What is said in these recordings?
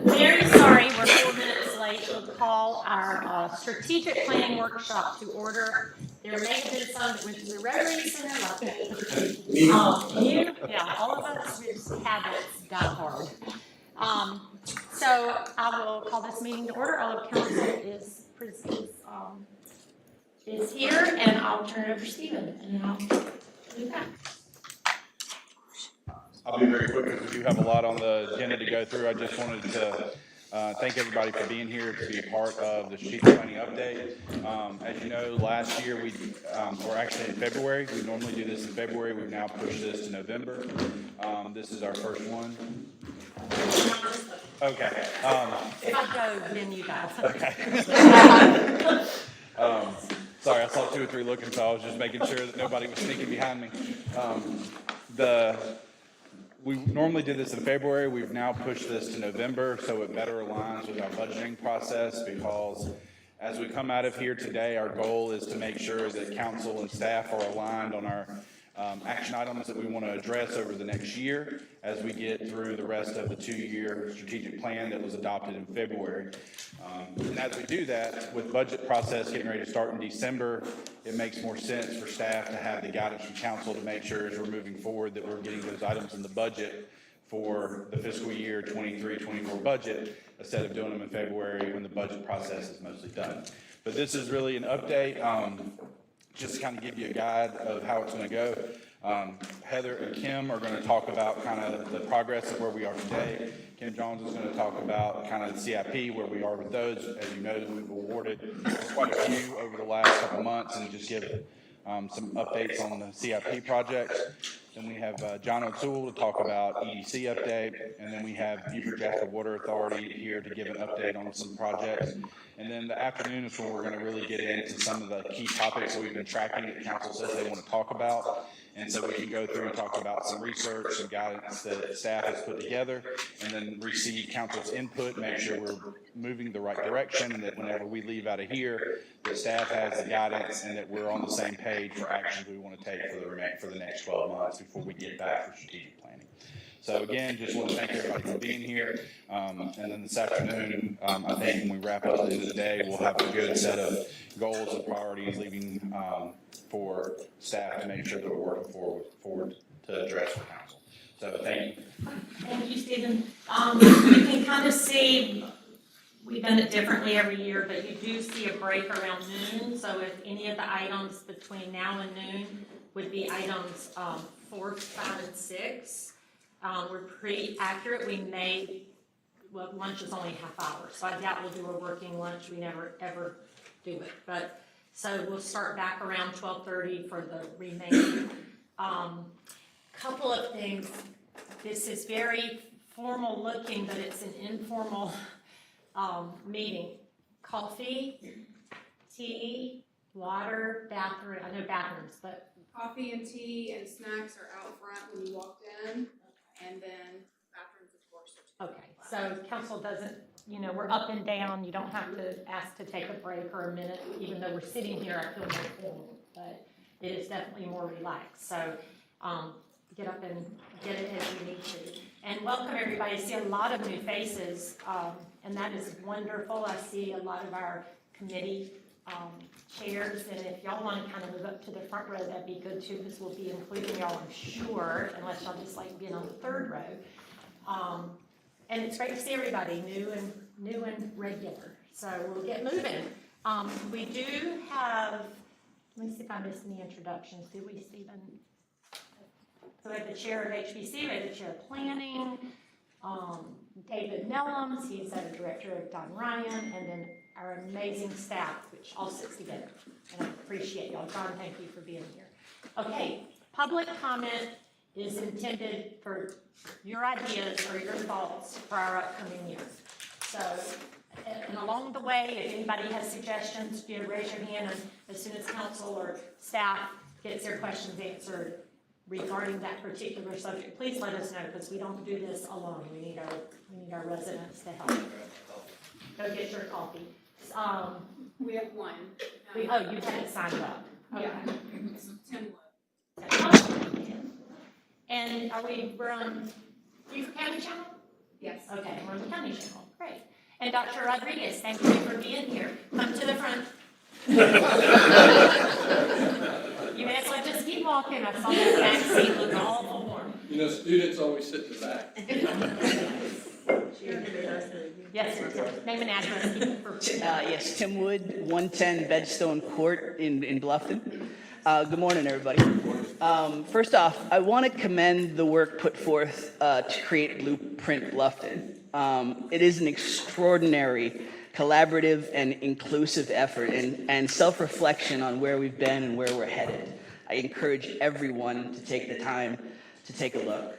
Very sorry, we're 4 minutes late. We'll call our strategic planning workshop to order. There may have been some that went to the Rotary Center. All of us whose habits got hard. So I will call this meeting to order. All of council is here, and I'll turn it over to Stephen, and then I'll do that. I'll be very quick because we do have a lot on the agenda to go through. I just wanted to thank everybody for being here to be a part of the strategic planning update. As you know, last year or actually in February, we normally do this in February. We've now pushed this to November. This is our first one. Okay. If I go, then you go. Okay. Sorry, I saw 2 or 3 looking, so I was just making sure that nobody was sneaking behind me. We normally do this in February. We've now pushed this to November, so it better aligns with our budgeting process, because as we come out of here today, our goal is to make sure that council and staff are aligned on our action items that we want to address over the next year as we get through the rest of the 2-year strategic plan that was adopted in February. And as we do that, with budget process getting ready to start in December, it makes more sense for staff to have the guidance from council to make sure as we're moving forward that we're getting those items in the budget for the fiscal year 23-24 budget instead of doing them in February when the budget process is mostly done. But this is really an update. Just to kind of give you a guide of how it's going to go. Heather and Kim are going to talk about kind of the progress of where we are today. Kim Jones is going to talk about kind of the CIP, where we are with those. As you know, we've awarded quite a few over the last couple of months, and just give some updates on the CIP projects. Then we have John O'Toole to talk about EDC update, and then we have Beaufort Jasper Water Authority here to give an update on some projects. And then the afternoon is when we're going to really get into some of the key topics that we've been tracking that council says they want to talk about. And so we can go through and talk about some research and guidance that staff has put together, and then receive council's input, make sure we're moving the right direction, and that whenever we leave out of here, the staff has the guidance and that we're on the same page for actions we want to take for the next 12 months before we get back for strategic planning. So again, just want to thank everybody for being here. And then this afternoon, I think when we wrap up at the end of the day, we'll have a good set of goals and priorities leaving for staff to make sure that we're working forward to address for council. So thank you. Thank you, Stephen. You can kind of see we've done it differently every year, but you do see a break around noon. So if any of the items between now and noon would be items 4, 5, and 6. We're pretty accurate. Lunch is only half hour, so I doubt we'll do a working lunch. We never ever do it, but so we'll start back around 12:30 for the remaining. Couple of things. This is very formal looking, but it's an informal meeting. Coffee, tea, water, bathroom. I know bathrooms, but coffee and tea and snacks are out front when you walked in, and then bathrooms, of course. Okay, so council doesn't, we're up and down. You don't have to ask to take a break or a minute. Even though we're sitting here, I feel more formal, but it is definitely more relaxed. So get up and get it as you need to. And welcome everybody. I see a lot of new faces, and that is wonderful. I see a lot of our committee chairs, and if y'all want to kind of move up to the front row, that'd be good too, because we'll be including y'all, I'm sure, unless y'all just like being on the third row. And it's great to see everybody, new and regular. So we'll get moving. We do have, let me see if I missed any introductions. Do we, Stephen? So we have the chair of HBC, we have the chair of planning, David Mellums, he's the director of Don Ryan, and then our amazing staff, which all sits together. And I appreciate y'all. John, thank you for being here. Okay, public comment is intended for your ideas or your thoughts for our upcoming year. So, and along the way, if anybody has suggestions, raise your hand, and as soon as council or staff gets their questions answered regarding that particular subject, please let us know, because we don't do this alone. We need our residents to help. Go get your coffee. We have one. You had it signed up. Okay. Yeah. It's 10 And we're on Beaufort County channel? Yes. Okay, we're on the county channel, great. And Dr. Rodriguez, thank you for being here. Come to the front. You may as well just keep walking. I saw that back seat look all warm. You know, students always sit in the back. Yes, sir. Name and address. Yes, Tim Wood, 110 Bedstone Court in Bluffton. Good morning, everybody. First off, I want to commend the work put forth to create Blueprint Bluffton. It is an extraordinary, collaborative, and inclusive effort and self-reflection on where we've been and where we're headed. I encourage everyone to take the time to take a look.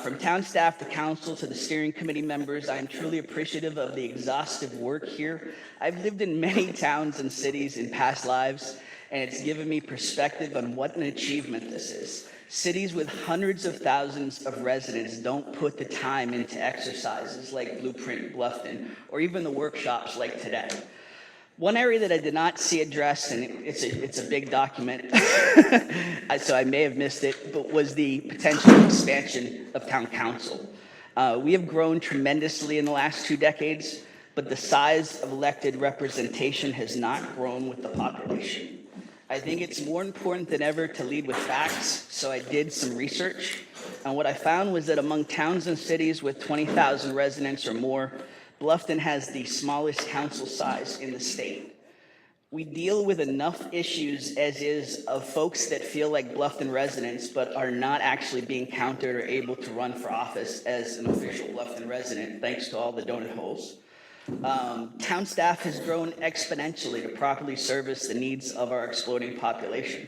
From town staff, the council, to the steering committee members, I am truly appreciative of the exhaustive work here. I've lived in many towns and cities in past lives, and it's given me perspective on what an achievement this is. Cities with hundreds of thousands of residents don't put the time into exercises like Blueprint Bluffton, or even the workshops like today. One area that I did not see addressed, and it's a big document, so I may have missed it, but was the potential expansion of town council. We have grown tremendously in the last 2 decades, but the size of elected representation has not grown with the population. I think it's more important than ever to lead with facts, so I did some research, and what I found was that among towns and cities with 20,000 residents or more, Bluffton has the smallest council size in the state. We deal with enough issues as is of folks that feel like Bluffton residents but are not actually being counted or able to run for office as an official Bluffton resident, thanks to all the donut holes. Town staff has grown exponentially to properly service the needs of our exploding population.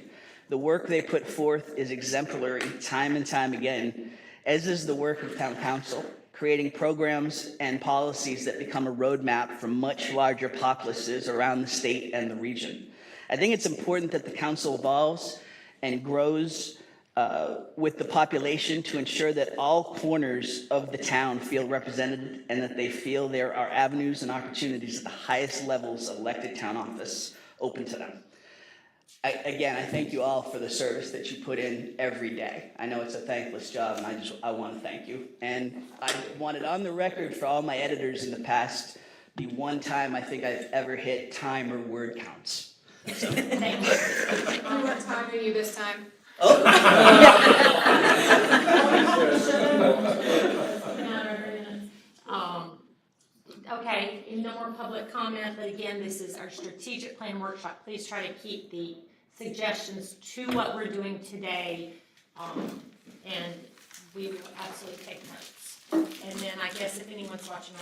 The work they put forth is exemplary time and time again, as is the work of town council, creating programs and policies that become a roadmap for much larger populaces around the state and the region. I think it's important that the council evolves and grows with the population to ensure that all corners of the town feel represented and that they feel there are avenues and opportunities at the highest levels of elected town office open to them. Again, I thank you all for the service that you put in every day. I know it's a thankless job, and I want to thank you. And I want it on the record for all my editors in the past, the one time I think I've ever hit time or word counts. So. Thank you. We weren't timing you this time. Okay, no more public comment, but again, this is our strategic plan workshop. Please try to keep the suggestions to what we're doing today, and we will absolutely take notes. And then I guess if anyone's watching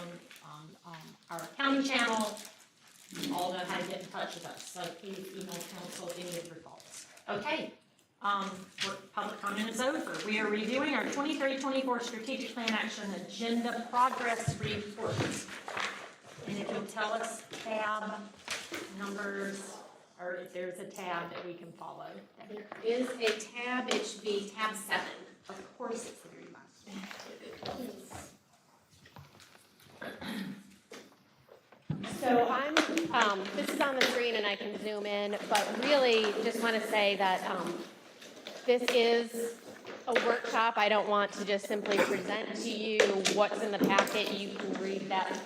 on our county channel, you all know how to get in touch with us, so please email council any of your thoughts. Okay. Public comment is over. We are reviewing our 23-24 strategic plan action agenda progress report. And if you'll tell us tab numbers, or if there's a tab that we can follow. There is a tab, it should be tab 7. Of course it's very much. So this is on the screen and I can zoom in, but really just want to say that this is a workshop. I don't want to just simply present to you what's in the packet. You can read that.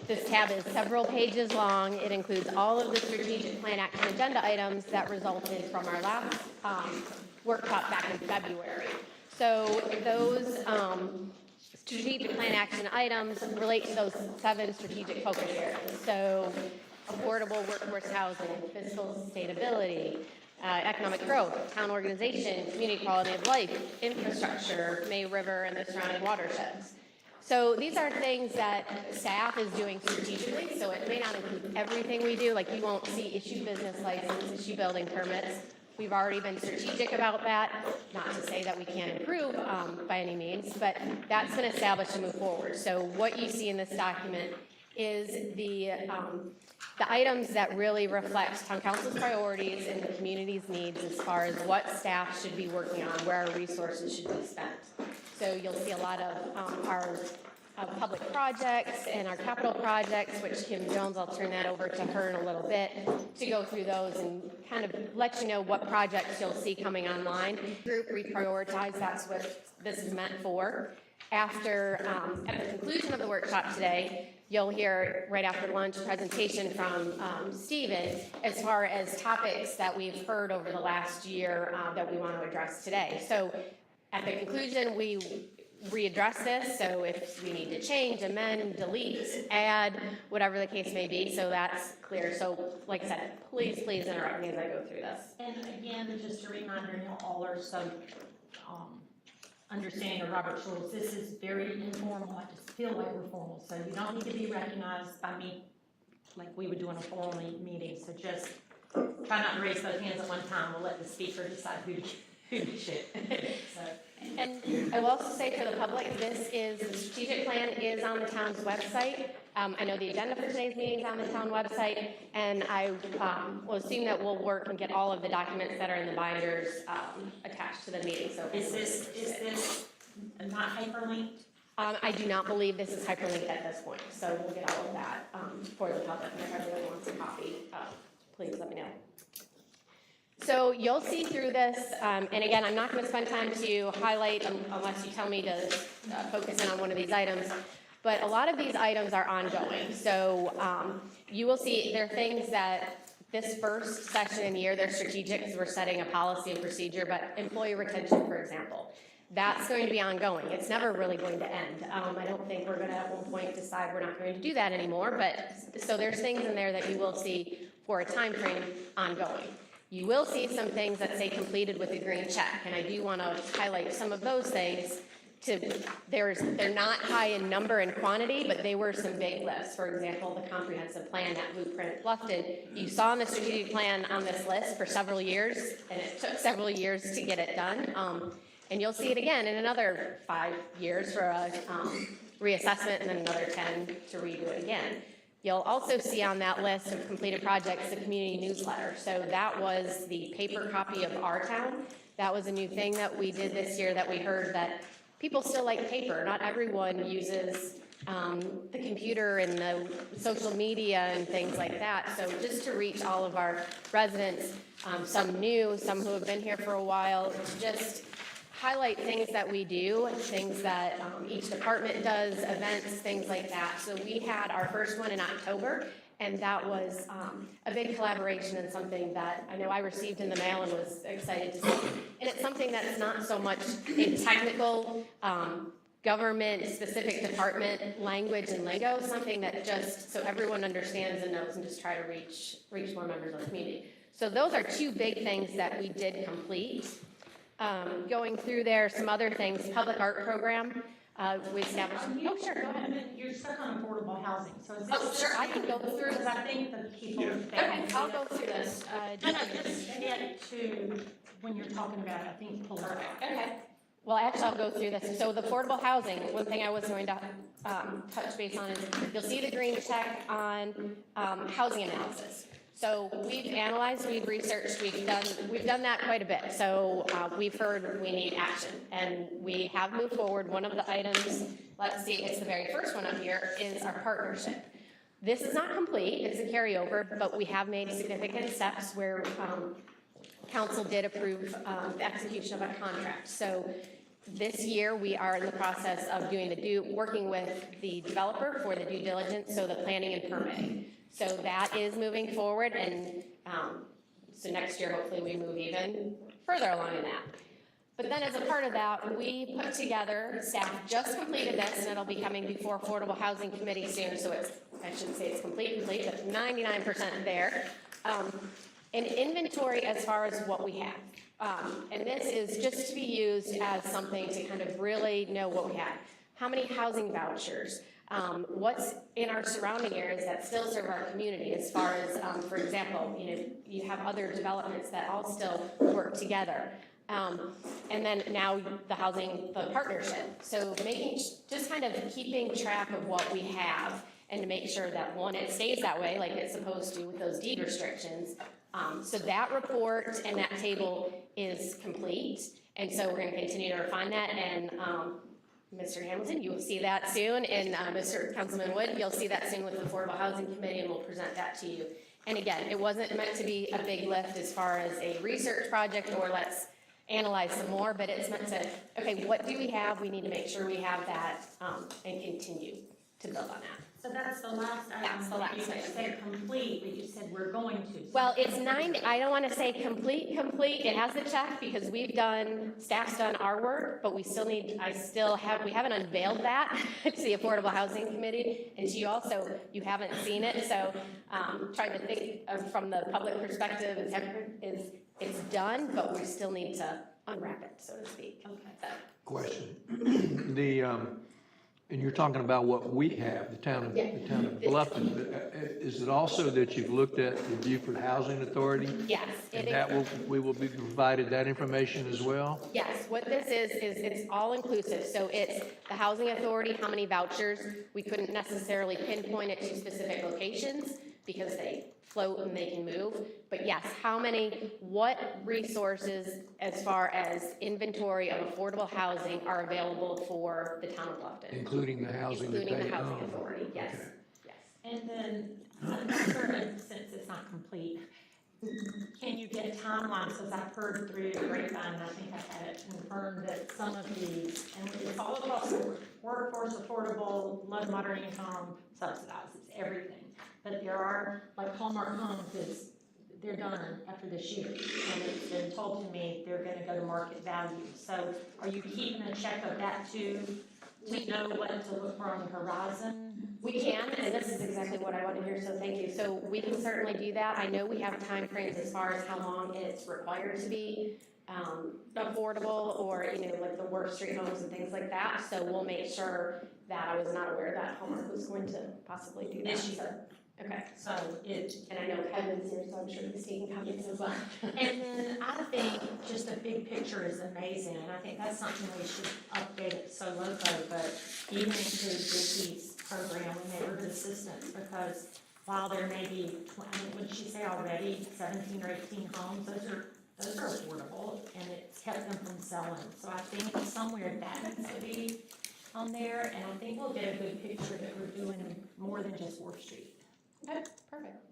This tab is several pages long. It includes all of the strategic plan action agenda items that resulted from our last workshop back in February. So those strategic plan action items relate to those 7 strategic focus areas. So affordable workforce housing, fiscal sustainability, economic growth, town organization, community quality of life, infrastructure, May River and the surrounding watersheds. So these are things that staff is doing strategically, so it may not include everything we do, like you won't see issue business license, issue building permits. We've already been strategic about that, not to say that we can't improve by any means, but that's been established to move forward. So what you see in this document is the items that really reflect town council's priorities and the community's needs as far as what staff should be working on, where our resources should be spent. So you'll see a lot of our public projects and our capital projects, which Kim Jones, I'll turn that over to her in a little bit to go through those and kind of let you know what projects you'll see coming online. Group reprioritize, that's what this is meant for. after, at the conclusion of the workshop today, you'll hear right after lunch a presentation from Stephen as far as topics that we've heard over the last year that we want to address today. So at the conclusion, we readdress this, so if we need to change, amend, delete, add, whatever the case may be, so that's clear. So like I said, please interrupt me as I go through this. And again, just a reminder, you know, all are so, understanding of Robert's rules, this is very informal, I just feel like we're formal, so you don't need to be recognized by me like we would do in a formal meeting, so just try not to raise both hands at one time, we'll let the speaker decide who to shoot. So. And I will also say for the public, the strategic plan is on the town's website. I know the agenda for today's meeting is on the town website, and I will assume that we'll work and get all of the documents that are in the binders attached to the meeting. So Is this not hyperlinked? I do not believe this is hyperlinked at this point, so we'll get all of that for the public. And if everyone wants a copy, please let me know. So you'll see through this, and again, I'm not going to spend time to highlight unless you tell me to focus in on one of these items, but a lot of these items are ongoing. So you will see there are things that this first session in the year, they're strategic because we're setting a policy and procedure, but employee retention, for example, that's going to be ongoing. It's never really going to end. I don't think we're going to at one point decide we're not going to do that anymore, but so there's things in there that you will see for a time frame ongoing. You will see some things that say completed with a green check, and I do want to highlight some of those things. They're not high in number and quantity, but they were some big lifts. For example, the comprehensive plan at Bluffton, Bluffton. You saw in the strategic plan on this list for several years, and it took several years to get it done. And you'll see it again in another 5 years for a reassessment, and then another 10 to redo it again. You'll also see on that list of completed projects the community newsletter. So that was the paper copy of Our Town. That was a new thing that we did this year that we heard that people still like paper. Not everyone uses the computer and the social media and things like that. So just to reach all of our residents, some new, some who have been here for a while, to just highlight things that we do, things that each department does, events, things like that. So we had our first one in October, and that was a big collaboration and something that I know I received in the mail and was excited to see. And it's something that's not so much a technical, government-specific department language and lingo, something that just so everyone understands and knows and just try to reach more members of the community. So those are two big things that we did complete. Going through there, some other things, public art program, we established. Oh, sure, go ahead. You're stuck on affordable housing, so is this? Oh, sure, I can go through, Because I think the people. okay, I'll go through this. No, just get to when you're talking about, I think, political. Okay. Well, actually, I'll go through this. So the affordable housing, one thing I was going to touch base on is you'll see the green check on housing analysis. So we've analyzed, we've researched, we've done that quite a bit. So we've heard we need action, and we have moved forward. One of the items, let's see, it's the very first one up here, is our partnership. This is not complete, it's a carryover, but we have made significant steps where council did approve the execution of a contract. So this year, we are in the process of working with the developer for the due diligence, so the planning and permitting. So that is moving forward, and so next year, hopefully, we move even further along in that. But then as a part of that, we put together, staff just completed this, and it'll be coming before Affordable Housing Committee soon, so I shouldn't say it's complete, but 99% there. An inventory as far as what we have. And this is just to be used as something to kind of really know what we have. How many housing vouchers? What's in our surrounding areas that still serve our community as far as, for example, you have other developments that all still work together. And then now the partnership. So just kind of keeping track of what we have and to make sure that one, it stays that way like it's supposed to with those deed restrictions. So that report and that table is complete. And so we're going to continue to refine that, and Mr. Hamilton, you will see that soon, and Mr. Councilman Wood, you'll see that soon with the Affordable Housing Committee, and we'll present that to you. And again, it wasn't meant to be a big lift as far as a research project or let's analyze some more, but it's meant to, okay, what do we have? We need to make sure we have that, and continue to build on that. So that's the last item. That's the last You item. said complete, but you said we're going to. Well, it's 90, I don't want to say complete, it has the check because we've done, staff's done our work, but we still need, we haven't unveiled that to the Affordable Housing Committee, and you also, you haven't seen it, so, trying to think of, from the public perspective, it's done, but we still need to unwrap it, so to speak. Okay. So, Question. And you're talking about what we have, the town of Bluffton. But, is it also that you've looked at the Beaufort Housing Authority? yes, And it that is. we will be provided that information as well? Yes, what this is it's all inclusive, so it's the housing authority, how many vouchers, we couldn't necessarily pinpoint it to specific locations because they float and they can move, but yes, what resources as far as inventory of affordable housing are available for the town of Bluffton? Including the housing that they Including the housing own? authority, yes, Okay. yes. And then, I'm not sure, since it's not complete, can you get timelines, because I've heard through the grapevine, and I think I've had it confirmed that some of these, and it's all across the board, workforce, affordable, low, moderate income, subsidized, it's everything. But there are, like Hallmark Homes they're done after this year, and it's been told to me they're gonna go to market value. So are you keeping a check of that too, to know what to look for on the horizon? We can, and this is exactly what I want to hear, so thank you. So we can certainly do that. I know we have timeframes as far as how long it's required to be affordable, or, like the worst street homes and things like that. So we'll make sure that, I was not aware that Hallmark was going to possibly do that. This year. Okay, So and I know Kevin's here, so I'm sure he's taking copies as well. And then I think just the big picture is amazing, and I think that's something we should update it so loco, but even include Vicky's program with neighborhood assistance, because while there may be, what did she say already, 17 or 18 homes, those are affordable, and it's kept them from selling. So I think somewhere that needs to be on there, and I think we'll get a good picture that we're doing more than just Fourth Street. Okay, perfect.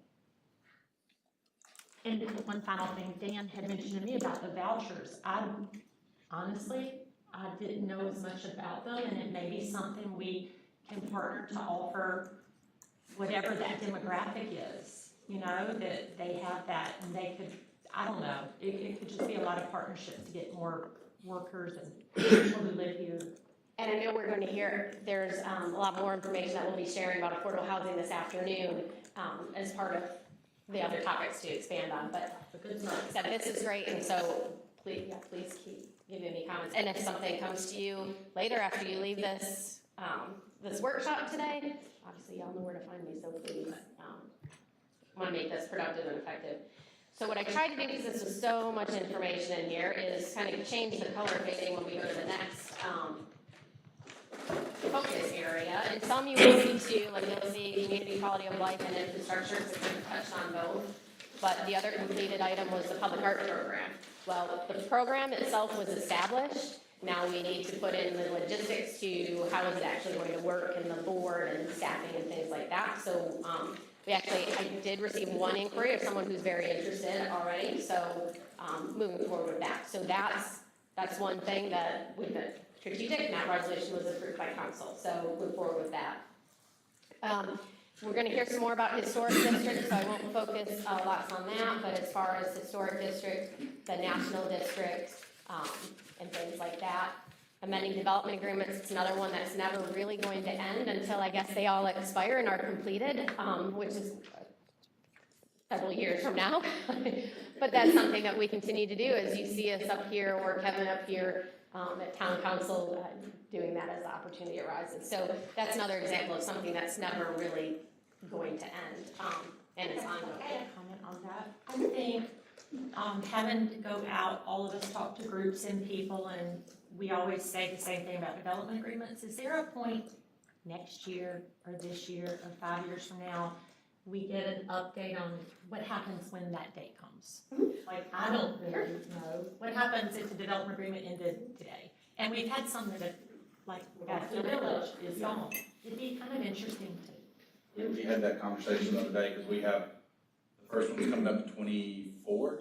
And one final thing, Dan had mentioned to me about the vouchers. Honestly, I didn't know as much about them, and it may be something we can partner to offer whatever that demographic is, that they have that, and they could, I don't know, it could just be a lot of partnerships to get more workers and people who live here. And I know we're going to hear, there's a lot more information that we'll be sharing about affordable housing this afternoon as part of the other topics to expand on, but so this is great, and so please keep giving me comments. And if something comes to you later after you leave this, this workshop today, obviously y'all know where to find me, so please, want to make this productive and effective. So what I tried to do, because this was so much information in here, is kind of change the color fading when we go to the next focus area, and some you will see too, like you'll see community quality of life and infrastructure, because we kind of touched on both. But the other completed item was the public art program. Well, the program itself was established. Now we need to put in the logistics to how is it actually going to work, and the board and staffing and things like that. So I did receive one inquiry of someone who's very interested already. So moving forward with that. So that's one thing that we've been strategic, and that resolution was approved by council, so move forward with that. We're going to hear some more about historic districts, so I won't focus lots on that, but as far as historic district, the national district, and things like that. Amending development agreements, it's another one that's never really going to end until I guess they all expire and are completed, which is several years from now. But that's something that we continue to do, as you see us up here, or Kevin up here, at town council, doing that as the opportunity arises. So that's another example of something that's never really going to end, and it's ongoing. Comment on that. I think having to go out, all of us talk to groups and people, and we always say the same thing about development agreements. Is there a point next year or this year or 5 years from now we get an update on what happens when that date comes? Like, I don't really know. What happens if the development agreement ended today? And we've had some that, like, the village is gone. It'd be kind of interesting to. We had that conversation the other day, because we have, the first one's coming up in 24.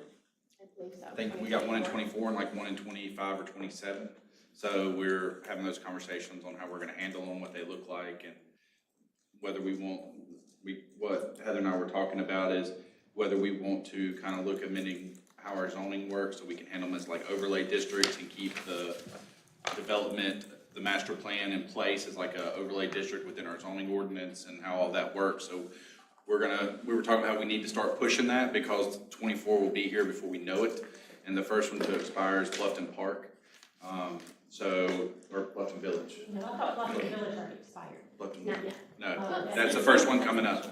believe so. I think we got one in 24 and like one in 25 or 27. So we're having those conversations on how we're gonna handle them, what they look like, and whether what Heather and I were talking about is whether we want to kind of look at amending how our zoning works so we can handle them as like overlay districts and keep the development, the master plan in place as like a overlay district within our zoning ordinance and how all that works. So we were talking about how we need to start pushing that because 24 will be here before we know it. And the first one to expire is Bluffton Park. Or Bluffton Village. No, I thought Bluffton Village already expired. Bluffton, Not yet. no, that's the first one coming up.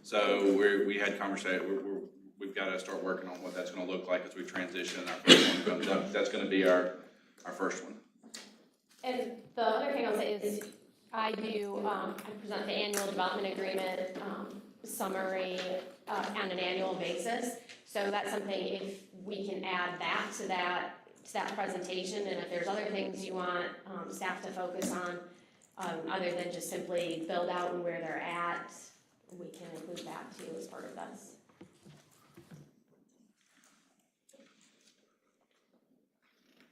So we had conversation, we've got to start working on what that's going to look like as we transition and our first one comes up. That's going to be our first one. And the other thing I'll say is I present the annual development agreement summary on an annual basis. So that's something, if we can add that to that presentation, and if there's other things you want staff to focus on, other than just simply build out and where they're at, we can include that too as part of this.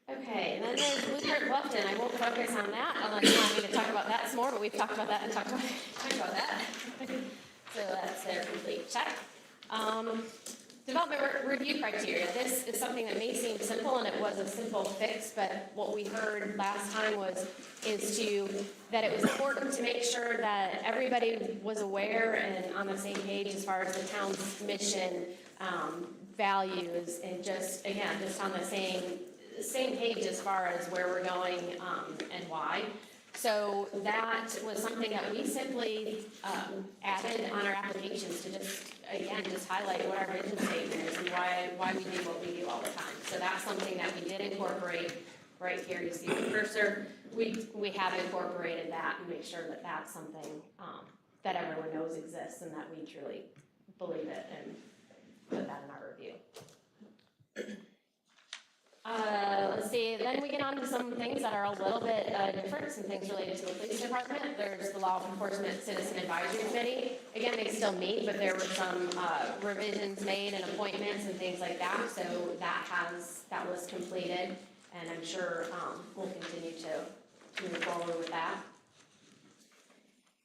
Okay, and then there's Blueprint Bluffton. I won't focus on that unless you want me to talk about that some more, but we've talked about that and talked about that. So that's their complete check. Development review criteria. This is something that may seem simple, and it was a simple fix, but what we heard last time that it was important to make sure that everybody was aware and on the same page as far as the town's mission, values, and just on the same page as far as where we're going and why. So that was something that we simply added on our applications to just highlight what our vision statement is and why we do what we do all the time. So that's something that we did incorporate right here. You see the cursor. We have incorporated that and make sure that that's something that everyone knows exists and that we truly believe it and put that in our review. Let's see, then we get on to some things that are a little bit different, some things related to the police department. There's the Law Enforcement Citizen Advisory Committee. Again, they still meet, but there were some revisions made and appointments and things like that. So that was completed, and I'm sure we'll continue to move forward with that.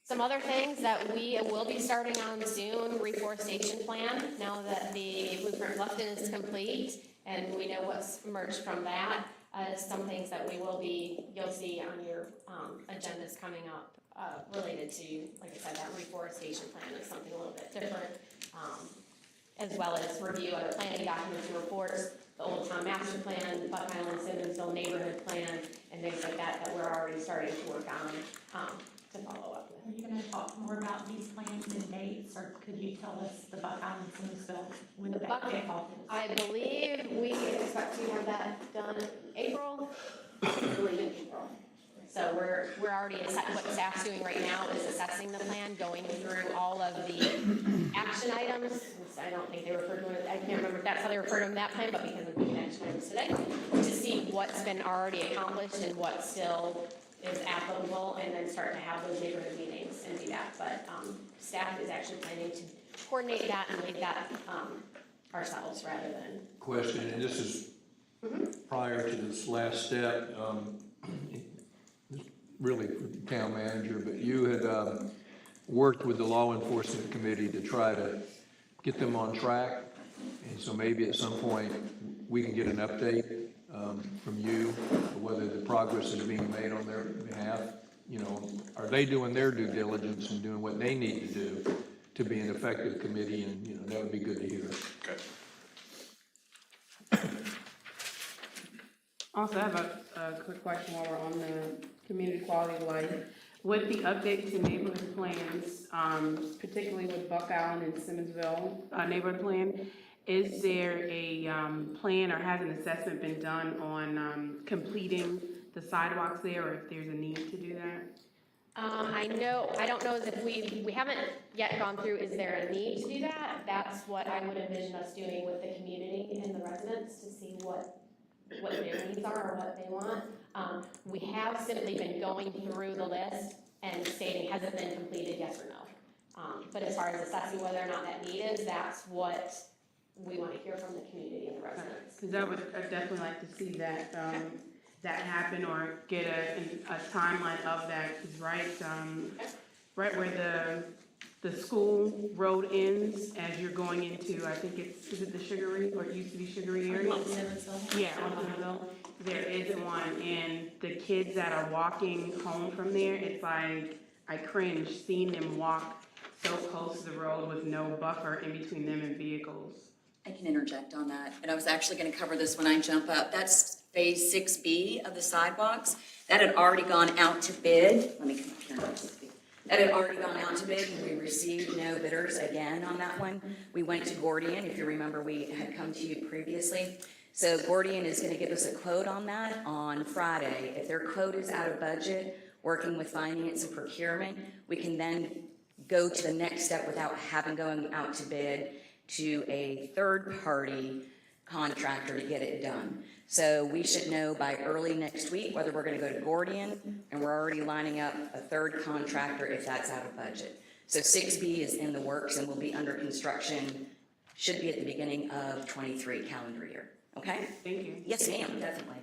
Some other things that we will be starting on soon, reforestation plan, now that the Blueprint Bluffton is complete. And we know what's emerged from that. Some things that you'll see on your agendas coming up related to, like I said, that reforestation plan is something a little bit different, as well as review other planning documents and reports, the Old Town Master Plan, Buck Island Simmonsville Neighborhood Plan, and things like that we're already starting to work on to follow up with. Are you going to talk more about these plans and dates, or could you tell us the Buck Island Simmonsville when the Buck- kickoff is? I believe we expect to have that done in April. I believe in April. So we're already, what staff's doing right now is assessing the plan, going through all of the action items. I don't think they refer to it, I can't remember if that's how they refer to them in that plan, but because of the action items today, to see what's been already accomplished and what still is applicable, and then start to have those neighborhood meetings and do that. But staff is actually planning to coordinate that and lead that ourselves rather than. Question, and this is prior to this last step, really for the town manager, but you had worked with the law enforcement committee to try to get them on track. And so maybe at some point we can get an update from you, whether the progress is being made on their behalf. You know, are they doing their due diligence and doing what they need to do to be an effective committee? And, you know, that would be good to hear. Okay. Also, I have a quick question while we're on the community quality of life. With the update to neighborhood plans, particularly with Buck Island and Simmonsville neighborhood plan, is there a plan or has an assessment been done on completing the sidewalks there, or if there's a need to do that? I don't know if we haven't yet gone through, is there a need to do that? That's what I would envision us doing with the community and the residents to see what their needs are or what they want. We have simply been going through the list and stating, has it been completed, yes or no? But as far as assessing whether or not that need is, that's what we want to hear from the community and the residents. Because I'd definitely like to see that, that happen or get a timeline of that, because right where the school road ends as you're going into, I think is it the Sugary, or it used to be Sugary area? Yeah, on Simmonsville. There is one, and the kids that are walking home from there, it's like, I cringe seeing them walk so close to the road with no buffer in between them and vehicles. I can interject on that, and I was actually gonna cover this when I jump up. That's phase 6B of the sidewalks. That had already gone out to bid. Let me come up here. That had already gone out to bid, and we received no bidders again on that one. We went to Gordian, if you remember, we had come to you previously. So Gordian is gonna give us a quote on that on Friday. If their quote is out of budget, working with finance and procurement, we can then go to the next step without having going out to bid to a third-party contractor to get it done. So we should know by early next week whether we're gonna go to Gordian, and we're already lining up a third contractor if that's out of budget. So 6B is in the works and will be under construction, should be at the beginning of 23 calendar year, okay? Thank you. Yes, ma'am, definitely.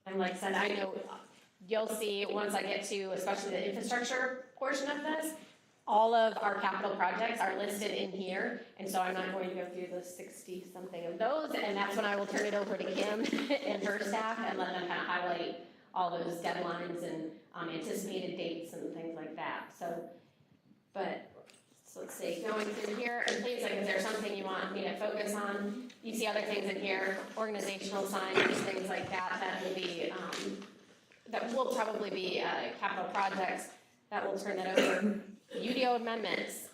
And like I said, I know you'll see once I get to especially the infrastructure portion of this, all of our capital projects are listed in here, and so I'm not going to go through the 60-something of those, and that's when I will turn it over to Kim and her staff and let them kind of highlight all those deadlines and anticipated dates and things like that. So let's see, going through here, and please, like, if there's something you want me to focus on, you see other things in here, organizational signage, things like that, that will probably be capital projects, that will turn that over. UDO amendments,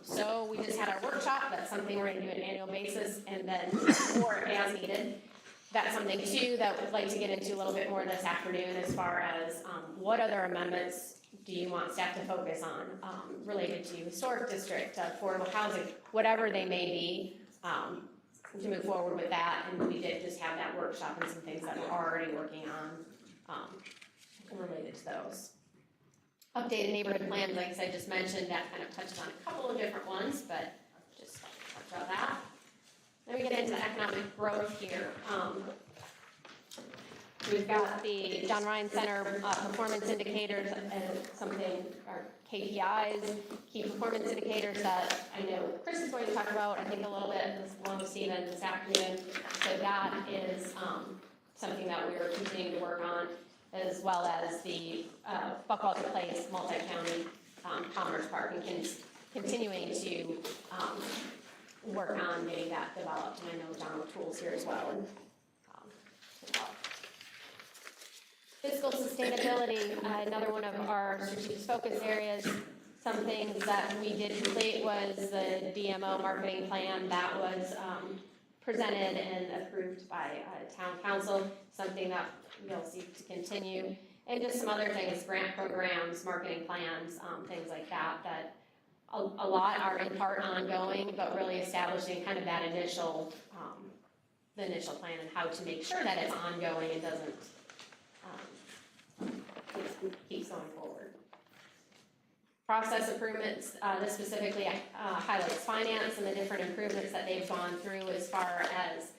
so we just had our workshop, that's something we're gonna do on an annual basis, and then, or as needed. That's something too that we'd like to get into a little bit more this afternoon as far as what other amendments do you want staff to focus on related to historic district, affordable housing, whatever they may be, to move forward with that. And we did just have that workshop and some things that we're already working on related to those. Updated neighborhood plans, like I said, just mentioned, that kind of touched on a couple of different ones, but just talk about that. Then we get into economic growth here. We've got the John Ryan Center performance indicators and something, or KPIs, key performance indicators that I know Chris is going to talk about, I think a little bit, along with Stephen this afternoon. So that is something that we're continuing to work on, as well as the Buckwalter Place multi-county commerce park, and continuing to work on getting that developed. And I know John O'Toole's here as well. Fiscal sustainability, another one of our strategic focus areas. Some things that we did complete was the DMO marketing plan that was presented and approved by town council, something that you'll seek to continue, and just some other things, grant programs, marketing plans, things like that, that a lot are in part ongoing, but really establishing kind of that initial, the initial plan and how to make sure that it's ongoing and doesn't keeps going forward. Process improvements, this specifically highlights finance and the different improvements that they've gone through as far as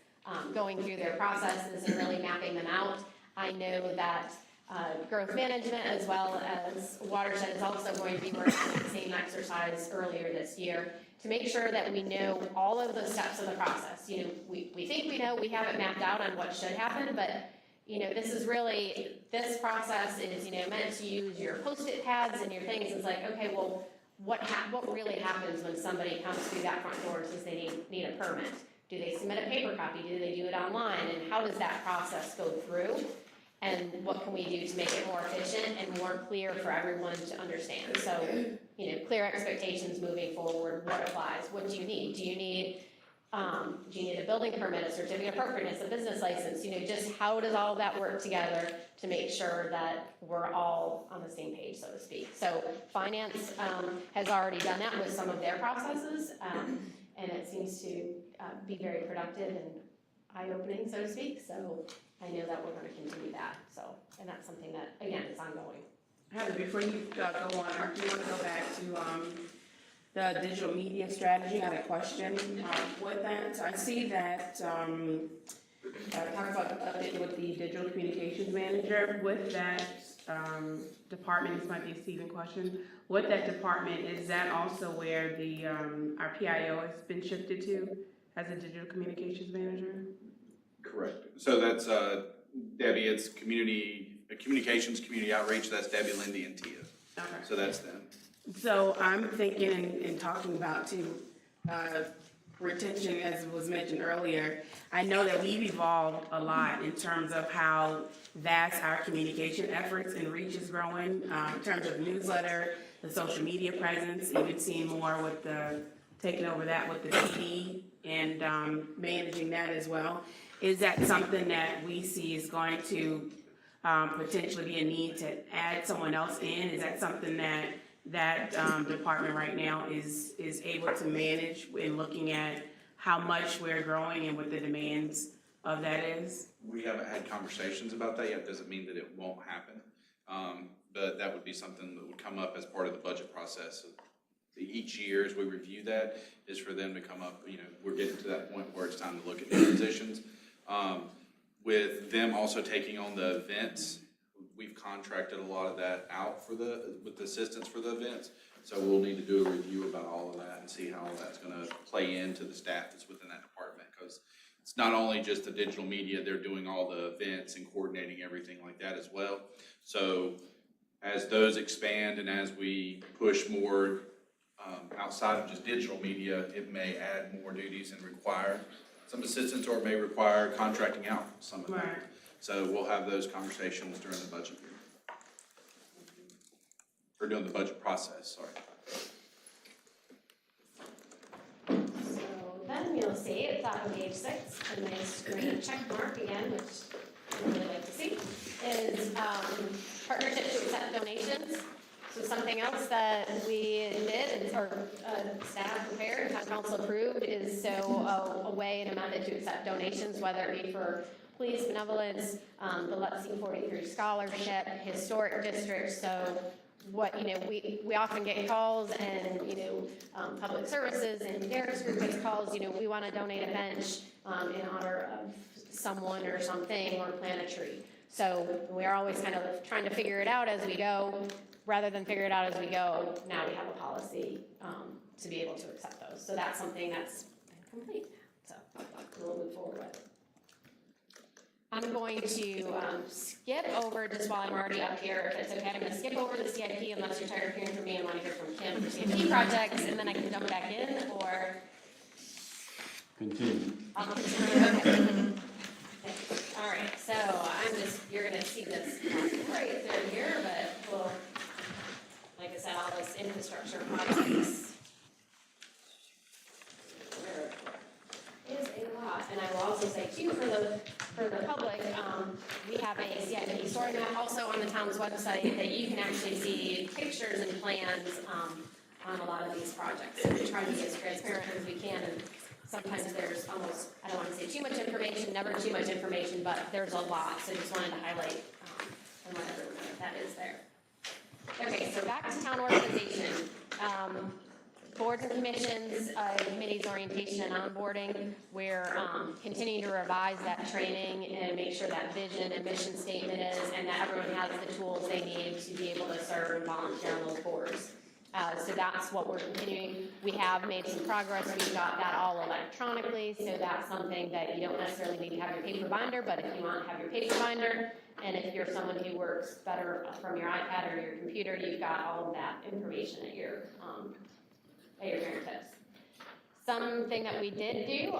going through their processes and really mapping them out. I know that growth management as well as watershed is also going to be working on the same exercise earlier this year to make sure that we know all of the steps of the process. You know, we think we know, we have it mapped out on what should happen, but you know, this is really, this process is, you know, meant to use your Post-it pads and your things. It's like, okay, well, what really happens when somebody comes through that front door and says they need a permit? Do they submit a paper copy? Do they do it online? And how does that process go through? And what can we do to make it more efficient and more clear for everyone to understand? So, you know, clear expectations moving forward, what applies? What do you need? Do you need a building permit, a certificate of appropriateness, a business license? You know, just how does all that work together to make sure that we're all on the same page, so to speak. So finance has already done that with some of their processes, and it seems to be very productive and eye-opening, so to speak. So I know that we're going to continue that. So, and that's something that, again, is ongoing. Heather, before you go on, Mark, do you want to go back to the digital media strategy, I had a question with that. I see that, talk about the update with the digital communications manager. With that department, this might be a Stephen question. With that department, is that also where the our PIO has been shifted to as a digital communications manager? Correct. So that's Debbie, it's communications, community outreach, that's Debbie, Lindy, and Tia. Okay. So that's them. So I'm thinking and talking about too, retention, as was mentioned earlier. I know that we've evolved a lot in terms of how vast our communication efforts and reach is growing, in terms of newsletter, the social media presence, even seeing more with the, taking over that with the PD and managing that as well. Is that something that we see is going to potentially be a need to add someone else in? Is that something that department right now is able to manage in looking at how much we're growing and what the demands of that is? We haven't had conversations about that yet, doesn't mean that it won't happen. But that would be something that would come up as part of the budget process. Each year as we review that is for them to come up, we're getting to that point where it's time to look at the positions. With them also taking on the events, we've contracted a lot of that out with the assistance for the events. So we'll need to do a review about all of that and see how that's gonna play into the staff that's within that department. Because it's not only just the digital media, they're doing all the events and coordinating everything like that as well. So as those expand and as we push more outside of just digital media, it may add more duties and require some assistance, or it may require contracting out some of that. So we'll have those conversations during the budget year. Or during the budget process, sorry. So then you'll see at the top of page 6, a nice green check mark again, which I really like to see, is partnership to accept donations. So something else that we did, or staff prepared, town council approved, is a way and a method to accept donations, whether it be for police benevolence, the Let's See 43 scholarship, historic districts. So what, we often get calls and, public services and Derek's group gets calls, we want to donate a bench in honor of someone or something, or plant a tree. So we are always kind of trying to figure it out as we go. Rather than figure it out as we go, now we have a policy to be able to accept those. So that's something that's been complete. So we'll move forward with it. I'm going to skip over, just while I'm already up here, if it's okay, I'm going to skip over the CIP unless you're tired of hearing from me and want to hear from Kim for CIP projects, and then I can jump back in, or... Continue. I'll continue. Okay. All right, so you're going to see this right through here, but we'll... Like I said, all this infrastructure projects. There is a lot, and I will also say too, for the public, we have a CIP story map also on the town's website that you can actually see pictures and plans on a lot of these projects. So we try to be as transparent as we can, and sometimes there's almost, I don't want to say too much information, never too much information, but there's a lot, so just wanted to highlight and let everyone know that is there. Okay, so back to town organization. Boards and commissions, committees, orientation, and onboarding. We're continuing to revise that training and make sure that vision and mission statement is, and that everyone has the tools they need to be able to serve and volunteer on those boards. So that's what we're continuing. We have made some progress. We've got that all electronically, so that's something that you don't necessarily need to have your paper binder, but if you want to have your paper binder, and if you're someone who works better from your iPad or your computer, you've got all of that information at your fingertips. Something that we did do,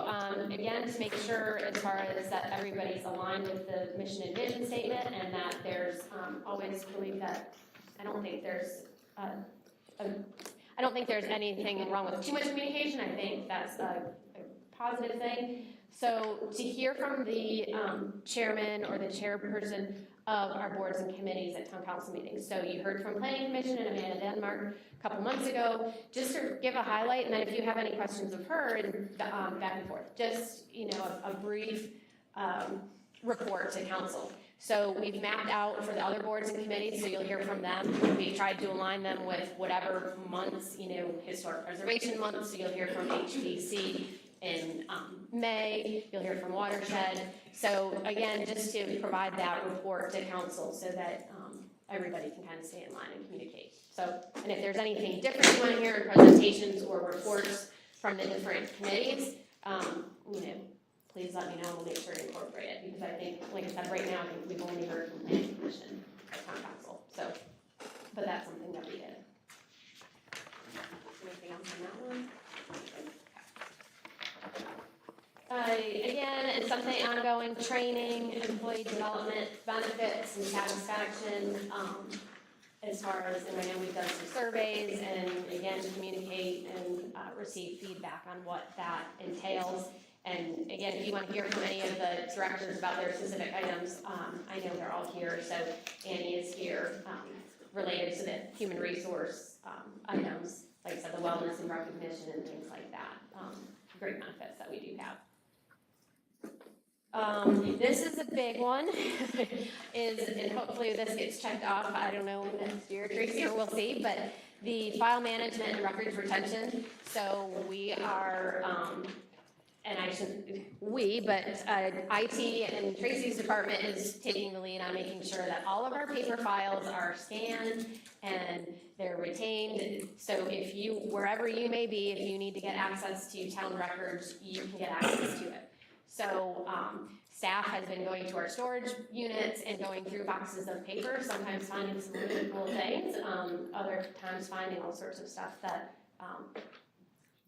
again, to make sure as far as that everybody's aligned with the mission and vision statement, and that there's always believe that I don't think there's anything wrong with too much communication. I think that's a positive thing. So to hear from the chairman or the chairperson of our boards and committees at town council meetings. So you heard from Planning Commission and Amanda Denmark a couple months ago, just to give a highlight, and then if you have any questions of her, and back and forth, just a brief report to council. So we've mapped out for the other boards and committees, so you'll hear from them. We've tried to align them with whatever months, historic preservation months, so you'll hear from HBC in May, you'll hear from Watershed. So again, just to provide that report to council so that everybody can kind of stay in line and communicate. So, and if there's anything different you want to hear in presentations or reports from the different committees, please let me know and we'll make sure to incorporate it. Because I think, like I said, right now, I think we've only heard from planning commission or town council. So, but that's something that we did. Anything else on that one? Again, it's something ongoing, training, employee development, benefits, and satisfaction. As far as, and I know we've done some surveys and again, communicate and receive feedback on what that entails. And again, if you want to hear from any of the directors about their specific items, I know they're all here. So Annie is here related to the human resource items, like I said, the wellness and recognition and things like that. Great benefits that we do have. This is a big one, and hopefully this gets checked off, I don't know, next year, Tracy, or we'll see, but the file management and records retention. So we are, and I shouldn't, but IT and Tracy's department is taking the lead on making sure that all of our paper files are scanned and they're retained. So if you, wherever you may be, if you need to get access to town records, you can get access to it. So staff has been going to our storage units and going through boxes of paper, sometimes finding some really cool things, other times finding all sorts of stuff that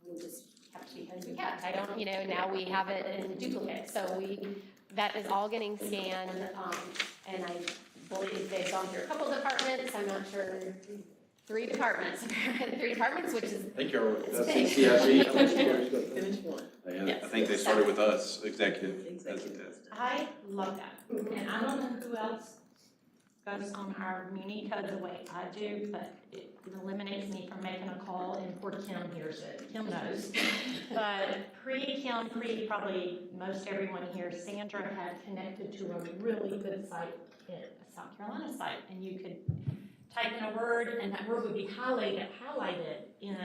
we just kept because we kept. I don't, now we have it in duplicate. So that is all getting scanned, and I believe they've gone through a couple departments. I'm not sure. 3 departments, which is. I think you're, that's CIP. Finish one. I think they started with us, executive. I love that, and I don't know who else goes on our muni code the way I do, but it eliminates me from making a call, and poor Kim hears it. Kim knows. But pre-Kim, probably most everyone here, Sandra had connected to a really good site, a South Carolina site, and you could type in a word, and that word would be highlighted in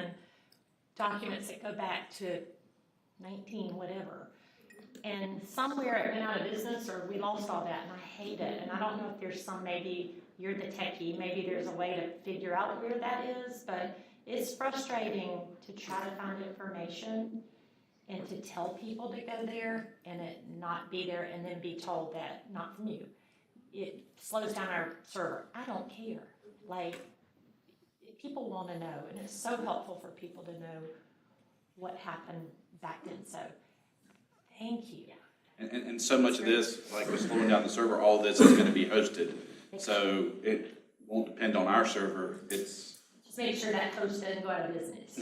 documents that go back to 19 whatever. And somewhere it went out of business, or we lost all that, and I hate it. And I don't know if there's maybe you're the techie, maybe there's a way to figure out where that is, but it's frustrating to try to find information and to tell people to go there and it not be there, and then be told that not from you. It slows down our server. I don't care. People want to know, and it's so helpful for people to know what happened back then. So, thank you. And so much of this, like with slowing down the server, all this is going to be hosted. So it won't depend on our server. It's just make sure that host doesn't go out of business.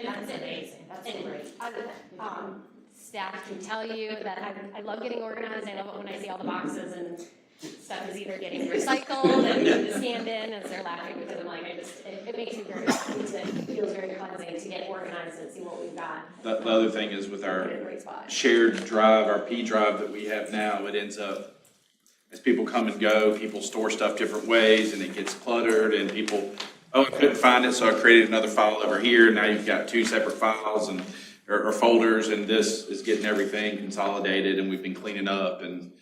That's amazing. That's great. Staff can tell you that I love getting organized. I love it when I see all the boxes and stuff is either getting recycled and scanned in, as they're laughing because I'm like, it makes me very happy. It feels very cleansing to get organized and see what we've got. the other thing is with our shared drive, our P drive that we have now, it ends up, as people come and go, people store stuff different ways and it gets cluttered, and people, I couldn't find it, so I created another file over here. Now you've got 2 separate files or folders, and this is getting everything consolidated, and we've been cleaning up and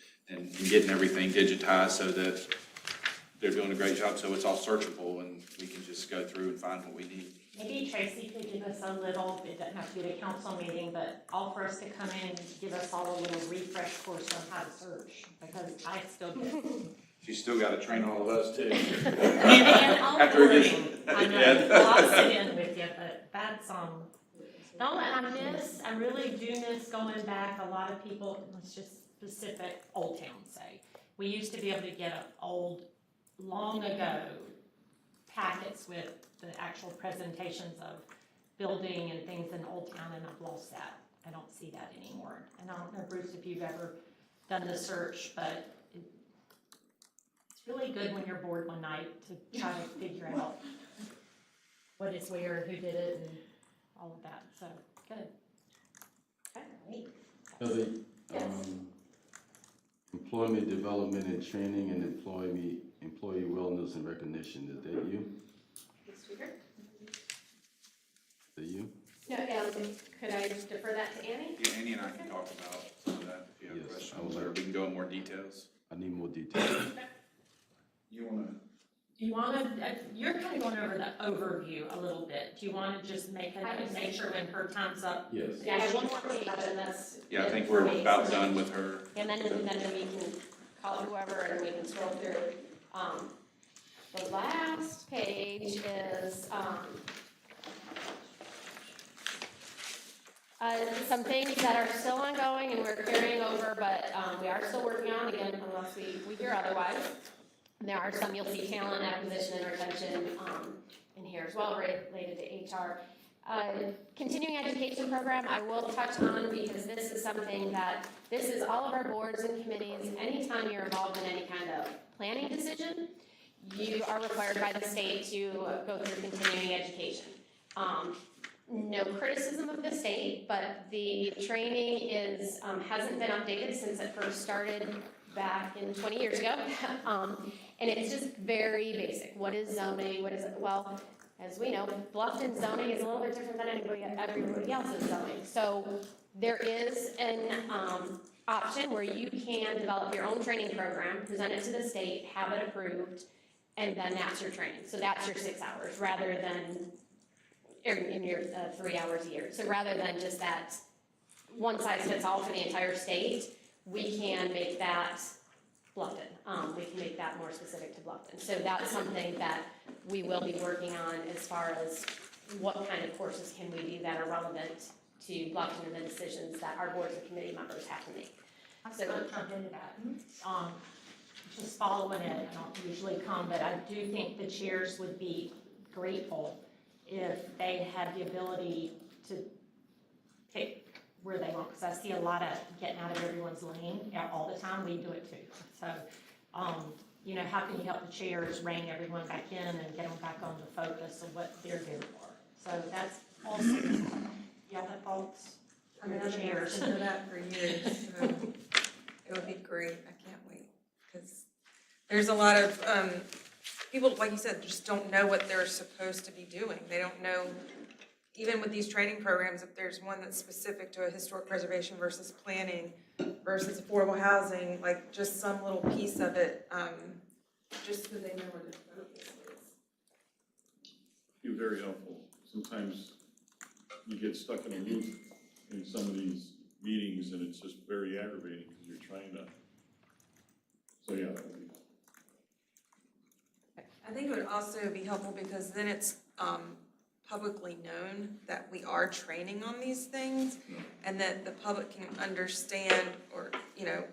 getting everything digitized so that they're doing a great job, so it's all searchable and we can just go through and find what we need. Maybe Tracy could give us a little, it doesn't have to be a council meeting, but all for us to come in and give us all a little refresh course on how to search, because I still get. She's still got to train all of us too. And After we get, I know, well, I'll sit in with you, but that's, I really do miss going back. A lot of people, let's just specific Old Town say. We used to be able to get long ago, packets with the actual presentations of building and things in Old Town, and I've lost that. I don't see that anymore. And I don't know, Bruce, if you've ever done the search, but it's really good when you're bored one night to try to figure out what is where, who did it, and all of that. So, good. Okay. So Employment development and training and employee wellness and recognition. Is that you? Ms. Tweaker? Is that you? No, could I defer that to Annie? Yeah, Annie and I can talk about some of that if you have Yes, questions, I would or like- we can go in more details. I need more details. You wanna? You wanna, you're kind of going over the overview a little bit. Do you wanna just make sure when her time's up? Yes. Yeah, I have one more page and that's. Yeah, I think we're about done with her. And then we can call whoever and we can scroll through. The last page is, some things that are still ongoing and we're carrying over, but, we are still working on, again, unless we hear otherwise. And there are some, you'll see talent acquisition and retention, in here as well, related to HR. Continuing education program, I will touch on because this is something that, this is all of our boards and committees. Anytime you're involved in any kind of planning decision, you are required by the state to go through continuing education. No criticism of the state, but the training is, hasn't been updated since it first started back in 20 years ago. And it's just very basic. What is zoning? What is it? Well, as we know, Bluffton zoning is a little bit different than everybody else's zoning. So there is an option where you can develop your own training program, present it to the state, have it approved, and then that's your training. So that's your 6 hours rather than in your 3 hours a year. So rather than just that one size fits all for the entire state, we can make that Bluffton. We can make that more specific to Bluffton. So that's something that we will be working on as far as what kind of courses can we do that are relevant to Bluffton and the decisions that our boards and committee members have to make. So jump into that. Just following it, I don't usually come, but I do think the chairs would be grateful if they had the ability to pick where they want, because I see a lot of getting out of everyone's lane all the time. We do it too. So, you know, how can you help the chairs rein everyone back in and get them back on the focus of what they're there for? So that's awesome. Y'all have thoughts? I mean, I've been Chairs. listening to that for years, so it would be great, I can't wait, because there's a lot of, people, like you said, just don't know what they're supposed to be doing, they don't know, even with these training programs, if there's one that's specific to a historic preservation versus planning versus affordable housing, like just some little piece of it, just so they know where their focus is. You're very helpful. Sometimes you get stuck in a loop in some of these meetings and it's just very aggravating because you're trying to, so yeah, that would be helpful. I think it would also be helpful because then it's publicly known that we are training on these things and that the public can understand or, you know,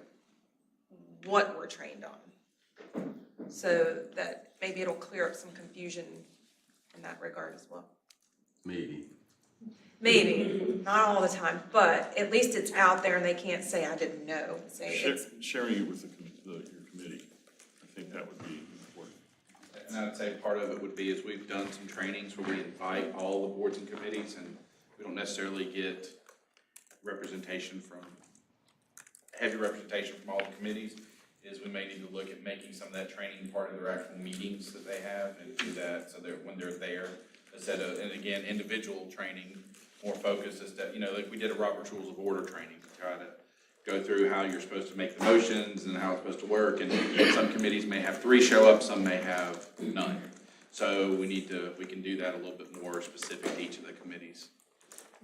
what we're trained on. So that maybe it'll clear up some confusion in that regard as well. Maybe. Maybe, not all the time, but at least it's out there and they can't say, I didn't know. Say it's, Sharing it with your committee, I think that would be important. And I'd say part of it would be is we've done some trainings where we invite all the boards and committees and we don't necessarily get representation from, heavy representation from all the committees, is we may need to look at making some of that training part of their actual meetings that they have and do that so that when they're there, instead of, and again, individual training, more focused as that, you know, like we did a Robert's Rules of Order training to try to go through how you're supposed to make the motions and how it's supposed to work. And some committees may have 3 show up, some may have none. So we can do that a little bit more specific to each of the committees.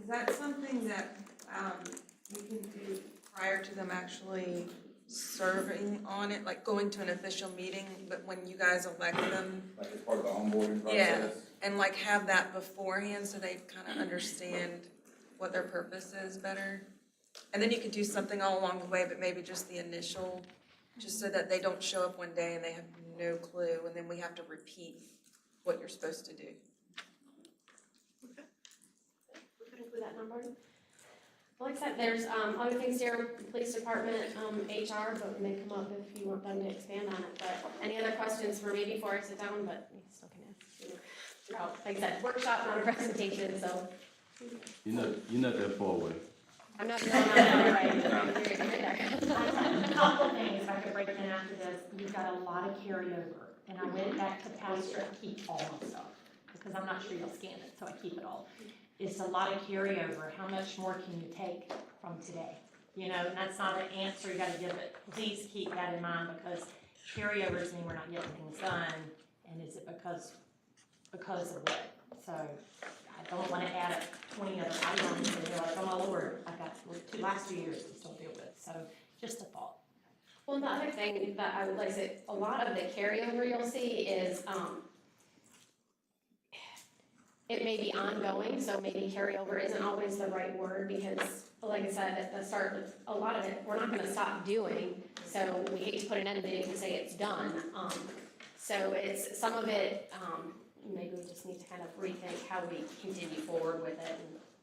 is that something that we can do prior to them actually serving on it, like going to an official meeting, but when you guys elect them? Like as part of the onboarding process? Yeah, and like have that beforehand so they kind of understand what their purpose is better. And then you could do something all along the way, but maybe just the initial, just so that they don't show up one day and they have no clue, and then we have to repeat what you're supposed to do. Okay. We could include that in our board. Well, like I said, there's other things here, police department, HR, but may come up if you want them to expand on it. But any other questions for me before I sit down? But you still can ask throughout. Like I said, workshop, not a presentation, so. You're not that far away. I'm not doing that. A couple things, if I could break it in after this, you've got a lot of carryover, and I went back to Pastor and keep all my stuff, because I'm not sure you'll scan it, so I keep it all. It's a lot of carryover, how much more can you take from today? You know, and that's not an answer, you gotta give it, please keep that in mind, because carryovers mean we're not getting things done, and is it because of what? So, I don't wanna add 20 other items, and you're like, oh my lord, I got last 2 years to still deal with, so just a thought. Well, the other thing that I would like to say, a lot of the carryover you'll see is, it may be ongoing, so maybe carryover isn't always the right word, because like I said at the start, a lot of it, we're not gonna stop doing, so we hate to put an end date and say it's done. So it's, some of it, maybe we just need to kind of rethink how we continue forward with it.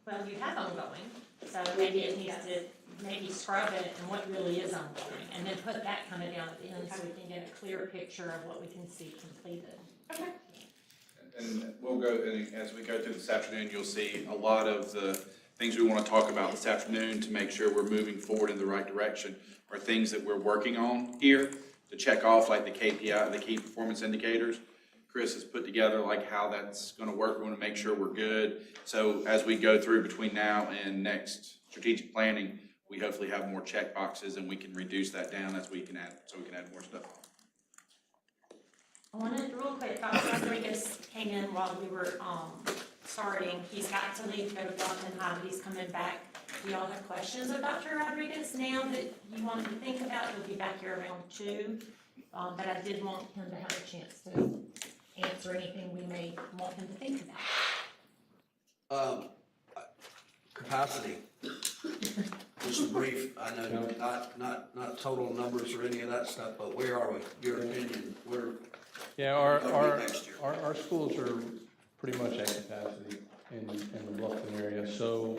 Well, you have ongoing, so maybe it needs to, maybe scrub it and what really is ongoing, and then put that kind of down at the end so we can get a clear picture of what we can see completed. Okay. And we'll go, and as we go through this afternoon, you'll see a lot of the things we want to talk about this afternoon to make sure we're moving forward in the right direction are things that we're working on here to check off, like the KPI, the key performance indicators. Chris has put together like how that's going to work. We want to make sure we're good. So as we go through between now and next strategic planning, we hopefully have more check boxes and we can reduce that down as we can add, so we can add more stuff. I wanted, real quick, Dr. Rodriguez came in while we were, starting. He's got to leave to go to Bluffton High, but he's coming back. Do y'all have questions of Dr. Rodriguez now that you wanted to think about? He'll be back here around 2. But I did want him to have a chance to answer anything we may want him to think about. Capacity. Just brief, I know not total numbers or any of that stuff, but where are we? Your opinion, where? Yeah, our schools are pretty much at capacity in the Bluffton area. So,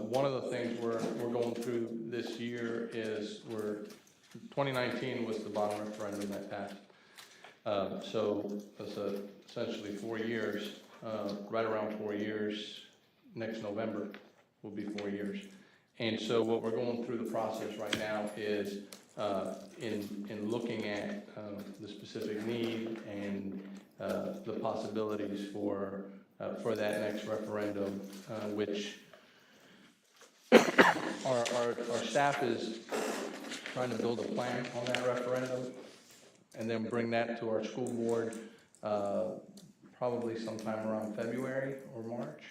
one of the things we're going through this year is 2019 was the bond referendum that passed. So that's essentially 4 years, right around 4 years. Next November will be 4 years. And so what we're going through the process right now is in looking at the specific need and the possibilities for that next referendum, which our staff is trying to build a plan on that referendum and then bring that to our school board probably sometime around February or March.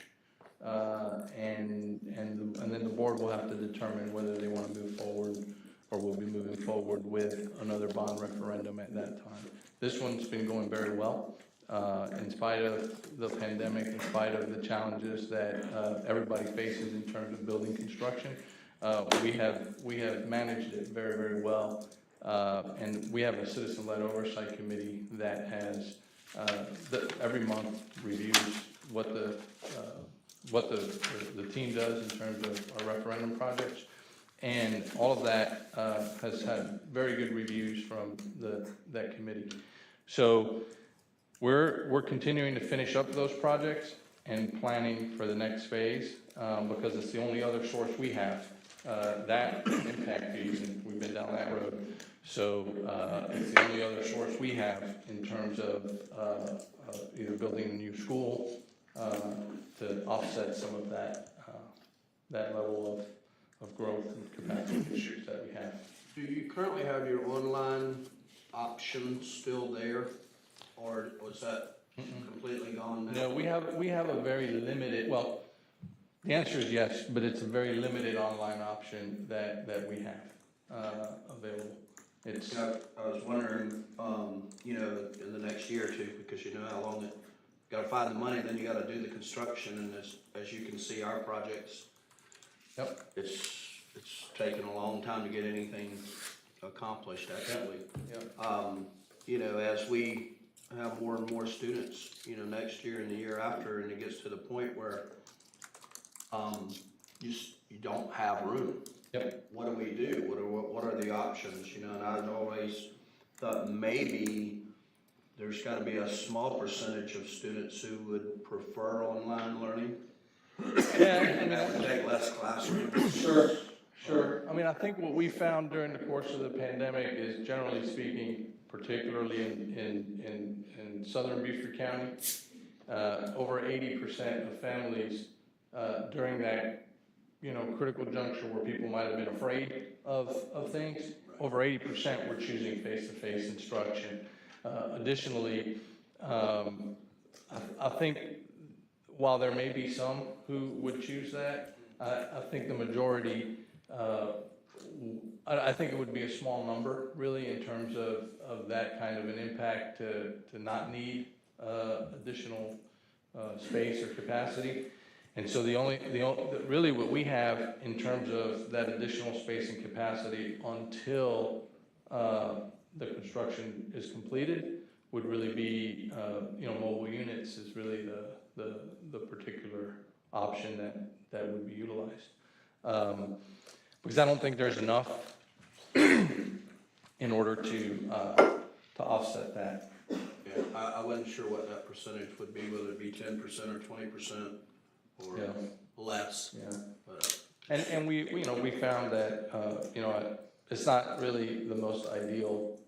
And then the board will have to determine whether they want to move forward or will be moving forward with another bond referendum at that time. This one's been going very well. In spite of the pandemic, in spite of the challenges that everybody faces in terms of building construction, we have managed it very, very well. And we have a citizen-led oversight committee that has every month reviews what the team does in terms of our referendum projects, and all of that has had very good reviews from that committee. So we're continuing to finish up those projects and planning for the next phase because it's the only other source we have. That impact fees, and we've been down that road. So it's the only other source we have in terms of either building a new school to offset some of that level of growth and capacity issues that we have. Do you currently have your online option still there, or was that completely gone now? No, we have a very limited, well, the answer is yes, but it's a very limited online option that we have available. It's. I was wondering, in the next year or two, because you know how long it, gotta find the money, then you gotta do the construction, and as you can see, our projects. Yep. It's taken a long time to get anything accomplished, actually. Yep. As we have more and more students, next year and the year after, and it gets to the point where you don't have room. Yep. What do we do? What are the options? And I've always thought maybe there's got to be a small percentage of students who would prefer online learning. Yeah, And that would take less classrooms. Sure. Sure. I mean, I think what we found during the course of the pandemic is, generally speaking, particularly in southern Beaufort County, over 80% of families during that, critical juncture where people might have been afraid of things, over 80% were choosing face-to-face instruction. Additionally, I think while there may be some who would choose that, I think the majority, I think it would be a small number, really, in terms of that kind of an impact to not need additional space or capacity. And so really what we have in terms of that additional space and capacity until the construction is completed would really be, mobile units is really the particular option that would be utilized. Because I don't think there's enough in order to offset that. Yeah, I wasn't sure what that percentage would be, whether it be 10% or 20% or less. Yeah. But, And we found that, it's not really the most ideal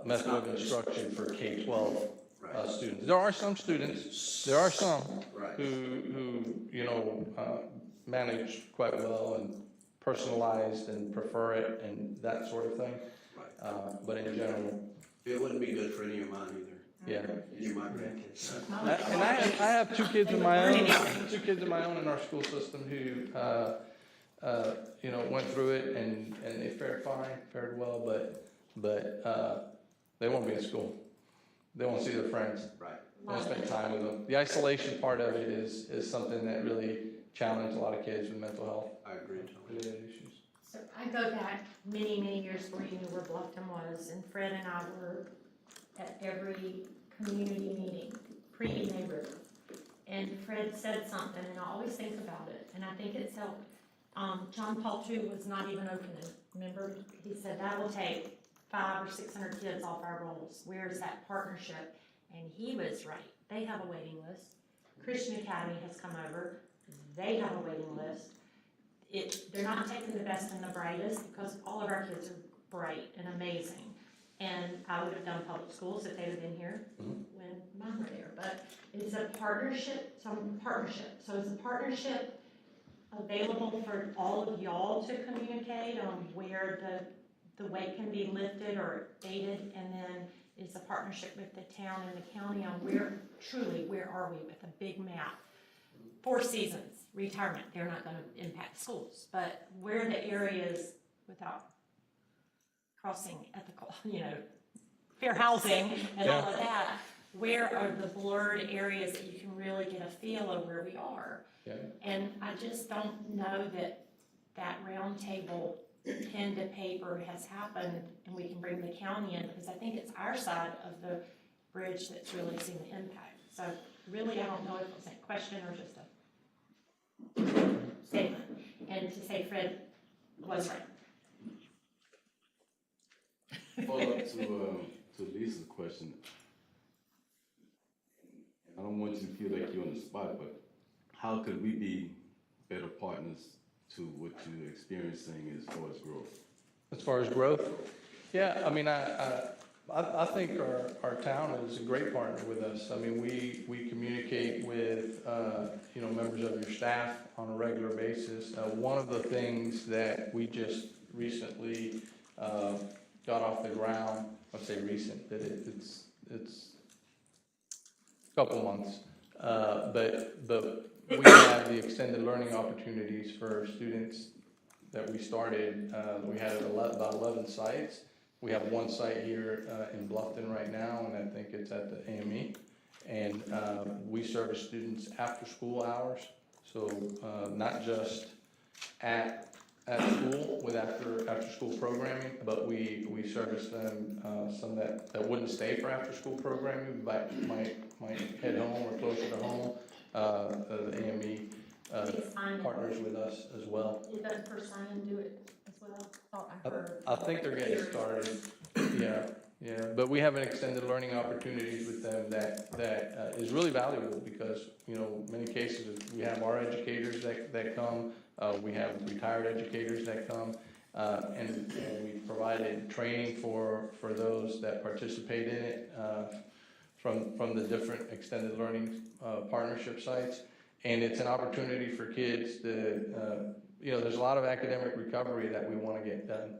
method of instruction for K-12 students. There are some students, Right. who manage quite well and personalized and prefer it and that sort of thing. Right. But in general, It wouldn't be good for any of mine either. yeah. Any of my grandkids. And I have two kids of my own in our school system who, went through it and they fared well, but they won't be in school. They won't see their friends. Right. They won't spend time with them. The isolation part of it is something that really challenged a lot of kids with mental health I agree totally. related issues. So I go back many, many years before you knew where Bluffton was, and Fred and I were at every community meeting, pre-neighborhood. And Fred said something, and I always think about it, and I think it's helped. John Paul II was not even opening. Remember, he said that will take 500 or 600 kids off our rolls. Where's that partnership? And he was right. They have a waiting list. Christian Academy has come over. They have a waiting list. They're not taking the best and the brightest because all of our kids are bright and amazing. And I would have done public schools if they had been here when mine were there. But it's a partnership, So is the partnership available for all of y'all to communicate on where the weight can be lifted or aided? And then is the partnership with the town and the county on where are we with a big map? 4 seasons, retirement, they're not gonna impact schools, but where are the areas without crossing ethical, fair housing and all of that, where are the blurred areas that you can really get a feel of where we are? Yeah. And I just don't know that round table pen to paper has happened and we can bring the county in, because I think it's our side of the bridge that's really seen the impact. So really, I don't know if it's a question or just a statement. And to say Fred was right. Follow up to Lisa's question. I don't want you to feel like you're on the spot, but how could we be better partners to what you're experiencing as far as growth? As far as growth, yeah, I mean, I think our town is a great partner with us. I mean, we communicate with, members of your staff on a regular basis. One of the things that we just recently got off the ground, I'd say recent, that it's a couple months, but we have the extended learning opportunities for students that we started. We had about 11 sites. We have one site here in Bluffton right now, and I think it's at the AME. And we service students after school hours, so not just at school with after school programming, but we service them, some that wouldn't stay for after school programming, but might head home or closer to home. The AME partners with us as well. Does First Sign do it as well? Thought I heard. I think they're getting started, yeah. Yeah, but we have an extended learning opportunities with them that is really valuable because, you know, many cases, we have our educators that come, we have retired educators that come, and we provided training for those that participate in it, from the different extended learning partnership sites. And it's an opportunity for kids to, you know, there's a lot of academic recovery that we want to get done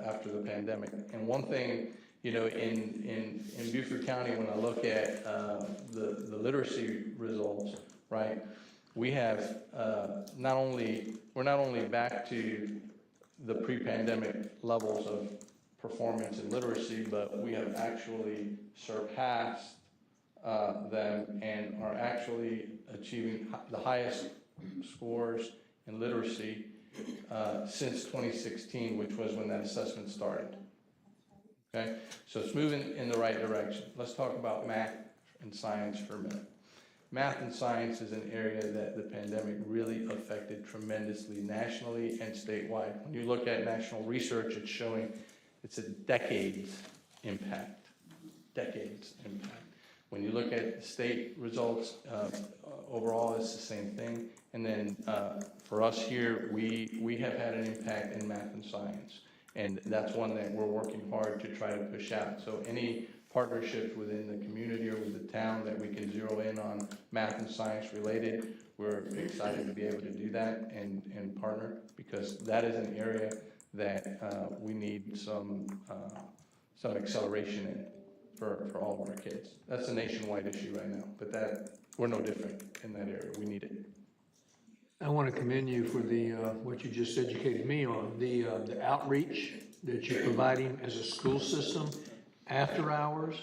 after the pandemic. And one thing, you know, in Beaufort County, when I look at the literacy results, right, we have we're not only back to the pre-pandemic levels of performance and literacy, but we have actually surpassed them and are actually achieving the highest scores in literacy since 2016, which was when that assessment started. Okay, so it's moving in the right direction. Let's talk about math and science for a minute. Math and science is an area that the pandemic really affected tremendously nationally and statewide. When you look at national research, it's showing it's a decades impact. When you look at the state results, overall it's the same thing. And then for us here, we have had an impact in math and science. And that's one that we're working hard to try to push out. So any partnerships within the community or with the town that we can zero in on math and science related, we're excited to be able to do that and partner, because that is an area that we need some acceleration in for all of our kids. That's a nationwide issue right now, but we're no different in that area. We need it. I want to commend you for the, what you just educated me on, the outreach that you're providing as a school system after hours.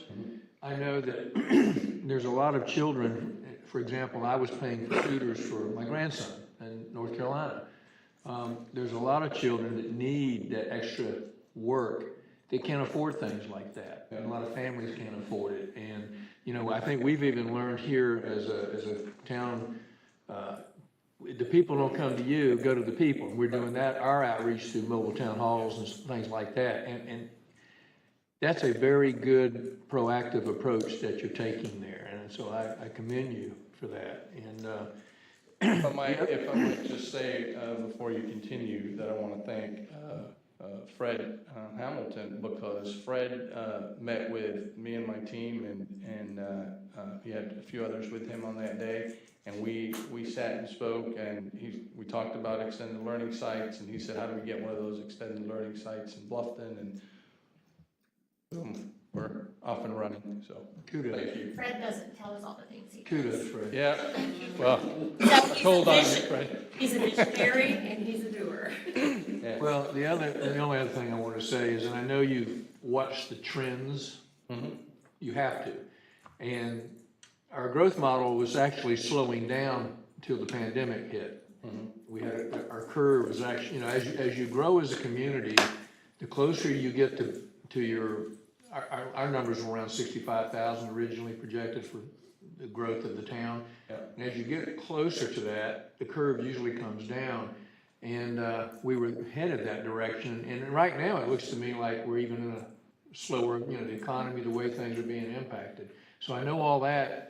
I know that there's a lot of children, for example, I was paying for tutors for my grandson in North Carolina. There's a lot of children that need that extra work. They can't afford things like that. And a lot of families can't afford it. And, you know, I think we've even learned here as a town, the people don't come to you, go to the people. We're doing that, our outreach through mobile town halls and things like that. And that's a very good proactive approach that you're taking there. And so I commend you for that. And if I might just say before you continue that I want to thank Fred Hamilton, because Fred met with me and my team, and he had a few others with him on that day. And we sat and spoke, and we talked about extended learning sites, and he said, how do we get one of those extended learning sites in Bluffton? And boom, we're off and running, so kudos. Thank you. Fred doesn't tell us all the things he does. Kudos, Fred. Yeah, well, Hold on, Fred. He's a visionary and he's a doer. Yeah. Well, the only other thing I want to say is, and I know you've watched the trends, you have to, and our growth model was actually slowing down until the pandemic hit. We had our curve was actually, you know, as you grow as a community, the closer you get to your, our numbers were around 65,000 originally projected for the growth of the town. And as you get closer to that, the curve usually comes down. And we were headed that direction. And right now, it looks to me like we're even in a slower, you know, the economy, the way things are being impacted. So I know all that.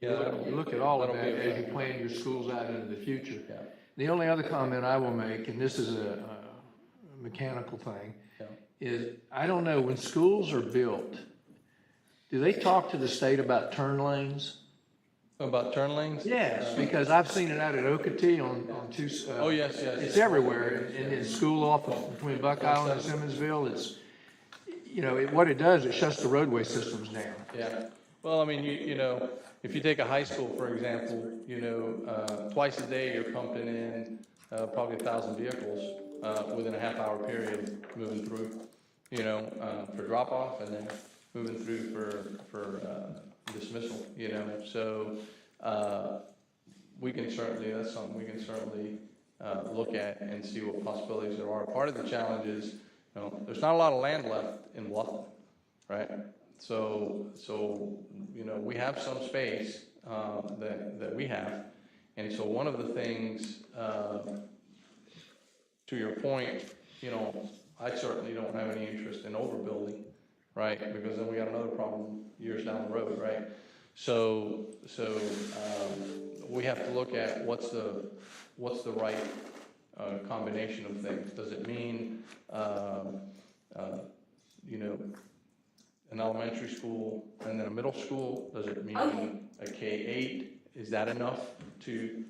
You look at all of that as you plan your schools out into the future. The only other comment I will make, and this is a mechanical thing, is I don't know, when schools are built, do they talk to the state about turn lanes? About turn lanes? Yes, because I've seen it out at Okatee on two. Oh, yes. It's everywhere, and in school off between Buck Island and Simmonsville, it's, you know, what it does, it shuts the roadway systems down. Yeah. Well, I mean, you know, if you take a high school, for example, you know, twice a day you're pumping in probably 1,000 vehicles within a half-hour period, moving through, you know, for drop-off, and then moving through for dismissal, you know. So we can certainly, that's something we can certainly look at and see what possibilities there are. Part of the challenge is, you know, there's not a lot of land left in Bluffton, right? So you know, we have some space that we have, and so one of the things, to your point, you know, I certainly don't have any interest in overbuilding right? Because then we got another problem years down the road, right? So, we have to look at what's the right combination of things. Does it mean, you know, an elementary school and then a middle school? Does it mean a K-8? Is that enough to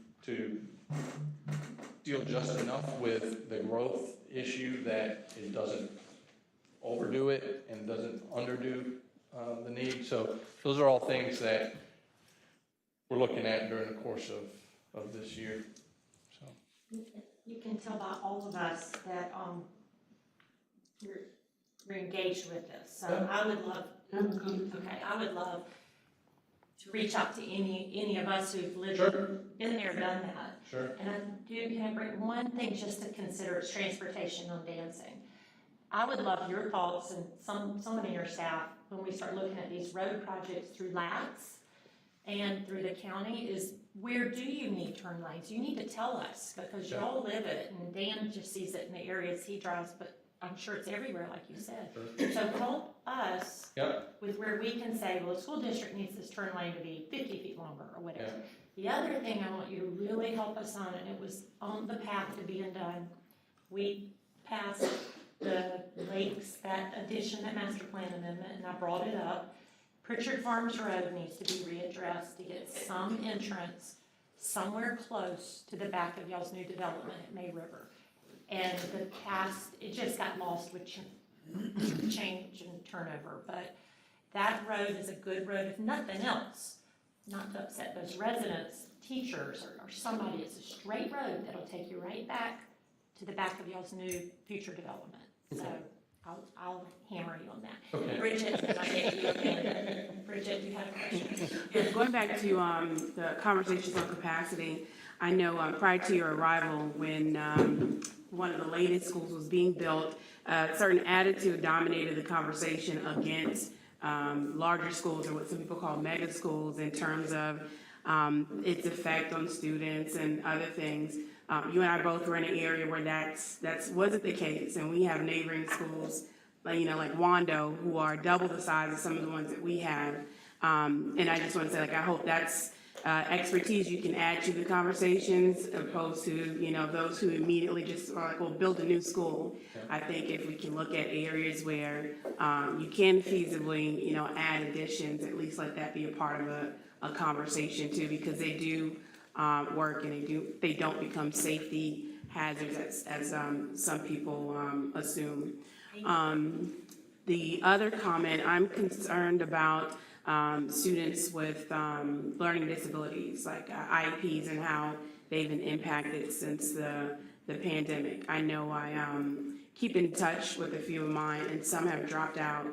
deal just enough with the growth issue that it doesn't overdo it and doesn't underdo the need? So those are all things that we're looking at during the course of this year. So You can tell by all of us that, we're engaged with this, so I would love, I would love to reach out to any of us who've lived, been there, done that. Sure. And I do, can I bring one thing just to consider, is transportation on dancing. I would love your thoughts and someone in your staff, when we start looking at these road projects through LATS and through the county, is where do you need turn lanes? You need to tell us, because y'all live it, and Dan just sees it in the areas he drives, but I'm sure it's everywhere, like you said. So help us with where we can say, well, the school district needs this turn lane to be 50 feet longer or whatever. The other thing I want you to really help us on, and it was on the path to being done, we passed the lakes, that addition, that master plan amendment, and I brought it up. Pritchard Farms Road needs to be readdressed to get some entrance somewhere close to the back of y'all's new development at May River. And the past, it just got lost with change and turnover, but that road is a good road, if nothing else, not to upset those residents, teachers, or somebody. It's a straight road that'll take you right back to the back of y'all's new future development. So I'll hammer you on that. Okay. Bridget, and I get you again. Bridget, you had a question? Yeah, going back to the conversations on capacity, I know prior to your arrival, when one of the latest schools was being built, a certain attitude dominated the conversation against larger schools, or what some people call mega schools, in terms of its effect on students and other things. You and I both were in an area where that's wasn't the case, and we have neighboring schools, like Wando, who are double the size of some of the ones that we have. And I just want to say, I hope that's expertise you can add to the conversations, opposed to those who immediately just are like, well, build a new school. I think if we can look at areas where you can feasibly add additions, at least let that be a part of a conversation too, because they do work, and they don't become safety hazards as some people assume. The other comment, I'm concerned about students with learning disabilities, like IEPs, and how they've been impacted since the pandemic. I know I keep in touch with a few of mine, and some have dropped out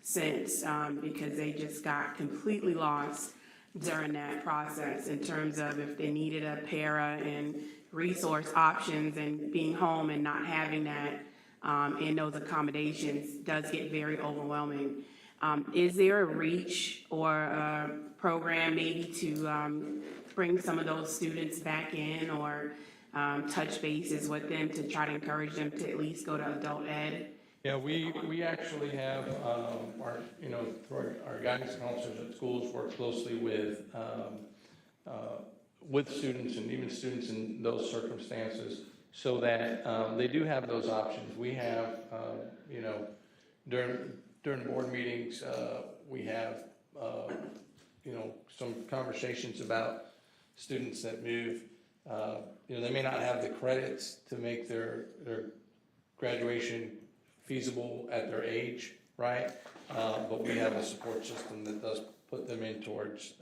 since because they just got completely lost during that process, in terms of if they needed a para and resource options, and being home and not having that and those accommodations does get very overwhelming. Is there a reach or a program maybe to bring some of those students back in, or touch bases with them to try to encourage them to at least go to adult ed? yeah, we actually have our guidance counselors at schools work closely with students, and even students in those circumstances, so that they do have those options. We have during board meetings, we have some conversations about students that move. They may not have the credits to make their graduation feasible at their age, right? But we have a support system that does put them in towards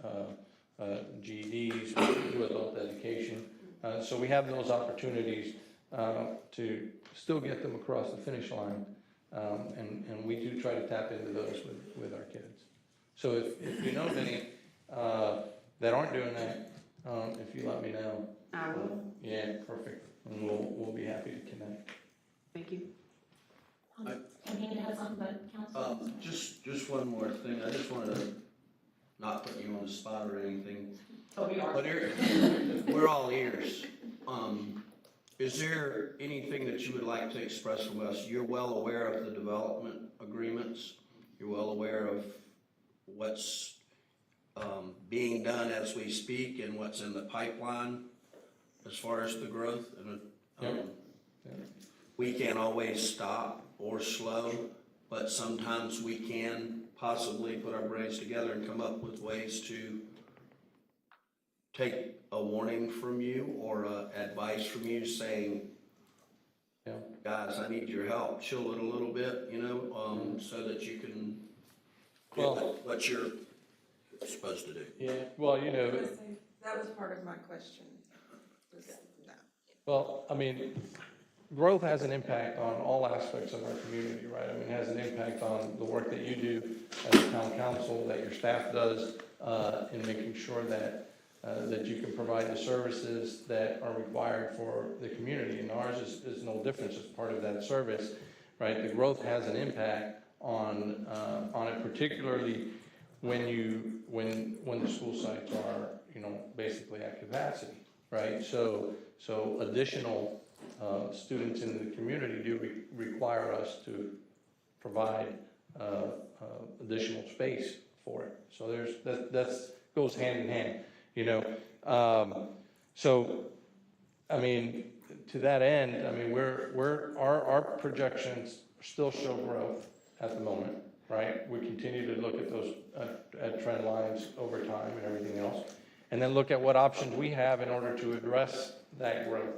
GEDs, do adult education. So we have those opportunities to still get them across the finish line, and we do try to tap into those with our kids. So if you know of any that aren't doing that, if you let me know. I will. Yeah, perfect. And we'll be happy to connect. Thank you. Amanda has something, but council? Just one more thing. I just wanted to not put you on the spot or anything. Oh, we are. But we're all ears. Is there anything that you would like to express from us? You're well aware of the development agreements. You're well what's being done as we speak and what's in the pipeline as far as the growth. And we can't always stop or slow, but sometimes we can possibly put our brains together and come up with ways to take a warning from you or advice from you saying, guys, I need your help, chill it a little bit, so that you can do what you're supposed to do. Yeah, well, That was part of my question. well, I mean, growth has an impact on all aspects of our community, right? I mean, it has an impact on the work that you do as a town council, that your staff does, in making sure that you can provide the services that are required for the community. And ours is no different, it's part of that service, right? The growth has an impact on it, particularly when the school sites are, basically at capacity, right? So additional students in the community do require us to provide additional space for it. So that's goes hand in hand, So, I mean, to that end, I mean, our projections still show growth at the moment, right? We continue to look at those at trend lines over time and everything else, and then look at what options we have in order to address that growth.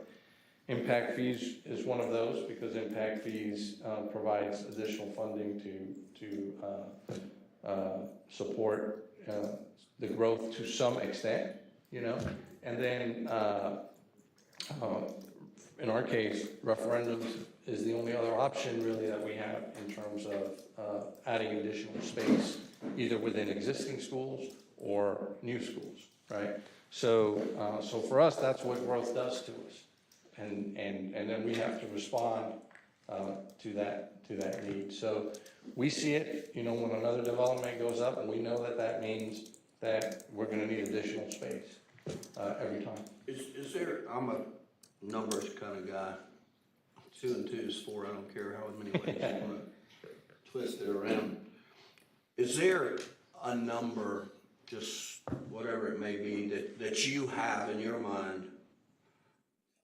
Impact fees is one of those, because impact fees provides additional funding to support the growth to some extent, and then in our case, referendums is the only other option really that we have in terms of adding additional space, either within existing schools or new schools, right? So for us, that's what growth does to us. And then we have to respond to that need. So we see it, when another development goes up, and we know that means that we're gonna need additional space every time. Is there, I'm a numbers kind of guy. 2 and 2 is 4, I don't care how many ways you wanna twist it around. Is there a number, just whatever it may be, that you have in your mind,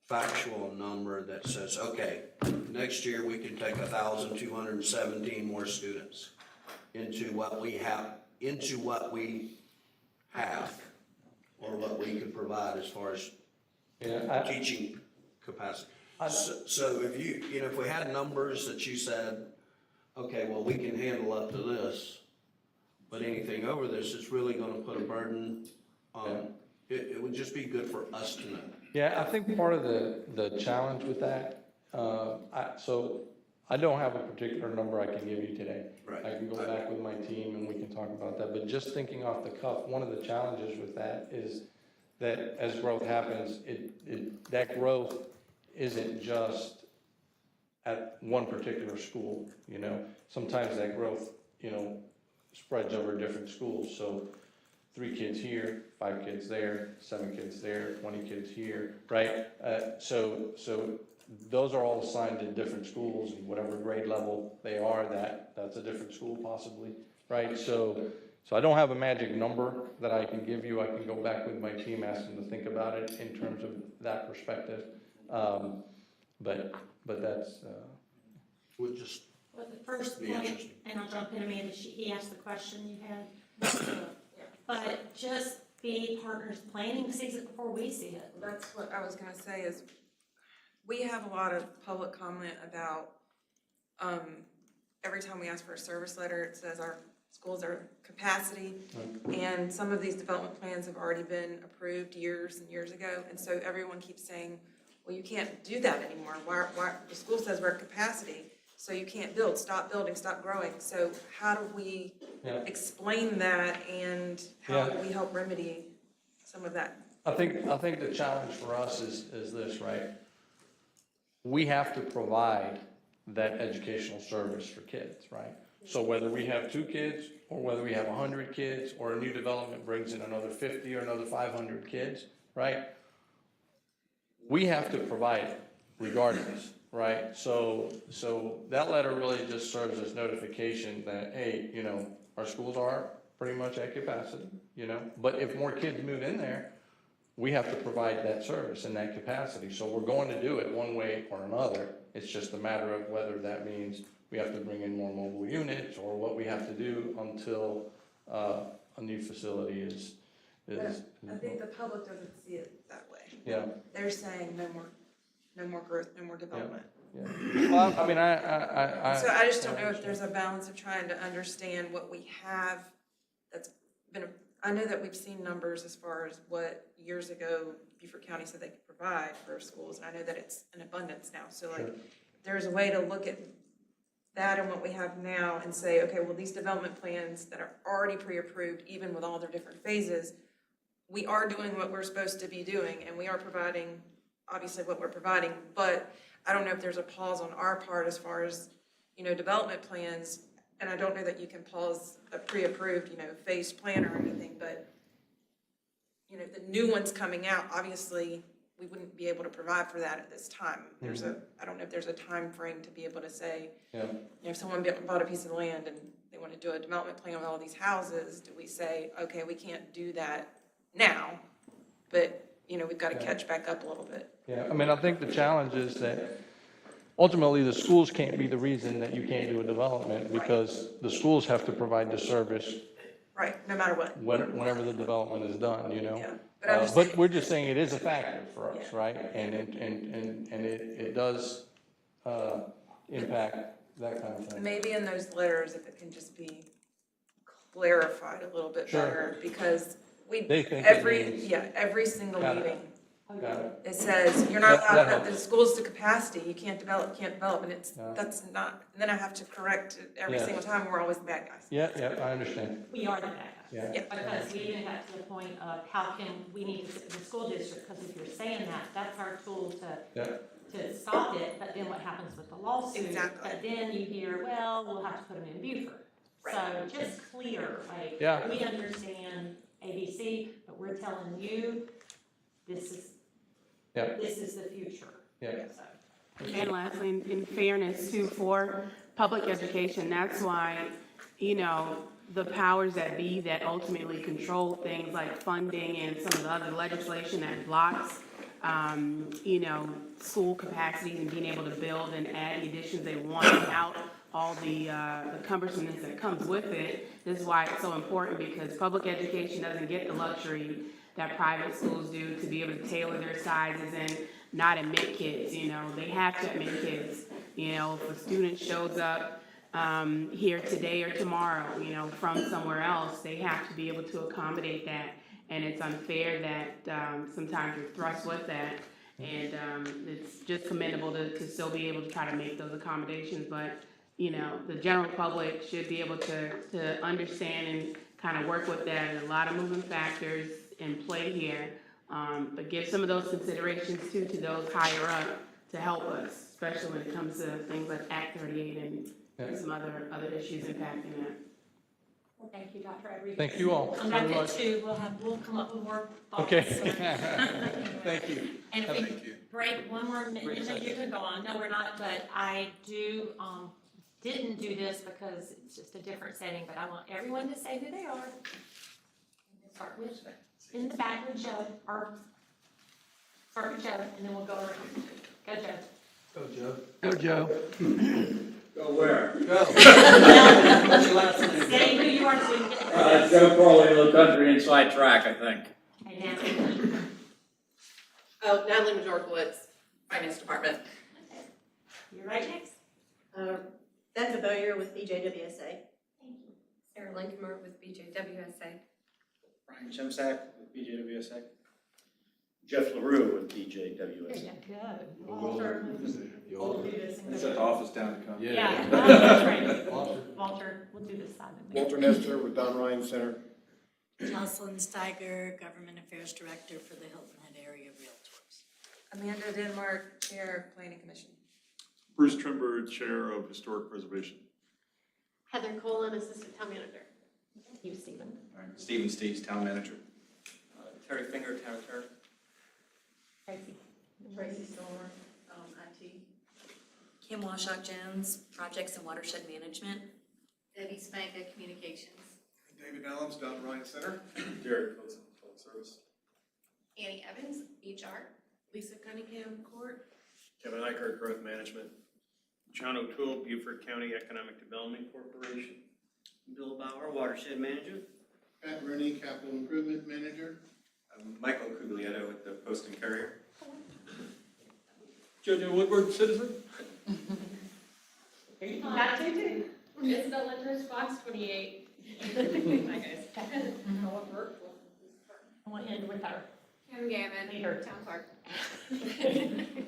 factual number that says, okay, next year we can take 1,217 more students into what we have, or what we can provide as far as teaching capacity? So if if we had numbers that you said, okay, well, we can handle up to this, but anything over this is really gonna put a burden on, it would just be good for us to know. Yeah, I think part of the challenge with that, so I don't have a particular number I can give you today. Right. I can go back with my team and we can talk about that, but just thinking off the cuff, one of the challenges with that is that as growth happens, that growth isn't just at one particular school, Sometimes that growth, spreads over different schools, so 3 kids here, 5 kids there, 7 kids there, 20 kids here, right? So those are all assigned to different schools, and whatever grade level they are, that's a different school possibly, right? So I don't have a magic number that I can give you. I can go back with my team, ask them to think about it in terms of that perspective. But that's, We'll just Well, the first be point, interesting. and I'll jump in, Amanda, he asked the question you had. But just be partners, planning sees it before we see it. That's what I was gonna say is, we have a lot of public comment about, every time we ask for a service letter, it says our schools are capacity. And some of these development plans have already been approved years and years ago. And so everyone keeps saying, well, you can't do that anymore. Why, the school says we're at capacity, so you can't build, stop building, stop growing. So how do we explain that, and how do we help remedy some of that? I think the challenge for us is this, right? We have to provide that educational service for kids, right? So whether we have 2 kids, or whether we have 100 kids, or a new development brings in another 50 or another 500 kids, right? We have to provide it regardless, right? So that letter really just serves as notification that, hey, our schools are pretty much at capacity, you know? But if more kids move in there, we have to provide that service and that capacity. So we're going to do it one way or another. It's just a matter of whether that means we have to bring in more mobile units or what we have to do until a new facility is. I think the public doesn't see it that way. Yeah. They're saying no more growth, no more development. Yeah. Well, I mean, So I just don't know if there's a balance of trying to understand what we have that's been, I know that we've seen numbers as far as what years ago Beaufort County said they could provide for schools, and I know that it's an abundance now. So like, there's a way to look at that and what we have now and say, okay, well, these development plans that are already pre-approved, even with all their different phases, we are doing what we're supposed to be doing, and we are providing, obviously, what we're providing, but I don't know if there's a pause on our part as far as, you know, development plans, and I don't know that you can pause a pre-approved, you know, phased plan or anything, but, you know, the new ones coming out, obviously, we wouldn't be able to provide for that at this time. There's I don't know if there's a time frame to be able to say, you know, if someone bought a piece of land and they want to do a development plan with all these houses, do we say, okay, we can't do that now, but, you know, we've got to catch back up a little bit. Yeah, I mean, I think the challenge is that ultimately the schools can't be the reason that you can't do a development, because the schools have to provide the service. Right, no matter what. Whenever the development is done, you know? Yeah. But I'm just saying, But we're just saying it is a factor for us, right? And it does impact that kind of thing. maybe in those letters, if it can just be clarified a little bit better, because They think it every means- single Got it. meeting, Got it. it says, you're not That allowed, helps. the school's to capacity, you can't develop, and it's, Yeah. that's not, and then I have to correct it every Yeah. single time, we're always the bad guys. Yeah, I understand. We are the bad guys. Yeah. Yeah. Because we even got to the point of how can we need to, the school district, because if you're saying that, that's our tool to stop it, but then what happens with the lawsuit? Exactly. But then you hear, well, we'll have to put them in Beaufort. So just clear, like, Yeah. we understand ABC, but we're telling you, this is the future. Yeah. So. And lastly, in fairness too, for public education, that's why, you know, the powers that be that ultimately control things like funding and some of the other legislation that blocks, you know, school capacities and being able to build and add the additions they want without all the cumbersomeness that comes with it. This is why it's so important, because public education doesn't get the luxury that private schools do to be able to tailor their sizes and not admit kids, you know. They have to admit kids, you know. If a student shows up here today or tomorrow, you know, from somewhere else, they have to be able to accommodate that. And it's unfair that sometimes you're thrust with that. And it's just commendable to still be able to try to make those accommodations. But, you know, the general public should be able to understand and kind of work with that. There's a lot of moving factors in play here. But give some of those considerations too to those higher up to help us, especially when it comes to things like Act 38 and some other issues impacting that. Well, thank you, Dr. Everett. Thank you all Come very back much. at 2, we'll come up with more thoughts. Okay. So. Thank you. And if we break one more minute, you can go on. No, we're not, but I didn't do this because it's just a different setting, but I want everyone to say who they are. Start with, in the back with Joe, or start with Joe, and then we'll go around. Go, Joe. Go, Joe. Go, Joe. Go where? Go. Say who you are so we can get the Joe Crowley, Little Country Inside Track, I think. And Nancy. Oh, Natalie Majorkowitz, Finance Department. You're right next. Becca Bowyer with BJWSA. Thank you. Sarah Lincomer with BJWSA. Brian Chemsak with BJWSA. Jeff LaRue with BJWSA. There you go. Walter. It's at the office down to come. Yeah, that's right. Walter, we'll do this side. Walter Nestor with Don Ryan Center. Jocelyn Steiger, Government Affairs Director for the Hilton Head Area Realtors. Amanda Denmark, Chair of Planning Commission. Bruce Trimber, Chair of Historic Preservation. Heather Colon, Assistant Town Manager. Thank you, Stephen. Stephen Steves, Town Manager. Terry Finger, Town Attorney. Tracy Stormer, IT. Kim Washock Jones, Projects and Watershed Management. Debbie Spanka, Communications. David Nellums, Down Ryan Center. Jared Wilson, Public Service. Annie Evans, HR. Lisa Cunningham, Court. Kevin Eichert, Growth Management. John O'Toole, Beaufort County Economic Development Corporation. Bill Bauer, Watershed Manager. Pat Rooney, Capital Improvement Manager. Michael Cuglietto with the Post and Courier. Jojo Woodward, citizen? Got to too. Isabel Linders, Fox 28. Hi guys. We'll end with our Kim Gammon, Leader. Town Clerk.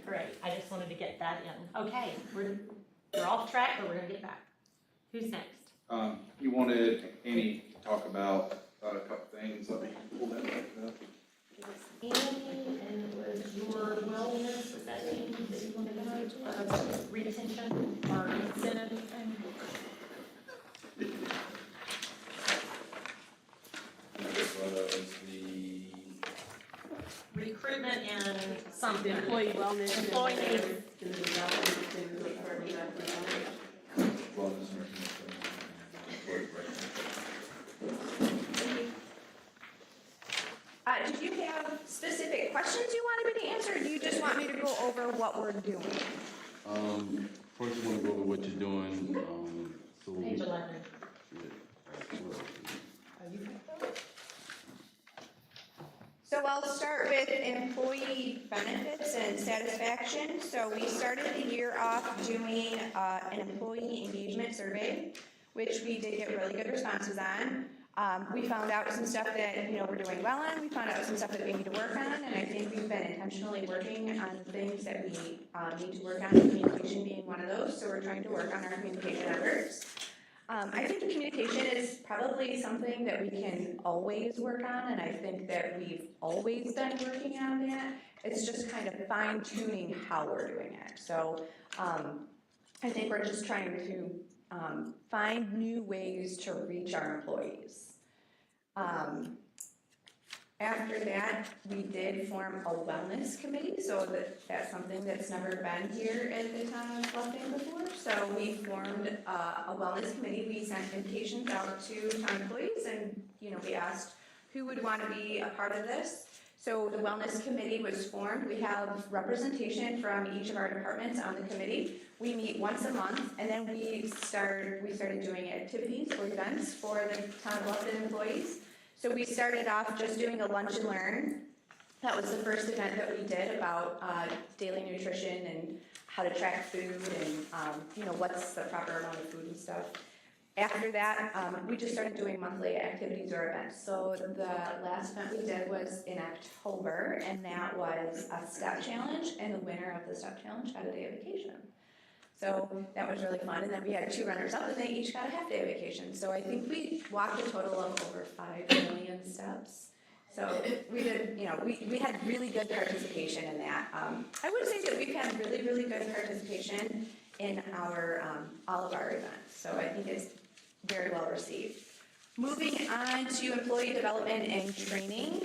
Great, I just wanted to get that in. Okay, we're off track, but we're gonna get back. Who's next? You wanted Annie to talk about a couple things, let me pull that back up. Annie, and it was your wellness, was that anything that you wanted to know? Retention or incentive thing? This was the Recruitment and something. Employee wellness. and Employee. and the development and the program. wellness and Did you have specific questions you wanted me to answer, or do you just want me to go over what we're doing? First, you want to go over what you're doing. So Page 11. So I'll start with employee benefits and satisfaction. So we started the year off doing an employee engagement survey, which we did get really good responses on. We found out some stuff that, we're doing well on. We found out some stuff that we need to work on, and I think we've been intentionally working on things that we need to work on, communication being one of those. So we're trying to work on our communication efforts. I think communication is probably something that we can always work on, and I think that we've always been working on that. It's just kind of fine-tuning how we're doing it. So I think we're just trying to find new ways to reach our employees. After that, we did form a wellness committee, so that's something that's never been here at the town of Bluffton before. So we formed a wellness committee. We sent invitations out to town employees, and we asked who would want to be a part of this. So the wellness committee was formed. We have representation from each of our departments on the committee. We meet once a month, and then we started doing activities or events for the town of Bluffton employees. So we started off just doing a lunch and learn. That was the first event that we did about daily nutrition and how to track food and what's the proper amount of food and stuff. After that, we just started doing monthly activities or events. So the last event we did was in October, and that was a step challenge, and the winner of the step challenge got a day of vacation. So that was really fun, and then we had 2 runners-up, and they each got a half-day vacation. So I think we walked a total of over 5 million steps. So we did, we had really good participation in that. I would say that we've had really, really good participation in our all of our events. So I think it's very well received. Moving on to employee development and training.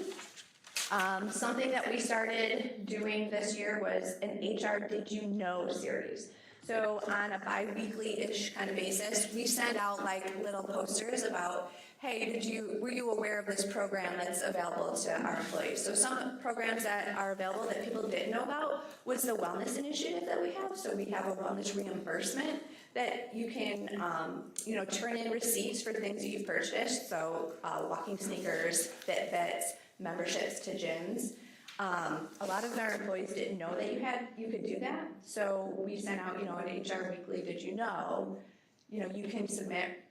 Something that we started doing this year was an HR Did You Know series. So on a bi-weekly-ish kind of basis, we send out like little posters about, hey, were you aware of this program that's available to our employees? So some programs that are available that people didn't know about was the wellness initiative that we have. So we have a wellness reimbursement that you can, turn in receipts for things that you've purchased. So walking sneakers, Fitbits, memberships to gyms. A lot of our employees didn't know that you could do that. So we sent out, an HR Weekly, Did You Know? You can submit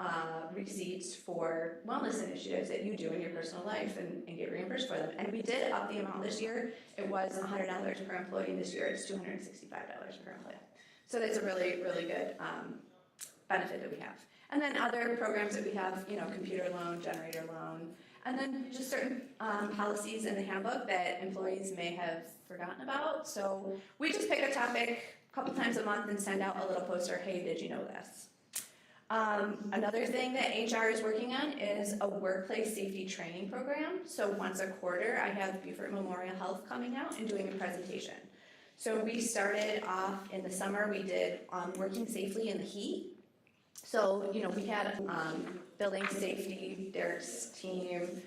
receipts for wellness initiatives that you do in your personal life and get reimbursed for them. And we did up the amount this year. It was $100 per employee. This year it's $265 per employee. So that's a really, really good benefit that we have. And then other programs that we have, computer loan, generator loan, and then just certain policies in the handbook that employees may have forgotten about. So we just pick a topic a couple times a month and send out a little poster, hey, did you know this? Another thing that HR is working on is a workplace safety training program. So once a quarter, I have Beaufort Memorial Health coming out and doing a presentation. So we started off in the summer, we did working safely in the heat. So, you know, we had, building safety, Derek's team,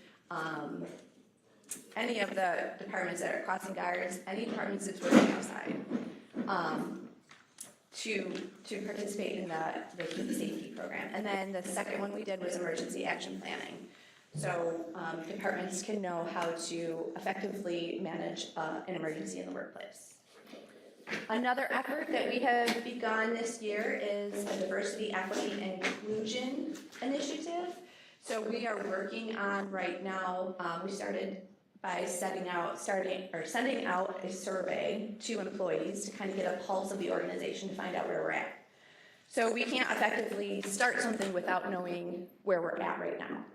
any of the departments that are crossing guards, any departments that's working outside, to participate in the safety program. And then the second one we did was emergency action planning. So departments can know how to effectively manage an emergency in the workplace. Another effort that we have begun this year is a diversity, equity, and inclusion initiative. So we are working on right now, we started by sending out a survey to employees to kind of get a pulse of the organization to find out where we're at. So we can't effectively start something without knowing where we're at right now.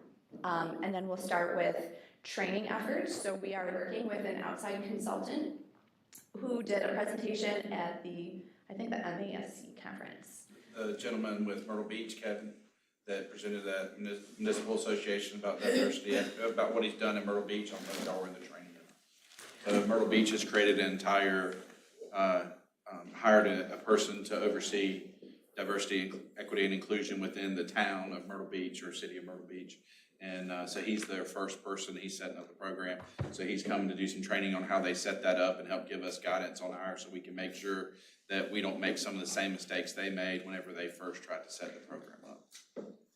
And then we'll start with training efforts. So we are working with an outside consultant who did a presentation at I think the MASC conference. The gentleman with Myrtle Beach, Kevin, that presented at Municipal Association about diversity, about what he's done in Myrtle Beach. I don't know if y'all were in the training. So Myrtle Beach has created an entire, hired a person to oversee diversity, equity, and inclusion within the town of Myrtle Beach or city of Myrtle Beach. And so he's their first person. He's setting up the program. So he's coming to do some training on how they set that up and help give us guidance on ours so we can make sure that we don't make some of the same mistakes they made whenever they first tried to set the program up.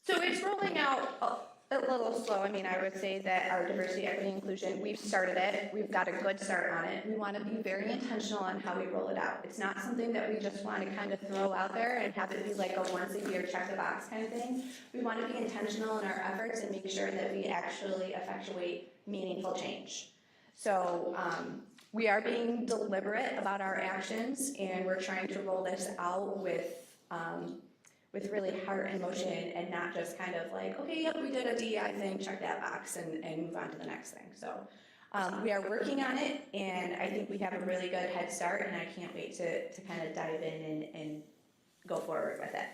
So it's rolling out a little slow. I mean, I would say that our diversity, equity, inclusion, we've started it. We've got a good start on it. We want to be very intentional on how we roll it out. It's not something that we just want to kind of throw out there and have it be like a once a year check the box kind of thing. We want to be intentional in our efforts and make sure that we actually effectuate meaningful change. So we are being deliberate about our actions, and we're trying to roll this out with really heart and motion, and not just kind of like, okay, yep, we did a DEI thing, check that box, and move on to the next thing. So we are working on it, and I think we have a really good head start, and I can't wait to kind of dive in and go forward with it.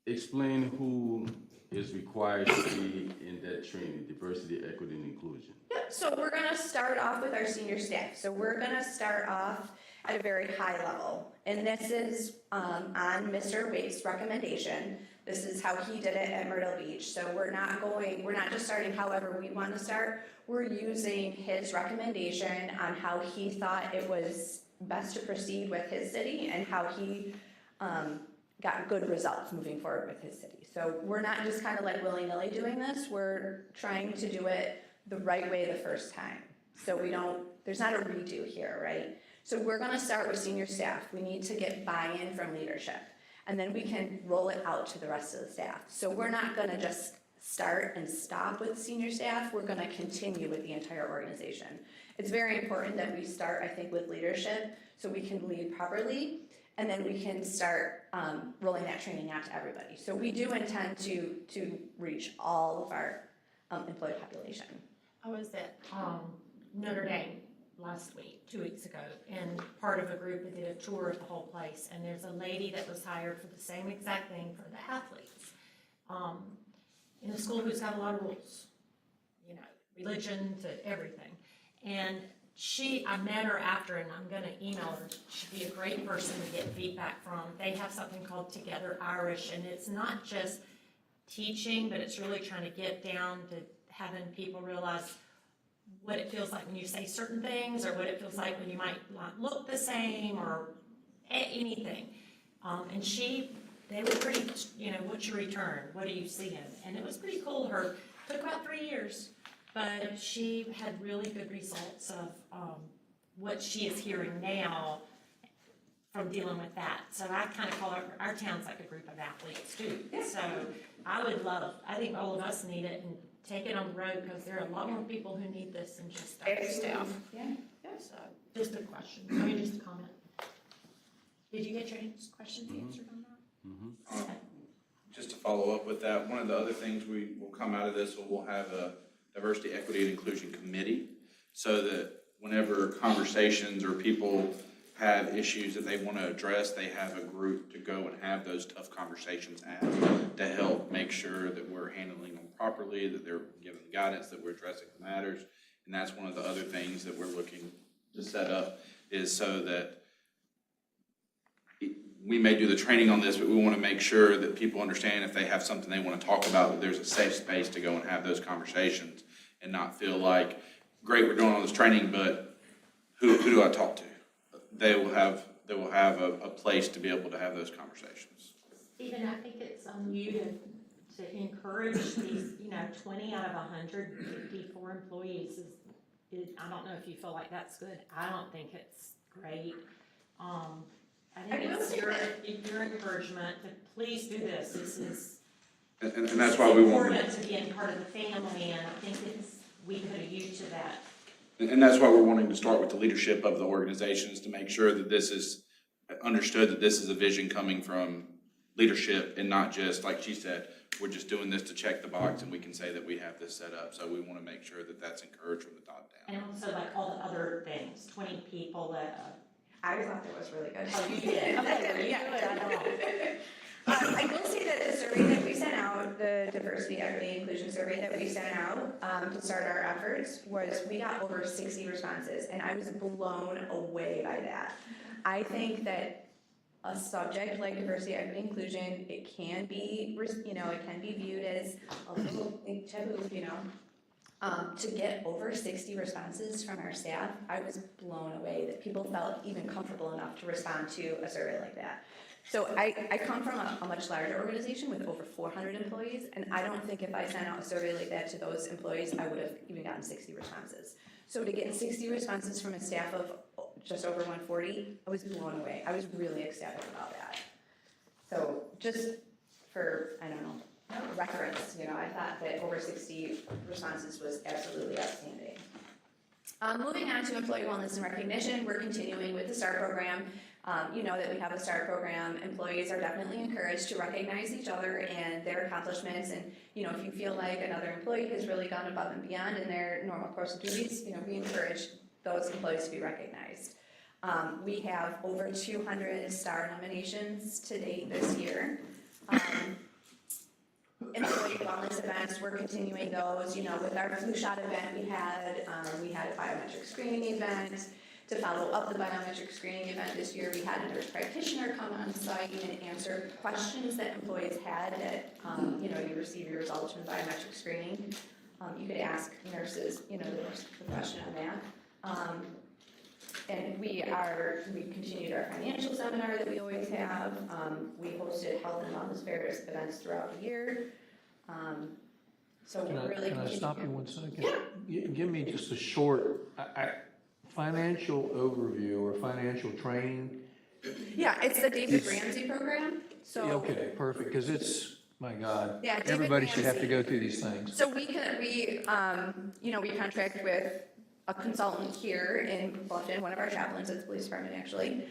Explain who is required to be in that training, diversity, equity, and inclusion. Yep, so we're gonna start off with our senior staff. So we're gonna start off at a very high level. And this is on Mr. Waite's recommendation. This is how he did it at Myrtle Beach. So we're not just starting however we want to start. We're using his recommendation on how he thought it was best to proceed with his city and how he got good results moving forward with his city. So we're not just kind of like willy-nilly doing this. We're trying to do it the right way the first time. So there's not a redo here, right? So we're gonna start with senior staff. We need to get buy-in from leadership, and then we can roll it out to the rest of the staff. So we're not gonna just start and stop with senior staff. We're gonna continue with the entire organization. It's very important that we start, I think, with leadership so we can lead properly, and then we can start rolling that training out to everybody. So we do intend to reach all of our employee population. I was at Notre Dame last week, 2 weeks ago, and part of a group that did a tour of the whole place, and there's a lady that was hired for the same exact thing for the athletes in a school who's got a lot of rules, you know, religion to everything. And I met her after, and I'm gonna email her. She'd be a great person to get feedback from. They have something called Together Irish, and it's not just teaching, but it's really trying to get down to having people realize what it feels like when you say certain things, or what it feels like when you might not look the same, or anything. And they were pretty, what's your return? What are you seeing? And it was pretty cool. Took about 3 years, but she had really good results of what she is hearing now from dealing with that. So I kind of call our town's like a group of athletes too. So I think all of us need it, and take it on the road, because there are a lot more people who need this than just our staff. Yeah. So, just a question, just a comment. Did you get your questions answered on that? Just to follow up with that, one of the other things we will come out of this, we'll have a diversity, equity, and inclusion committee, so that whenever conversations or people have issues that they want to address, they have a group to go and have those tough conversations at, to help make sure that we're handling them properly, that they're given guidance, that we're addressing the matters. And that's one of the other things that we're looking to set up, is so that we may do the training on this, but we want to make sure that people understand if they have something they want to talk about, that there's a safe space to go and have those conversations and not feel like, great, we're doing all this training, but who do I talk to? They will have a place to be able to have those conversations. Stephen, I think it's on you to encourage these, 20 out of 154 employees I don't know if you feel like that's good. I don't think it's great. I think it's your encouragement to please do this. This is. And that's why we want. It's important to being part of the family, and I think we could have used to that. And that's why we're wanting to start with the leadership of the organizations to make sure that this is understood, that this is a vision coming from leadership and not just, like she said, we're just doing this to check the box and we can say that we have this set up. So we want to make sure that that's encouraged from the top down. And also like all the other things, 20 people that. I thought that was really good. Oh, you did? Okay, well, you do it, I don't. I will say that the survey that we sent out, the diversity, equity, inclusion survey that we sent out to start our efforts, we got over 60 responses, and I was blown away by that. I think that a subject like diversity, equity, inclusion, it can be, it can be viewed as a little taboo, to get over 60 responses from our staff, I was blown away that people felt even comfortable enough to respond to a survey like that. So I come from a much larger organization with over 400 employees, and I don't think if I sent out a survey like that to those employees, I would have even gotten 60 responses. So to get 60 responses from a staff of just over 140, I was blown away. I was really ecstatic about that. So just for, reference, I thought that over 60 responses was absolutely outstanding. Moving on to employee wellness and recognition, we're continuing with the STAR program. You know that we have a STAR program. Employees are definitely encouraged to recognize each other and their accomplishments. And, if you feel like another employee has really gone above and beyond in their normal course of duties, we encourage those employees to be recognized. We have over 200 STAR nominations to date this year. Employee wellness events, we're continuing those. With our flu shot event we had a biometric screening event. To follow up the biometric screening event this year, we had a nurse practitioner come on site and answer questions that employees had that, you receive your results from biometric screening. You could ask nurses, the nurse question on that. And we continued our financial seminar that we always have. We hosted health and wellness fairs events throughout the year. So we're really. Can I stop you 1 second? Yeah. Give me just a short financial overview or financial training. Yeah, it's the David Ramsey program. So. Okay, perfect, because it's, my God. Yeah, David everybody should have to Ramsey. go through these things. So we contract with a consultant here in Bluffton, one of our chaplains at the police department actually,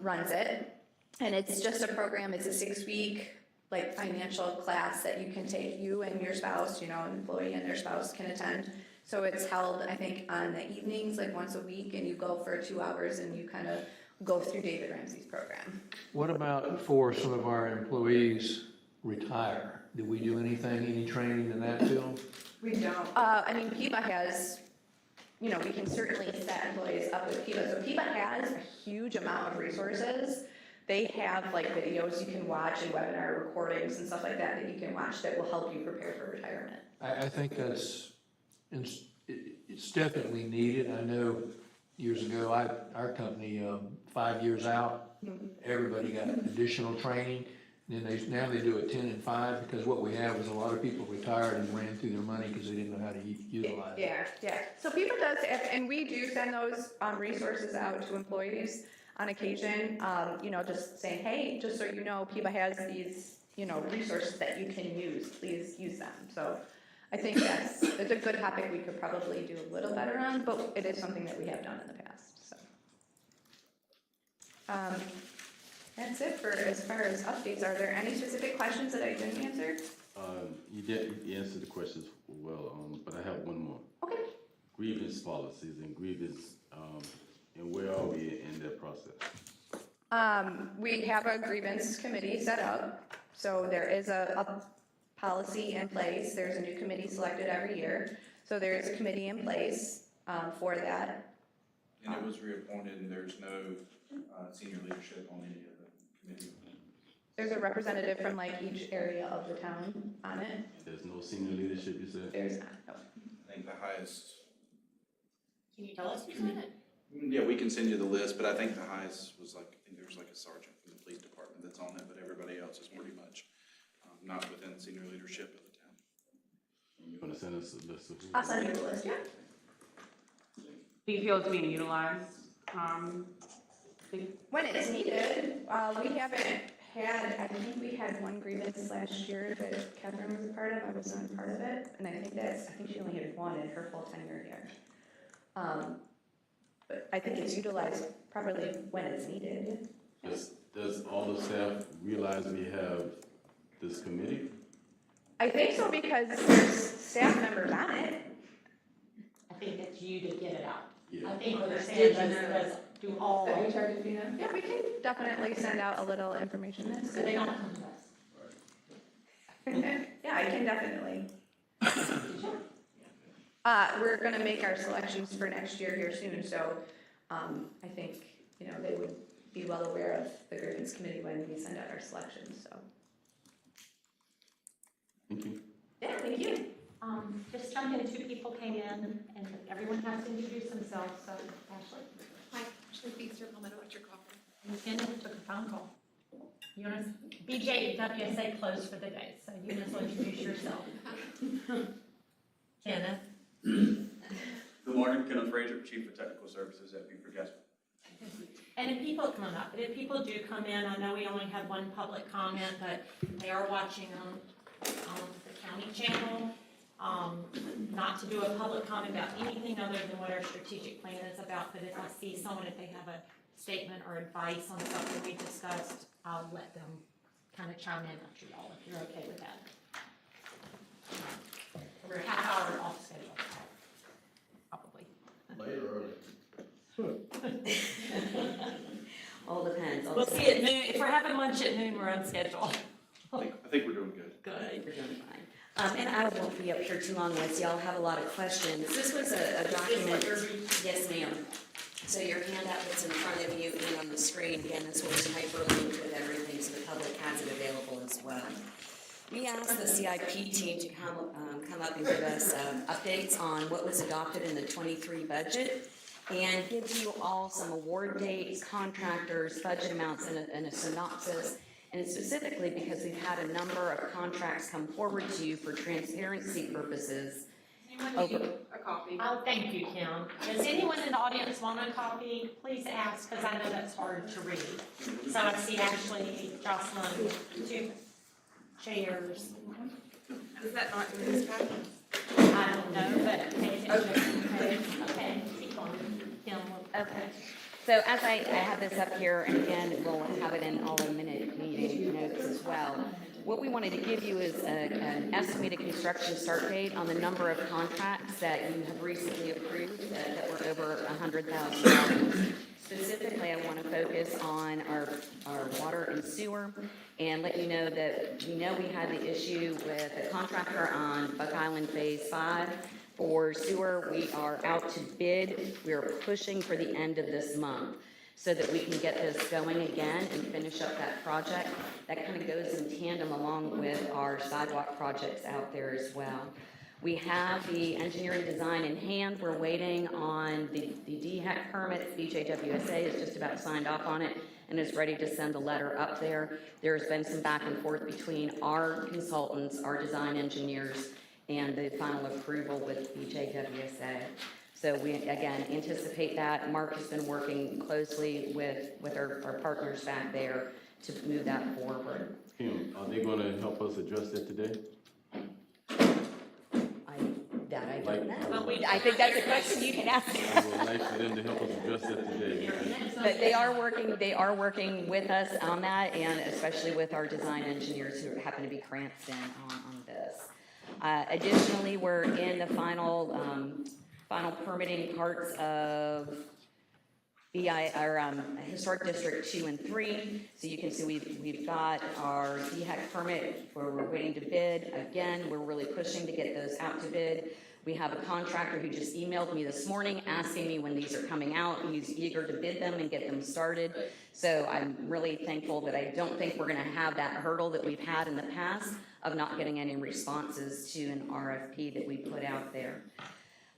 runs it. And it's just a program, it's a 6-week financial class that you can take, you and your spouse, an employee and their spouse can attend. So it's held, I think, on the evenings, once a week, and you go for 2 hours and you kind of go through David Ramsey's program. What about for some of our employees retire? Do we do any training in that field? We don't. PIBA has, we can certainly set employees up with PIBA. So PIBA has a huge amount of resources. They have videos you can watch and webinar recordings and stuff like that you can watch that will help you prepare for retirement. I think it's definitely needed. I know years ago, our company, 5 years out, everybody got additional training. And then now they do it 10 and 5 because what we have is a lot of people retired and ran through their money because they didn't know how to utilize it. Yeah. So PIBA does, and we do send those resources out to employees on occasion, just saying, hey, just so you know, PIBA has these, resources that you can use, please use them. So I think it's a good topic we could probably do a little better on, but it is something that we have done in the past, so. That's it for as far as updates. Are there any specific questions that I didn't answer? You answered the questions well, but I have one more. Okay. Grievance policies and grievance, and where are we in that process? We have a grievance committee set up, so there is a policy in place. There's a new committee selected every year, so there's a committee in place for that. And it was reappointed and there's no senior leadership on any of the committee? There's a representative from like each area of the town on it. There's no senior leadership, you said? There's not, no. I think the highest. Can you tell us who's on it? Yeah, we can send you the list, but I think the highest was like, I think there's like a sergeant from the police department that's on it, but everybody else is pretty much not within senior leadership of the town. You wanna send us a list of who? I'll send you the list, yeah. Do you feel it's being utilized? When it's needed, we haven't had, I think we had one grievance last year that Catherine was a part of, I was not a part of it, and I think she only had one in her full tenure here. But I think it's utilized properly when it's needed. Does all the staff realize we have this committee? I think so because there's staff members on it. I think it's you to get it out. Yeah. I think what they're saying does do all. Are you charging Tina? Yeah, we can definitely send out a little information. So they don't come to us. Yeah, I can definitely. We're gonna make our selections for next year here soon, so, I think, they would be well aware of the grievance committee when we send out our selections, so. Thank you. Yeah, thank you. Just jump in, 2 people came in, and everyone has to introduce themselves, so Ashley. Hi, Ashley Feaster, Home Electric Office. And Ken took a phone call. BJ WSA closed for the day, so you might as well introduce yourself. Kenneth. Good morning, Kenneth Frazier, Chief of Technical Services at Beaufort, Jasper. And if people come up, but if people do come in, I know we only have one public comment, but they are watching on the county channel. Not to do a public comment about anything other than what our strategic plan is about, but if I see someone, if they have a statement or advice on something we discussed, I'll let them kind of chime in after y'all, if you're okay with that. We're a half hour off schedule, probably. Later early. All depends. We'll see at noon, if we're having lunch at noon, we're on schedule. I think we're doing good. Good. We're doing fine. And I won't be up here too long unless y'all have a lot of questions. This was a document. Yes, ma'am. So your handout that's in front of you and on the screen, again, this was hyperlinked with everything so the public has it available as well. We asked the CIP team to come up and give us updates on what was adopted in the 23 budget and give you all some award dates, contractors, budget amounts, and a synopsis. And specifically because we've had a number of contracts come forward to you for transparency purposes. Anyone need a copy? Oh, thank you, Kim. Does anyone in the audience want a copy? Please ask, because I know that's hard to read. So I see Ashley, Jocelyn, 2 chairs. Is that not in this packet? I don't know, but pay attention. Okay, keep going. Kim, Okay. So as I have this up here, and again, we'll have it in all the minute meeting notes as well. What we wanted to give you is an estimated construction start date on the number of contracts that you have recently approved that were over $100,000. Specifically, I want to focus on our water and sewer and let you know that we had the issue with a contractor on Buck Island Phase 5. For sewer, we are out to bid. We are pushing for the end of this month so that we can get this going again and finish up that project. That kind of goes in tandem along with our sidewalk projects out there as well. We have the engineering design in hand. We're waiting on the DHEC permits. BJWSA is just about signed off on it and is ready to send a letter up there. There's been some back and forth between our consultants, our design engineers, and the final approval with BJWSA. So we, again, anticipate that. Mark has been working closely with our partners back there to move that forward. Kim, are they gonna help us address that today? I don't know. I think that's a question you can ask. I would like for them to help us address that today. But they are working with us on that, and especially with our design engineers who happen to be Cranston on this. Additionally, we're in the final permitting parts of Historic District 2 and 3. So you can see we've got our DHEC permit where we're waiting to bid. Again, we're really pushing to get those out to bid. We have a contractor who just emailed me this morning asking me when these are coming out. He's eager to bid them and get them started. So I'm really thankful that I don't think we're gonna have that hurdle that we've had in the past of not getting any responses to an RFP that we put out there.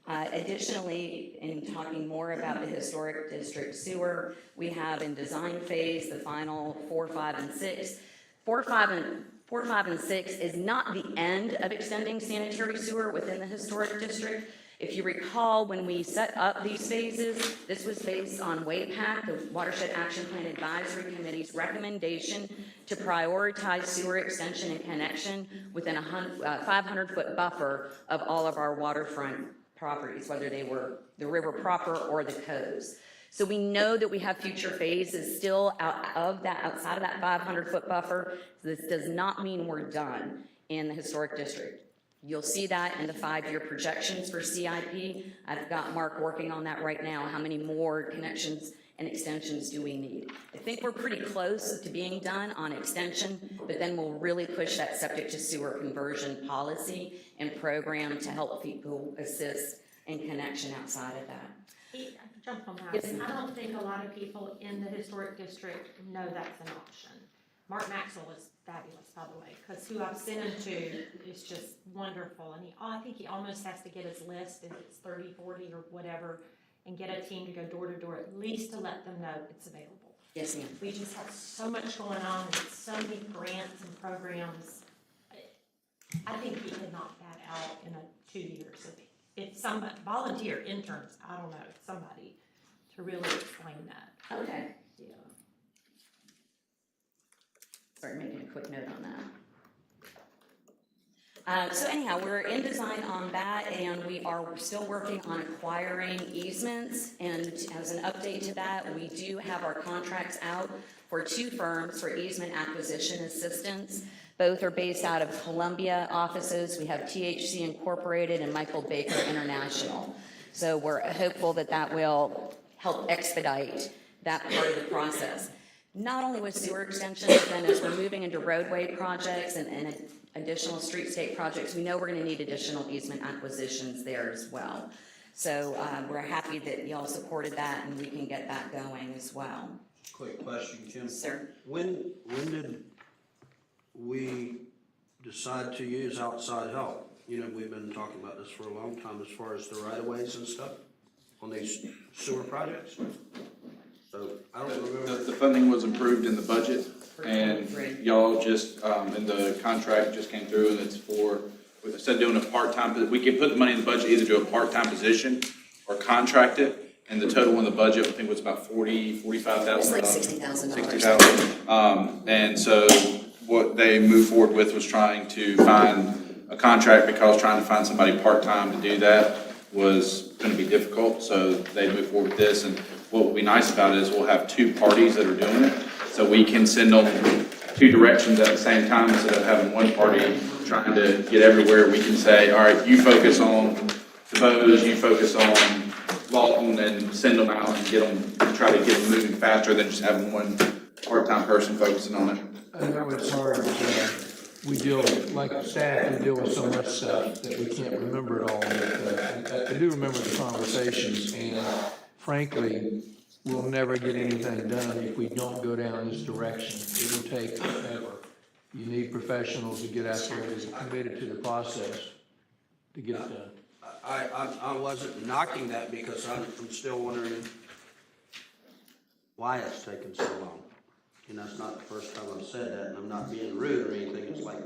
Additionally, in talking more about the historic district sewer, we have in design phase the final 4, 5, and 6. 4, 5, and 6 is not the end of extending sanitary sewer within the historic district. If you recall, when we set up these phases, this was based on WAPAC, the Watershed Action Plan Advisory Committee's recommendation to prioritize sewer extension and connection within a 500-foot buffer of all of our waterfront properties, whether they were the river proper or the coves. So we know that we have future phases still outside of that 500-foot buffer. This does not mean we're done in the historic district. You'll see that in the 5-year projections for CIP. I've got Mark working on that right now. How many more connections and extensions do we need? I think we're pretty close to being done on extension, but then we'll really push that septic to sewer conversion policy and program to help people assist in connection outside of that. Jump on that. Yes. I don't think a lot of people in the historic district know that's an option. Mark Maxwell is fabulous, by the way, because who I've sent him to is just wonderful. And I think he almost has to get his list, if it's 30, 40 or whatever, and get a team to go door to door, at least to let them know it's available. Yes, ma'am. We just have so much going on, and so many grants and programs. I think he could knock that out in 2 years. If some volunteer interns, I don't know, somebody to really explain that. Okay. Yeah. Sorry, making a quick note on that. So anyhow, we're in design on that, and we are still working on acquiring easements. And as an update to that, we do have our contracts out for 2 firms for easement acquisition assistance. Both are based out of Columbia offices. We have THC Incorporated and Michael Baker International. So we're hopeful that that will help expedite that part of the process. Not only with sewer extensions, but then as we're moving into roadway projects and additional streetscape projects, we know we're gonna need additional easement acquisitions there as well. So we're happy that y'all supported that and we can get that going as well. Quick question, Kim. Sir? When did we decide to use outside help? You know, we've been talking about this for a long time as far as the right-of-ways and stuff on these sewer projects. So I don't remember. The funding was approved in the budget, and y'all just, in the contract just came through, and it's for, instead of doing a part-time, we can put the money in the budget, either do a part-time position or contract it, and the total in the budget, I think was about $45,000. It's like $60,000. $60,000. And so what they moved forward with was trying to find a contract, because trying to find somebody part-time to do that was going to be difficult. So they moved forward with this, and what will be nice about it is we'll have 2 parties that are doing it, so we can send them 2 directions at the same time instead of having one party trying to get everywhere. We can say, all right, you focus on the Bose, you focus on Lawton, and send them out and get them, try to get them moving faster than just having one part-time person focusing on it. I know it's hard, we deal, like staff, we deal with so much stuff that we can't remember it all, but I do remember the conversations, and frankly, we'll never get anything done if we don't go down this direction. It will take forever. You need professionals to get out there that are committed to the process to get it done. I wasn't knocking that, because I'm still wondering why it's taken so long. And that's not the first time I've said that, and I'm not being rude or anything. It's like,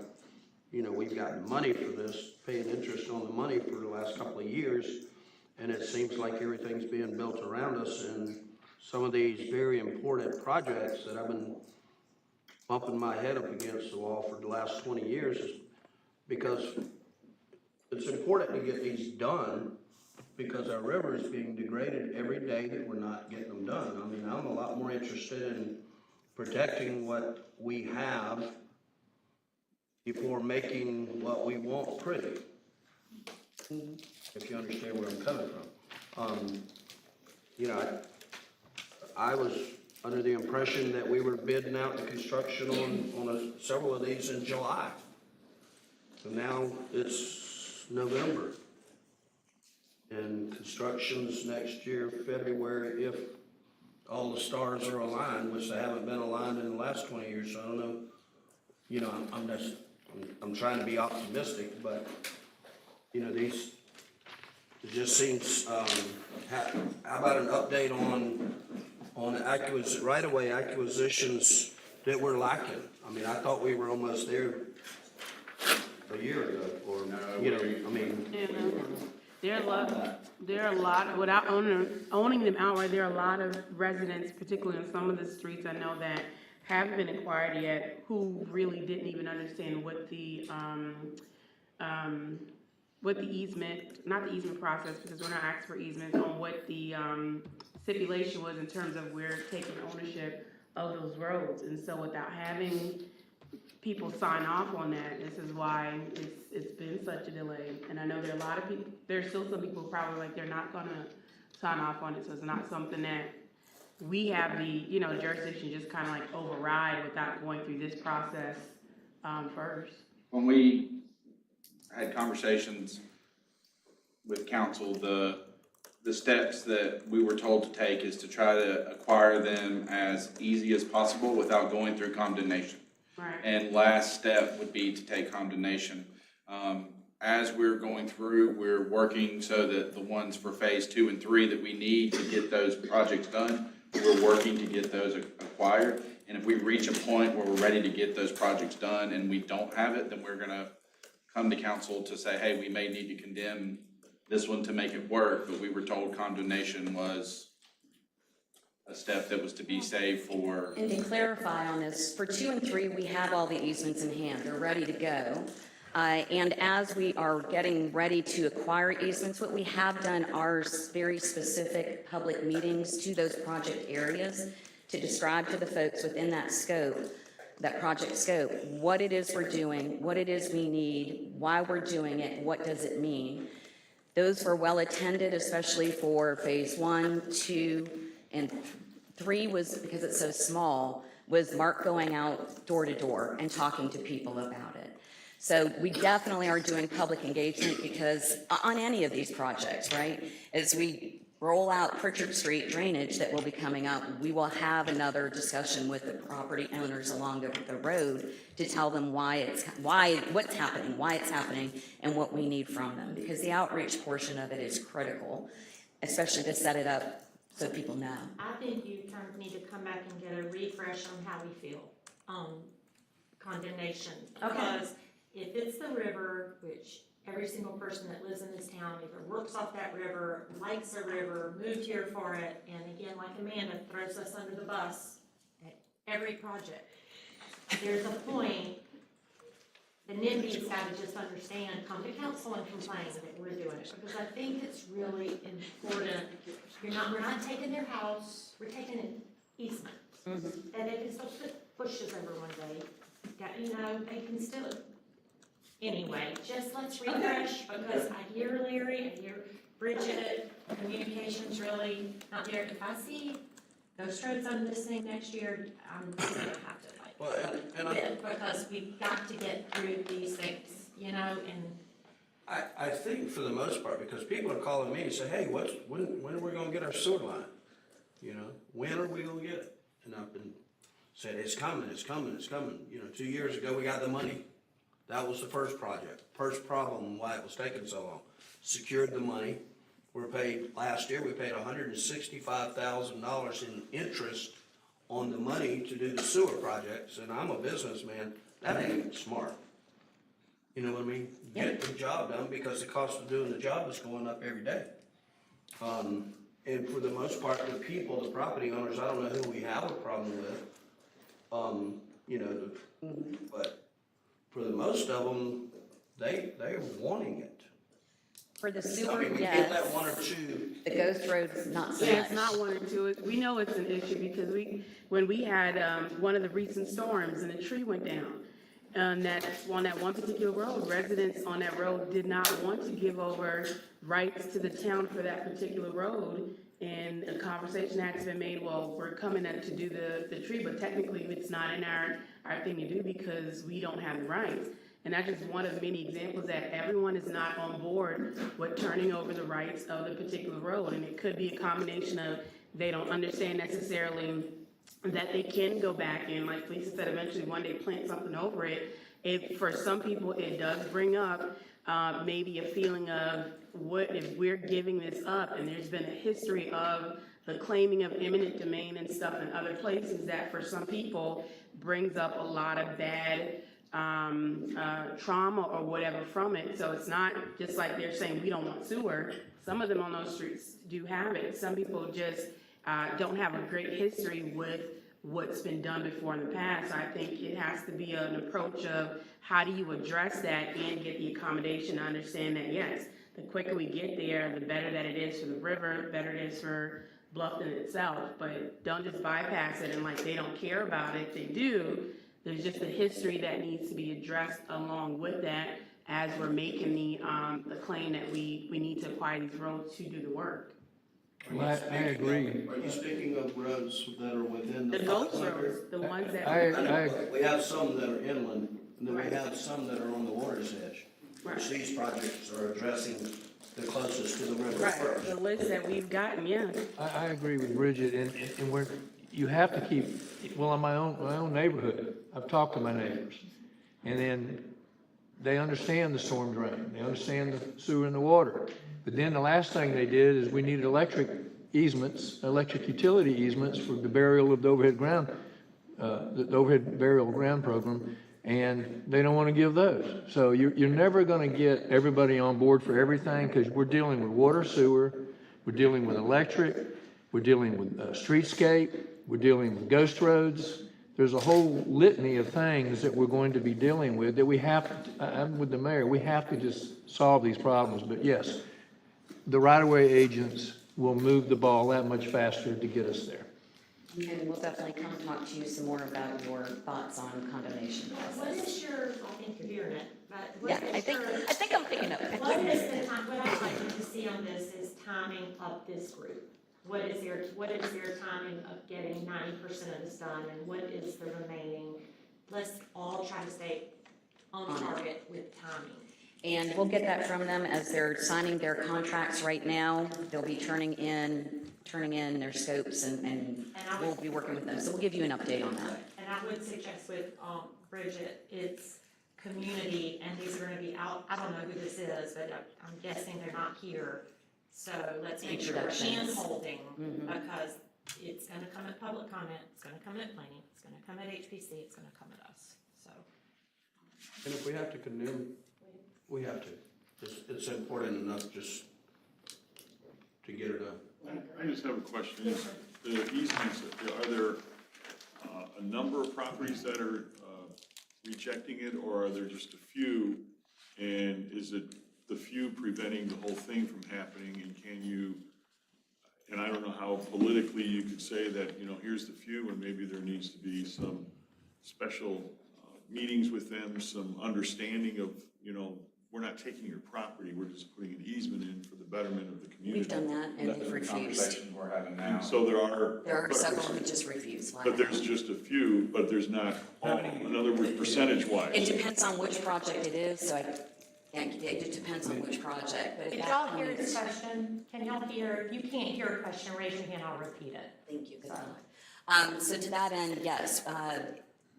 you know, we've gotten money for this, paying interest on the money for the last couple of years, and it seems like everything's being built around us, and some of these very important projects that I've been bumping my head up against the wall for the last 20 years is because it's important to get these done, because our river is being degraded every day that we're not getting them done. I mean, I'm a lot more interested in protecting what we have before making what we want pretty, if you understand where I'm coming from. You know, I was under the impression that we were bidding out the construction on several of these in July. So now it's November. And construction's next year, February, if all the stars are aligned, which they haven't been aligned in the last 20 years, so I don't know. You know, I'm trying to be optimistic, but, you know, it just seems, how about an update on right-of-way acquisitions that we're lacking? I mean, I thought we were almost there a year ago, or, you know, I mean. There are a lot, without owning them outright, there are a lot of residents, particularly on some of the streets I know that haven't been acquired yet, who really didn't even understand what the easement, not the easement process, because we're not asking for easements, on what the stipulation was in terms of we're taking ownership of those roads. And so without having people sign off on that, this is why it's been such a delay. And I know there are a lot of people, there's still some people probably like they're not gonna sign off on it, so it's not something that we have the, you know, jurisdiction just kind of like override without going through this process first. When we had conversations with council, the steps that we were told to take is to try to acquire them as easy as possible without going through condemnation. Right. And last step would be to take condemnation. As we're going through, we're working so that the ones for phase 2 and 3 that we need to get those projects done, we're working to get those acquired. And if we reach a point where we're ready to get those projects done and we don't have it, then we're gonna come to council to say, hey, we may need to condemn this one to make it work, but we were told condemnation was a step that was to be saved for. And to clarify on this, for 2 and 3, we have all the easements in hand. They're ready to go. And as we are getting ready to acquire easements, what we have done are very specific public meetings to those project areas to describe to the folks within that scope, that project scope, what it is we're doing, what it is we need, why we're doing it, what does it mean. Those were well attended, especially for phase 1, 2, and 3 was, because it's so small, was Mark going out door to door and talking to people about it. So we definitely are doing public engagement because on any of these projects, right, as we roll out Pritchard Street drainage that will be coming up, we will have another discussion with the property owners along the road to tell them what's happening, and what we need from them. Because the outreach portion of it is critical, especially to set it up so people know. I think you kind of need to come back and get a refresh on how we feel on condemnation. Okay. Because if it's the river, which every single person that lives in this town either works off that river, likes the river, moved here for it, and again, like Amanda, throws us under the bus at every project. There's a point, the NIMBY's gotta just understand, come to council and complain that we're doing it, because I think it's really important. We're not taking their house, we're taking an easement. Mm-hmm. And they can still put bushes over one day, you know, they can still, anyway, just let's refresh, because I hear Larry, I hear Bridget, communication's really not there. If I see those roads I'm listening next year, I'm gonna have to because we've got to get through these things, you know, and. I think for the most part, because people are calling me and say, hey, when are we gonna get our sewer line? You know, when are we gonna get it? And I've been saying, it's coming. You know, 2 years ago, we got the money. That was the first project, first problem why it was taking so long. Secured the money. Last year, we paid $165,000 in interest on the money to do the sewer projects, and I'm a businessman, that ain't smart. You know what I mean? Get the job done, because the cost of doing the job is going up every day. And for the most part, the people, the property owners, I don't know who we have a problem with, you know, but for the most of them, they're wanting it. For the I sewer, mean, we yes. get that 1 or 2. The ghost roads, not so Yeah, much. it's not 1 or 2. We know it's an issue because when we had one of the recent storms and a tree went down, that's on that one particular road, residents on that road did not want to give over rights to the town for that particular road. And a conversation had to be made, well, we're coming in to do the tree, but technically it's not in our thing to do because we don't have the rights. And that's just one of many examples that everyone is not on board with turning over the rights of the particular road. And it could be a combination of they don't understand necessarily that they can go back and, like Lisa said, eventually one day plant something over it. If for some people it does bring up maybe a feeling of what if we're giving this up, and there's been a history of the claiming of eminent domain and stuff in other places that for some people brings up a lot of bad trauma or whatever from it. So it's not just like they're saying we don't want sewer. Some of them on those streets do have it. Some people just don't have a great history with what's been done before in the past. So I think it has to be an approach of how do you address that and get the accommodation to understand that, yes, the quicker we get there, the better that it is for the river, better it is for Bluffton itself. But don't just bypass it and like they don't care about it. They do. There's just a history that needs to be addressed along with that as we're making the claim that we need to acquire these roads to do the work. Well, I agree. Are you speaking of roads that are within the? The ghost roads, the ones that. We have some that are inland, and then we have some that are on the water's edge. Which these projects are addressing the closest to the river Right, first. the list that we've gotten, yeah. I agree with Bridget, and we're, you have to keep, well, in my own neighborhood, I've talked to my neighbors, and then they understand the storm drain, they understand the sewer and the water. But then the last thing they did is we needed electric easements, electric utility easements for the burial of the overhead ground, the overhead burial ground program, and they don't want to give those. So you're never going to get everybody on board for everything, because we're dealing with water, sewer, we're dealing with electric, we're dealing with streetscape, we're dealing with ghost roads. There's a whole litany of things that we're going to be dealing with that we have to, I'm with the mayor, we have to just solve these problems. But yes, the right-of-way agents will move the ball that much faster to get us there. And we'll definitely come talk to you some more about your thoughts on condemnation What process. is your, I think you're hearing it, but what Yeah, is I think I'm picking up. What is the time, what I'd like to see on this is timing of this group. What is their timing of getting 90% of this done, and what is the remaining? Let's all try to stay on target with timing. And we'll get that from them as they're signing their contracts right now. They'll be turning in their scopes, and we'll be working with them. So we'll give you an update on that. And I would suggest with Bridget, it's community, and these are gonna be out, I don't know who this is, but I'm guessing they're not here. So let's make sure we're hand-holding, because it's gonna come at public comment, it's gonna come at planning, it's gonna come at HPC, it's gonna come at us, so. And if we have to condemn, we have to. It's important enough just to get it done. I just have a question. The easements, are there a number of properties that are rejecting it, or are there just a few? And is it the few preventing the whole thing from happening? And can you, and I don't know how politically you could say that, you know, here's the few, and maybe there needs to be some special meetings with them, some understanding of, you know, we're not taking your property, we're just putting an easement in for the betterment of the community. We've done that, and they've refused. We're having now. So there are Several who just refuse. but there's just a few, but there's not all. In other words, percentage-wise. It depends on which project it is, so it just depends on which project, but at Did that y'all hear point. the question? Can y'all hear? If you can't hear a question, raise your hand, I'll repeat it. Thank you, good enough. So to that end, yes,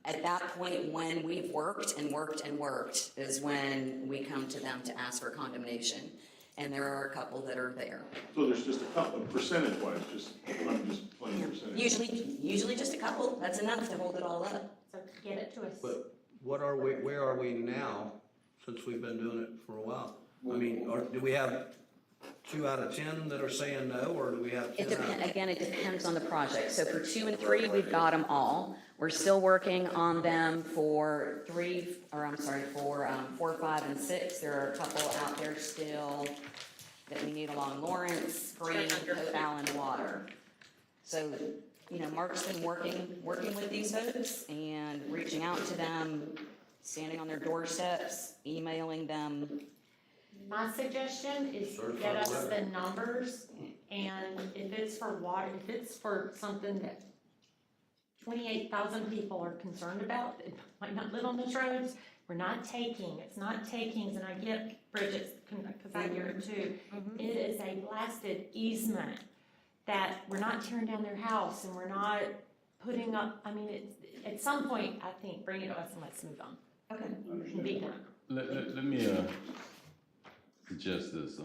at that point, when we've worked and worked and worked, is when we come to them to ask for condemnation. And there are a couple that are there. So there's just a couple, percentage-wise, I'm just playing percentage. Usually just a couple, that's enough to hold it all up. So get it to us. But where are we now, since we've been doing it for a while? I mean, do we have 2 out of 10 that are saying no, or do we have 10 out? Again, it depends on the project. So for 2 and 3, we've got them all. We're still working on them for 4, 5, and 6. There are a couple out there still that we need along Lawrence, Green, Hope Allen, Water. So, you know, Mark's been working with these folks and reaching out to them, standing on their doorsteps, emailing them. My suggestion is get us the numbers, and if it's for water, if it's for something that 28,000 people are concerned about, that might not live on those roads, We're not taking, it's not takings, and I get Bridget's, because I hear it too. It is a blasted easement that we're not tearing down their house and we're not putting up, I mean, at some point, I think, bring it to us and let's move on. Okay. And be done. Let me suggest this.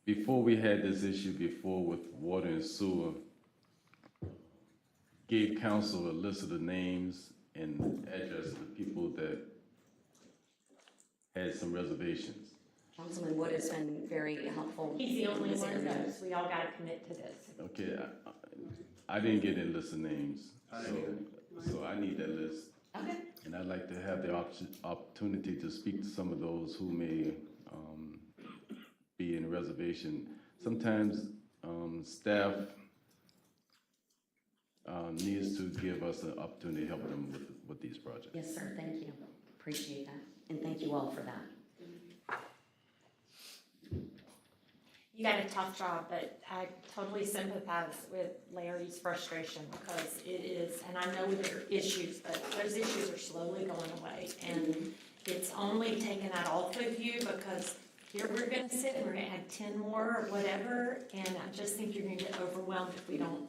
Before we had this issue before with water and sewer, gave council a list of the names and addresses of the people that had some reservations. Councilman Wood has been very helpful. He's the only in this one area. that knows. We all gotta commit to this. Okay, I didn't get a list of names, so I need that list. Okay. And I'd like to have the opportunity to speak to some of those who may be in reservation. Sometimes staff needs to give us an opportunity to help them with these projects. Yes, sir, thank you. Appreciate that. And thank you all for that. You got a tough job, but I totally sympathize with Larry's frustration because it is, and I know there are issues, but those issues are slowly going away. And it's only taken that off of you because here we're gonna sit and we're gonna add 10 more or whatever. And I just think you're gonna get overwhelmed if we don't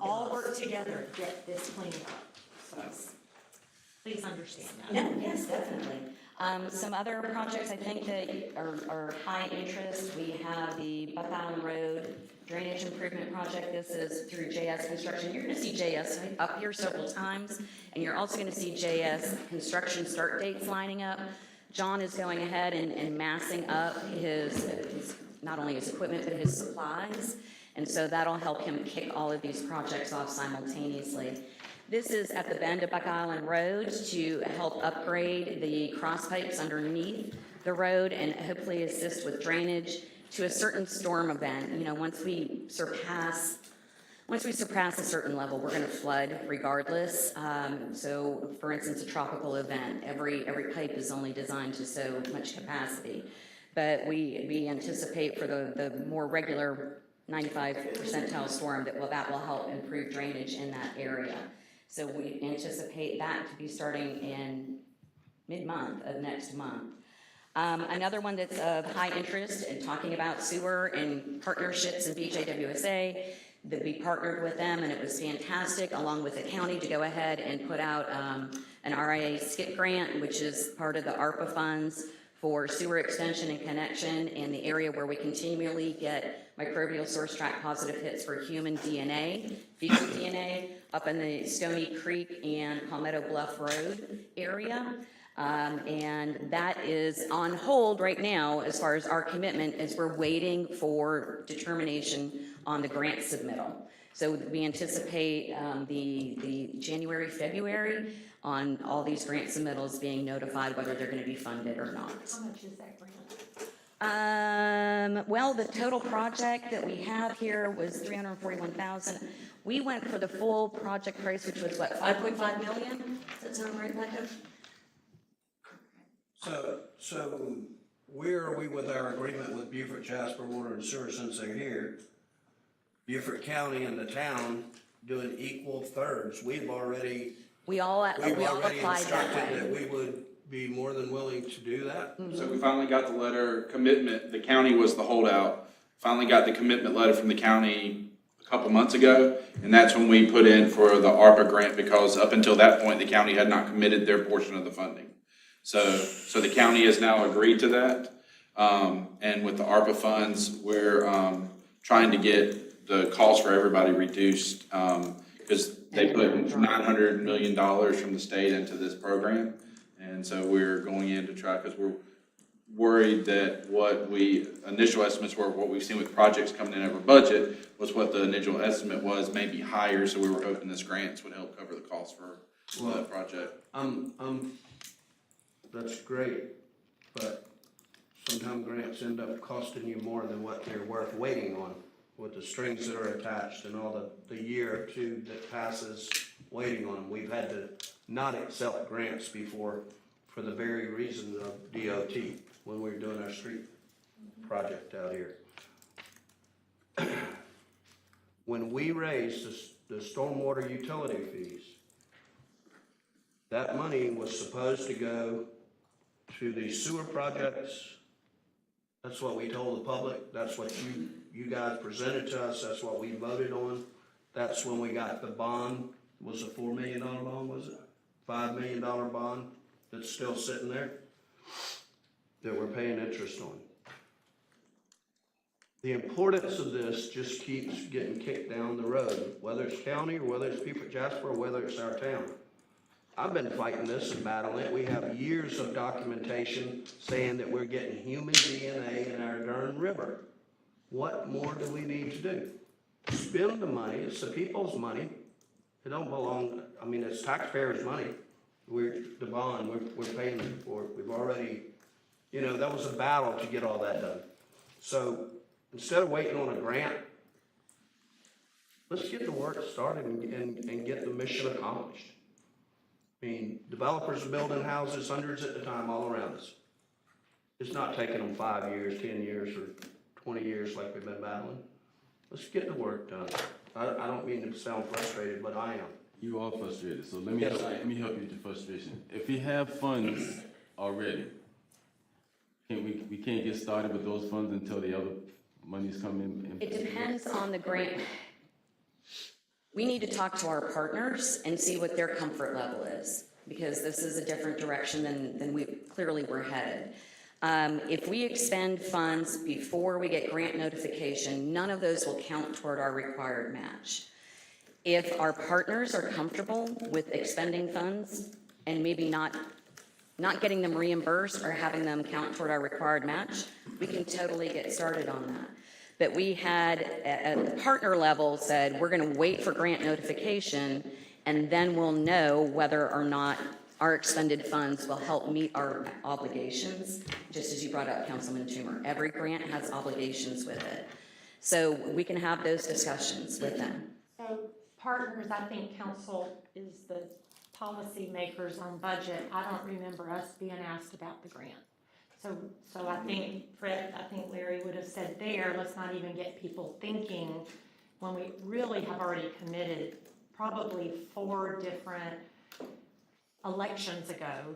all work together to get this cleaned up. So please understand that. No, yes, definitely. Some other projects I think that are high interest, we have the Buck Island Road Drainage Improvement Project. This is through JS Construction. You're gonna see JS up here several times, and you're also gonna see JS construction start dates lining up. John is going ahead and massing up his not only his equipment, but his supplies. And so that'll help him kick all of these projects off simultaneously. This is at the bend of Buck Island Road to help upgrade the cross pipes underneath the road and hopefully assist with drainage to a certain storm event. You know, once we surpass a certain level, we're going to flood regardless. So, for instance, a tropical event, every pipe is only designed to so much capacity. But we anticipate for the more regular 95 percentile storm that will help improve drainage in that area. So we anticipate that to be starting in mid-month of next month. Another one that's of high interest in talking about sewer and partnerships in BJWSA, that we partnered with them and it was fantastic, along with the county, to go ahead and put out an RIA skip grant, which is part of the ARPA funds for sewer extension and connection in the area where we continually get microbial source tract positive hits for human DNA, fecal DNA, up in the Stony Creek and Palmetto Bluff Road area. And that is on hold right now as far as our commitment, as we're waiting for determination on the grant submittal. So we anticipate the January, February on all these grant submittals being notified whether they're going to be funded or not. How much is that grant? Well, the total project that we have here was $341,000. We went for the full project price, which was what, 5.5 million? Does that sound right, Becca? So where are we with our agreement with Beaufort, Jasper, Water and Sewer since they're here? Beaufort County and the town doing equal thirds. We've already applied that way. that we would be more than willing to do that. So we finally got the letter commitment. The county was the holdout. Finally got the commitment letter from the county a couple months ago, and that's when we put in for the ARPA grant, because up until that point, the county had not committed their portion of the funding. So the county has now agreed to that, and with the ARPA funds, we're trying to get the cost for everybody reduced, because they put $900 million from the state into this program, and so we're going in to try, because we're worried that initial estimates were, what we've seen with projects coming in over budget was what the initial estimate was, maybe higher, so we were hoping this grants would help cover the cost for that project. That's great, but sometimes grants end up costing you more than what they're worth waiting on, with the strings that are attached and all the year or two that passes waiting on them. We've had to not accept grants before for the very reason of DOT when we were doing our street project out here. When we raised the stormwater utility fees, that money was supposed to go to the sewer projects. That's what we told the public, that's what you guys presented to us, that's what we voted on. That's when we got the bond, was a $4 million bond, was it? $5 million bond that's still sitting there that we're paying interest on. The importance of this just keeps getting kicked down the road, whether it's county or whether it's Beaufort, Jasper, or whether it's our town. I've been fighting this and battling it. We have years of documentation saying that we're getting human DNA in our darn river. What more do we need to do? Spend the money, it's the people's money. It don't belong, I mean, it's taxpayers' money. The bond, we're paying them for it. We've already, you know, that was a battle to get all that done. So instead of waiting on a grant, let's get the work started and get the mission accomplished. I mean, developers are building houses hundreds at a time all around us. It's not taking them 5 years, 10 years, or 20 years like we've been battling. Let's get the work done. I don't mean to sound frustrated, but I am. You are frustrated, so let me help you with your frustration. If we have funds already, we can't get started with those funds until the other monies come in? It depends on the grant. We need to talk to our partners and see what their comfort level is, because this is a different direction than we clearly were headed. If we expend funds before we get grant notification, none of those will count toward our required match. If our partners are comfortable with expending funds and maybe not getting them reimbursed or having them count toward our required match, we can totally get started on that. But we had, at the partner level, said we're going to wait for grant notification, and then we'll know whether or not our expended funds will help meet our obligations, just as you brought up, Councilman Toomer. Every grant has obligations with it. So we can have those discussions with them. So partners, I think council is the policy makers on budget. I don't remember us being asked about the grant. So I think, Fred, I think Larry would have said there, let's not even get people thinking when we really have already committed probably 4 different elections ago.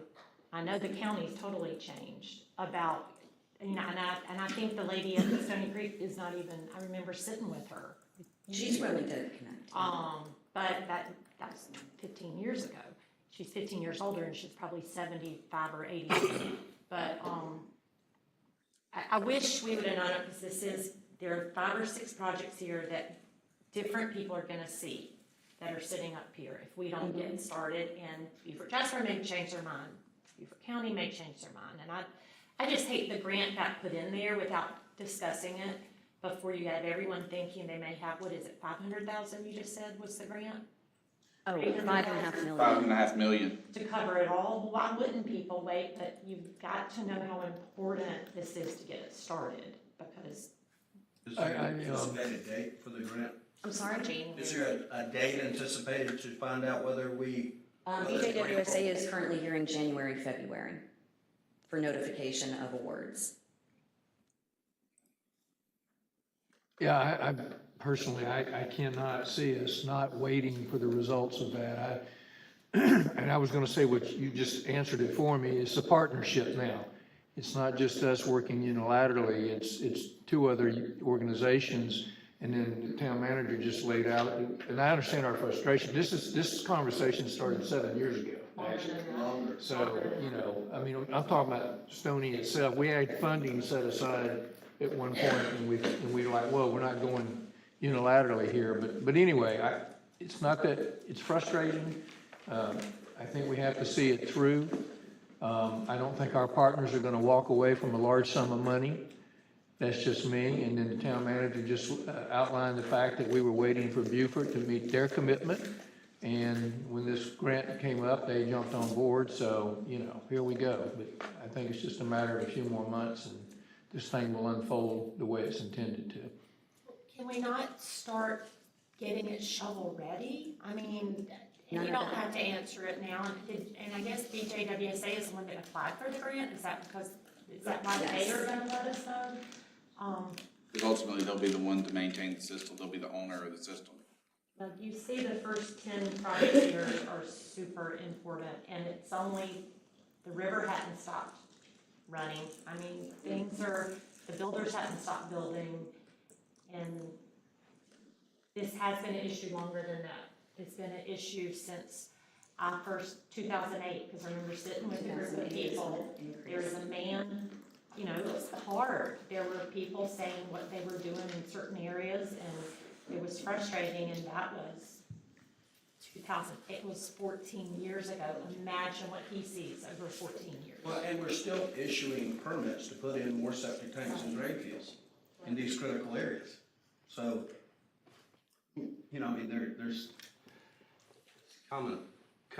I know the county's totally changed about, you know, and I think the lady at Stony Creek is not even, I remember sitting with her. She's willing to connect. But that was 15 years ago. She's 15 years older and she's probably 75 or 80. But I wish we would have known it, because there are 5 or 6 projects here that different people are gonna see that are sitting up here. If we don't get started, and Beaufort Jasper may change their mind, Beaufort County may change their mind. And I just hate the grant got put in there without discussing it before you have everyone thinking they may have, what is it, 500,000 you just said was the grant? Oh, 5.5 million. 5.5 million. To cover it all. Why wouldn't people wait? But you've got to know how important this is to get it started, because. Is there an anticipated date for the grant? I'm sorry, Gene. Is there a date anticipated to find out whether we? BJWSA is currently here in January, February for notification of awards. Yeah, I personally, I cannot see us not waiting for the results of that. And I was gonna say what you just answered it for me, it's a partnership now. It's not just us working unilaterally, it's 2 other organizations, and then the town manager just laid out, and I understand our frustration. This conversation started 7 years ago, actually. So, you know, I mean, I'm talking about Stony itself. We had funding set aside at one point, and we were like, whoa, we're not going unilaterally here. But anyway, it's not that, it's frustrating. I think we have to see it through. I don't think our partners are going to walk away from a large sum of money. That's just me. And then the town manager just outlined the fact that we were waiting for Beaufort to meet their commitment. And when this grant came up, they jumped on board. So, you know, here we go. But I think it's just a matter of a few more months, and this thing will unfold the way it's intended to. Can we not start getting it shovel ready? I mean, you don't have to answer it now. And I guess BJWSA is the one that applied for the grant. Is that why they are going to let us know? Because ultimately they'll be the one to maintain the system. They'll be the owner of the system. You see the first 10 projects here are super important, and it's only, the river hadn't stopped running. I mean, the builders hadn't stopped building, and this has been an issue longer than that. It's been an issue since 2008, because I remember sitting with a group of people. There was a man, you know, it was hard. There were people saying what they were doing in certain areas, and it was frustrating, and that was 2000. It was 14 years ago. Imagine what he sees over 14 years. Well, and we're still issuing permits to put in more septic tanks and drain fields in these critical areas. So, you know, I mean, there's kind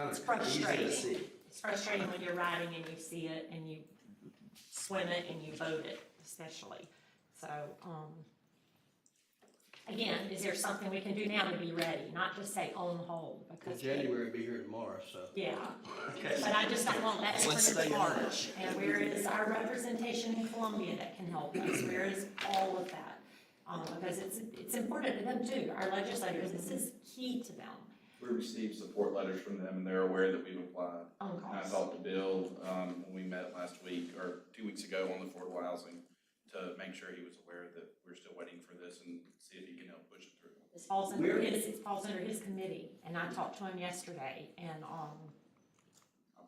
It's of easy to frustrating. see. It's frustrating when you're riding and you see it and you swim it and you boat it, especially. So, again, is there something we can do now to be ready? Not just say on hold, because. January will be here tomorrow, so. Yeah, Okay. but I just don't want that to Let's turn into stay on March. And where is our representation in Columbia that can help us? Where is all of that? Because it's important to them too, our legislators. This is key to them. We received support letters from them, and they're aware that we've applied. On And I cost. talked to Bill, when we met last week, or 2 weeks ago on the affordable housing, to make sure he was aware that we're still waiting for this and see if he can help push it through. It falls under his committee, and I talked to him yesterday, and, I'll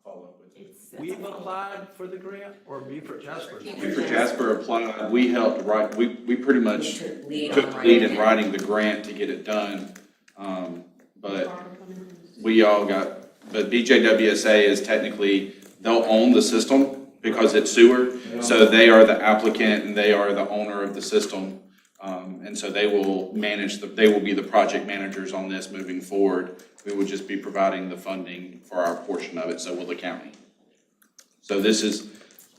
follow up with you. We've applied for the grant, or Beaufort Jasper? Beaufort Jasper applied, we helped write, we pretty much took lead in writing the grant to get it done. But we all got, but BJWSA is technically, they'll own the system because it's sewer. So they are the applicant and they are the owner of the system. And so they will manage, they will be the project managers on this moving forward. We would just be providing the funding for our portion of it, so will the county. So this is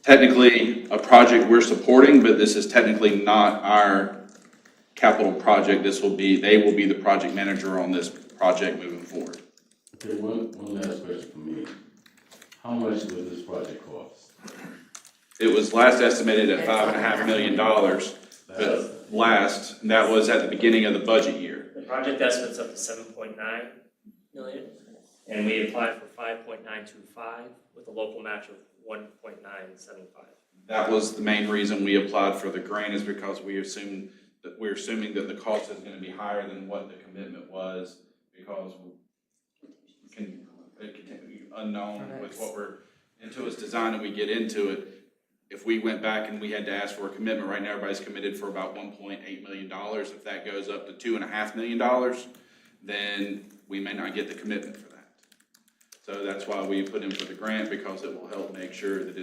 technically a project we're supporting, but this is technically not our capital project. They will be the project manager on this project moving forward. Okay, one last question for me. How much does this project cost? It was last estimated at $5.5 million, but and that was at the beginning of the budget year. The project estimate's up to 7.9 million, and we applied for 5.925 with a local match of 1.975. That was the main reason we applied for the grant, is because we're assuming that the cost is gonna be higher than what the commitment was, because it can be unknown with what we're, until it's designed and we get into it. If we went back and we had to ask for a commitment, right now everybody's committed for about $1.8 million. If that goes up to $2.5 million, then we may not get the commitment for that. So that's why we put in for the grant, because it will help make sure that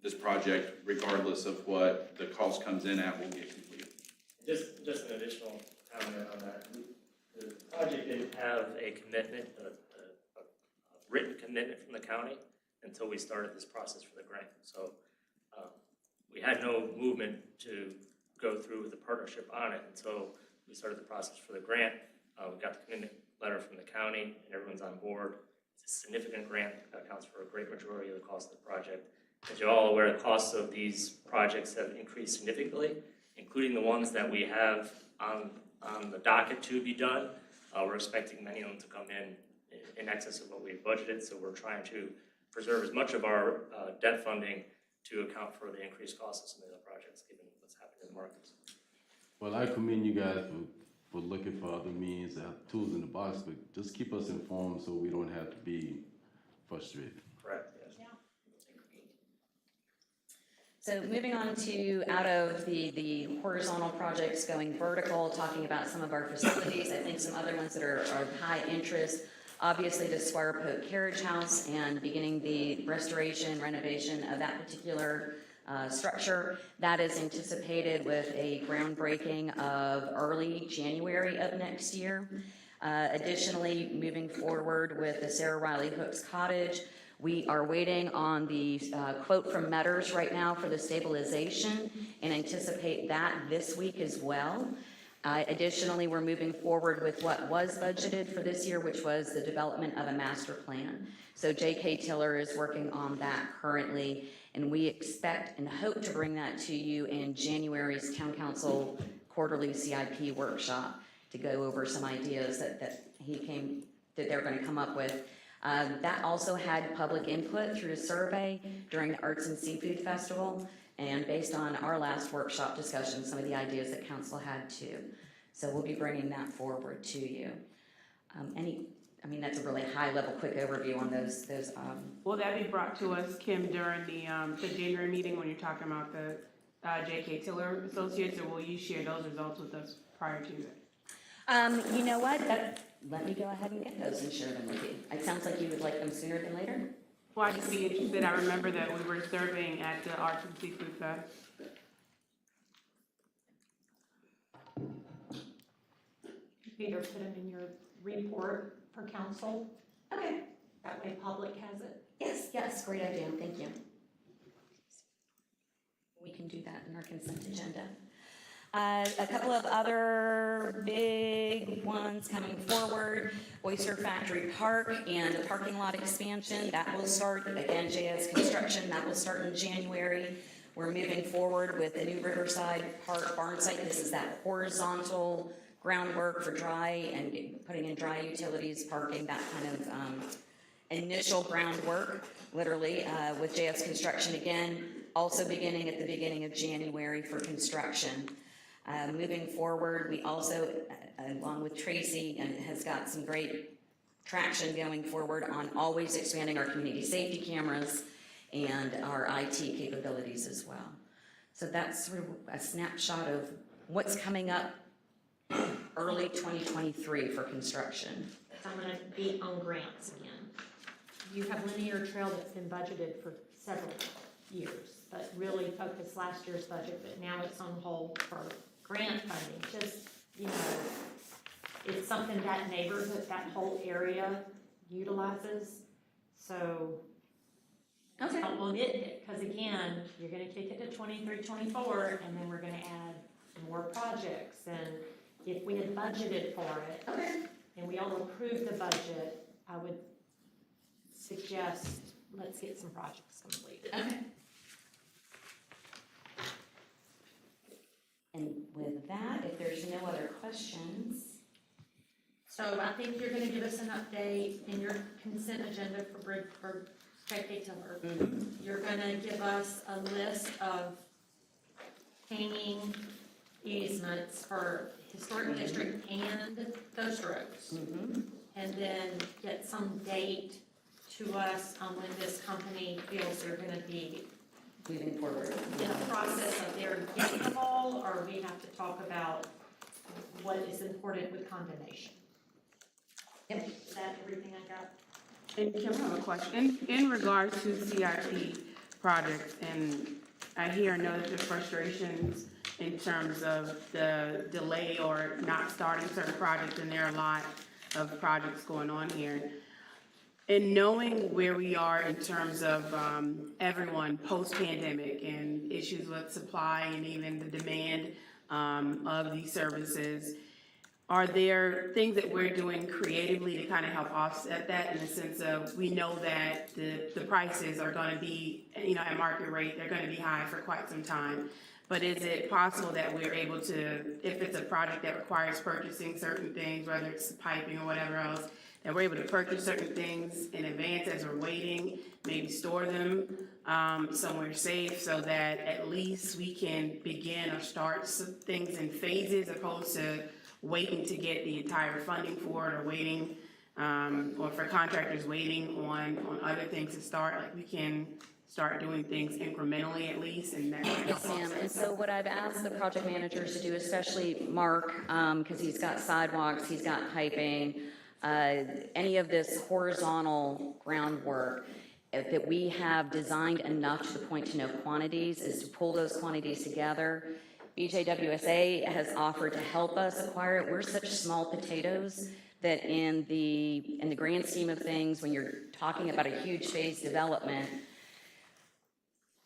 this project, regardless of what the cost comes in at, will get completed. Just an additional comment on that. The project didn't have a commitment, a written commitment from the county until we started this process for the grant. So we had no movement to go through with the partnership on it until we started the process for the grant. We got the commitment letter from the county, and everyone's on board. It's a significant grant that accounts for a great majority of the cost of the project. As you're all aware, the costs of these projects have increased significantly, including the ones that we have on the docket to be done. We're expecting many of them to come in excess of what we've budgeted, so we're trying to preserve as much of our debt funding to account for the increased costs of some of the projects, given what's happened in the markets. Well, I commend you guys for looking for other means to have tools in the box, but just keep us informed so we don't have to be frustrated. Correct, yes. So moving on to out of the horizontal projects going vertical, talking about some of our facilities, I think some other ones that are of high interest. Obviously, the Squire Poke Carriage House and beginning the restoration, renovation of that particular structure. That is anticipated with a groundbreaking of early January of next year. Additionally, moving forward with the Sarah Riley Hooks Cottage, we are waiting on the quote from Metters right now for the stabilization and anticipate that this week as well. Additionally, we're moving forward with what was budgeted for this year, which was the development of a master plan. So J.K. Tiller is working on that currently, and we expect and hope to bring that to you in January's Town Council quarterly CIP workshop to go over some ideas that they're gonna come up with. That also had public input through a survey during the Arts and Seafood Festival, and based on our last workshop discussion, some of the ideas that council had too. So we'll be bringing that forward to you. That's a really high-level, quick overview on those. Will that be brought to us, Kim, during the January meeting when you're talking about the J.K. Tiller Associates, or will you share those results with us prior to that? You know what? Let me go ahead and get those and share them with you. It sounds like you would like them sooner than later. Well, I'd just be interested. I remember that we were surveying at the Arts and Seafood Fest. Either put them in your report for council. Okay. That way public has it. Yes, great idea, thank you. We can do that in our consent agenda. A couple of other big ones coming forward, Oyster Factory Park and the parking lot expansion, that will start, again, JS Construction, that will start in January. We're moving forward with the new Riverside Park barn site. This is that horizontal groundwork for dry and putting in dry utilities, parking, that kind of initial groundwork, literally, with JS Construction again, also beginning at the beginning of January for construction. Moving forward, we also, along with Tracy, has got some great traction going forward on always expanding our community safety cameras and our IT capabilities as well. So that's sort of a snapshot of what's coming up early 2023 for construction. So I'm gonna be on grants again. You have linear trail that's been budgeted for several years, but really focused last year's budget, but now it's on hold for grant funding. Just, it's something that neighborhood, that whole area utilizes. So okay. Don't want it, because again, you're gonna kick it to 23, 24, and then we're gonna add more projects. And if we had budgeted for it, and we all approved the budget, I would suggest, let's get some projects completed. Okay. And with that, if there's no other questions. So I think you're gonna give us an update in your consent agenda for J.K. Tiller. You're gonna give us a list of hanging easements for historic district and those roads. And then get some date to us on when this company feels they're gonna be moving forward in the process of their getting the ball, or we have to talk about what is important with condemnation. Yep. Is that everything I got? And Kim, I have a question. In regards to CIP projects, and I hear and know that there's frustrations in terms of the delay or not starting certain projects, and there are a lot of projects going on here. And knowing where we are in terms of everyone post-pandemic and issues with supply and even the demand of these services, are there things that we're doing creatively to kind of help offset that, in the sense of, we know that the prices are going to be, at market rate, they're going to be high for quite some time. But is it possible that we're able to, if it's a project that requires purchasing certain things, whether it's piping or whatever else, that we're able to purchase certain things in advance as we're waiting, maybe store them somewhere safe, so that at least we can begin or start some things in phases, opposed to waiting to get the entire funding for it, or waiting, or for contractors waiting on other things to start. Like, we can start doing things incrementally at least, and that might Yes, help. ma'am. And so what I've asked the project managers to do, especially Mark, because he's got sidewalks, he's got piping, any of this horizontal groundwork that we have designed enough to the point to know quantities, is to pull those quantities together. BJWSA has offered to help us acquire it. We're such small potatoes that in the grand scheme of things, when you're talking about a huge phase development,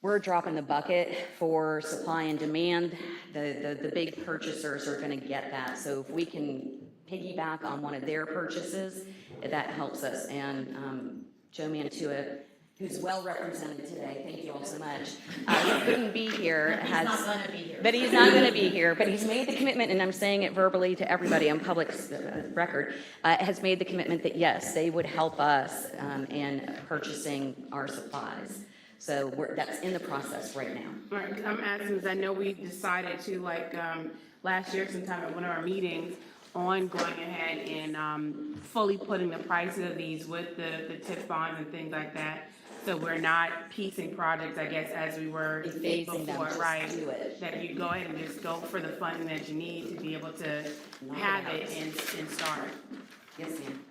we're a drop in the bucket for supply and demand. The big purchasers are going to get that. So if we can piggyback on one of their purchases, that helps us. And Joe Mantua who's well represented today, thank you all so much. He couldn't be here. He's not gonna be here. But he's not gonna be here, but he's made the commitment, and I'm saying it verbally to everybody on public record, has made the commitment that yes, they would help us in purchasing our supplies. So that's in the process right now. Right, 'cause I'm asking, because I know we decided to, like, last year sometime at one of our meetings, on going ahead and fully putting the prices of these with the TIF bonds and things like that. So we're not piecing projects, I guess, as we were Phasing them, before, just right? do it. That you go ahead and just go for the funding that you need to be able to have it and start. Yes, ma'am.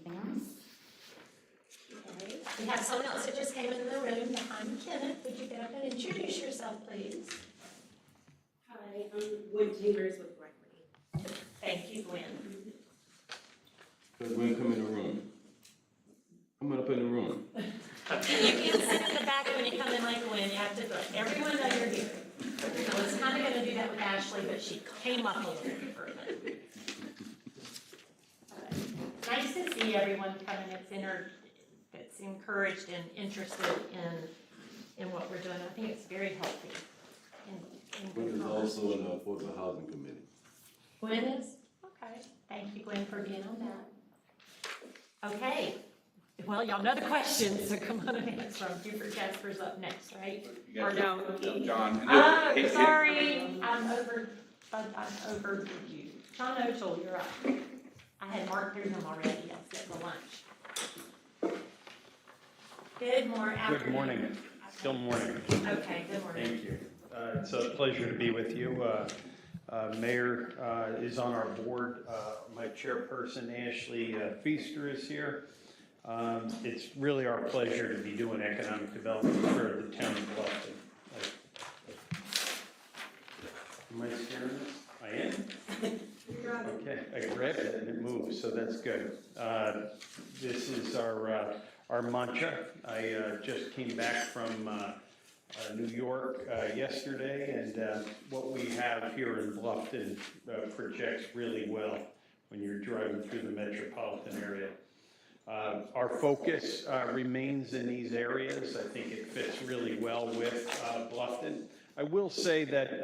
Anything else? Okay. We have someone else that just came into the room behind Kenneth. Would you get up and introduce yourself, please? Hi, I'm Gwen Chambers with Brightly. Thank you, Gwen. Gwen, come in the room. Come on up in the room. You can't sit in the back when you come in like Gwen. You have to let everyone know you're here. I was kind of going to do that with Ashley, but she came up a little bit further. Nice to see everyone coming that's encouraged and interested in what we're doing. I think it's very healthy. And Gwen is also in the Affordable Housing Committee. Gwen is? Okay. Thank you, Gwen, for being on that. Okay. Well, y'all know the questions, so come on and answer them. Beaufort Jasper's up next, right? Or no? John. Oh, sorry. I'm over you. John O'Toole, you're up. I had marked through him already. I'll set the lunch. Good morning. Good morning. Still morning. Okay, good morning. Thank you. It's a pleasure to be with you. Mayor is on our board. My chairperson, Ashley Feaster, is here. It's really our pleasure to be doing economic development for the town of Bluffton. Am I scaring this? I am? Okay, I grabbed it and it moves, so that's good. This is our mantra. I just came back from New York yesterday, and what we have here in Bluffton projects really well when you're driving through the metropolitan area. Our focus remains in these areas. I think it fits really well with Bluffton. I will say that,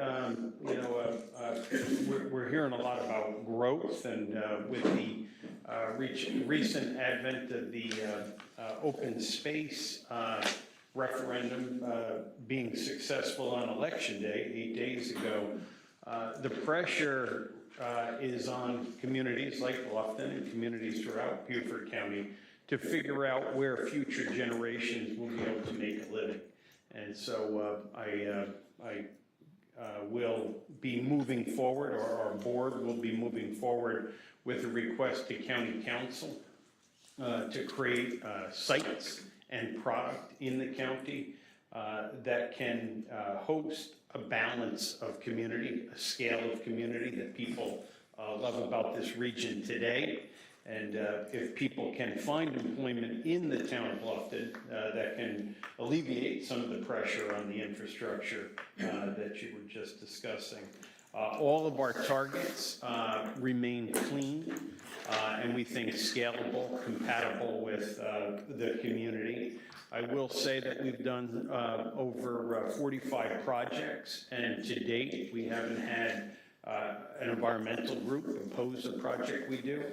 we're hearing a lot about growth, and with the recent advent of the open space referendum being successful on Election Day 8 days ago, the pressure is on communities like Bluffton and communities throughout Beaufort County to figure out where future generations will be able to make a living. And so I will be moving forward, or our board will be moving forward with a request to County Council to create sites and product in the county that can host a balance of community, a scale of community that people love about this region today. And if people can find employment in the town of Bluffton, that can alleviate some of the pressure on the infrastructure that you were just discussing. All of our targets remain clean and we think scalable, compatible with the community. I will say that we've done over 45 projects, and to date we haven't had an environmental group oppose a project we do.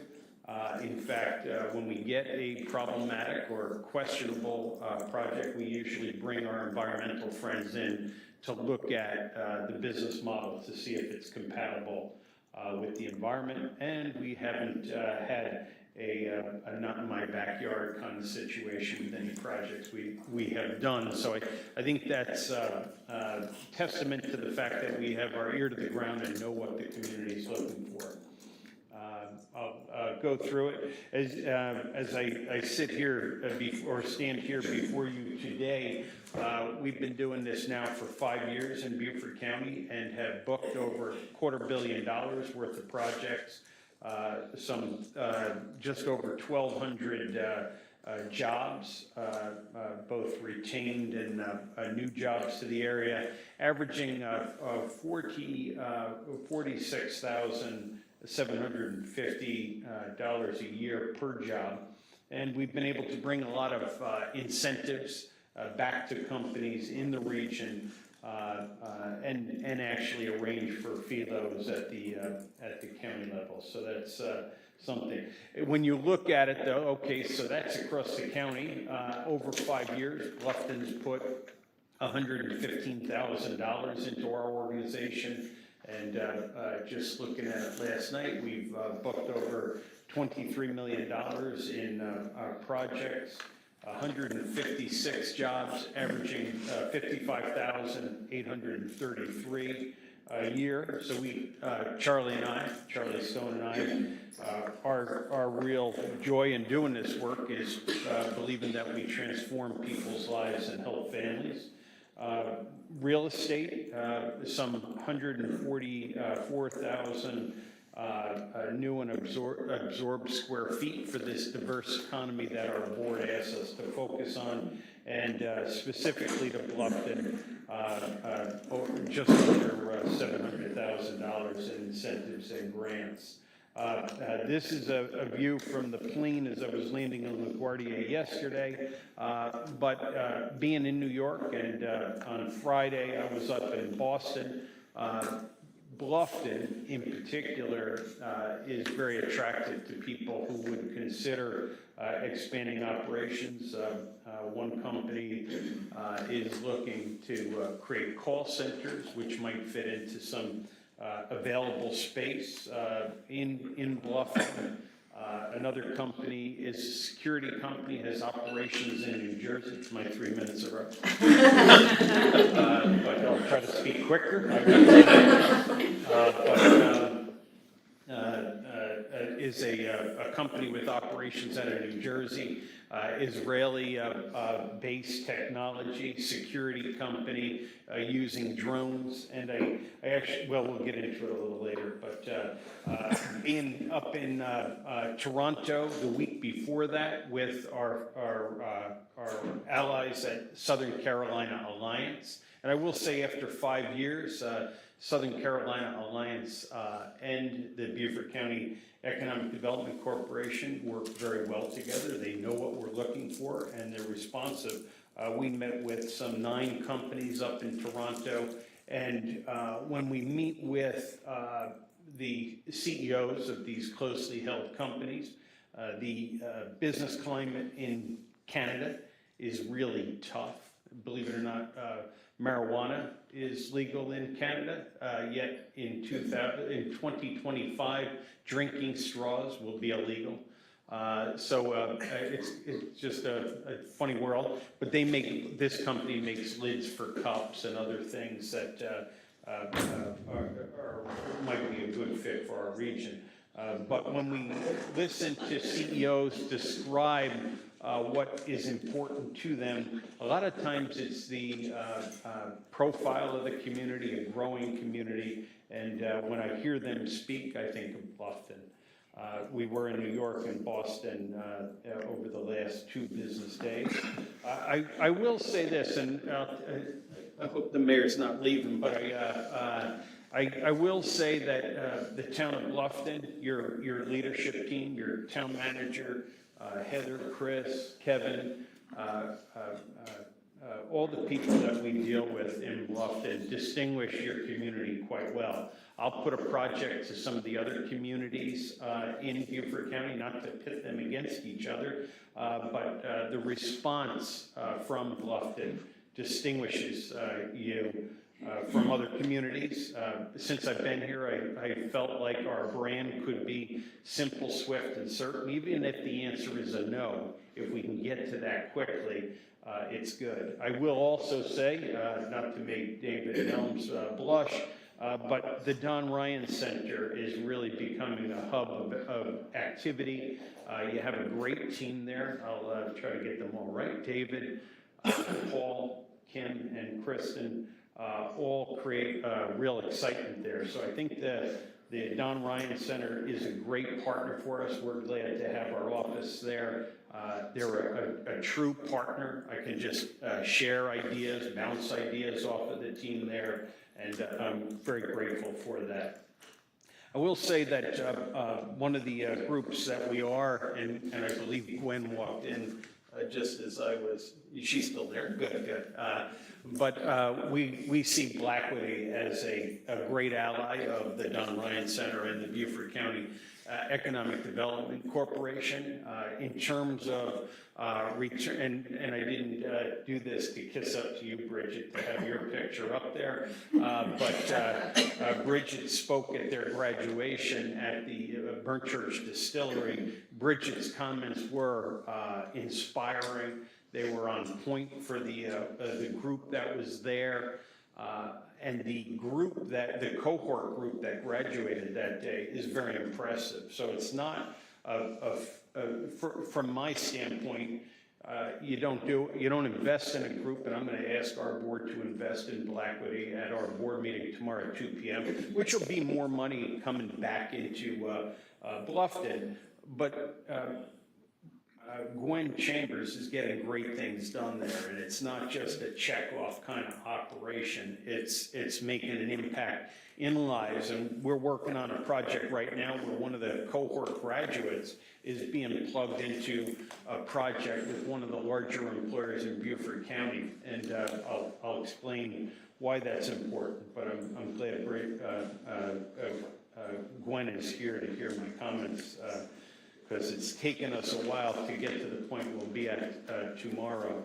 In fact, when we get a problematic or questionable project, we usually bring our environmental friends in to look at the business model to see if it's compatible with the environment. And we haven't had a not in my backyard kind of situation with any projects we have done. So I think that's testament to the fact that we have our ear to the ground and know what the community is looking for. I'll go through it as I sit here or stand here before you today. We've been doing this now for 5 years in Beaufort County and have booked over $250 million worth of projects. Just over 1,200 jobs, both retained and new jobs to the area, averaging $46,750 a year per job. And we've been able to bring a lot of incentives back to companies in the region and actually arrange for FILOs at the county level. So that's something. When you look at it though, okay, so that's across the county. Over 5 years, Bluffton's put $115,000 into our organization. And just looking at it last night, we've booked over $23 million in our projects, 156 jobs, averaging 55,833 a year. So we, Charlie Stone and I, our real joy in doing this work is believing that we transform people's lives and help families. Real estate, some 144,000 new and absorbed square feet for this diverse economy that our board asks us to focus on, and specifically to Bluffton, just under $700,000 in incentives and grants. This is a view from the plane as I was landing on LaGuardia yesterday, but being in New York, and on Friday I was up in Boston. Bluffton, in particular, is very attractive to people who would consider expanding operations. One company is looking to create call centers, which might fit into some available space in Bluffton. Another company is a security company, has operations in New Jersey. It's my 3 minutes are up. But I'll try to speak quicker. Is a company with operations out of New Jersey, Israeli-based technology, security company using drones. And I actually, well, we'll get into it a little later, but being up in Toronto the week before that with our allies at Southern Carolina Alliance. And I will say after 5 years, Southern Carolina Alliance and the Beaufort County Economic Development Corporation work very well together. They know what we're looking for, and they're responsive. We met with some 9 companies up in Toronto, and when we meet with the CEOs of these closely held companies, the business climate in Canada is really tough. Believe it or not, marijuana is legal in Canada, yet in 2025, drinking straws will be illegal. So it's just a funny world. But this company makes lids for cups and other things that might be a good fit for our region. But when we listen to CEOs describe what is important to them, a lot of times it's the profile of the community, a growing community, and when I hear them speak, I think of Bluffton. We were in New York and Boston over the last 2 business days. I will say this, and I hope the mayor's not leaving, but I will say that the town of Bluffton, your leadership team, your town manager, Heather, Chris, Kevin, all the people that we deal with in Bluffton distinguish your community quite well. I'll put a project to some of the other communities in Beaufort County, not to pit them against each other, but the response from Bluffton distinguishes you from other communities. Since I've been here, I felt like our brand could be simple, swift, and certain. Even if the answer is a no, if we can get to that quickly, it's good. I will also say, not to make David Helms blush, but the Don Ryan Center is really becoming a hub of activity. You have a great team there. I'll try to get them all right. David, Paul, Kim, and Kristen all create real excitement there. So I think the Don Ryan Center is a great partner for us. We're glad to have our office there. They're a true partner. I can just share ideas, bounce ideas off of the team there, and I'm very grateful for that. I will say that one of the groups that we are, and I believe Gwen walked in just as I was, she's still there, good. But we see Blackwoody as a great ally of the Don Ryan Center and the Beaufort County Economic Development Corporation in terms of return, and I didn't do this to kiss up to you, Bridget, to have your picture up there, but Bridget spoke at their graduation at the Burnt Church Distillery. Bridget's comments were inspiring. They were on point for the group that was there. And the cohort group that graduated that day is very impressive. So it's not, from my standpoint, you don't invest in a group, and I'm going to ask our board to invest in Blackwoody at our board meeting tomorrow at 2 p.m., which will be more money coming back into Bluffton. But Gwen Chambers is getting great things done there, and it's not just a check-off kind of operation. It's making an impact in lives, and we're working on a project right now where one of the cohort graduates is being plugged into a project with one of the larger employers in Beaufort County, and I'll explain why that's important, but I'm glad Gwen is here to hear my comments, because it's taken us a while to get to the point we'll be at tomorrow.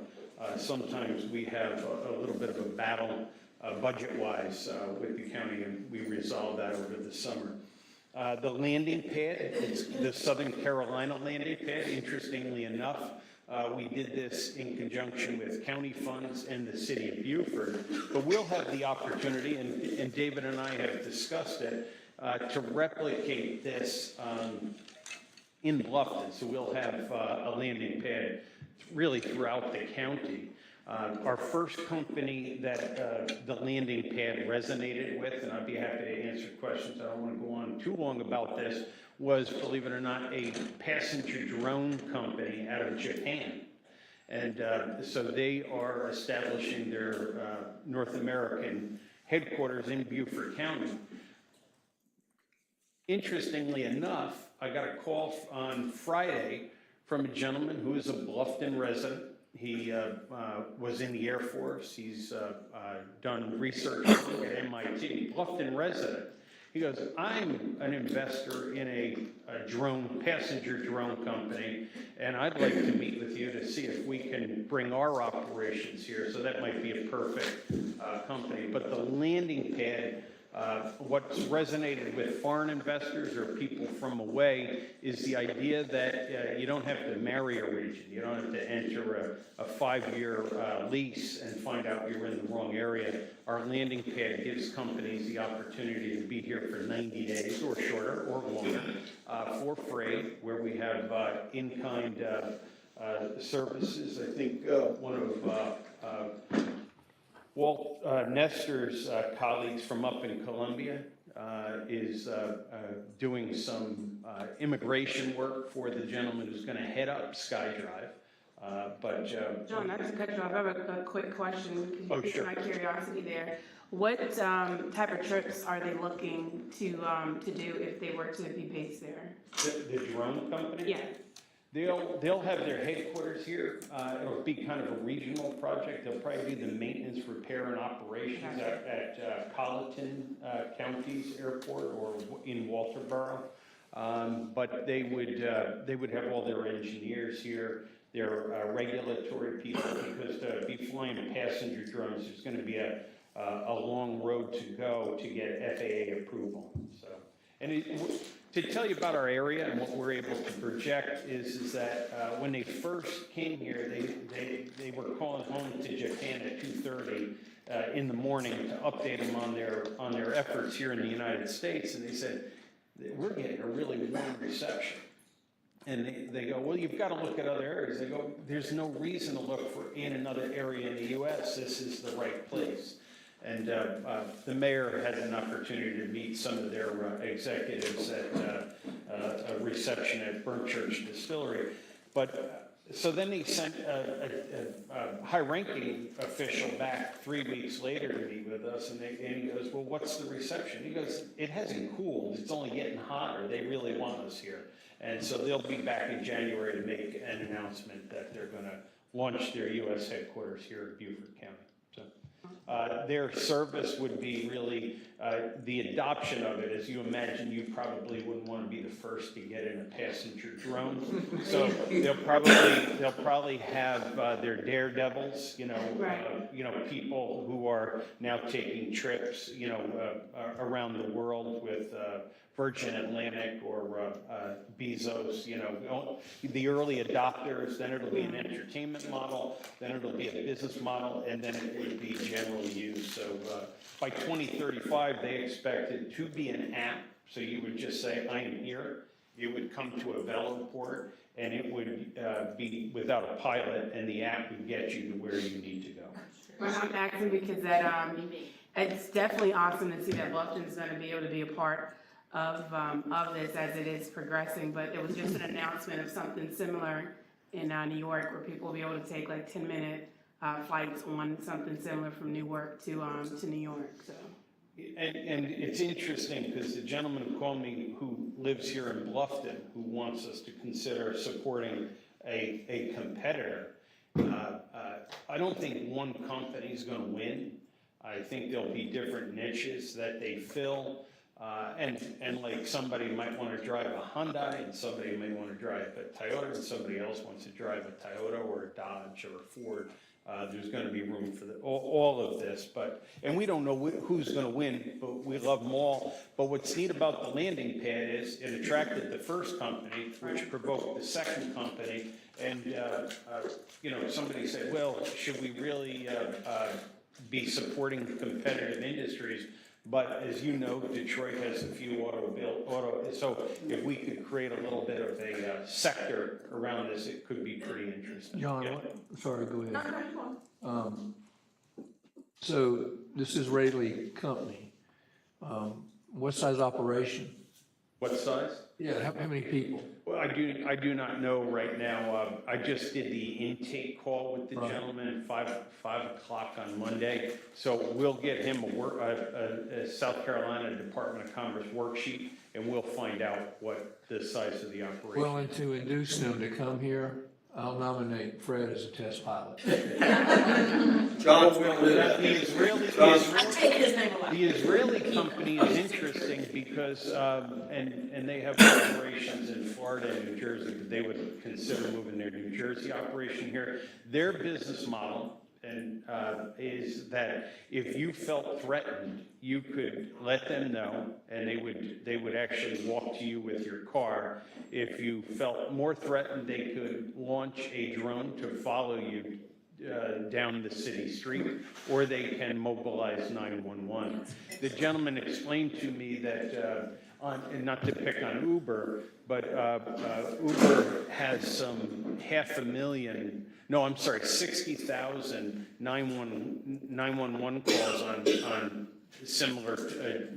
Sometimes we have a little bit of a battle budget-wise with the county, and we resolve that over the summer. The landing pad, it's the Southern Carolina landing pad. Interestingly enough, we did this in conjunction with county funds and the city of Beaufort, but we'll have the opportunity, and David and I have discussed it, to replicate this in Bluffton. So we'll have a landing pad really throughout the county. Our first company that the landing pad resonated with, and I'd be happy to answer questions, I don't want to go on too long about this, was, believe it or not, a passenger drone company out of Japan. And so they are establishing their North American headquarters in Beaufort County. Interestingly enough, I got a call on Friday from a gentleman who is a Bluffton resident. He was in the Air Force. He's done research at MIT, Bluffton resident. He goes, I'm an investor in a passenger drone company, and I'd like to meet with you to see if we can bring our operations here. So that might be a perfect company. But the landing pad, what's resonated with foreign investors or people from away is the idea that you don't have to marry a region. You don't have to enter a 5-year lease and find out you're in the wrong area. Our landing pad gives companies the opportunity to be here for 90 days or shorter or longer for free, where we have in-kind services. I think one of Walt Nestor's colleagues from up in Columbia is doing some immigration work for the gentleman who's going to head up SkyDrive. John, not to cut you off, I have a quick question. Oh, sure. My curiosity there. What type of trips are they looking to do if they were to be based there? The drone company? Yeah. They'll have their headquarters here. It'll be kind of a regional project. They'll probably do the maintenance, repair, and operations at Colleton County's airport or in Walterboro. But they would have all their engineers here, their regulatory people, because to be flying passenger drones, there's going to be a long road to go to get FAA approval. So, and to tell you about our area and what we're able to project is that when they first came here, they were calling home to Japan at 2:30 in the morning to update them on their efforts here in the United States, and they said, we're getting a really warm reception. And they go, well, you've got to look at other areas. They go, there's no reason to look in another area in the U.S. This is the right place. And the mayor had an opportunity to meet some of their executives at a reception at Burnt Church Distillery. But So then he sent a high-ranking official back 3 weeks later to meet with us, and he goes, well, what's the reception? He goes, it hasn't cooled, it's only getting hotter, they really want us here. And so they'll be back in January to make an announcement that they're gonna launch their US headquarters here in Beaufort County. So their service would be really, the adoption of it, as you imagine, you probably wouldn't want to be the first to get in a passenger drone. So they'll probably have their daredevils, people who are now taking trips, around the world with Virgin Atlantic or Bezos, the early adopters, then it'll be an entertainment model, then it'll be a business model, and then it would be generally used. So by 2035, they expect it to be an app. So you would just say, I am here. It would come to a veloport, and it would be without a pilot, and the app would get you to where you need to go. Well, I'm asking because that, it's definitely awesome to see that Bluffton's gonna be able to be a part of this as it is progressing, but it was just an announcement of something similar in New York, where people will be able to take like 10-minute flights on something similar from Newark to New York, so. And it's interesting because the gentleman who called me, who lives here in Bluffton, who wants us to consider supporting a competitor, I don't think one company is going to win. I think there'll be different niches that they fill. And like somebody might want to drive a Hyundai, and somebody may want to drive a Toyota, and somebody else wants to drive a Toyota or a Dodge or a Ford. There's going to be room for all of this, and we don't know who's going to win, but we love them all. But what's neat about the landing pad is it attracted the first company, which provoked the second company, and somebody said, well, should we really be supporting competitive industries? But as you know, Detroit has a few so if we could create a little bit of a sector around this, it could be pretty interesting. John, Yeah. sorry, go ahead. So this is Rayleigh Company. What size operation? What size? Yeah, how many people? Well, I do not know right now. I just did the intake call with the gentleman at 5 o'clock on Monday. So we'll get him a South Carolina Department of Commerce worksheet, and we'll find out what the size of the operation. Well, and to induce them to come here, I'll nominate Fred as a test pilot. John's going to do that. The Israeli company is interesting because, and they have operations in Florida and New Jersey, but they would consider moving their New Jersey operation here. Their business model is that if you felt threatened, you could let them know, and they would actually walk to you with your car. If you felt more threatened, they could launch a drone to follow you down the city street, or they can mobilize 911. The gentleman explained to me that, and not to pick on Uber, but Uber has some 60,000 911 calls on similar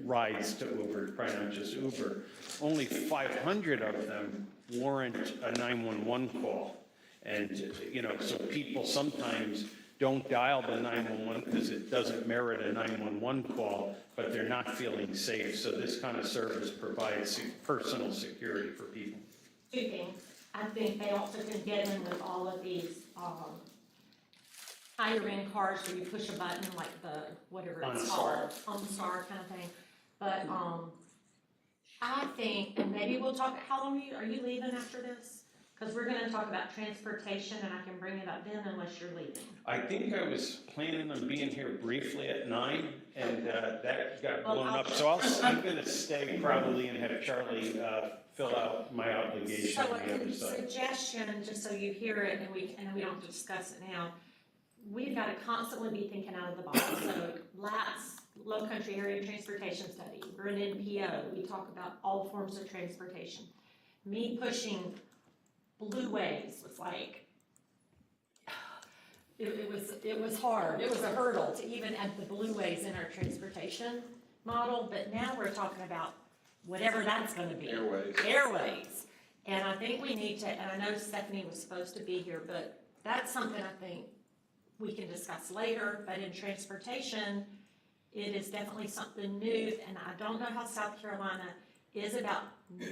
rides to Uber, probably not just Uber. Only 500 of them warrant a 911 call. And, so people sometimes don't dial the 911 because it doesn't merit a 911 call, but they're not feeling safe. So this kind of service provides personal security for people. Two things. I think they also can get in with all of these higher-end cars where you push a button like the, whatever it's called, OnStar kind of thing. But I think, and maybe we'll talk, how long are you leaving after this? Because we're going to talk about transportation, and I can bring it up then unless you're leaving. I think I was planning on being here briefly at 9, and that got blown up. So I'm going to stay probably and have Charlie fill out my obligation on the other side. Suggestion, just so you hear it, and we don't discuss it now, we've got to constantly be thinking out of the box. So LATS, Low Country Area Transportation Study, we're an NPO. We talk about all forms of transportation. Me pushing Blue Waves was like, it was hard. It was a hurdle to even add the Blue Waves in our transportation model, but now we're talking about whatever that's going to be. Airways. Airways. And I think we need to, and I know Stephanie was supposed to be here, but that's something I think we can discuss later, but in transportation, it is definitely something new, and I don't know how South Carolina is about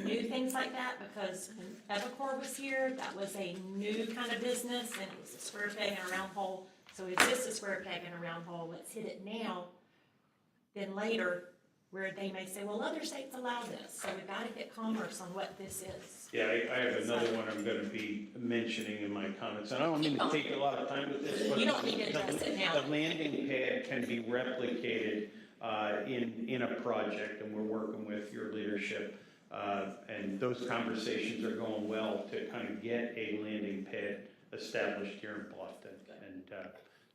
new things like that, because when Evercore was here, that was a new kind of business, and it was a square peg and a round hole. So is this a square peg and a round hole? Let's hit it now, then later, where they may say, well, other states allow this, so we've got to get commerce on what this is. Yeah, I have another one I'm gonna be mentioning in my comments, and I don't mean to take a lot of time with this, but You don't need to address it now. the landing pad can be replicated in a project, and we're working with your leadership. And those conversations are going well to kind of get a landing pad established here in Bluffton. And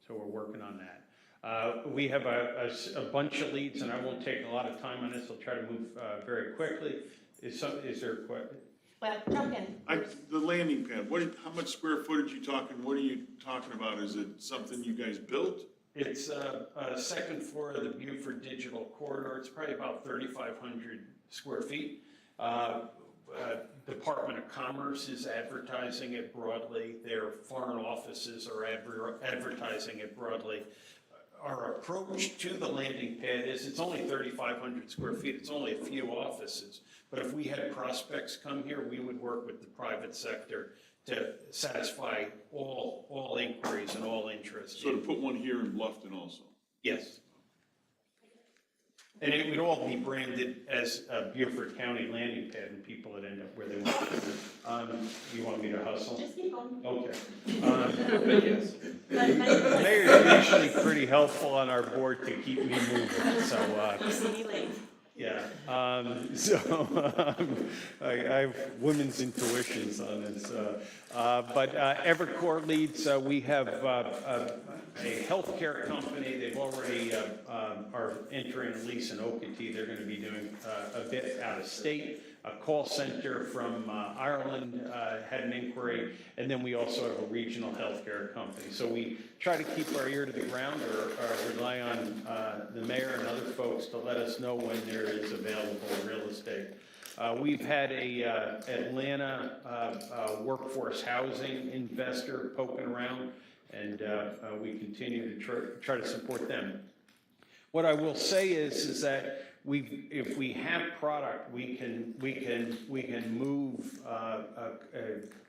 so we're working on that. We have a bunch of leads, and I won't take a lot of time on this. I'll try to move very quickly. Is there a question? Well, jump in. The landing pad, how much square footage you talking, what are you talking about? Is it something you guys built? It's a second floor of the Beaufort Digital Corridor. It's probably about 3,500 square feet. Department of Commerce is advertising it broadly. Their foreign offices are advertising it broadly. Our approach to the landing pad is it's only 3,500 square feet. It's only a few offices. But if we had prospects come here, we would work with the private sector to satisfy all inquiries and all interests. So to put one here in Bluffton also? Yes. And it would all be branded as a Beaufort County landing pad, and people would end up where they want. You want me to hustle? Just keep on. Okay. Yes. The mayor's usually pretty helpful on our board to keep me moving, so, You see me leave. yeah. I have women's intuitions on this. But Evercore leads, we have a healthcare company. They've already are entering a lease in Okatee. They're going to be doing a bit out of state. A call center from Ireland had an inquiry, and then we also have a regional healthcare company. So we try to keep our ear to the ground, or rely on the mayor and other folks to let us know when there is available real estate. We've had a Atlanta workforce housing investor poking around, and we continue to try to support them. What I will say is that if we have product, we can move,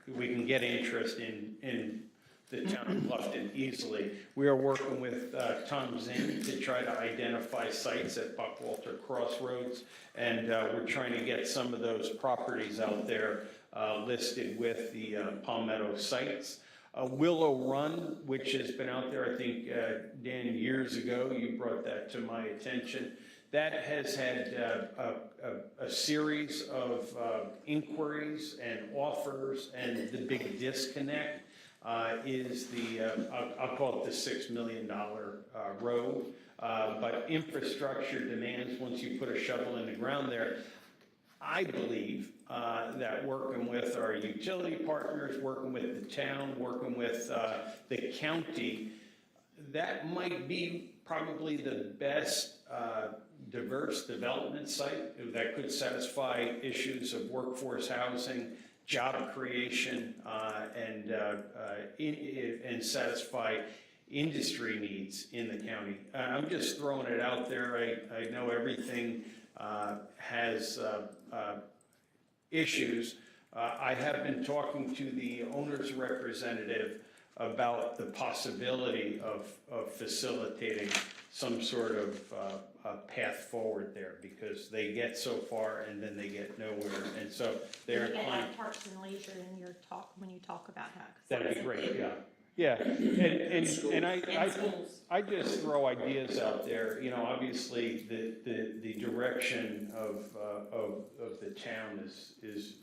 we can get interest in the town of Bluffton easily. We are working with Tom Zinn to try to identify sites at Buckwalter Crossroads, and we're trying to get some of those properties out there listed with the Palmetto sites. Willow Run, which has been out there, I think, Dan, years ago, you brought that to my attention. That has had a series of inquiries and offers, and the big disconnect is I'll call it the $6 million road. But infrastructure demands, once you put a shovel in the ground there, I believe that working with our utility partners, working with the town, working with the county, that might be probably the best diverse development site that could satisfy issues of workforce housing, job creation, and satisfy industry needs in the county. I'm just throwing it out there. I know everything has issues. I have been talking to the owner's representative about the possibility of facilitating some sort of path forward there, because they get so far and then they get nowhere, and so they're You can inclined. add parks and leisure in your talk, when you talk about how. That'd be great, yeah. Yeah, and I just throw ideas out there, you know, obviously the direction of the town is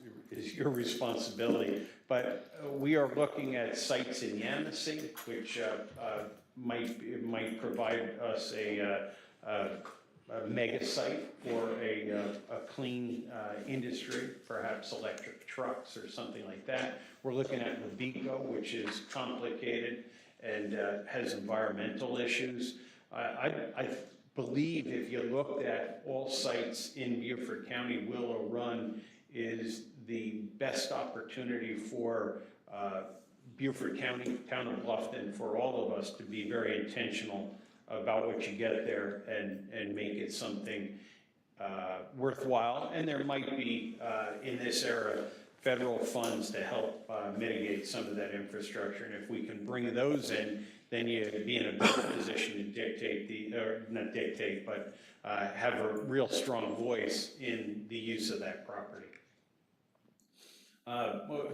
your responsibility, but we are looking at sites in Yamasee, which might provide us a mega site for a clean industry, perhaps electric trucks or something like that. We're looking at Levico, which is complicated and has environmental issues. I believe if you looked at all sites in Beaufort County, Willow Run is the best opportunity for Beaufort County, Town of Bluffton, for all of us to be very intentional about what you get there and make it something worthwhile. And there might be, in this era, federal funds to help mitigate some of that infrastructure. And if we can bring those in, then you'd be in a better position to dictate or not dictate, but have a real strong voice in the use of that property.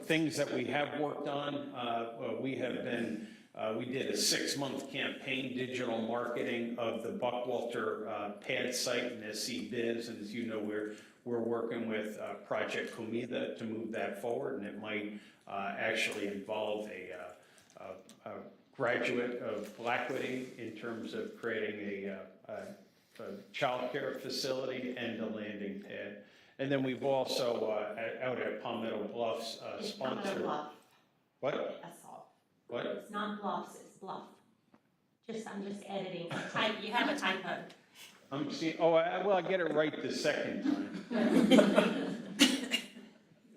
Things that we have worked on, we did a 6-month campaign, digital marketing of the Buckwalter pad site and SC Biz, and as you know, we're working with Project Comida to move that forward, and it might actually involve a graduate of Blackwoody in terms of creating a child care facility and a landing pad. And then we've also, out at Palmetto Bluffs, sponsored. Bluff. What? That's all. What? It's not Bluffs, it's Bluff. I'm just editing. You have a typo. I'm seeing, I get it right the second time.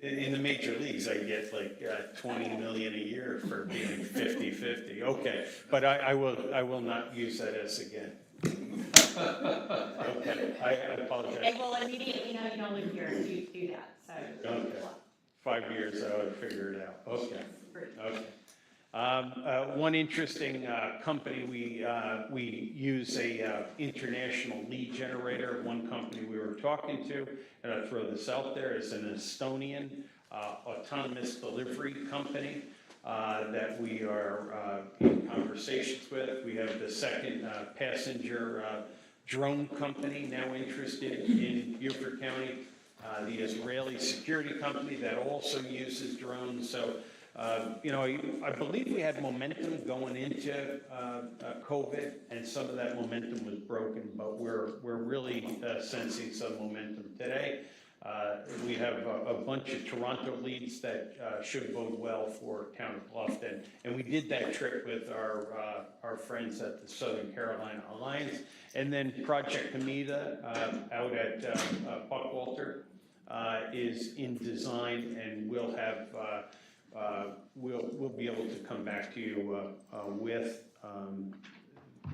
In the major leagues, I get like $20 million a year for being 50-50. Okay, but I will not use that as again. Okay, I apologize. They will immediately know you don't live here if you do that, so. Okay, 5 years, I would figure it out. Okay, okay. One interesting company, we use a international lead generator. One company we were talking to, and I'll throw this out there, is an Estonian autonomous delivery company that we are in conversations with. We have the second passenger drone company now interested in Beaufort County, the Israeli security company that also uses drones. So, I believe we had momentum going into COVID, and some of that momentum was broken, but we're really sensing some momentum today. We have a bunch of Toronto leads that should bode well for Town of Bluffton. And we did that trip with our friends at the Southern Carolina Alliance. And then Project Comida out at Buckwalter is in design, and we'll have we'll be able to come back to you with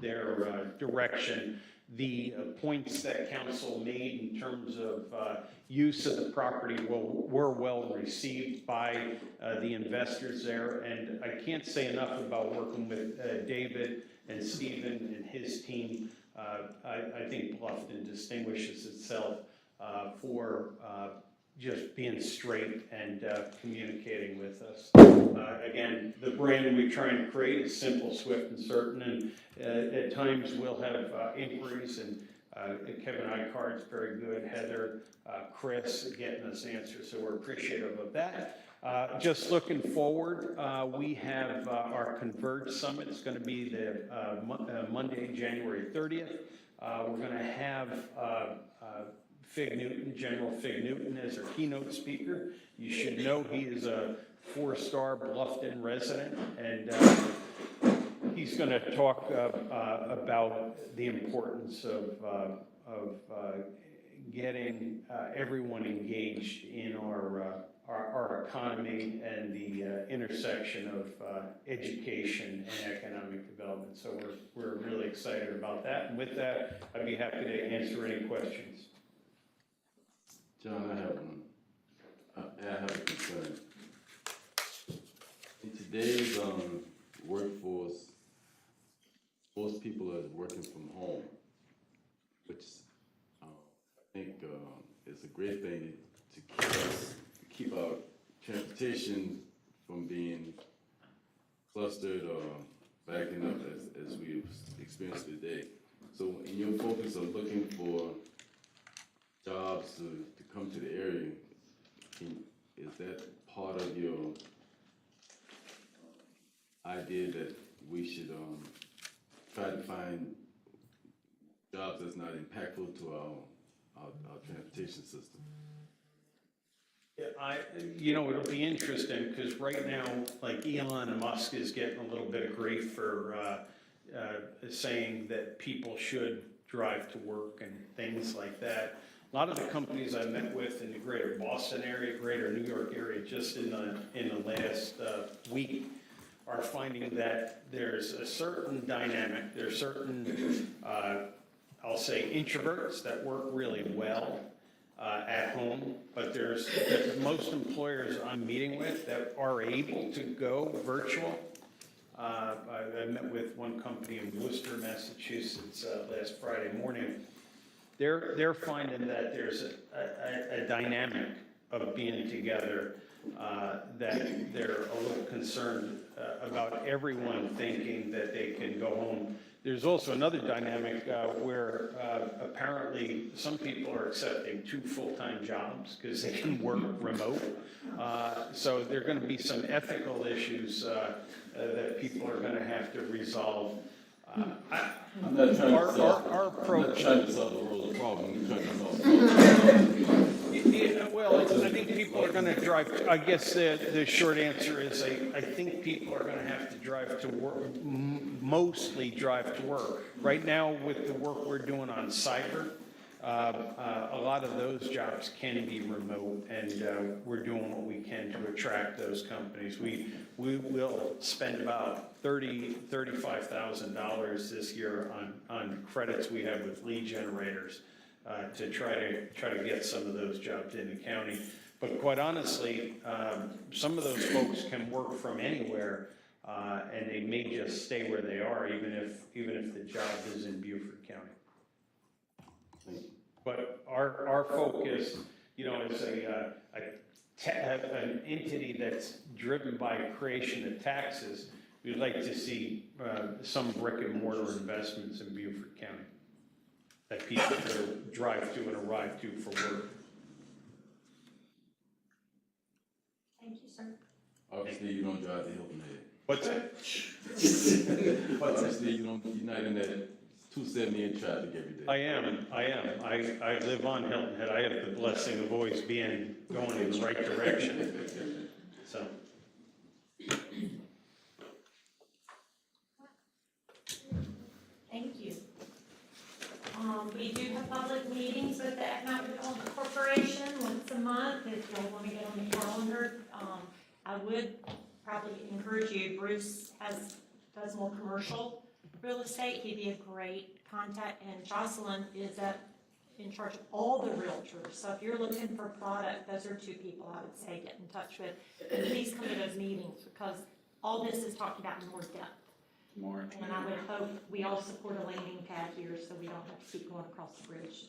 their direction. The points that council made in terms of use of the property were well received by the investors there. And I can't say enough about working with David and Stephen and his team. I think Bluffton distinguishes itself for just being straight and communicating with us. Again, the brand we try and create is simple, swift, and certain, and at times we'll have inquiries, and Kevin Icard's very good, Heather, Chris getting us answers, so we're appreciative of that. Just looking forward, we have our Converge Summit. It's going to be the Monday, January 30th. We're going to have Fig Newton, General Fig Newton, as our keynote speaker. You should know he is a 4-star Bluffton resident, and he's going to talk about the importance of getting everyone engaged in our economy and the intersection of education and economic development. So we're really excited about that. And with that, I'd be happy to answer any questions. John, I have one. I have a concern. In today's workforce, most people are working from home, which I think is a great thing to keep our transportation from being clustered or backing up as we've experienced today. So in your focus of looking for jobs to come to the area, is that part of your idea that we should try to find jobs that's not impactful to our transportation system? Yeah, it'll be interesting because right now, like Elon Musk is getting a little bit of grief for saying that people should drive to work and things like that. A lot of the companies I met with in the greater Boston area, greater New York area, just in the last week, are finding that there's a certain dynamic, there's certain, I'll say introverts that work really well at home, but there's most employers I'm meeting with that are able to go virtual. I met with one company in Worcester, Massachusetts last Friday morning. They're finding that there's a dynamic of being together that they're a little concerned about everyone thinking that they can go home. There's also another dynamic where apparently some people are accepting 2 full-time jobs because they can work remote. So there are going to be some ethical issues that people are going to have to resolve. I'm not trying to solve, our approach. I'm not trying to solve the world's problem, I'm trying to solve the problem. Yeah, well, I think people are going to drive, I guess the short answer is I think people are going to have to drive to work, mostly drive to work. Right now, with the work we're doing on cyber, a lot of those jobs can be remote, and we're doing what we can to attract those companies. We will spend about $35,000 this year on credits we have with lead generators to try to get some of those jobs in the county. But quite honestly, some of those folks can work from anywhere, and they may just stay where they are, even if the job is in Beaufort County. But our focus, is an entity that's driven by creation of taxes. We'd like to see some brick and mortar investments in Beaufort County that people can drive to and arrive to for work. Thank you, sir. Obviously, you don't drive to Hilton Head. What's that? Obviously, you're not in that 278 traffic every day. I am. I live on Hilton Head. I have the blessing of always going in the right direction. So. Thank you. We do have public meetings with the Economic Development Corporation once a month. If y'all want to get on the calendar, I would probably encourage you. Bruce does more commercial real estate. He'd be a great contact, and Jocelyn is in charge of all the realtors. So if you're looking for product, those are 2 people I would say get in touch with. And please come to those meetings because all this is talked about in more depth. And I would hope we all support a landing pad here so we don't have to keep going across the bridge.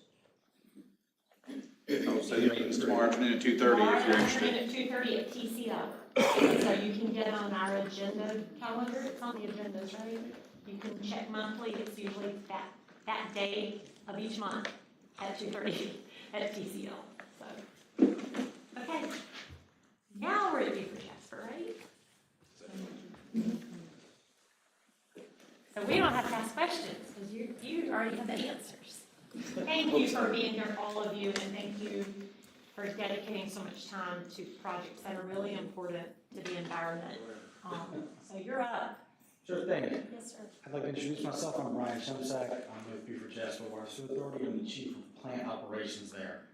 So the meeting's tomorrow afternoon at 2:30 if you're interested. Tomorrow afternoon at 2:30 at TCO. So you can get on our agenda calendar. It's on the agendas, right? You can check monthly. It's usually that day of each month at 2:30 at TCO. So, okay. Now we're at Beaufort, Jasper, right? So we don't have to ask questions because you already have the answers. Thank you for being here, all of you, and thank you for dedicating so much time to projects that are really important to the environment. So you're up. Sure thing. Yes, sir. I'd like to introduce myself. I'm Chemsak. I'm with Beaufort Jasper Water Sewer Authority. I'm the Chief of Plant Operations there.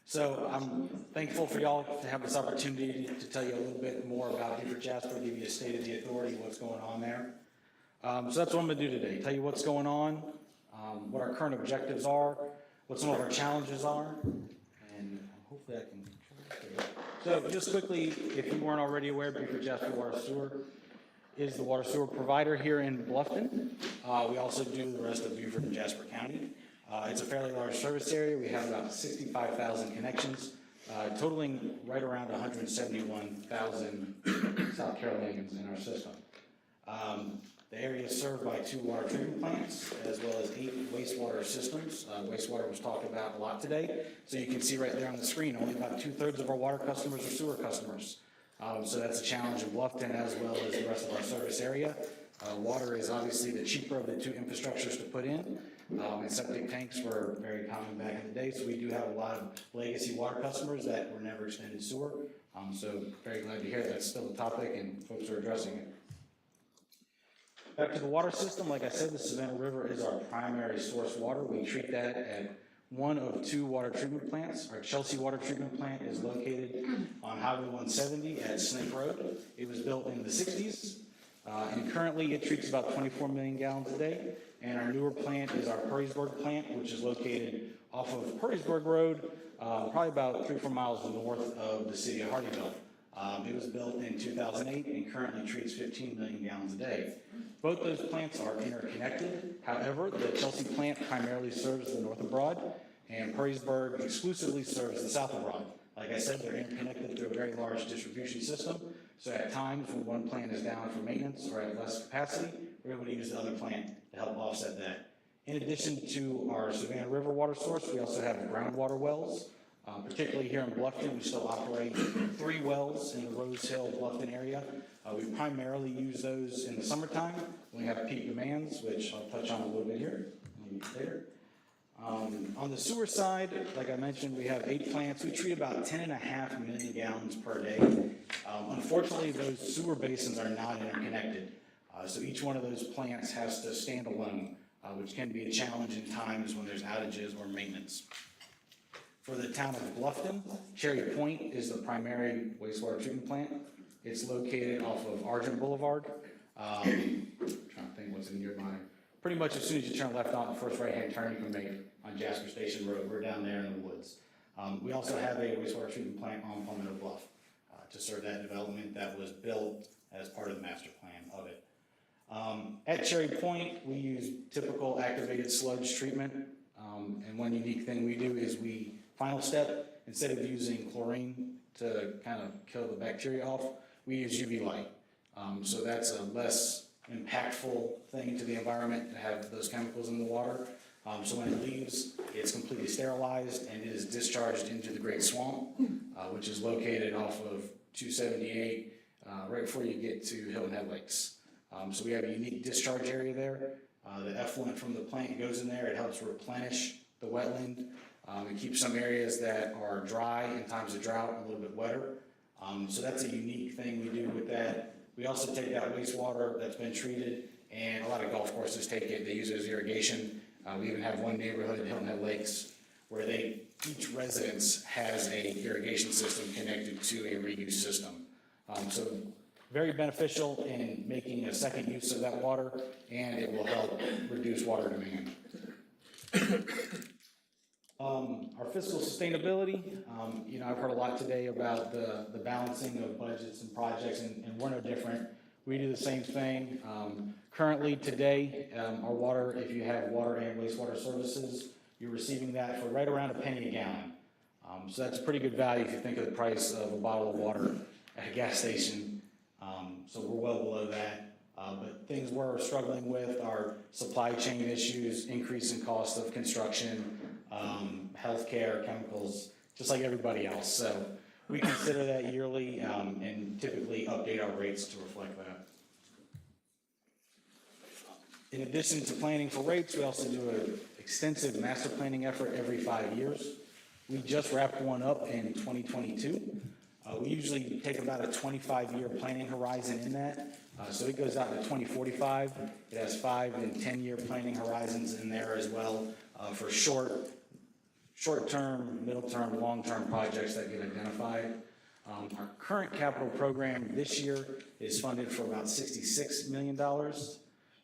So I'm thankful for y'all to have this opportunity to tell you a little bit more about Beaufort Jasper, give you a state of the authority, what's going on there. So that's what I'm going to do today, tell you what's going on, what our current objectives are, what some of our challenges are, and hopefully I can. So just quickly, if you weren't already aware, Beaufort Jasper Water Sewer is the water sewer provider here in Bluffton. We also do the rest of Beaufort and Jasper County. It's a fairly large service area. We have about 65,000 connections, totaling right around 171,000 South Carolinians in our system. The area is served by 2 water treatment plants, as well as 8 wastewater systems. Wastewater was talked about a lot today. So you can see right there on the screen, only about 2/3 of our water customers are sewer customers. So that's a challenge in Bluffton as well as the rest of our service area. Water is obviously the cheaper of the 2 infrastructures to put in. And septic tanks were very common back in the day. So we do have a lot of legacy water customers that were never extended sewer. So very glad to hear that's still a topic and folks are addressing it. Back to the water system, like I said, the Savannah River is our primary source water. We treat that at one of two water treatment plants. Our Chelsea Water Treatment Plant is located on Highway 170 at Snake Road. It was built in the 60s, and currently it treats about 24 million gallons a day. And our newer plant is our Perrysburg plant, which is located off of Perrysburg Road, probably about 3 or 4 miles north of the city of Hardyville. It was built in 2008 and currently treats 15 million gallons a day. Both those plants are interconnected. However, the Chelsea plant primarily serves the north of Broad, and Perrysburg exclusively serves the south of Broad. Like I said, they're interconnected through a very large distribution system. So at times when one plant is down for maintenance or at less capacity, we're able to use the other plant to help offset that. In addition to our Savannah River water source, we also have groundwater wells. Particularly here in Bluffton, we still operate 3 wells in the Rose Hill, Bluffton area. We primarily use those in the summertime when we have peak demands, which I'll touch on a little bit here, maybe later. On the sewer side, like I mentioned, we have 8 plants. We treat about 10.5 million gallons per day. Unfortunately, those sewer basins are not interconnected. So each one of those plants has to stand alone, which can be a challenge in times when there's outages or maintenance. For the town of Bluffton, Cherry Point is the primary wastewater treatment plant. It's located off of Adjournment Boulevard. Trying to think what's in nearby. Pretty much as soon as you turn left on the first right-hand turn, you can make on Jasper Station Road. We're down there in the woods. We also have a wastewater treatment plant on Palmetto Bluff to serve that development that was built as part of the master plan of it. At Cherry Point, we use typical activated sludge treatment. And one unique thing we do is final step, instead of using chlorine to kind of kill the bacteria off, we use UV light. So that's a less impactful thing to the environment to have those chemicals in the water. So when it leaves, it's completely sterilized and it is discharged into the Great Swamp, which is located off of 278, right before you get to Hilton Head Lakes. So we have a unique discharge area there. The effluent from the plant goes in there. It helps replenish the wetland. It keeps some areas that are dry in times of drought a little bit wetter. So that's a unique thing we do with that. We also take that wastewater that's been treated, and a lot of golf courses take it. They use it as irrigation. We even have one neighborhood, Hilton Head Lakes, where each residence has a irrigation system connected to a reuse system. So very beneficial in making a second use of that water, and it will help reduce water demand. Our fiscal sustainability, I've heard a lot today about the balancing of budgets and projects, and we're no different. We do the same thing. Currently today, our water, if you have water and wastewater services, you're receiving that for right around $0.01 a gallon. So that's a pretty good value if you think of the price of a bottle of water at a gas station. So we're well below that. But things we're struggling with are supply chain issues, increase in cost of construction, healthcare, chemicals, just like everybody else. So we consider that yearly and typically update our rates to reflect that. In addition to planning for rates, we also do an extensive master planning effort every 5 years. We just wrapped one up in 2022. We usually take about a 25-year planning horizon in that. So it goes out to 2045. It has 5 and 10-year planning horizons in there as well for short-term, middle-term, long-term projects that get identified. Our current capital program this year is funded for about $66 million.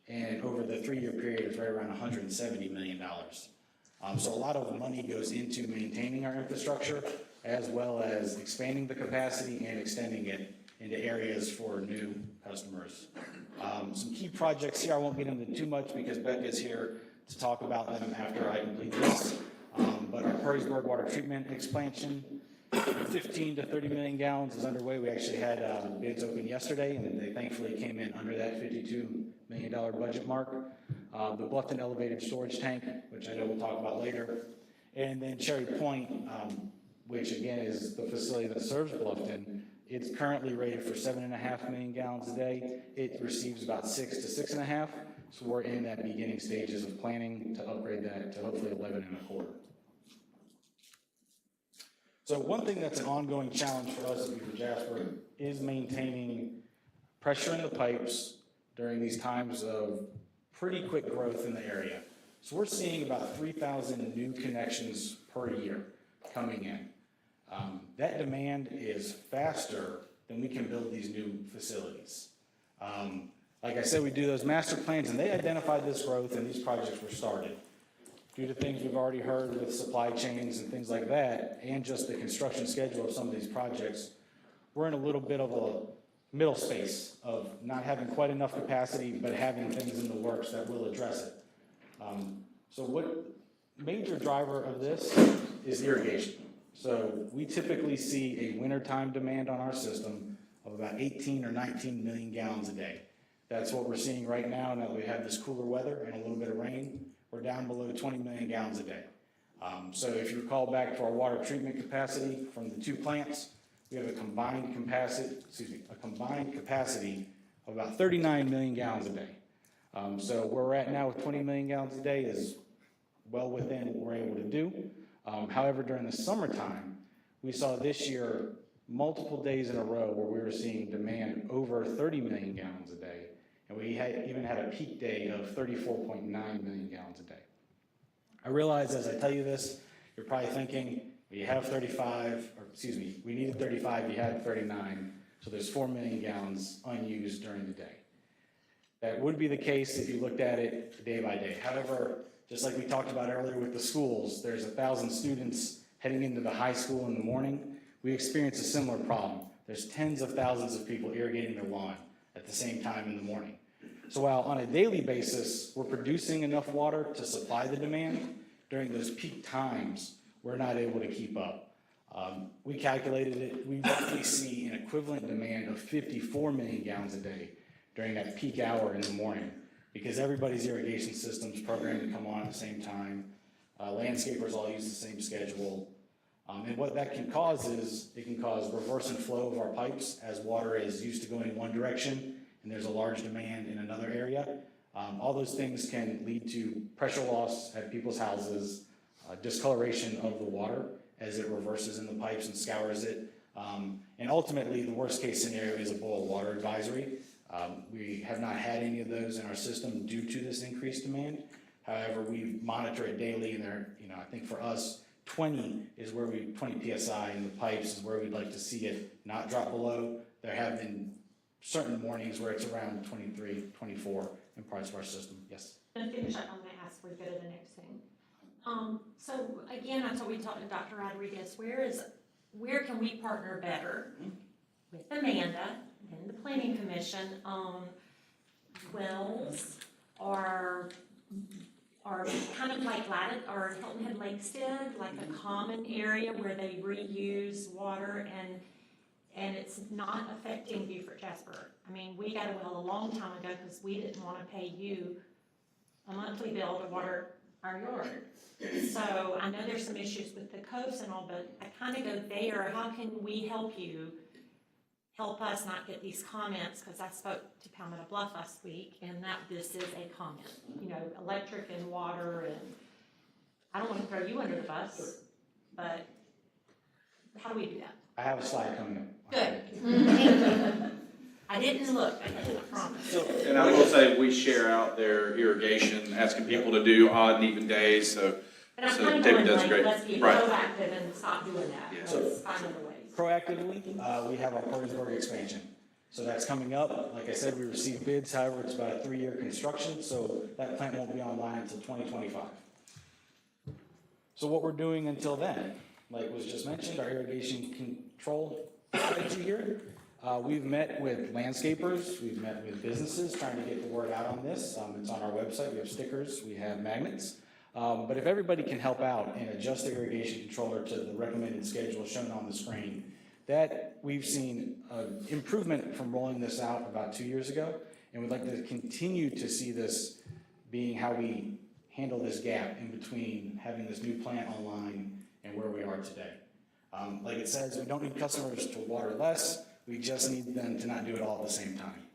And over the 3-year period, it's right around $170 million. So a lot of money goes into maintaining our infrastructure, as well as expanding the capacity and extending it into areas for new customers. Some key projects here, I won't get into too much because Becca's here to talk about them after I complete this. But our Perrysburg water treatment expansion, 15 to 30 million gallons is underway. We actually had bids open yesterday, and they thankfully came in under that $52 million budget mark. The Bluffton elevated storage tank, which I know we'll talk about later. And then Cherry Point, which again is the facility that serves Bluffton. It's currently rated for 7.5 million gallons a day. It receives about 6 to 6.5. So we're in that beginning stages of planning to upgrade that to hopefully 11.25. So one thing that's an ongoing challenge for us at Beaufort Jasper is maintaining pressure in the pipes during these times of pretty quick growth in the area. So we're seeing about 3,000 new connections per year coming in. That demand is faster than we can build these new facilities. Like I said, we do those master plans, and they identified this growth, and these projects were started. Due to things we've already heard with supply chains and things like that, and just the construction schedule of some of these projects, we're in a little bit of a middle space of not having quite enough capacity, but having things in the works that will address it. So what major driver of this is irrigation. So we typically see a wintertime demand on our system of about 18 or 19 million gallons a day. That's what we're seeing right now that we have this cooler weather and a little bit of rain. We're down below 20 million gallons a day. So if you recall back to our water treatment capacity from the two plants, we have a combined capacity of about 39 million gallons a day. So where we're at now with 20 million gallons a day is well within what we're able to do. However, during the summertime, we saw this year multiple days in a row where we were seeing demand over 30 million gallons a day. And we even had a peak day of 34.9 million gallons a day. I realize as I tell you this, you're probably thinking, we have 35, or excuse me, we needed 35, you had 39, so there's 4 million gallons unused during the day. That would be the case if you looked at it day by day. However, just like we talked about earlier with the schools, there's 1,000 students heading into the high school in the morning. We experience a similar problem. There's tens of thousands of people irrigating their lawn at the same time in the morning. So while on a daily basis, we're producing enough water to supply the demand, during those peak times, we're not able to keep up. We calculated it, we roughly see an equivalent demand of 54 million gallons a day during that peak hour in the morning, because everybody's irrigation system's programmed to come on at the same time. Landscapers all use the same schedule. And what that can cause is, it can cause reverse and flow of our pipes as water is used to going in one direction and there's a large demand in another area. All those things can lead to pressure loss at people's houses, discoloration of the water as it reverses in the pipes and scours it. And ultimately, the worst case scenario is a boil water advisory. We have not had any of those in our system due to this increased demand. However, we monitor it daily, and I think for us, 20 PSI in the pipes is where we'd like to see it not drop below. There have been certain mornings where it's around 23, 24 in parts of our system. Yes? And finish up, I'm gonna ask before we go to the next thing. So again, that's what we talked to Dr. Rodriguez. Where can we partner better with Amanda and the Planning Commission on wells or kind of like Hilton Head Lakes did, like a common area where they reuse water and it's not affecting Beaufort Jasper. I mean, we got a well a long time ago because we didn't want to pay you a monthly bill to water our yard. So I know there's some issues with the coast and all, but I kind of go there. How can we help you? Help us not get these comments, because I spoke to Palmetto Bluff last week, and that this is a comment. Electric and water, and I don't want to throw you under the bus, but how do we do that? I have a slide coming up. Good. I didn't look, I promise. And I will say, we share out their irrigation, asking people to do odd and even days, so But I'm kind of David going does great. let's be Right. proactive and stop doing that. Yeah. Let's find other ways. Proactively, we have our Parkersburg expansion. So that's coming up. Like I said, we received bids. However, it's about a 3-year construction, so that plant won't be online until 2025. So what we're doing until then, like was just mentioned, our irrigation control strategy here. We've met with landscapers, we've met with businesses trying to get the word out on this. It's on our website, we have stickers, we have magnets. But if everybody can help out and adjust the irrigation controller to the recommended schedule shown on the screen, that we've seen improvement from rolling this out about 2 years ago, and we'd like to continue to see this being how we handle this gap in between having this new plant online and where we are today. Like it says, we don't need customers to water less, we just need them to not do it all at the same time.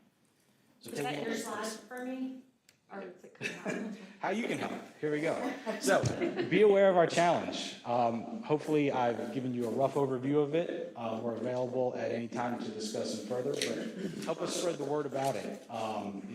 So Is that your slide for me? Or is it coming out? How you can help. Here we go. So, be aware of our challenge. Hopefully, I've given you a rough overview of it. We're available at any time to discuss it further, but help us spread the word about it.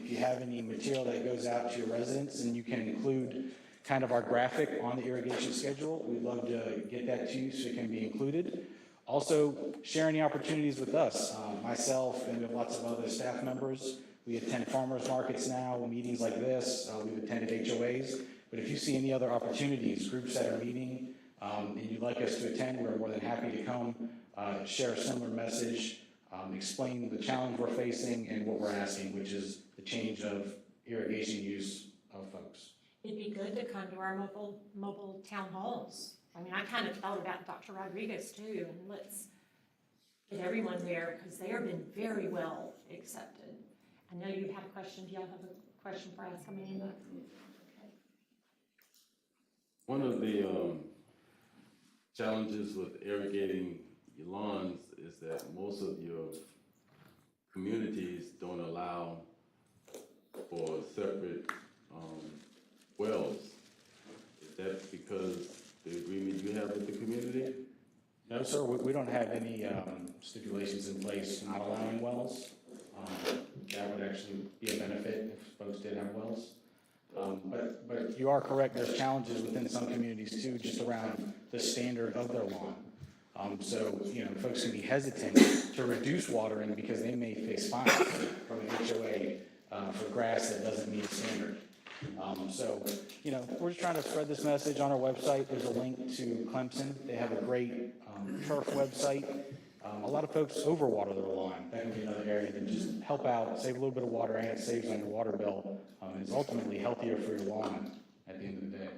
If you have any material that goes out to your residents, and you can include kind of our graphic on the irrigation schedule. We'd love to get that to you so it can be included. Also, share any opportunities with us. Myself and we have lots of other staff members. We attend farmers markets now, meetings like this. We've attended HOAs. But if you see any other opportunities, groups that are meeting, and you'd like us to attend, we're more than happy to come, share a similar message, explain the challenge we're facing and what we're asking, which is the change of irrigation use of folks. It'd be good to come to our mobile town halls. I mean, I kind of thought about Dr. Rodriguez too, and let's get everyone there because they have been very well accepted. I know you have a question. Do y'all have a question for us, Amanda? Okay. One of the challenges with irrigating your lawns is that most of your communities don't allow for separate wells. Is that because the agreement you have with the community? No, sir, we don't have any stipulations in place not allowing wells. That would actually be a benefit if folks did have wells. But you are correct, there's challenges within some communities too, just around the standard of their lawn. So, folks can be hesitant to reduce watering because they may face fines from an HOA for grass that doesn't meet a standard. So, we're just trying to spread this message on our website. There's a link to Clemson. They have a great turf website. A lot of folks overwater their lawn. That can be another area that just help out, save a little bit of water, and it saves on your water bill. And it's ultimately healthier for your lawn at the end of the day.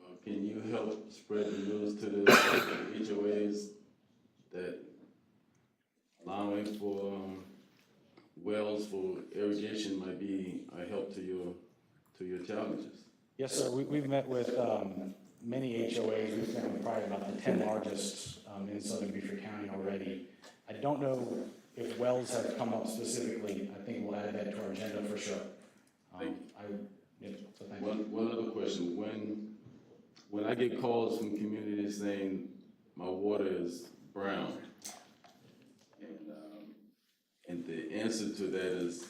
Well, can you help spread the news to the HOAs that allowing for wells for irrigation might be a help to your challenges? Yes, sir. We've met with many HOAs. We've met with probably about the 10 largest in southern Beaufort County already. I don't know if wells have come up specifically. I think we'll add that to our agenda for sure. Thank you. One other question. When I get calls from communities saying my water is brown, and the answer to that is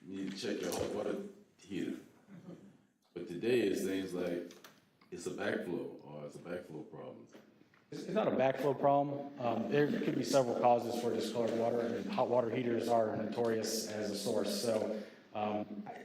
you need to check your hot water heater. But today it's things like it's a backflow or it's a backflow problem. It's not a backflow problem. There could be several causes for discolored water, and hot water heaters are notorious as a source. So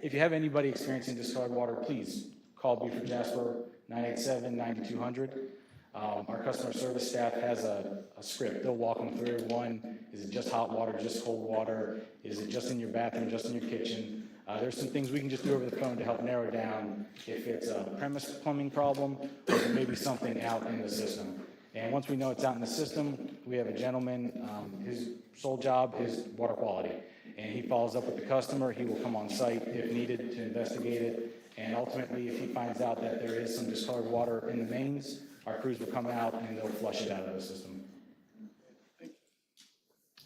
if you have anybody experiencing discolored water, please call Beaufort Jasper 987-9200. Our customer service staff has a script. They'll walk them through. One, is it just hot water, just cold water? Is it just in your bathroom, just in your kitchen? There's some things we can just do over the phone to help narrow down if it's a premise plumbing problem or if it may be something out in the system. And once we know it's out in the system, we have a gentleman, his sole job is water quality. And he follows up with the customer. He will come on site if needed to investigate it. And ultimately, if he finds out that there is some discolored water in the mains, our crews will come out and they'll flush it out of the system.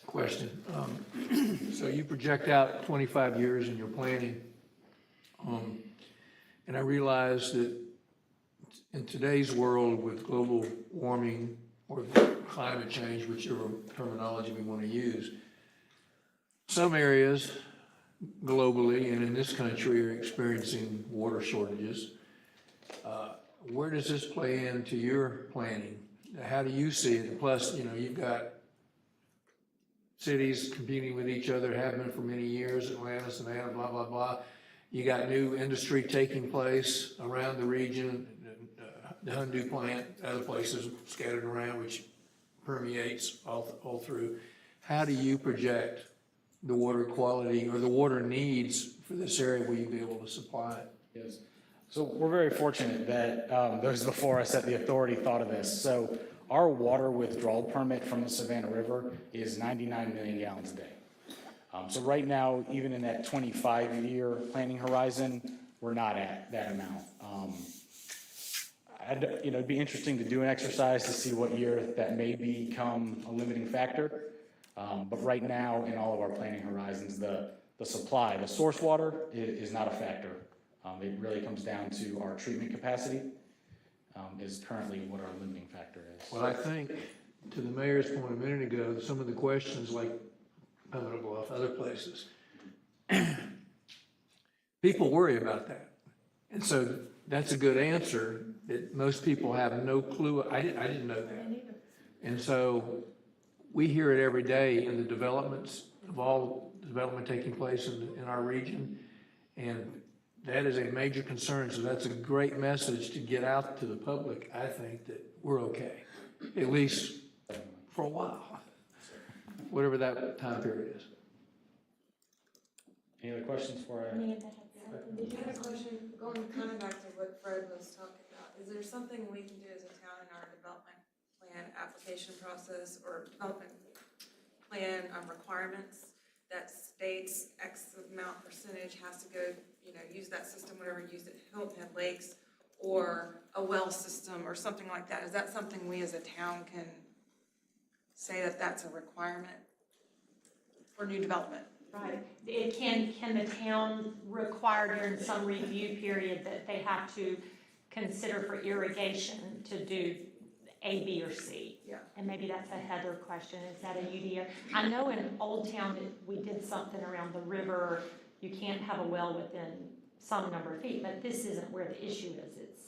Question. So you project out 25 years in your planning, and I realize that in today's world with global warming or climate change, whichever terminology we want to use, some areas globally and in this country are experiencing water shortages. Where does this play into your planning? How do you see it? Plus, you've got cities competing with each other, have been for many years, Atlanta, Savannah, blah, blah, blah. You got new industry taking place around the region, the Hyundai plant, other places scattered around, which permeates all through. How do you project the water quality or the water needs for this area? Will you be able to supply it? Yes. So we're very fortunate that those before us at the authority thought of this. So our water withdrawal permit from the Savannah River is 99 million gallons a day. So right now, even in that 25-year planning horizon, we're not at that amount. It'd be interesting to do an exercise to see what year that may become a limiting factor. But right now, in all of our planning horizons, the supply, the source water is not a factor. It really comes down to our treatment capacity is currently what our limiting factor is. Well, I think to the mayor's point a minute ago, some of the questions like Pembina Bluff, other places, people worry about that. And so that's a good answer, that most people have no clue. I didn't know that. And so we hear it every day in the developments of all development taking place in our region. And that is a major concern. So that's a great message to get out to the public, I think, that we're okay, at least for a while, whatever that time period is. Any other questions for I had a question, going kind of back to what Fred was talking about. Is there something we can do as a town in our development plan application process or development plan requirements that states X amount percentage has to go, use that system, whatever used at Hilton Head Lakes, or a well system or something like that? Is that something we as a town can say that that's a requirement for new development? Right. It can the town require during some review period that they have to consider for irrigation to do A, B, or C? Yeah. And maybe that's a Heather question, is that a UDO? I know in Old Town that we did something around the river, you can't have a well within some number of feet, but this isn't where the issue is, it's.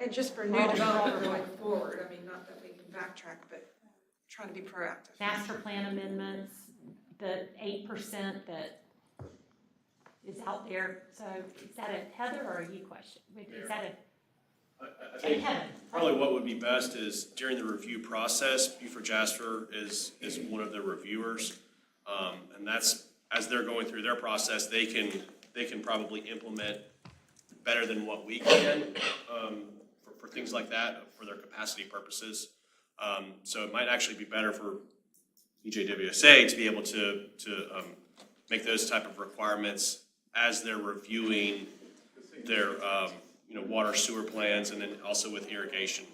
And just for new development going forward, I mean, not that we can backtrack, but trying to be proactive. Master plan amendments, the 8% that is out there, so is that a Heather or a you question? Is that I think probably what would be best is during the review process, Beaufort Jasper is one of the reviewers. And that's, as they're going through their process, they can probably implement better than what we can for things like that, for their capacity purposes. So it might actually be better for BJWSA to be able to make those type of requirements as they're reviewing their water sewer plans, and then also with irrigation.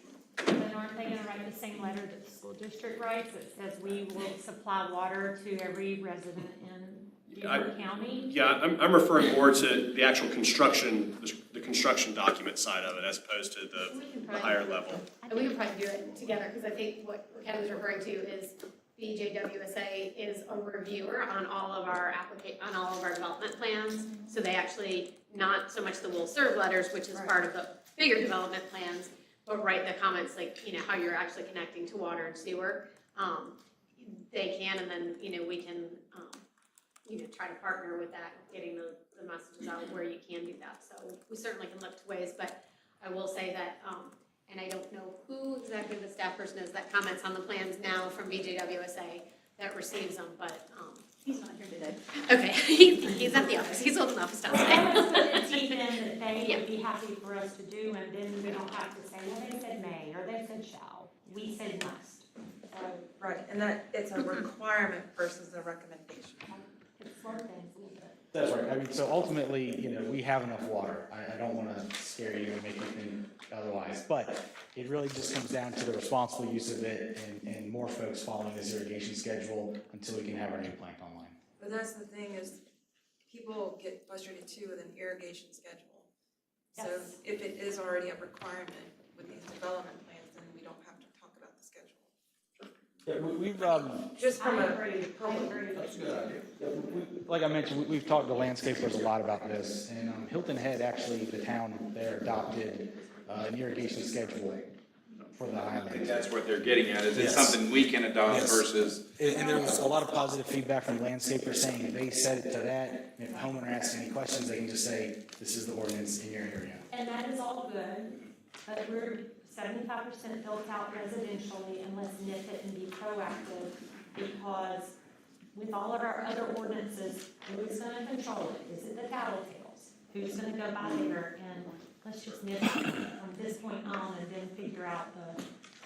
Then aren't they gonna write the same letter that the school district writes that says we will supply water to every resident in Beaufort County? Yeah, I'm referring more to the actual construction, the construction document side of it, as opposed to the higher level. And we could probably do it together, because I think what Kevin's referring to is BJWSA is a reviewer on all of our development plans. So they actually, not so much the will serve letters, which is part of the bigger development plans, but write the comments like, how you're actually connecting to water and sewer. They can, and then, we can, try to partner with that, getting the messages out where you can do that. So we certainly can look to ways, but I will say that, and I don't know who exactly the staff person is that comments on the plans now from BJWSA that receives them, but he's not here today. Okay, he's at the office. He's holding the office down today. That they would be happy for us to do, and then we don't have to say, well, they said may, or they said shall. We said must. So, Right, and that it's a requirement versus a recommendation. it's slow things a little bit. That's right. I mean, so ultimately, we have enough water. I don't want to scare you and make you think otherwise, but it really just comes down to the responsible use of it and more folks following this irrigation schedule until we can have our new plant online. But that's the thing is, people get frustrated too with an irrigation schedule. So Yes. if it is already a requirement with these development plans, then we don't have to talk about the schedule. Yeah, we've Just from I a agree. That's a good idea. like I mentioned, we've talked to landscapers a lot about this, and Hilton Head, actually, the town there adopted an irrigation schedule for the I think island. that's what they're getting at, is it Yes. something we can adopt Yes. versus? And there was a lot of positive feedback from landscapers saying they set it to that. If a homeowner asks any questions, they can just say, this is the ordinance in your area. And that is all good, but we're 75% built out residentially, and let's nip it and be proactive, because with all of our other ordinances, who's gonna control it? Is it the tattletales? Who's gonna go by there? And let's just nip it from this point on, and then figure out the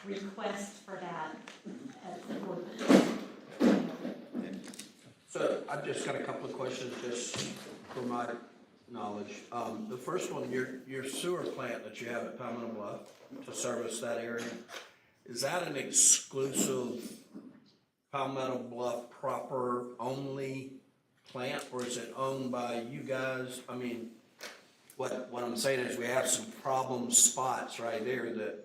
request for that as the ordinance. So I've just got a couple of questions just for my knowledge. The first one, your sewer plant that you have at Palmetto Bluff to service that area, is that an exclusive Palmetto Bluff proper only plant, or is it owned by you guys? I mean, what I'm saying is we have some problem spots right there that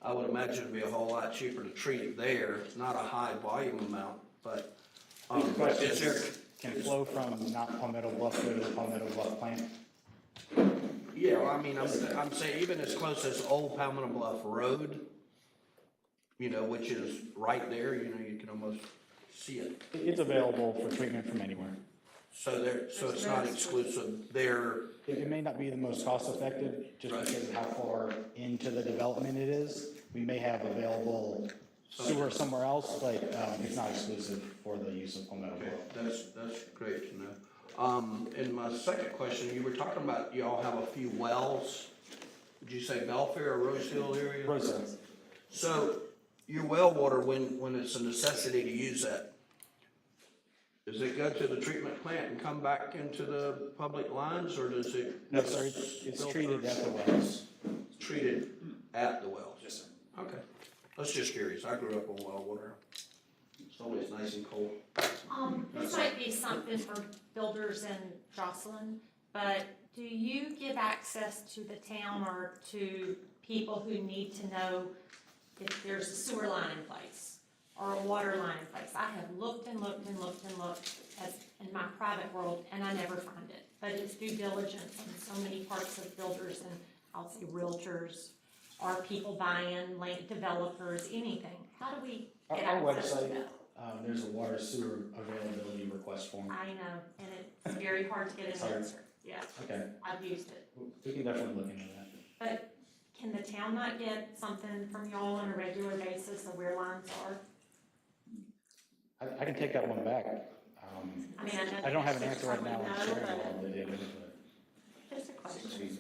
I would imagine would be a whole lot cheaper to treat there. It's not a high volume amount, but The question is there? is, can it flow from not Palmetto Bluff to the Palmetto Bluff plant? Yeah, well, I mean, I'm saying even as close as Old Palmetto Bluff Road, you know, which is right there, you know, you can almost see it. It's available for treatment from anywhere. So it's not exclusive there. It may not be the most cost effective, just because of how far into the development it is. We may have available sewer somewhere else, but it's not exclusive for the use of Palmetto Bluff. That's great to know. And my second question, you were talking about y'all have a few wells. Did you say Belfair or Rose Hill area? Rose Hill. So your well water, when it's a necessity to use that, does it go to the treatment plant and come back into the public lines, or does it? No, sir, it's treated at the wells. Treated at the wells? Yes, sir. Okay. I was just curious. I grew up on well water. It's always nice and cold. This might be something for builders in Jocelyn, but do you give access to the town or to people who need to know if there's a sewer line in place or a water line in place? I have looked and looked and looked and looked in my private world, and I never find it. But it's due diligence on so many parts of builders and I'll say realtors or people buying, land developers, anything. How do we get Our access to website, that? there's a water sewer availability request form. I know, and it's very hard to get an answer. Yeah. Okay. I've used it. We can definitely look into that. But can the town not get something from y'all on a regular basis of where lines are? I can take that one back. I mean, I know I don't have an the answer right now answer's on sharing probably all no, the data, but just a question.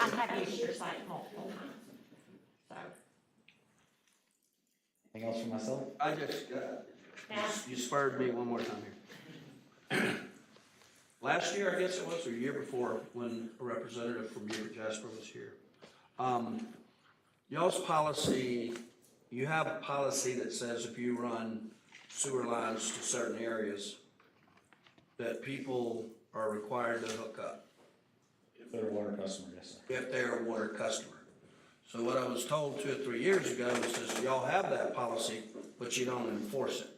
Okay. I have used your site multiple times, so. Anything else for myself? I just, you spurred me one more time here. Last year, I guess it was, or year before, when a representative from Beaufort, Jasper was here. Y'all's policy, you have a policy that says if you run sewer lines to certain areas, that people are required to hook up. If they're a water customer, yes, sir. If they're a water customer. So what I was told 2 or 3 years ago is that y'all have that policy, but you don't enforce it.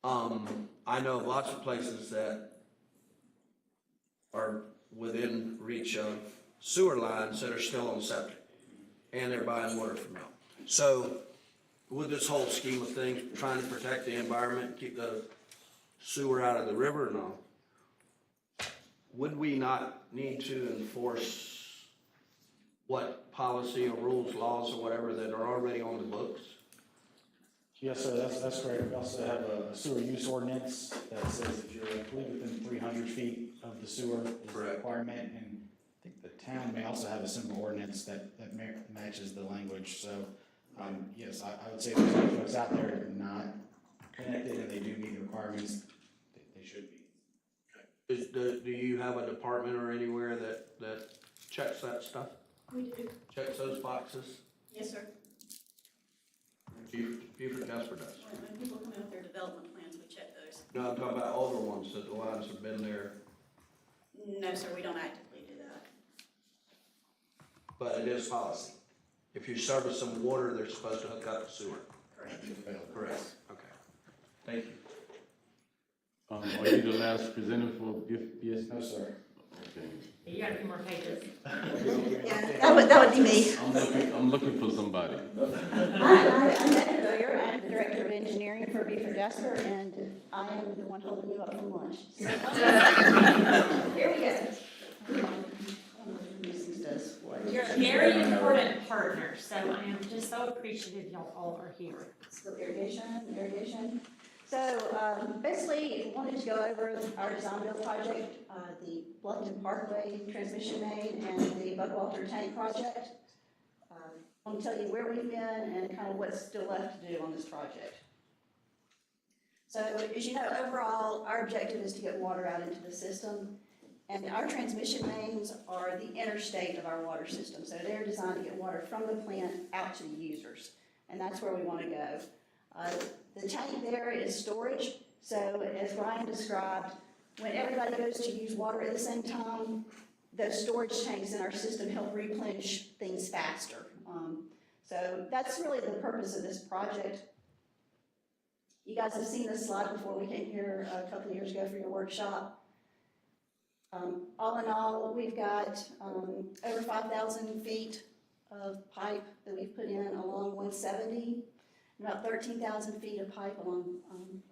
I know of lots of places that are within reach of sewer lines that are still on septic, and they're buying water from y'all. So with this whole scheme of things, trying to protect the environment, keep the sewer out of the river and all, would we not need to enforce what policy or rules, laws, or whatever that are already on the books? Yes, sir, that's correct. We also have a sewer use ordinance that says if you're, I believe, within 300 feet of the sewer is the requirement, and I think the town may also have a similar ordinance that matches the language. So, yes, I would say if there's any folks out there that are not connected and they do meet the requirements, they should be. Do you have a department or anywhere that checks that stuff? We do. Checks those boxes? Yes, sir. Beaufort Jasper does. When people come in with their development plans, we check those. No, I'm talking about older ones that the lines have been there, No, sir, we don't actively do that. but it is policy. If you service some water, they're supposed to hook up to sewer. Correct. Correct, okay. Thank you. Are you the last presenter for BS? No, sir. Okay. You got a few more pages. Yeah, that would be me. I'm looking for somebody. I'm Ed Boyer. I'm the Director of Engineering for Beaufort Jasper, and I am the one holding you up from lunch. Here we go. You're a very important partner, so I am just so appreciative y'all all are here. So irrigation. So basically, wanted to go over our design build project, the Bluffton Parkway transmission main and the Buckwalter tank project. I want to tell you where we've been and kind of what's still left to do on this project. So as you know, overall, our objective is to get water out into the system. And our transmission mains are the interstate of our water system. So they're designed to get water from the plant out to the users. And that's where we want to go. The tank there is storage. So as Brian described, when everybody goes to use water at the same time, those storage tanks in our system help replenish things faster. So that's really the purpose of this project. You guys have seen this slide before. We came here a couple of years ago for your workshop. All in all, we've got over 5,000 feet of pipe that we've put in along 170, and about 13,000 feet of pipe along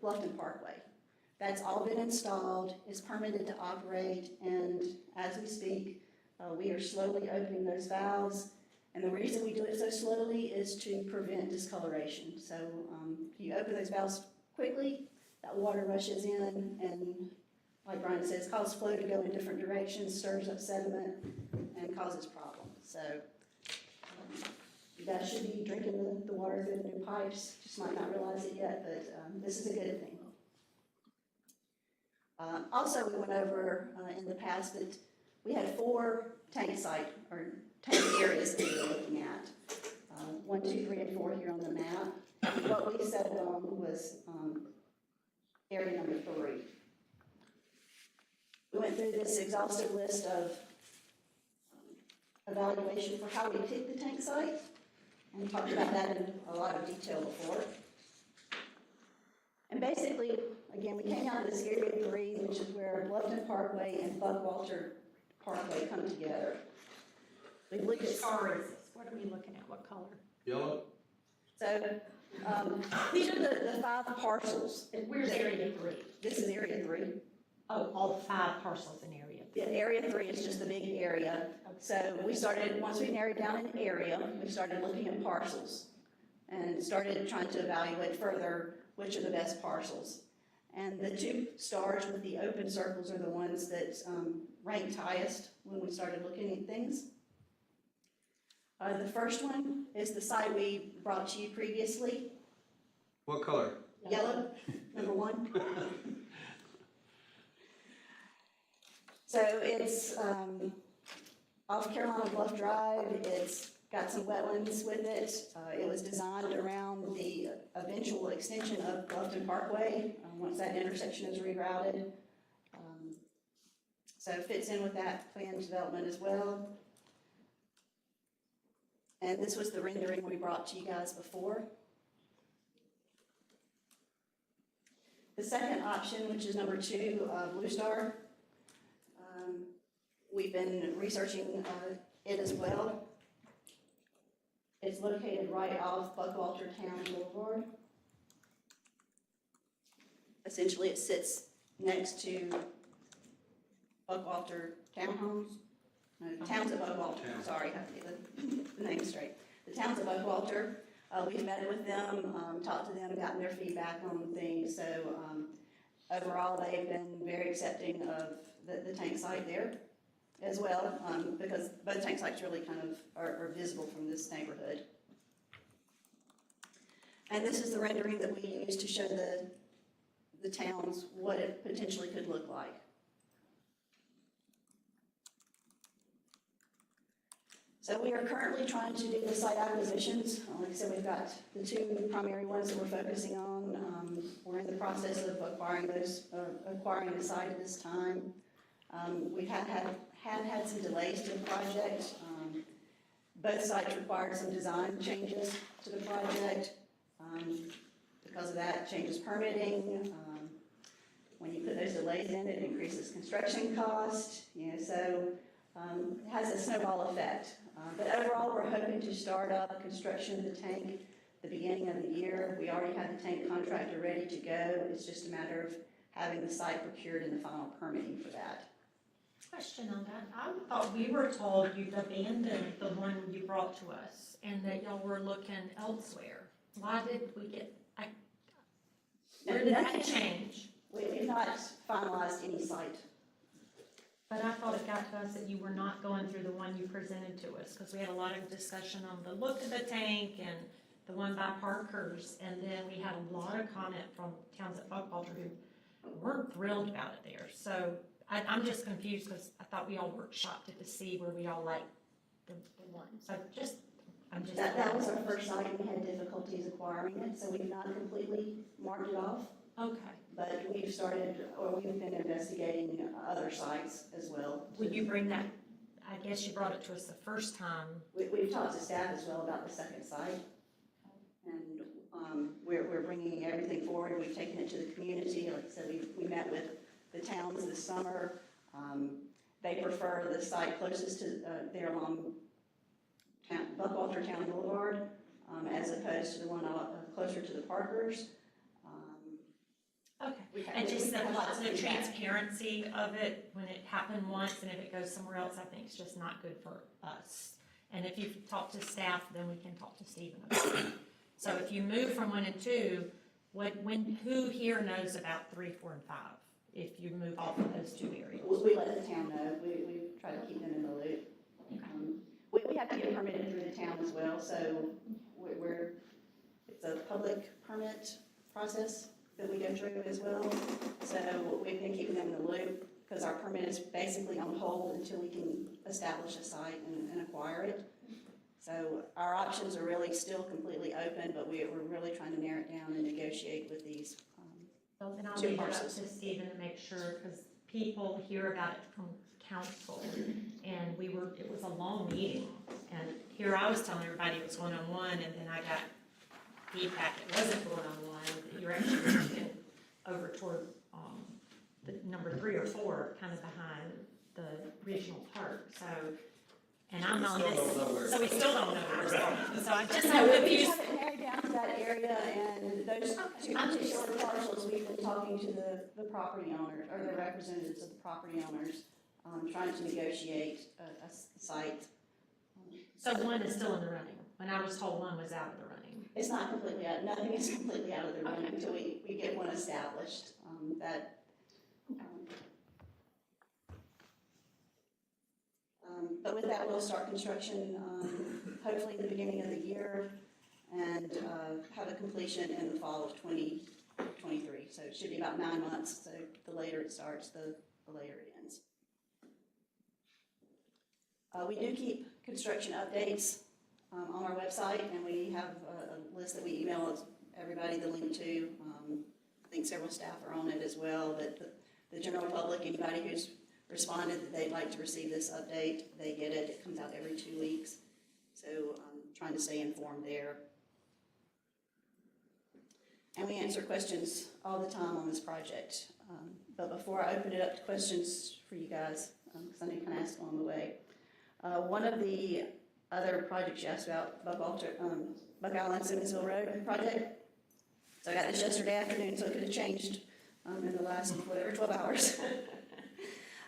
Bluffton Parkway. That's all been installed, is permitted to operate, and as we speak, we are slowly opening those valves. And the reason we do it so slowly is to prevent discoloration. So if you open those valves quickly, that water rushes in and, like Brian says, causes flow to go in different directions, stirs up sediment, and causes problems. So you guys should be drinking the water through the new pipes, just might not realize it yet, but this is a good thing. Also, we went over in the past that we had 4 tank areas that we were looking at. 1, 2, 3, and 4 here on the map. And what we settled on was area number 3. We went through this exhaustive list of evaluation for how we pick the tank site, and we talked about that in a lot of detail before. And basically, again, we came out of this area 3, which is where Bluffton Parkway and Buckwalter Parkway come together. We looked at. Which car is this? What are we looking at? What color? Yellow? So, these are the 5 parcels. Where's area 3? This is area 3. Oh, all 5 parcels in area 3. Yeah, area 3 is just the big area. So we started, once we narrowed down an area, we started looking at parcels and started trying to evaluate further which are the best parcels. And the 2 stars with the open circles are the ones that ranked highest when we started looking at things. The first one is the site we brought to you previously. What color? Yellow, number 1. So it's off Carolina Bluff Drive. It's got some wetlands with it. It was designed around the eventual extension of Bluffton Parkway, once that intersection is rerouted. So it fits in with that planned development as well. And this was the rendering we brought to you guys before. The second option, which is number 2, Blue Star, we've been researching it as well. It's located right off Buckwalter Town Boulevard. Essentially, it sits next to Buckwalter Townhomes. No, Towns of Buckwalter, sorry, I have to get the name straight. The Towns of Buckwalter, we've met with them, talked to them, gotten their feedback on things. So overall, they've been very accepting of the tank site there as well, because both tank sites really kind of are visible from this neighborhood. And this is the rendering that we use to show the towns what it potentially could look like. So we are currently trying to do the site acquisitions. Like I said, we've got the 2 primary ones that we're focusing on. We're in the process of acquiring the site at this time. We've had some delays to the project. Both sites required some design changes to the project. Because of that, changes permitting. When you put those delays in, it increases construction cost. So it has a snowball effect. But overall, we're hoping to start up construction of the tank the beginning of the year. We already have the tank contractor ready to go. It's just a matter of having the site procured and the final permitting for that. Question on that. I thought we were told you've abandoned the one you brought to us and that y'all were looking elsewhere. Why did we get, where did that change? We've not finalized any site. But I thought it got to us that you were not going through the one you presented to us, because we had a lot of discussion on the look of the tank and the one by Parker's, and then we had a lot of comment from towns at Buckwalter who weren't thrilled about it there. So I'm just confused, because I thought we all workshopped it to see where we all liked the one. So That was our first site. We had difficulties acquiring it, so we've not completely marked it off. Okay. But we've been investigating other sites as well. Will you bring that? I guess you brought it to us the first time. We've talked to staff as well about the second site. And we're bringing everything forward. We've taken it to the community. Like I said, we met with the towns this summer. they prefer the site closest to, there along Buckwalter Town Boulevard, as opposed to the one closer to the Parkers. Okay, and just the transparency of it, when it happened once and if it goes somewhere else, I think it's just not good for us. And if you've talked to staff, then we can talk to Stephen about it. So if you move from 1 and 2, who here knows about 3, 4, and 5? If you move off of those 2 areas? We let the town know, we try to keep them in the loop. We have to get permitted through the town as well, so it's a public permit process that we go through as well. So we've been keeping them in the loop because our permit is basically on hold until we can establish a site and acquire it. So our options are really still completely open, but we're really trying to narrow it down and negotiate with these And I'll 2 leave it up parcels. to Stephen to make sure, because people hear about it from council, and it was a long meeting, and here I was telling everybody it was 1-on-1, and then I got feedback it wasn't 1-on-1, that you're actually looking over toward, the number 3 or 4, kind of behind the regional park, so, and I'm on this, so we still don't know where we're going, so I just No, have we confused. haven't narrowed down to that area, and those 2 particular parcels, we've been talking to the property owner, or the representatives of the property owners, trying to negotiate a site. So 1 is still in the running, when I was told 1 was out of the running. It's not completely out, nothing is completely out of the running until we get one established, but with that, we'll start construction, hopefully at the beginning of the year, and have a completion in the fall of 2023. So it should be about 9 months, so the later it starts, the later it ends. We do keep construction updates on our website, and we have a list that we email everybody the link to. I think several staff are on it as well, but the general public, anybody who's responded that they'd like to receive this update, they get it. It comes out every 2 weeks. So I'm trying to stay informed there. And we answer questions all the time on this project. But before I open it up to questions for you guys, because I know you kind of asked along the way, one of the other projects you asked about, Buck Island Simmonsville Road project. So I got this yesterday afternoon, so it could have changed in the last, 12 hours.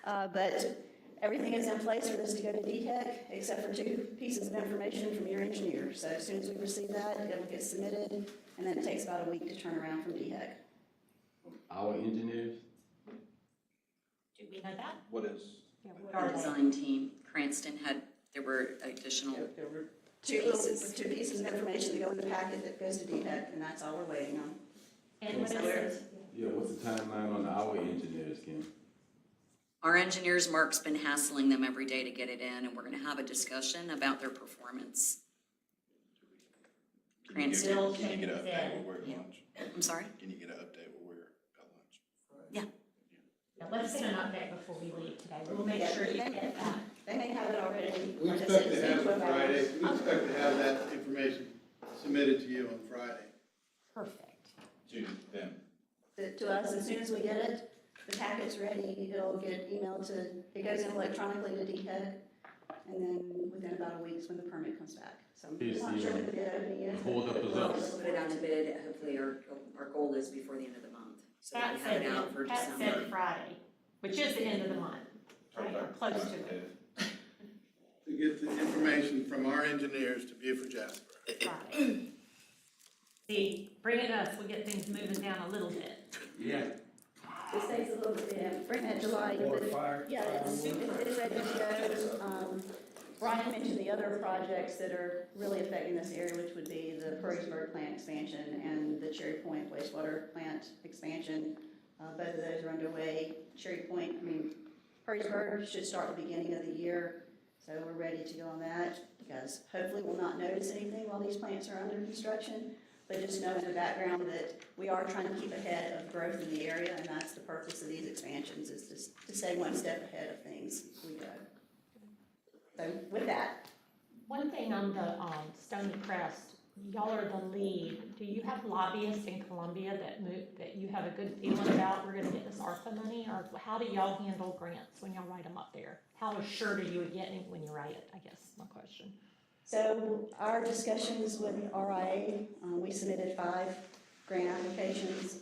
But everything is in place for this to go to DTEC, except for 2 pieces of information from your engineer. So as soon as we receive that, it'll get submitted, and then it takes about a week to turn around from DTEC. Our engineers? Do we know that? What is? Yeah, what Our are they? design team, Cranston there were additional There were 2 pieces of information to go in the packet that goes to DTEC, and that's all we're waiting on. And what is it? Yeah, what's the timeline on our engineers, Kim? Our engineers, Mark's been hassling them every day to get it in, and we're gonna have a discussion about their performance. Cranston, Can you get an update where we're at lunch? I'm sorry? Can you get an update where we're at lunch? Yeah. Yeah, let's get an update before we leave today. We'll make sure you get that. They may have it already. We expect to have it Friday, we expect to have that information submitted to you on Friday. Perfect. To them. To us, as soon as we get it, the packet's ready, it'll get emailed to, it goes in electronically to DTEC, and then within about a week is when the permit comes back. So I'm not sure what the bid opening is. Hold up We'll us. put it out to bid, hopefully our goal is before the end of the month. So Pat we have it out for said December. Friday, which is the end of the month, right, or close to it. To get the information from our engineers to Beaufort Jasper. Friday. See, bringing us, we get things moving down a little bit. Yeah. This takes a little bit, yeah, bring that July, but, yeah, it's ready to go. Brian mentioned the other projects that are really affecting this area, which would be the Perrysburg plant expansion and the Cherry Point wastewater plant expansion. Both of those are underway. Cherry Point, Perrysburg should start the beginning of the year, so we're ready to go on that. You guys hopefully will not notice anything while these plants are under construction, but just know in the background that we are trying to keep ahead of growth in the area, and that's the purpose of these expansions, is just to stay one step ahead of things as we go. So with that. One thing on the Stony Crest y'all are the lead, do you have lobbyists in Columbia that you have a good feeling about, we're gonna get this ARPA money? Or how do y'all handle grants when y'all write them up there? How assured are you of getting when you write it, I guess is my question. So our discussions with RIA, we submitted 5 grant applications.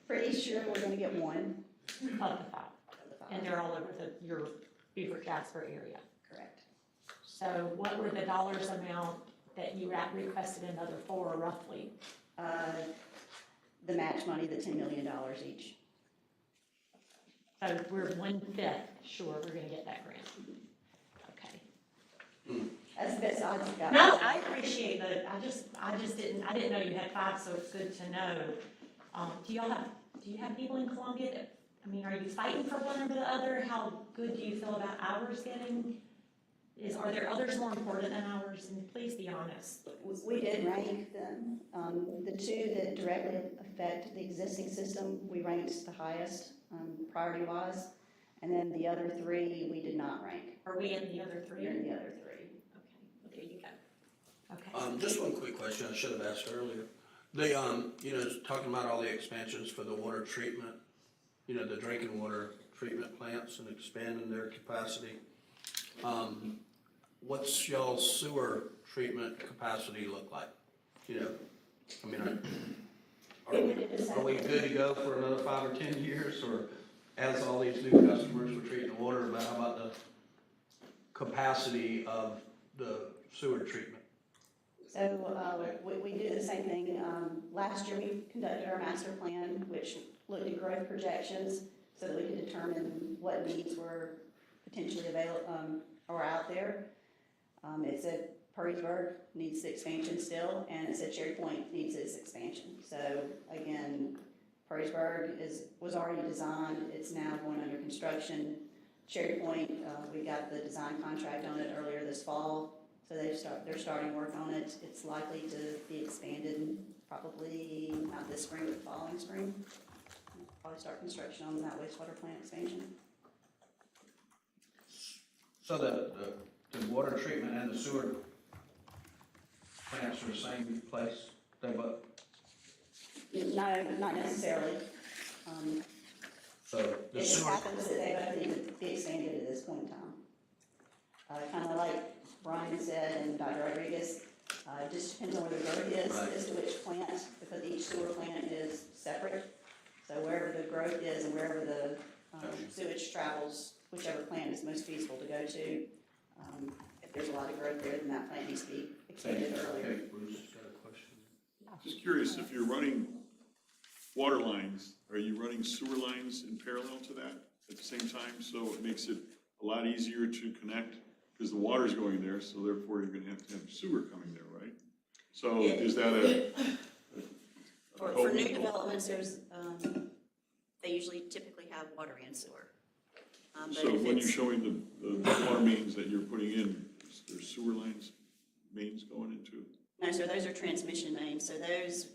Pretty sure we're gonna get 1. Of the 5, and they're all over your Beaufort Jasper area. Correct. So what were the dollars amount that you requested another 4 roughly? The match money, the $10 million each. So we're 1/5 sure we're gonna get that grant. Okay. That's the best odds we've got. No, I appreciate that. I didn't know you had 5, so it's good to know. Do you have people in Columbia that, I mean, are you fighting for one over the other? How good do you feel about ours getting? Are there others more important than ours? And please be honest. We did rank them. The 2 that directly affect the existing system, we ranked the highest, priority-wise. And then the other 3, we did not rank. Are we in the other 3? We're in the other 3. Okay, well, there you go. Okay. Just one quick question I should have asked earlier. Talking about all the expansions for the water treatment, the drinking water treatment plants and expanding their capacity. What's y'all's sewer treatment capacity look like? Are we good to go for another 5 or 10 years, or as all these new customers we're treating water, but how about the capacity of the sewer treatment? So we do the same thing. Last year, we conducted our master plan, which looked at growth projections so that we could determine what needs were potentially available or out there. It said Perrysburg needs the expansion still, and it said Cherry Point needs its expansion. So again, Perrysburg was already designed. It's now going under construction. Cherry Point, we got the design contract on it earlier this fall. So they're starting work on it. It's likely to be expanded probably not this spring, but the following spring. Probably start construction on that wastewater plant expansion. So the water treatment and the sewer plants are the same place? They both? No, not necessarily. So the It just sewer. happens that they both need to be expanded at this point in time. Kind of like Brian said and Dr. Rodriguez, it just depends on where the growth is, as to which plant, because each sewer plant is separate. So wherever the growth is and wherever the sewage travels, whichever plant is most feasible to go to, if there's a lot of growth there, then that plant needs to be expanded earlier. Bruce has got a question. Just curious, if you're running water lines, are you running sewer lines in parallel to that at the same time? So it makes it a lot easier to connect, because the water's going there, so therefore you're gonna have to have sewer coming there, right? So is that For new developments, they usually typically have water and sewer. So when you're showing the water mains that you're putting in, there's sewer lines, mains going into? No, so those are transmission mains. So those,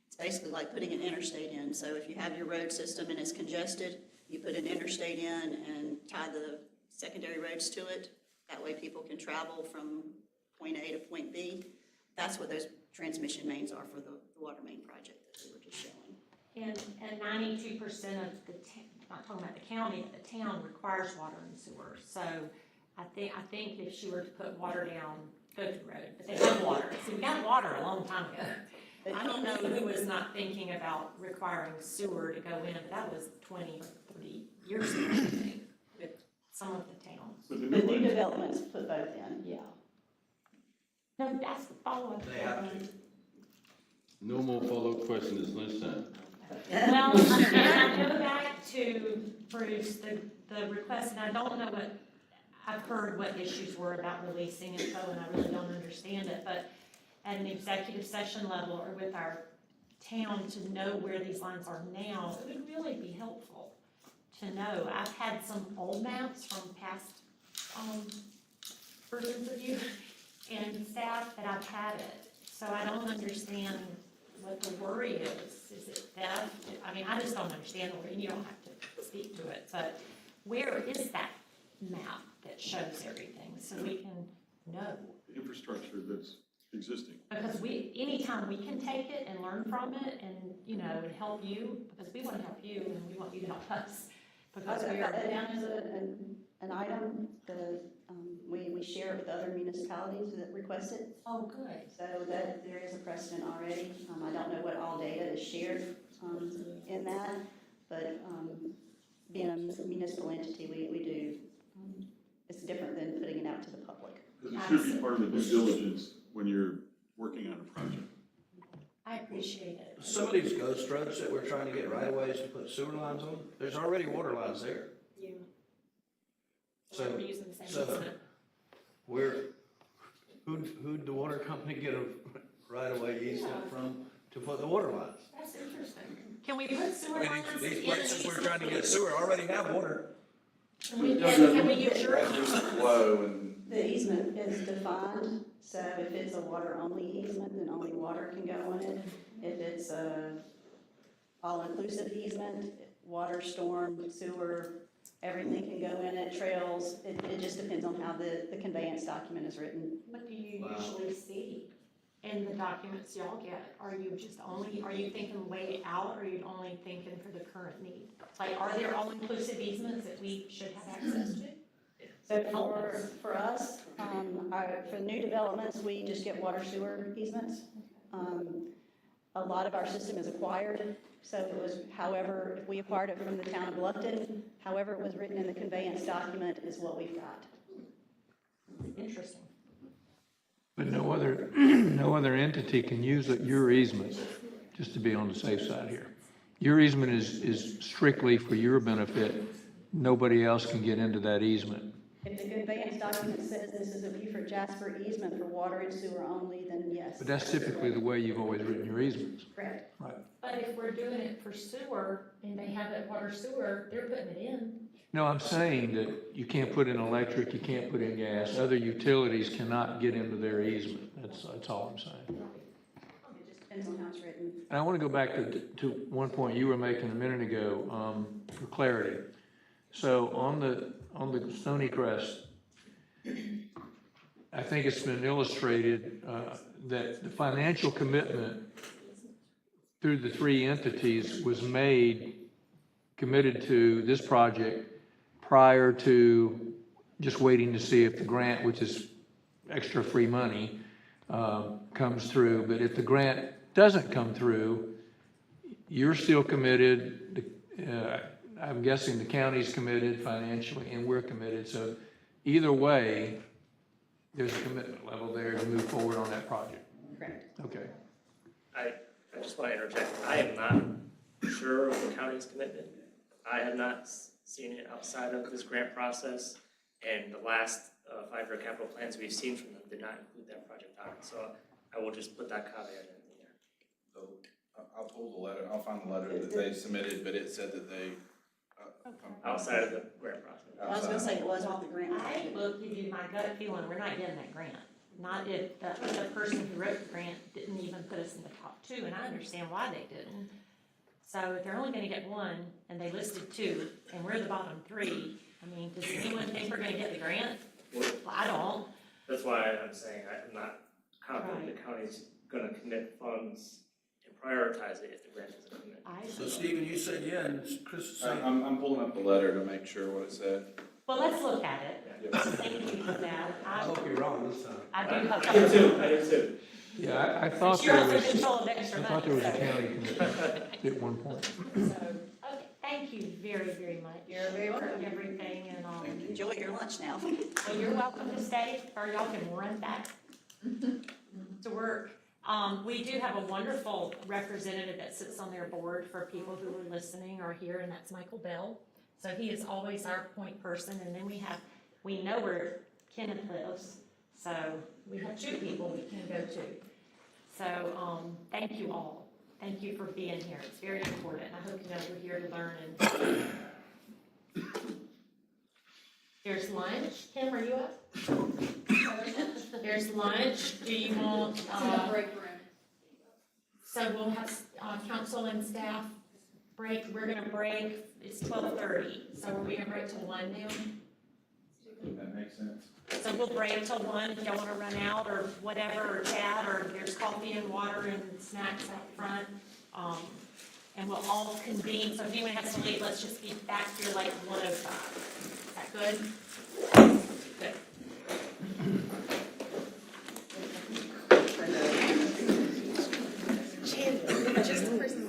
it's basically like putting an interstate in. So if you have your road system and it's congested, you put an interstate in and tie the secondary roads to it. That way people can travel from point A to point B. That's what those transmission mains are for the water main project that we were just showing. And 92% of not talking about the county, but the town requires water and sewer. So I think if she were to put water down Beaufort Road, but they have water. See, we got water a long time ago. But I don't know who was not thinking about requiring sewer to go in, but that was 20 or 30 years ago, I think, with some of the towns. But The new developments put both in. Yeah. No, that's the follow-up. They have to. No more follow-up questions, it's lunchtime. Well, and I go back to Bruce, the request, and I don't know I've heard what issues were about releasing info, and I really don't understand it, but at an executive session level or with our town to know where these lines are now, it would really be helpful to know. I've had some old maps from past versions of you and staff that I've had it, so I don't understand what the worry is. Is it theft? I mean, I just don't understand the worry, and you don't have to speak to it, but where is that map that shows everything so we can know? infrastructure that's existing. Because anytime we can take it and learn from it and, you know, and help you, because we want to help you and we want you to help us. Because I've we got are, that down as an item, we share it with other municipalities that request it. oh, good. So that there is a precedent already. I don't know what all data is shared, in that, but, being a municipal entity, we do, it's different than putting it out to the public. Because it should be part of the due diligence when you're working on a project. I appreciate it. Some of these ghost roads that we're trying to get right of ways to put sewer lines on, there's already water lines there. Yeah. So, We're using the same so easement. who'd the water company get a right of way easement from to put the water lines? That's interesting. Can we put sewer I mean, lines in these places we're the trying to get sewer already have water. Can we use your Flow and. The easement is defined, so if it's a water-only easement, then only water can go on it. If it's a all-inclusive easement, water, storm, sewer, everything can go in it, trails, it just depends on how the conveyance document is written. What do you Wow. usually see in the documents y'all get? Are you thinking way out, or are you only thinking for the current need? Like, are there all-inclusive easements that we should have access to? So for us, for new developments, we just get water sewer easements. A lot of our system is acquired, so it was, however, if we acquired it from the town of Bluffton, however it was written in the conveyance document is what we've got. Interesting. But no other entity can use your easement, just to be on the safe side here. Your easement is strictly for your benefit. Nobody else can get into that easement. If the conveyance document says this is a Beaufort Jasper easement for water and sewer only, then yes. But that's typically the way you've always written your easements. Correct. Right. But if we're doing it for sewer, and they have that water sewer, they're putting it in. No, I'm saying that you can't put in electric, you can't put in gas. Other utilities cannot get into their easement. That's all I'm saying. It just depends on how it's written. And I want to go back to one point you were making a minute ago, for clarity. So on the Stony Crest, I think it's been illustrated, that the financial commitment through the three entities was committed to this project prior to just waiting to see if the grant, which is extra free money, comes through. But if the grant doesn't come through, you're still committed. I'm guessing the county's committed financially and we're committed. So either way, there's a commitment level there to move forward on that project. Correct. Okay. I just want to interject. I am not sure of the county's commitment. I have not seen it outside of this grant process, and the last 5-year capital plans we've seen from them did not include that project on it. So I will just put that caveat in there. So I'll pull the letter, I'll find the letter that they submitted, but it said that they. Outside of the grant process. I was gonna say it was off the grant. I will give you my gut feeling, we're not getting that grant. Not if the person who wrote the grant didn't even put us in the top 2, and I understand why they didn't. So if they're only gonna get 1, and they listed 2, and we're the bottom 3, I mean, does anyone think we're gonna get the grant? Well, I don't. That's why I'm saying I'm not confident the county's gonna commit funds and prioritize it if the grant doesn't commit. So Stephen, you said, yeah, and Chris is saying. I'm pulling up the letter to make sure what it said. Well, let's look at it. Thank you for that. I hope you're wrong this time. I do hope. I do too. Yeah, I thought You're there also was, in control of extra I thought money, there was a so. county commitment at one point. So, okay, thank you very, very much. You're very welcome. For everything and, Enjoy your lunch now. well, you're welcome to stay, or y'all can run back to work. We do have a wonderful representative that sits on their board for people who are listening or here, and that's Michael Bell. So he is always our point person, and then we know where Kenneth lives, so we have 2 people we can go to. So, thank you all. Thank you for being here. It's very important. I hope you know we're here to learn and. There's lunch. Kim, are you up? There's lunch. Do you want, break room. so we'll have, council and staff break. We're gonna break, it's 12:30. So are we gonna break till 1 now? That makes sense. So we'll break till 1 if y'all want to run out or whatever, or chat, or there's coffee and water and snacks out front. And we'll all convene, so if anyone has to leave, let's just be back here like 1:05. Is that good? Good. Chandler, just the person.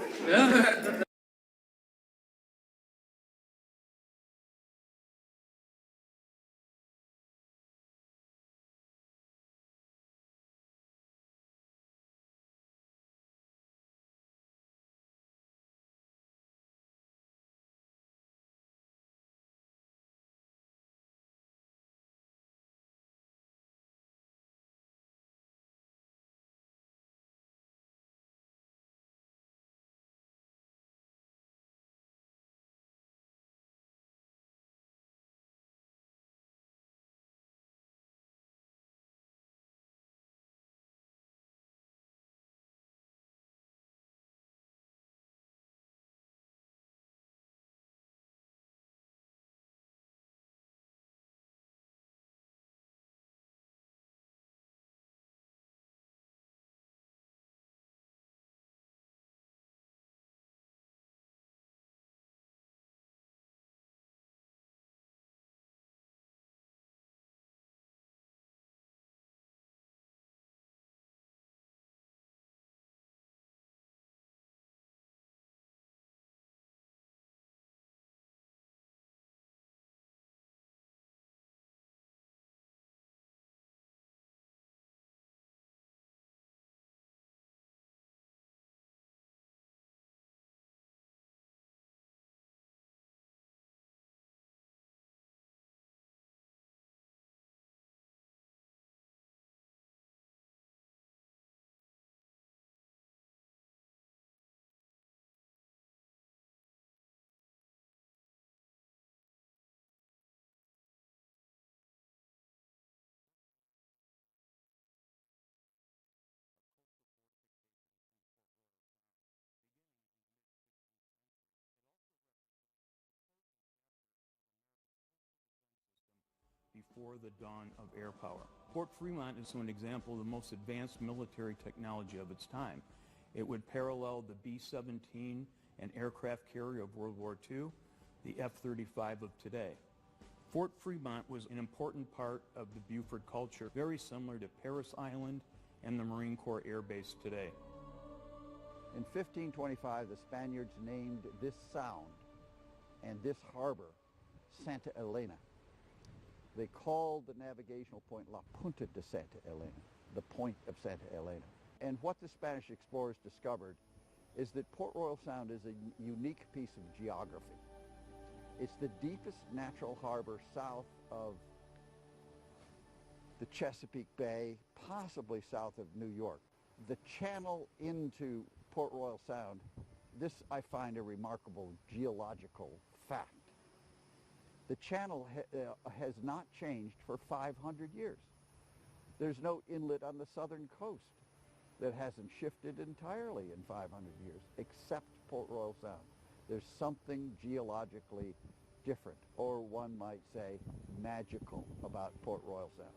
Before the dawn of air power. Fort Fremont is an example of the most advanced military technology of its time. It would parallel the B-17, an aircraft carrier of World War II, the F-35 of today. Fort Fremont was an important part of the Beaufort culture, very similar to Parris Island and the Marine Corps Air Base today. In 1525, the Spaniards named this sound and this harbor Santa Elena. They called the navigational point La Punta de Santa Elena, the point of Santa Elena. And what the Spanish explorers discovered is that Port Royal Sound is a unique piece of geography. It's the deepest natural harbor south of the Chesapeake Bay, possibly south of New York. The channel into Port Royal Sound, this I find a remarkable geological fact. The channel has not changed for 500 years. There's no inlet on the southern coast that hasn't shifted entirely in 500 years, except Port Royal Sound. There's something geologically different, or one might say magical, about Port Royal Sound.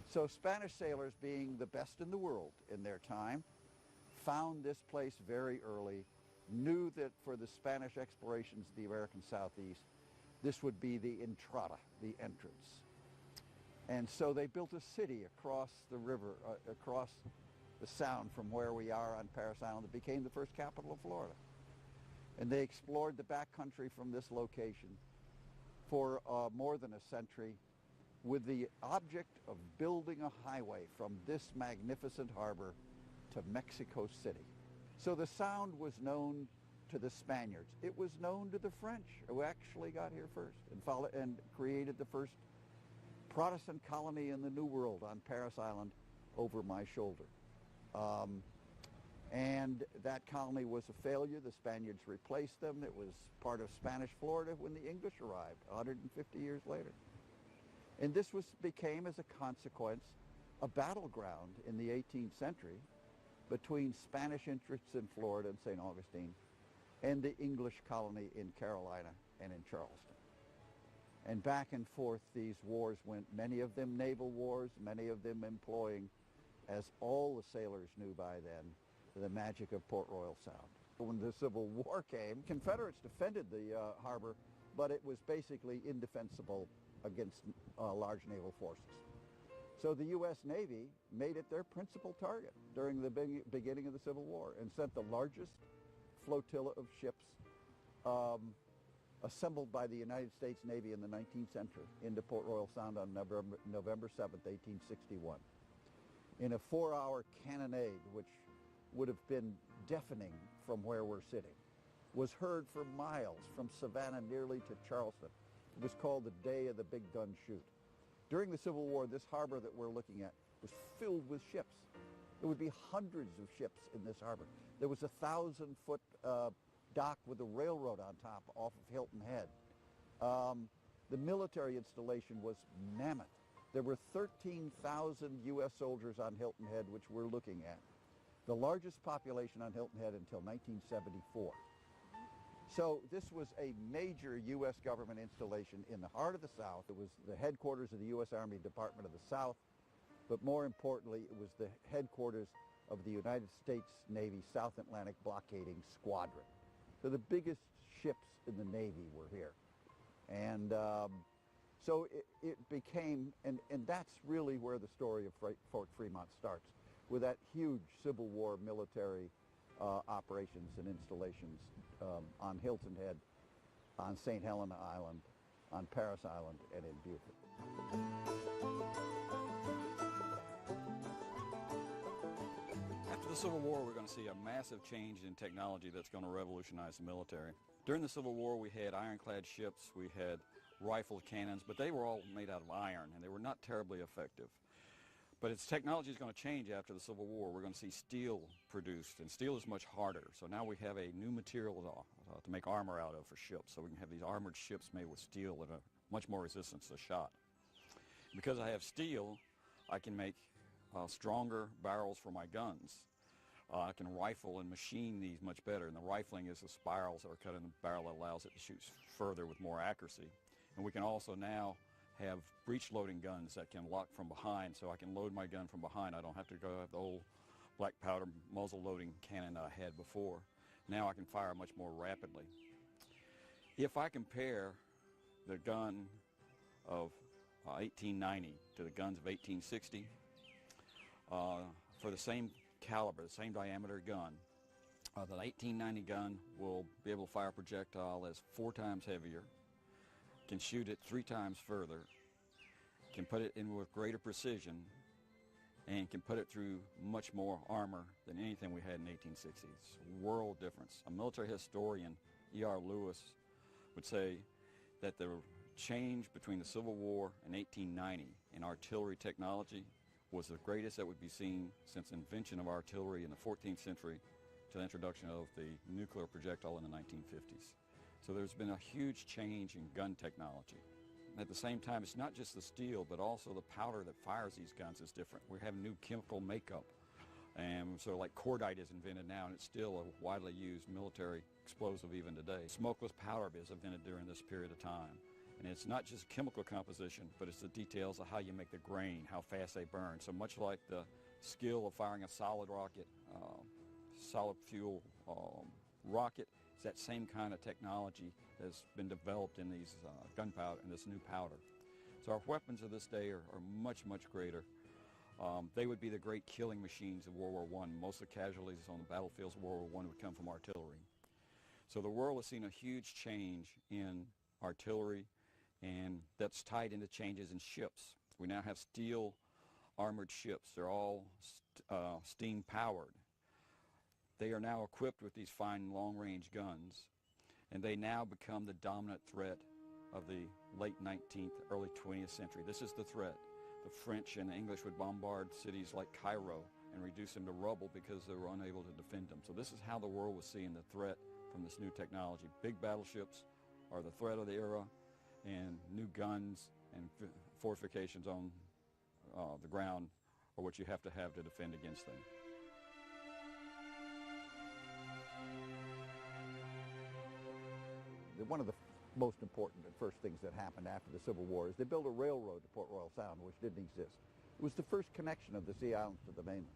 So Spanish sailors, being the best in the world in their time, found this place very early, knew that for the Spanish explorations of the American Southeast, this would be the entrada, the entrance. And so they built a city across the river, across the sound from where we are on Parris Island. It became the first capital of Florida. And they explored the backcountry from this location for more than a century with the object of building a highway from this magnificent harbor to Mexico City. So the sound was known to the Spaniards. It was known to the French, who actually got here first and created the first Protestant colony in the New World on Parris Island over my shoulder. And that colony was a failure. The Spaniards replaced them. It was part of Spanish Florida when the English arrived 150 years later. And this became, as a consequence, a battleground in the 18th century between Spanish interests in Florida and St. Augustine and the English colony in Carolina and in Charleston. And back and forth these wars went, many of them naval wars, many of them employing, as all the sailors knew by then, the magic of Port Royal Sound. When the Civil War came, Confederates defended the harbor, but it was basically indefensible against large naval forces. So the U.S. Navy made it their principal target during the beginning of the Civil War and sent the largest flotilla of ships assembled by the United States Navy in the 19th century into Port Royal Sound on November 7th, 1861. In a 4-hour cannonade, which would have been deafening from where we're sitting, was heard for miles from Savannah nearly to Charleston. It was called the Day of the Big Gun Shoot. During the Civil War, this harbor that we're looking at was filled with ships. There would be hundreds of ships in this harbor. There was a 1,000-foot dock with a railroad on top off of Hilton Head. The military installation was mammoth. There were 13,000 U.S. soldiers on Hilton Head, which we're looking at. The largest population on Hilton Head until 1974. So this was a major U.S. government installation in the heart of the South. It was the headquarters of the U.S. Army Department of the South, but more importantly, it was the headquarters of the United States Navy South Atlantic Blockading Squadron. So the biggest ships in the Navy were here. And so it became, and that's really where the story of Fort Fremont starts, with that huge Civil War military operations and installations on Hilton Head, on St. Helena Island, on Paris Island, and in Beaufort. After the Civil War, we're going to see a massive change in technology that's going to revolutionize the military. During the Civil War, we had ironclad ships, we had rifled cannons, but they were all made out of iron, and they were not terribly effective. But its technology is going to change after the Civil War. We're going to see steel produced, and steel is much harder. So now we have a new material to make armor out of for ships. So we can have these armored ships made with steel that are much more resistant to shot. Because I have steel, I can make stronger barrels for my guns. I can rifle and machine these much better, and the rifling is the spirals that are cut in the barrel that allows it to shoot further with more accuracy. And we can also now have breech loading guns that can lock from behind, so I can load my gun from behind. I don't have to go have the old black powder muzzle loading cannon that I had before. Now I can fire much more rapidly. If I compare the gun of 1890 to the guns of 1860, for the same caliber, the same diameter gun, the 1890 gun will be able to fire a projectile that's 4 times heavier, can shoot it 3 times further, can put it in with greater precision, and can put it through much more armor than anything we had in 1860. It's a world difference. A military historian, E.R. Lewis, would say that the change between the Civil War and 1890 in artillery technology was the greatest that would be seen since the invention of artillery in the 14th century to the introduction of the nuclear projectile in the 1950s. So there's been a huge change in gun technology. At the same time, it's not just the steel, but also the powder that fires these guns is different. We have new chemical makeup, and so like cordite is invented now, and it's still a widely used military explosive even today. Smokeless powder is invented during this period of time. And it's not just chemical composition, but it's the details of how you make the grain, how fast they burn. So much like the skill of firing a solid rocket, solid fuel rocket, it's that same kind of technology that's been developed in these gunpowder and this new powder. So our weapons of this day are much, much greater. They would be the great killing machines of World War I. Most of the casualties on the battlefields of World War I would come from artillery. So the world has seen a huge change in artillery, and that's tied into changes in ships. We now have steel armored ships. They're all steam powered. They are now equipped with these fine long-range guns, and they now become the dominant threat of the late 19th, early 20th century. This is the threat. The French and the English would bombard cities like Cairo and reduce them to rubble because they were unable to defend them. So this is how the world was seeing the threat from this new technology. Big battleships are the threat of the era, and new guns and fortifications on the ground are what you have to defend against them. One of the most important and first things that happened after the Civil War is they built a railroad to Port Royal Sound, which didn't exist. It was the first connection of the Sea Islands to the mainland.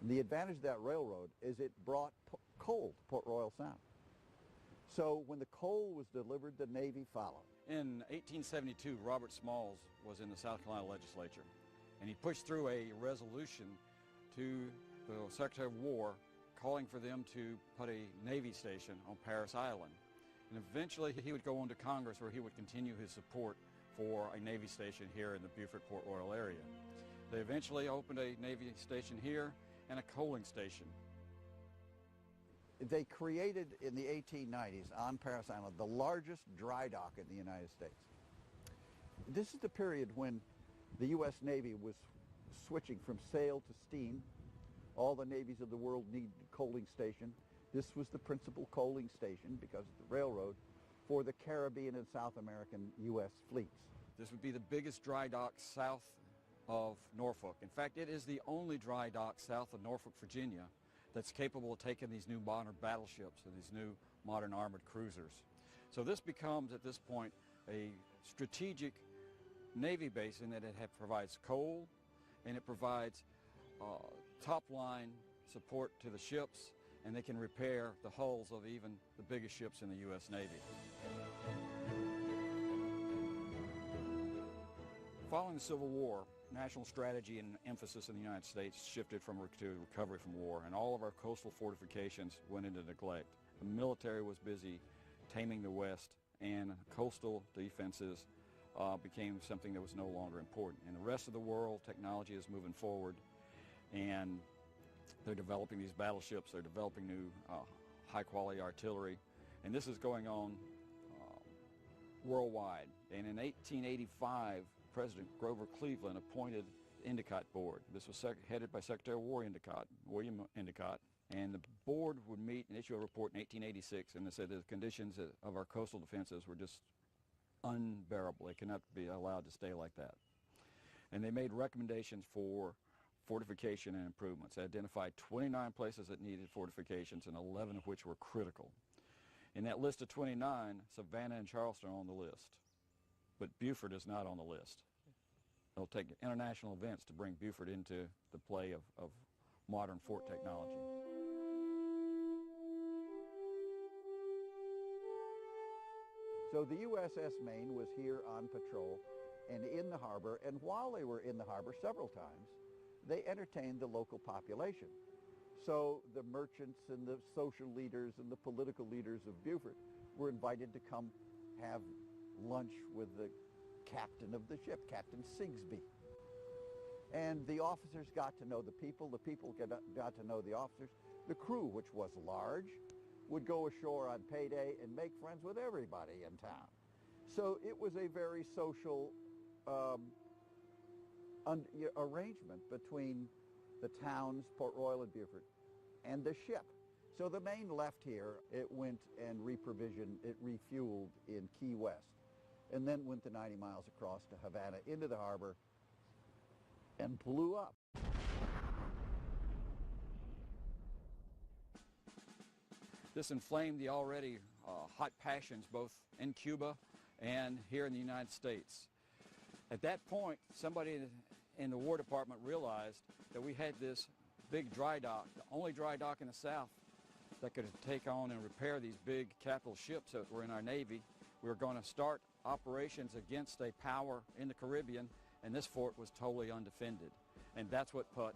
And the advantage of that railroad is it brought coal to Port Royal Sound. So when the coal was delivered, the Navy followed. In 1872, Robert Smalls was in the South Carolina legislature, and he pushed through a resolution to the Secretary of War calling for them to put a Navy station on Parris Island. And eventually he would go on to Congress where he would continue his support for a Navy station here in the Beaufort, Port Royal area. They eventually opened a Navy station here and a coaling station. They created in the 1890s on Parris Island the largest dry dock in the United States. This is the period when the U.S. Navy was switching from sail to steam. All the navies of the world needed a coaling station. This was the principal coaling station because of the railroad for the Caribbean and South American U.S. fleets. This would be the biggest dry dock south of Norfolk. In fact, it is the only dry dock south of Norfolk, Virginia, that's capable of taking these new modern battleships and these new modern armored cruisers. So this becomes, at this point, a strategic Navy base in that it provides coal and it provides top-line support to the ships, and they can repair the hulls of even the biggest ships in the U.S. Navy. Following the Civil War, national strategy and emphasis in the United States shifted to recovery from war, and all of our coastal fortifications went into neglect. The military was busy taming the West, and coastal defenses became something that was no longer important. In the rest of the world, technology is moving forward, and they're developing these battleships, they're developing new high-quality artillery, and this is going on worldwide. And in 1885, President Grover Cleveland appointed the Endicott Board. This was headed by Secretary of War Endicott, William Endicott, and the board would meet and issue a report in 1886, and they said the conditions of our coastal defenses were just unbearable. They cannot be allowed to stay like that. And they made recommendations for fortification and improvements. They identified 29 places that needed fortifications, and 11 of which were critical. In that list of 29, Savannah and Charleston are on the list, but Beaufort is not on the list. It'll take international events to bring Beaufort into the play of modern fort technology. So the USS Maine was here on patrol and in the harbor, and while they were in the harbor several times, they entertained the local population. So the merchants and the social leaders and the political leaders of Beaufort were invited to come have lunch with the captain of the ship, Captain Sigsbee. And the officers got to know the people got to know the officers. The crew, which was large, would go ashore on payday and make friends with everybody in town. So it was a very social arrangement between the towns, Port Royal and Beaufort, and the ship. So the Maine left here, it went and reprovisioned, it refueled in Key West, and then went the 90 miles across to Havana into the harbor and blew up. This inflamed the already hot passions both in Cuba and here in the United States. At that point, somebody in the War Department realized that we had this big dry dock, the only dry dock in the South that could take on and repair these big capital ships that were in our Navy. We were going to start operations against a power in the Caribbean, and this fort was totally undefended. And that's what put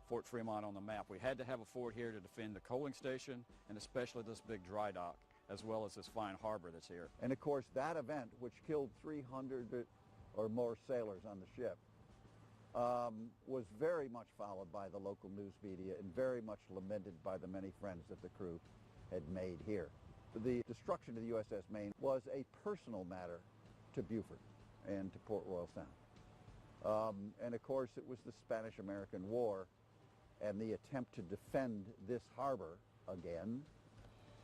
Fort Fremont on the map. We had to have a fort here to defend the coaling station and especially this big dry dock, as well as this fine harbor that's here. And of course, that event, which killed 300 or more sailors on the ship, was very much followed by the local news media and very much lamented by the many friends that the crew had made here. The destruction of the USS Maine was a personal matter to Beaufort and to Port Royal Sound. And of course, it was the Spanish-American War and the attempt to defend this harbor again,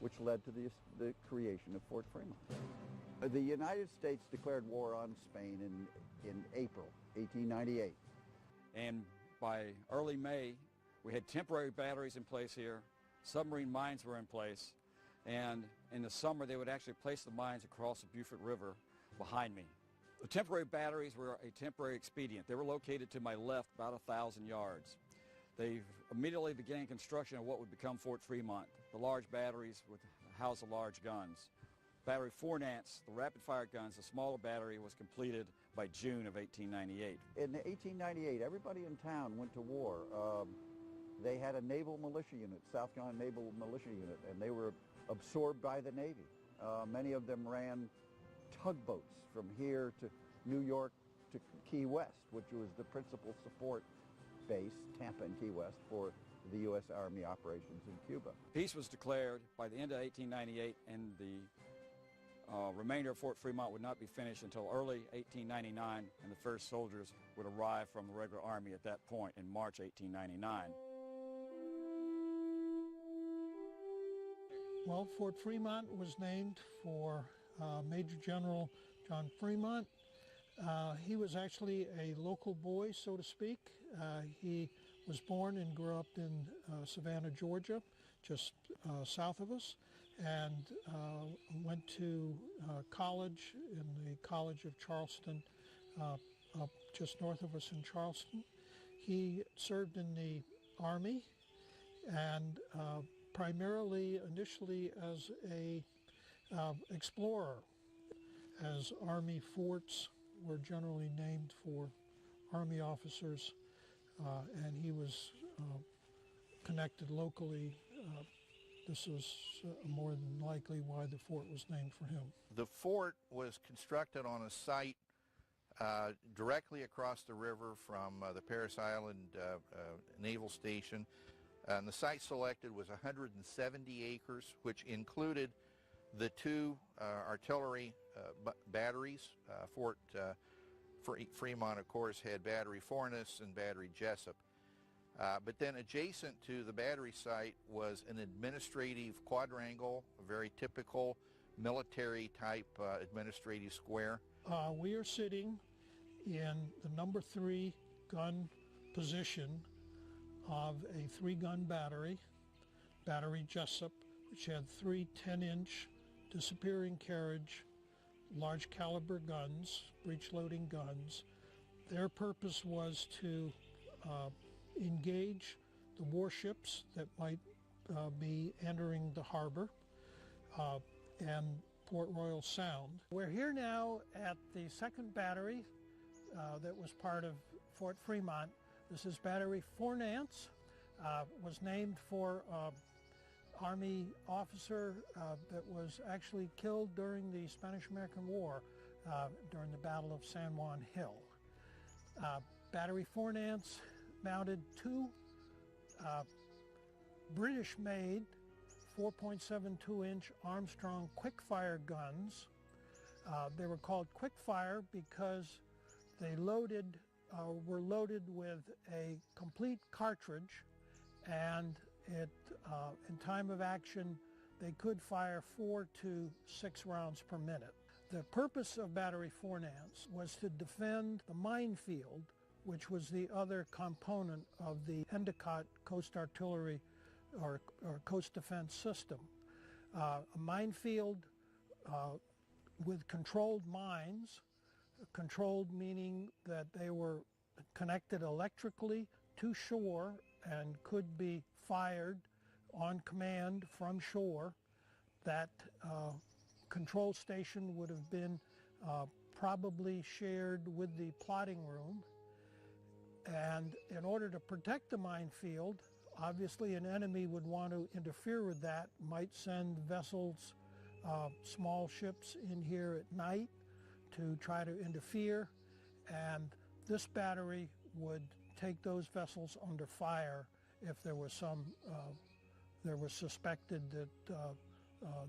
which led to the creation of Fort Fremont. The United States declared war on Spain in April 1898. And by early May, we had temporary batteries in place here, submarine mines were in place, and in the summer they would actually place the mines across the Beaufort River behind me. The temporary batteries were a temporary expedient. They were located to my left about 1,000 yards. They immediately began construction of what would become Fort Fremont. The large batteries would house the large guns. Battery 4 Nance, the rapid-fire guns, the smaller battery was completed by June of 1898. In 1898, everybody in town went to war. They had a naval militia unit, South Carolina Naval Militia Unit, and they were absorbed by the Navy. Many of them ran tugboats from here to New York to Key West, which was the principal support base, Tampa and Key West, for the U.S. Army operations in Cuba. Peace was declared by the end of 1898, and the remainder of Fort Fremont would not be finished until early 1899, and the first soldiers would arrive from the regular Army at that point in March 1899. Well, Fort Fremont was named for Major General John Fremont. He was actually a local boy, so to speak. He was born and grew up in Savannah, Georgia, just south of us, and went to college in the College of Charleston, up just north of us in Charleston. He served in the Army, and primarily initially as a explorer, as Army forts were generally named for Army officers, and he was connected locally. This is more than likely why the fort was named for him. The fort was constructed on a site directly across the river from the Parris Island Naval Station. And the site selected was 170 acres, which included the two artillery batteries. Fort Fremont, of course, had Battery Forness and Battery Jessup. But then adjacent to the battery site was an administrative quadrangle, a very typical military-type administrative square. We are sitting in the number 3 gun position of a 3-gun battery, Battery Jessup, which had 3 10-inch disappearing carriage, large caliber guns, breech-loading guns. Their purpose was to engage the warships that might be entering the harbor and Port Royal Sound. We're here now at the 2nd battery that was part of Fort Fremont. This is Battery 4 Nance, was named for Army officer that was actually killed during the Spanish-American War during the Battle of San Juan Hill. Battery 4 Nance mounted 2 British-made 4.72-inch Armstrong quick-fire guns. They were called quick-fire because they were loaded with a complete cartridge, and in time of action they could fire 4 to 6 rounds per minute. The purpose of Battery 4 Nance was to defend the minefield, which was the other component of the Endicott Coast Artillery or Coast Defense System. A minefield with controlled mines, controlled meaning that they were connected electrically to shore and could be fired on command from shore. That control station would have been probably shared with the plotting room. And in order to protect the minefield, obviously an enemy would want to interfere with that, might send vessels, small ships in here at night to try to interfere, and this battery would take those vessels under fire if there was suspected that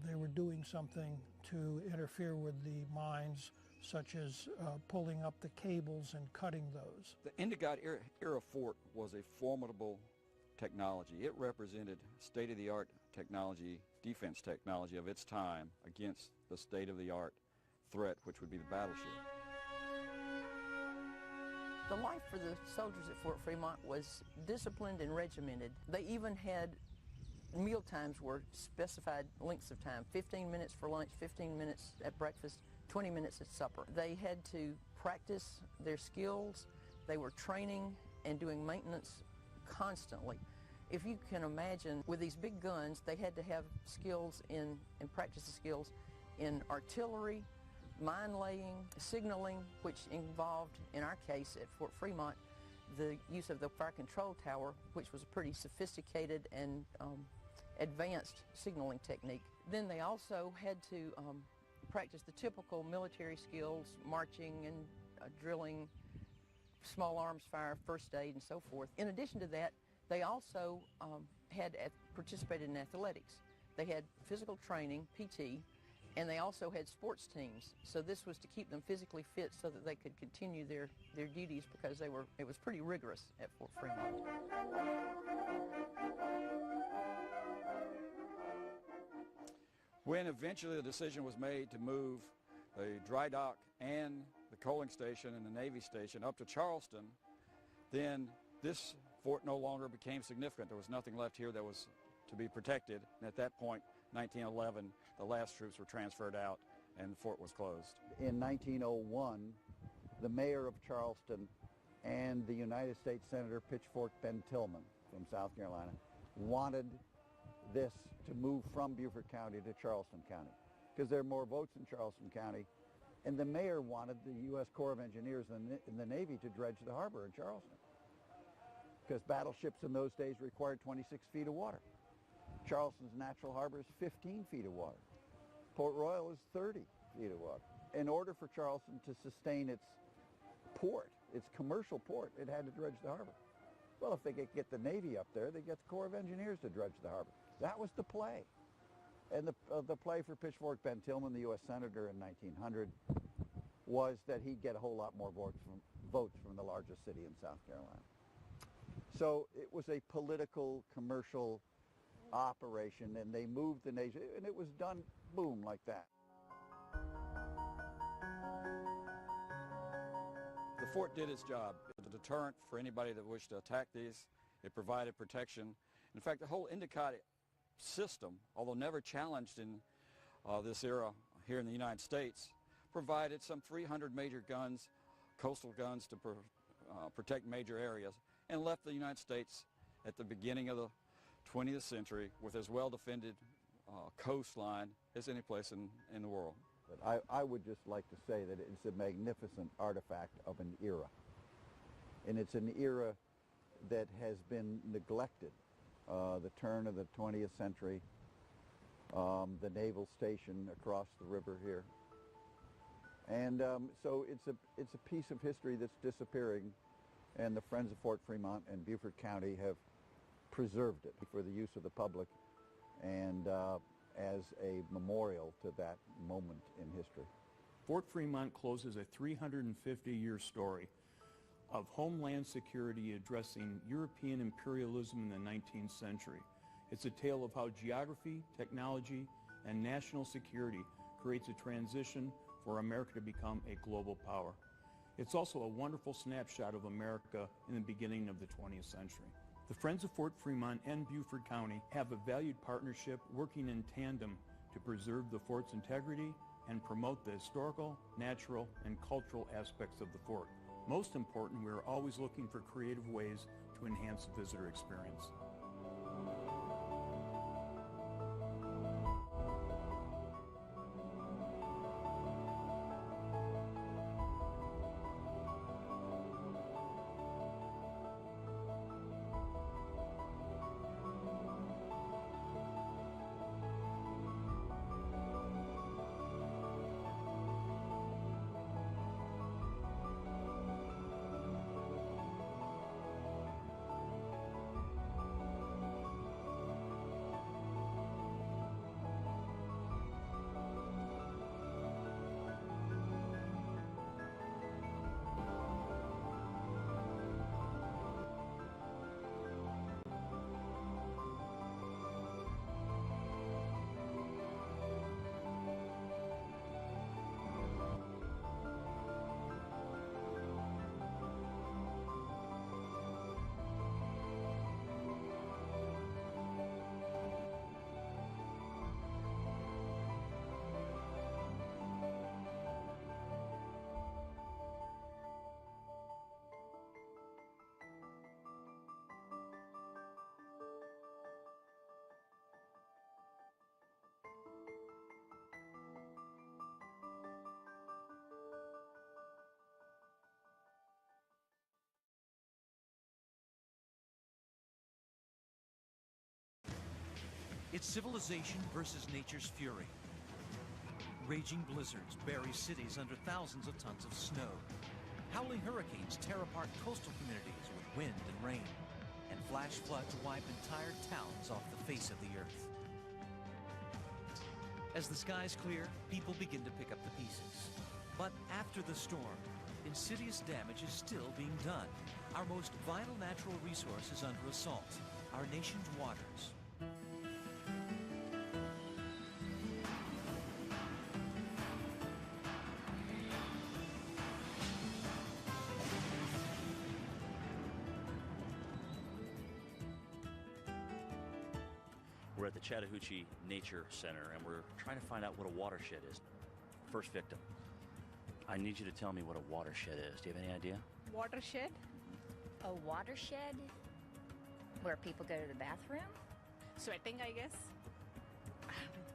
they were doing something to interfere with the mines, such as pulling up the cables and cutting those. The Endicott era fort was a formidable technology. It represented state-of-the-art technology, defense technology of its time against the state-of-the-art threat, which would be the battleship. The life for the soldiers at Fort Fremont was disciplined and regimented. They even had Meal times were specified lengths of time, 15 minutes for lunch, 15 minutes at breakfast, 20 minutes at supper. They had to practice their skills. They were training and doing maintenance constantly. If you can imagine, with these big guns, they had to have skills and practice the skills in artillery, mine laying, signaling, which involved, in our case at Fort Fremont, the use of the fire control tower, which was a pretty sophisticated and advanced signaling technique. Then they also had to practice the typical military skills, marching and drilling, small arms fire, first aid, and so forth. In addition to that, they also participated in athletics. They had physical training, PT, and they also had sports teams. So this was to keep them physically fit so that they could continue their duties, because it was pretty rigorous at Fort Fremont. When eventually the decision was made to move the dry dock and the coaling station and the Navy station up to Charleston, then this fort no longer became significant. There was nothing left here that was to be protected. And at that point, 1911, the last troops were transferred out and the fort was closed. In 1901, the mayor of Charleston and the United States Senator Pitchfork Ben Tillman from South Carolina wanted this to move from Beaufort County to Charleston County, because there are more votes in Charleston County, and the mayor wanted the U.S. Corps of Engineers and the Navy to dredge the harbor in Charleston, because battleships in those days required 26 feet of water. Charleston's natural harbor is 15 feet of water. Port Royal is 30 feet of water. In order for Charleston to sustain its port, its commercial port, it had to dredge the harbor. Well, if they could get the Navy up there, they get the Corps of Engineers to dredge the harbor. That was the play. And the play for Pitchfork Ben Tillman, the U.S. Senator in 1900, was that he'd get a whole lot more votes from the largest city in South Carolina. So it was a political, commercial operation, and they moved the nation, and it was done, boom, like that. The fort did its job. It was a deterrent for anybody that wished to attack these. It provided protection. In fact, the whole Endicott system, although never challenged in this era here in the United States, provided some 300 major guns, coastal guns, to protect major areas, and left the United States at the beginning of the 20th century with as well-defended coastline as any place in the world. But I would just like to say that it's a magnificent artifact of an era. And it's an era that has been neglected. The turn of the 20th century, the naval station across the river here. And so it's a piece of history that's disappearing, and the Friends of Fort Fremont and Beaufort County have preserved it for the use of the public and as a memorial to that moment in history. Fort Fremont closes a 350-year story of homeland security addressing European imperialism in the 19th century. It's a tale of how geography, technology, and national security creates a transition for America to become a global power. It's also a wonderful snapshot of America in the beginning of the 20th century. The Friends of Fort Fremont and Beaufort County have a valued partnership working in tandem to preserve the fort's integrity and promote the historical, natural, and cultural aspects of the fort. Most important, we are always looking for creative ways to enhance the visitor experience. It's civilization versus nature's fury. Raging blizzards bury cities under thousands of tons of snow. Howling hurricanes tear apart coastal communities with wind and rain. And flash floods wipe entire towns off the face of the earth. As the skies clear, people begin to pick up the pieces. But after the storm, insidious damage is still being done. Our most vital natural resource is under assault, our nation's waters. We're at the Chattahoochee Nature Center, and we're trying to find out what a watershed is. First victim. I need you to tell me what a watershed is. Do you have any idea? Watershed? A watershed? Where people go to the bathroom? Sweating, I guess.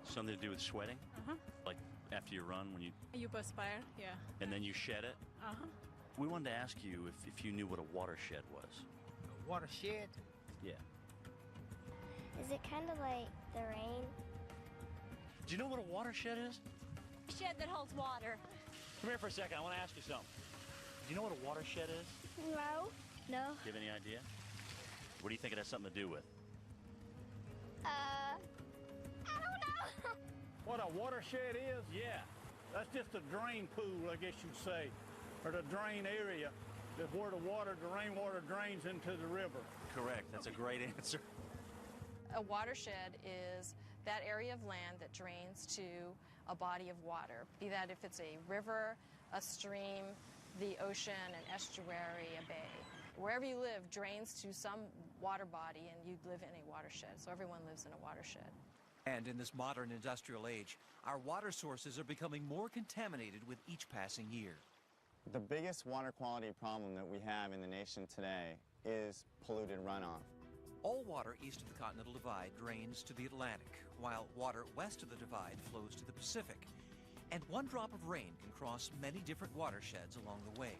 Something to do with sweating? Uh-huh. Like after you run, when You perspire, yeah. and then you shed it? Uh-huh. We wanted to ask you if you knew what a watershed was. A watershed? Yeah. Is it kind of like the rain? Do you know what a watershed is? Shed that holds water. Come here for a second. I want to ask you something. Do you know what a watershed is? No. No. Do you have any idea? What do you think it has something to do with? I don't know. What a watershed is? Yeah. That's just a drain pool, I guess you'd say, or the drain area. That's where the rainwater drains into the river. Correct. That's a great answer. A watershed is that area of land that drains to a body of water, be that if it's a river, a stream, the ocean, an estuary, a bay. Wherever you live drains to some water body, and you live in a watershed. So everyone lives in a watershed. And in this modern industrial age, our water sources are becoming more contaminated with each passing year. The biggest water quality problem that we have in the nation today is polluted runoff. All water east of the Continental Divide drains to the Atlantic, while water west of the divide flows to the Pacific. And one drop of rain can cross many different watersheds along the way.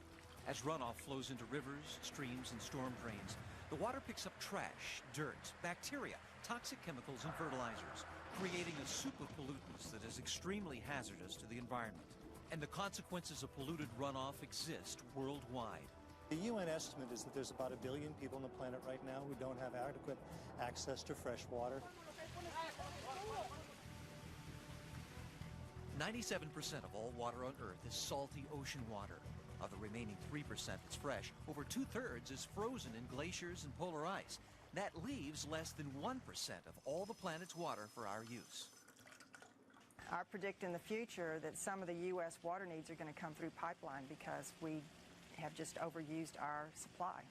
As runoff flows into rivers, streams, and storm drains, the water picks up trash, dirt, bacteria, toxic chemicals, and fertilizers, creating a soup of pollutants that is extremely hazardous to the environment. And the consequences of polluted runoff exist worldwide. The UN estimate is that there's about 1 billion people on the planet right now who don't have adequate access to fresh water. 97% of all water on Earth is salty ocean water. Of the remaining 3% that's fresh, over 2/3 is frozen in glaciers and polar ice. That leaves less than 1% of all the planet's water for our use. I predict in the future that some of the U.S. water needs are going to come through pipeline because we have just overused our supply.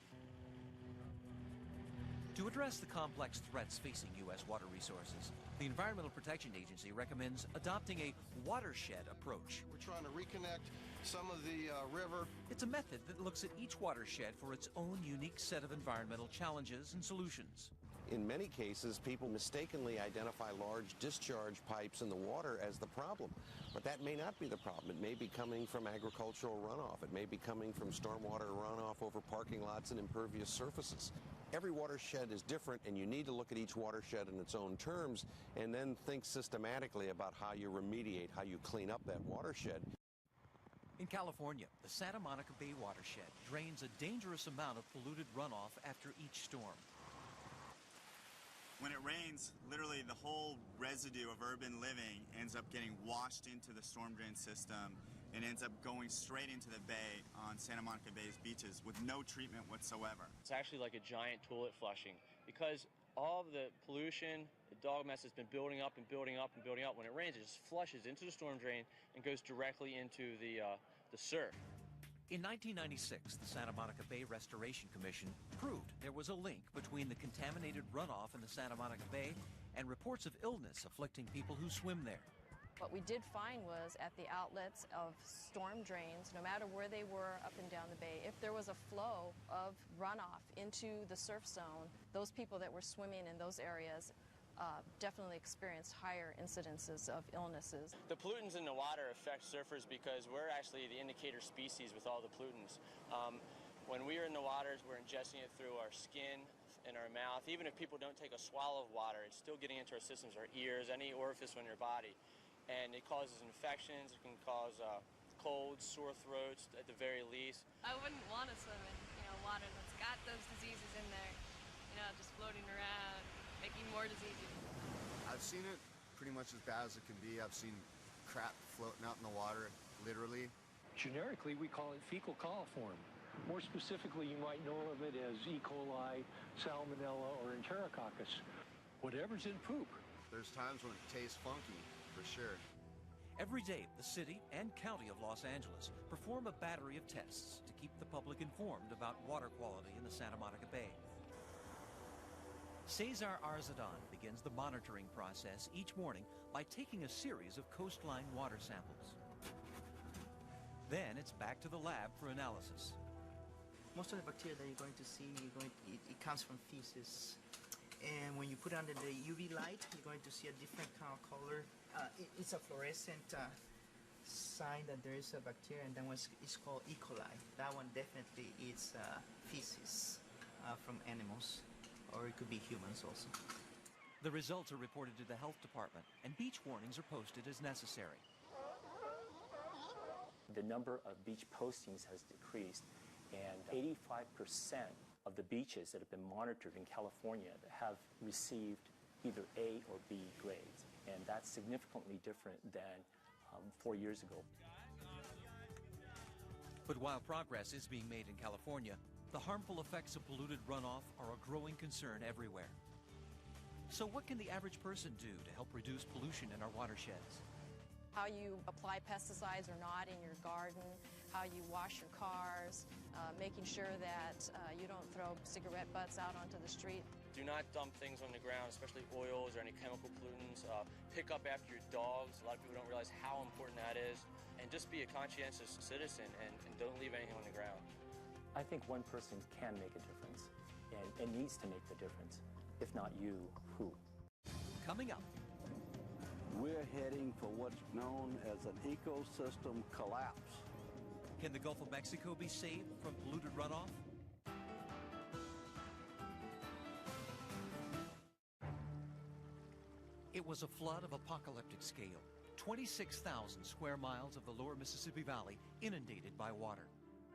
To address the complex threats facing U.S. water resources, the Environmental Protection Agency recommends adopting a watershed approach. We're trying to reconnect some of the river. It's a method that looks at each watershed for its own unique set of environmental challenges and solutions. In many cases, people mistakenly identify large discharge pipes in the water as the problem. But that may not be the problem. It may be coming from agricultural runoff. It may be coming from stormwater runoff over parking lots and impervious surfaces. Every watershed is different, and you need to look at each watershed in its own terms and then think systematically about how you remediate, how you clean up that watershed. In California, the Santa Monica Bay watershed drains a dangerous amount of polluted runoff after each storm. When it rains, literally the whole residue of urban living ends up getting washed into the storm drain system and ends up going straight into the bay on Santa Monica Bay's beaches with no treatment whatsoever. It's actually like a giant toilet flushing because all of the pollution, the dog mess has been building up and building up and building up. When it rains, it just flushes into the storm drain and goes directly into the surf. In 1996, the Santa Monica Bay Restoration Commission proved there was a link between the contaminated runoff in the Santa Monica Bay and reports of illness afflicting people who swim there. What we did find was at the outlets of storm drains, no matter where they were up and down the bay, if there was a flow of runoff into the surf zone, those people that were swimming in those areas definitely experienced higher incidences of illnesses. The pollutants in the water affect surfers because we're actually the indicator species with all the pollutants. When we are in the waters, we're ingesting it through our skin, in our mouth. Even if people don't take a swallow of water, it's still getting into our systems, our ears, any orifice on your body. And it causes infections, it can cause colds, sore throats at the very least. I wouldn't want to swim in, water that's got those diseases in there, just floating around, making more diseases. I've seen it pretty much as bad as it can be. I've seen crap floating out in the water, literally. Generically, we call it fecal coliform. More specifically, you might know of it as E. coli, salmonella, or enterococcus. Whatever's in poop. There's times when it tastes funky, for sure. Every day, the city and county of Los Angeles perform a battery of tests to keep the public informed about water quality in the Santa Monica Bay. Cesar Arzadon begins the monitoring process each morning by taking a series of coastline water samples. Then it's back to the lab for analysis. Most of the bacteria that you're going to see, it comes from feces. And when you put it under the UV light, you're going to see a different kind of color. It's a fluorescent sign that there is a bacteria, and that one is called E. coli. That one definitely is feces from animals, or it could be humans also. The results are reported to the health department, and beach warnings are posted as necessary. The number of beach postings has decreased, and 85% of the beaches that have been monitored in California have received either A or B grades, and that's significantly different than 4 years ago. But while progress is being made in California, the harmful effects of polluted runoff are a growing concern everywhere. So what can the average person do to help reduce pollution in our watersheds? How you apply pesticides or not in your garden, how you wash your cars, making sure that you don't throw cigarette butts out onto the street. Do not dump things on the ground, especially oils or any chemical pollutants. Pick up after your dogs. A lot of people don't realize how important that is. And just be a conscientious citizen and don't leave anything on the ground. I think one person can make a difference and needs to make the difference. If not you, who? Coming up. We're heading for what's known as an ecosystem collapse. Can the Gulf of Mexico be saved from polluted runoff? It was a flood of apocalyptic scale. 26,000 square miles of the lower Mississippi Valley inundated by water.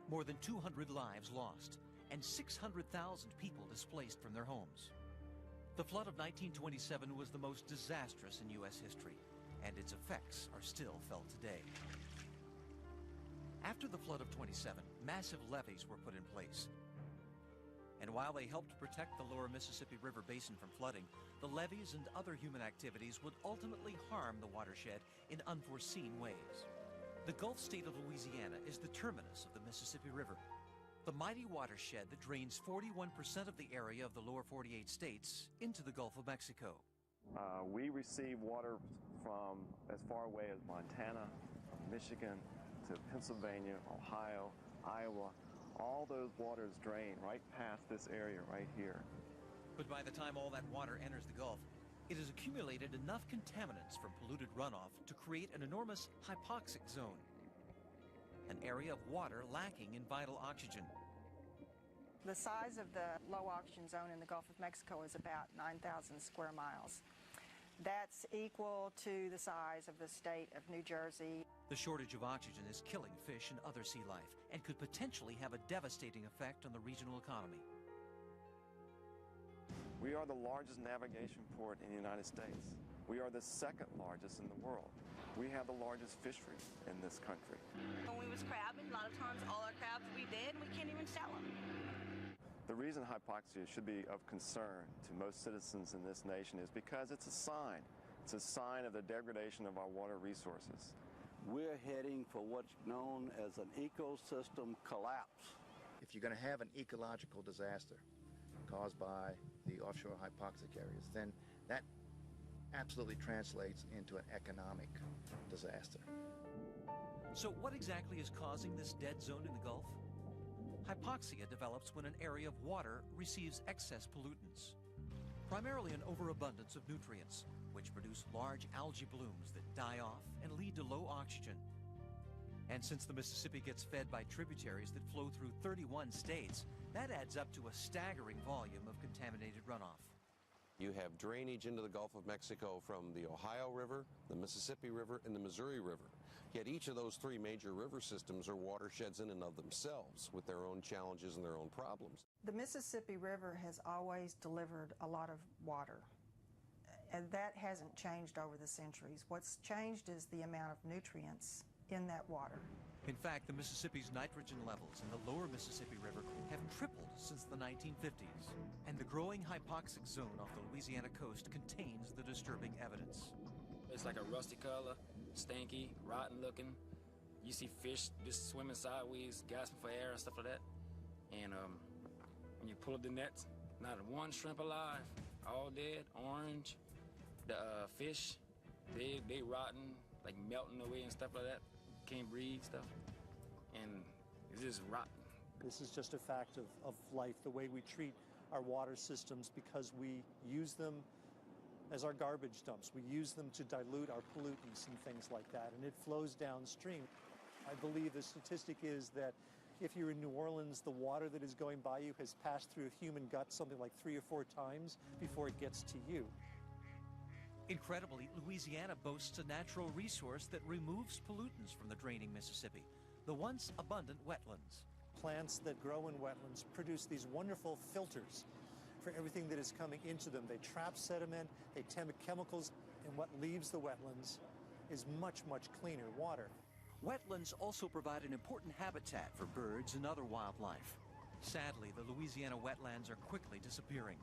More than 200 lives lost, and 600,000 people displaced from their homes. The flood of 1927 was the most disastrous in U.S. history, and its effects are still felt today. After the flood of 27, massive levees were put in place. And while they helped protect the lower Mississippi River basin from flooding, the levees and other human activities would ultimately harm the watershed in unforeseen ways. The Gulf state of Louisiana is the terminus of the Mississippi River. The mighty watershed that drains 41% of the area of the lower 48 states into the Gulf of Mexico. We receive water from as far away as Montana, Michigan, to Pennsylvania, Ohio, Iowa. All those waters drain right past this area right here. But by the time all that water enters the Gulf, it has accumulated enough contaminants from polluted runoff to create an enormous hypoxic zone, an area of water lacking in vital oxygen. The size of the low oxygen zone in the Gulf of Mexico is about 9,000 square miles. That's equal to the size of the state of New Jersey. The shortage of oxygen is killing fish and other sea life and could potentially have a devastating effect on the regional economy. We are the largest navigation port in the United States. We are the second largest in the world. We have the largest fishery in this country. When we was crabbing, a lot of times all our crabs would be dead and we can't even sell them. The reason hypoxia should be of concern to most citizens in this nation is because it's a sign. It's a sign of the degradation of our water resources. We're heading for what's known as an ecosystem collapse. If you're going to have an ecological disaster caused by the offshore hypoxic areas, then that absolutely translates into an economic disaster. So what exactly is causing this dead zone in the Gulf? Hypoxia develops when an area of water receives excess pollutants, primarily an overabundance of nutrients, which produce large algae blooms that die off and lead to low oxygen. And since the Mississippi gets fed by tributaries that flow through 31 states, that adds up to a staggering volume of contaminated runoff. You have drainage into the Gulf of Mexico from the Ohio River, the Mississippi River, and the Missouri River. Yet each of those three major river systems are watersheds in and of themselves, with their own challenges and their own problems. The Mississippi River has always delivered a lot of water, and that hasn't changed over the centuries. What's changed is the amount of nutrients in that water. In fact, the Mississippi's nitrogen levels in the lower Mississippi River have tripled since the 1950s. And the growing hypoxic zone off the Louisiana coast contains the disturbing evidence. It's like a rusty color, stinky, rotten looking. You see fish just swimming sideways, gasping for air and stuff like that. And when you pull up the nets, not one shrimp alive, all dead, orange. The fish, they rotten, like melting away and stuff like that. Can't breathe stuff, and it's just rotten. This is just a fact of life, the way we treat our water systems, because we use them as our garbage dumps. We use them to dilute our pollutants and things like that, and it flows downstream. I believe the statistic is that if you're in New Orleans, the water that is going by you has passed through a human gut something like 3 or 4 times before it gets to you. Incredibly, Louisiana boasts a natural resource that removes pollutants from the draining Mississippi, the once abundant wetlands. Plants that grow in wetlands produce these wonderful filters for everything that is coming into them. They trap sediment, they tempt chemicals, and what leaves the wetlands is much, much cleaner water. Wetlands also provide an important habitat for birds and other wildlife. Sadly, the Louisiana wetlands are quickly disappearing.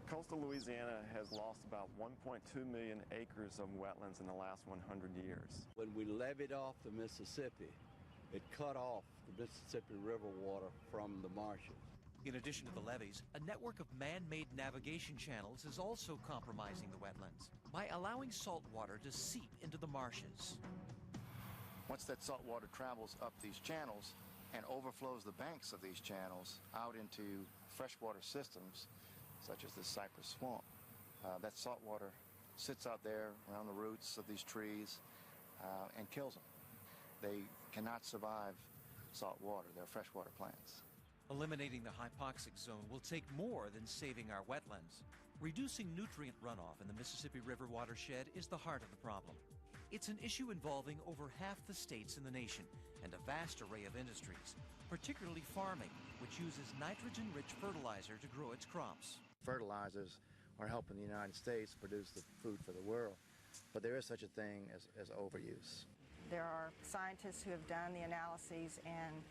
Coastal Louisiana has lost about 1.2 million acres of wetlands in the last 100 years. When we levied off the Mississippi, it cut off the Mississippi River water from the marshes. In addition to the levees, a network of man-made navigation channels is also compromising the wetlands by allowing salt water to seep into the marshes. Once that salt water travels up these channels and overflows the banks of these channels out into freshwater systems, such as the cypress swamp, that salt water sits out there around the roots of these trees and kills them. They cannot survive salt water. They're freshwater plants. Eliminating the hypoxic zone will take more than saving our wetlands. Reducing nutrient runoff in the Mississippi River watershed is the heart of the problem. It's an issue involving over half the states in the nation and a vast array of industries, particularly farming, which uses nitrogen-rich fertilizer to grow its crops. Fertilizers are helping the United States produce the food for the world, but there is such a thing as overuse. There are scientists who have done the analyses and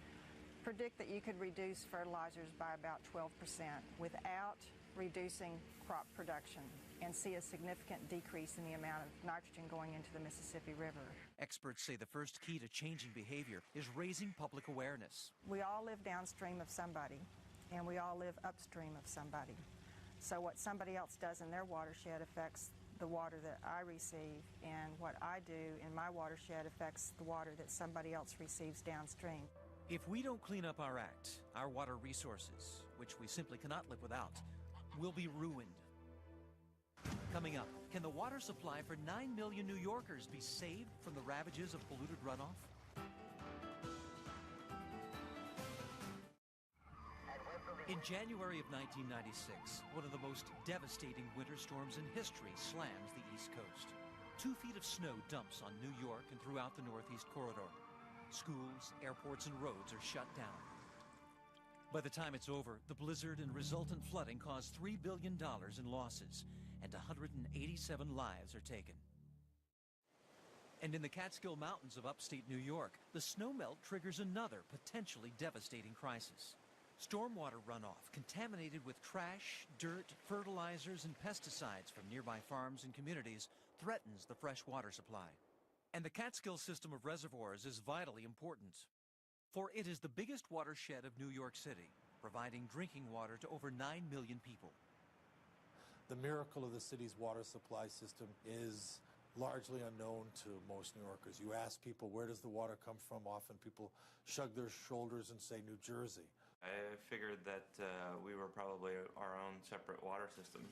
predict that you could reduce fertilizers by about 12% without reducing crop production and see a significant decrease in the amount of nitrogen going into the Mississippi River. Experts say the first key to changing behavior is raising public awareness. We all live downstream of somebody, and we all live upstream of somebody. So what somebody else does in their watershed affects the water that I receive, and what I do in my watershed affects the water that somebody else receives downstream. If we don't clean up our act, our water resources, which we simply cannot live without, will be ruined. Coming up, can the water supply for 9 million New Yorkers be saved from the ravages of polluted runoff? In January of 1996, one of the most devastating winter storms in history slams the East Coast. 2 feet of snow dumps on New York and throughout the Northeast Corridor. Schools, airports, and roads are shut down. By the time it's over, the blizzard and resultant flooding caused $3 billion in losses, and 187 lives are taken. And in the Catskill Mountains of upstate New York, the snowmelt triggers another potentially devastating crisis. Stormwater runoff, contaminated with trash, dirt, fertilizers, and pesticides from nearby farms and communities, threatens the fresh water supply. And the Catskill system of reservoirs is vitally important, for it is the biggest watershed of New York City, providing drinking water to over 9 million people. The miracle of the city's water supply system is largely unknown to most New Yorkers. You ask people, where does the water come from? Often people shrug their shoulders and say New Jersey. I figured that we were probably our own separate water system.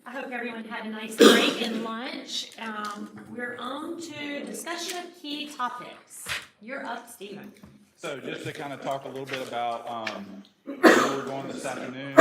I hope everyone had a nice break and lunch. We're on to discussion of key topics. You're up, Stephen. So just to kind of talk a little bit about where we're going this afternoon,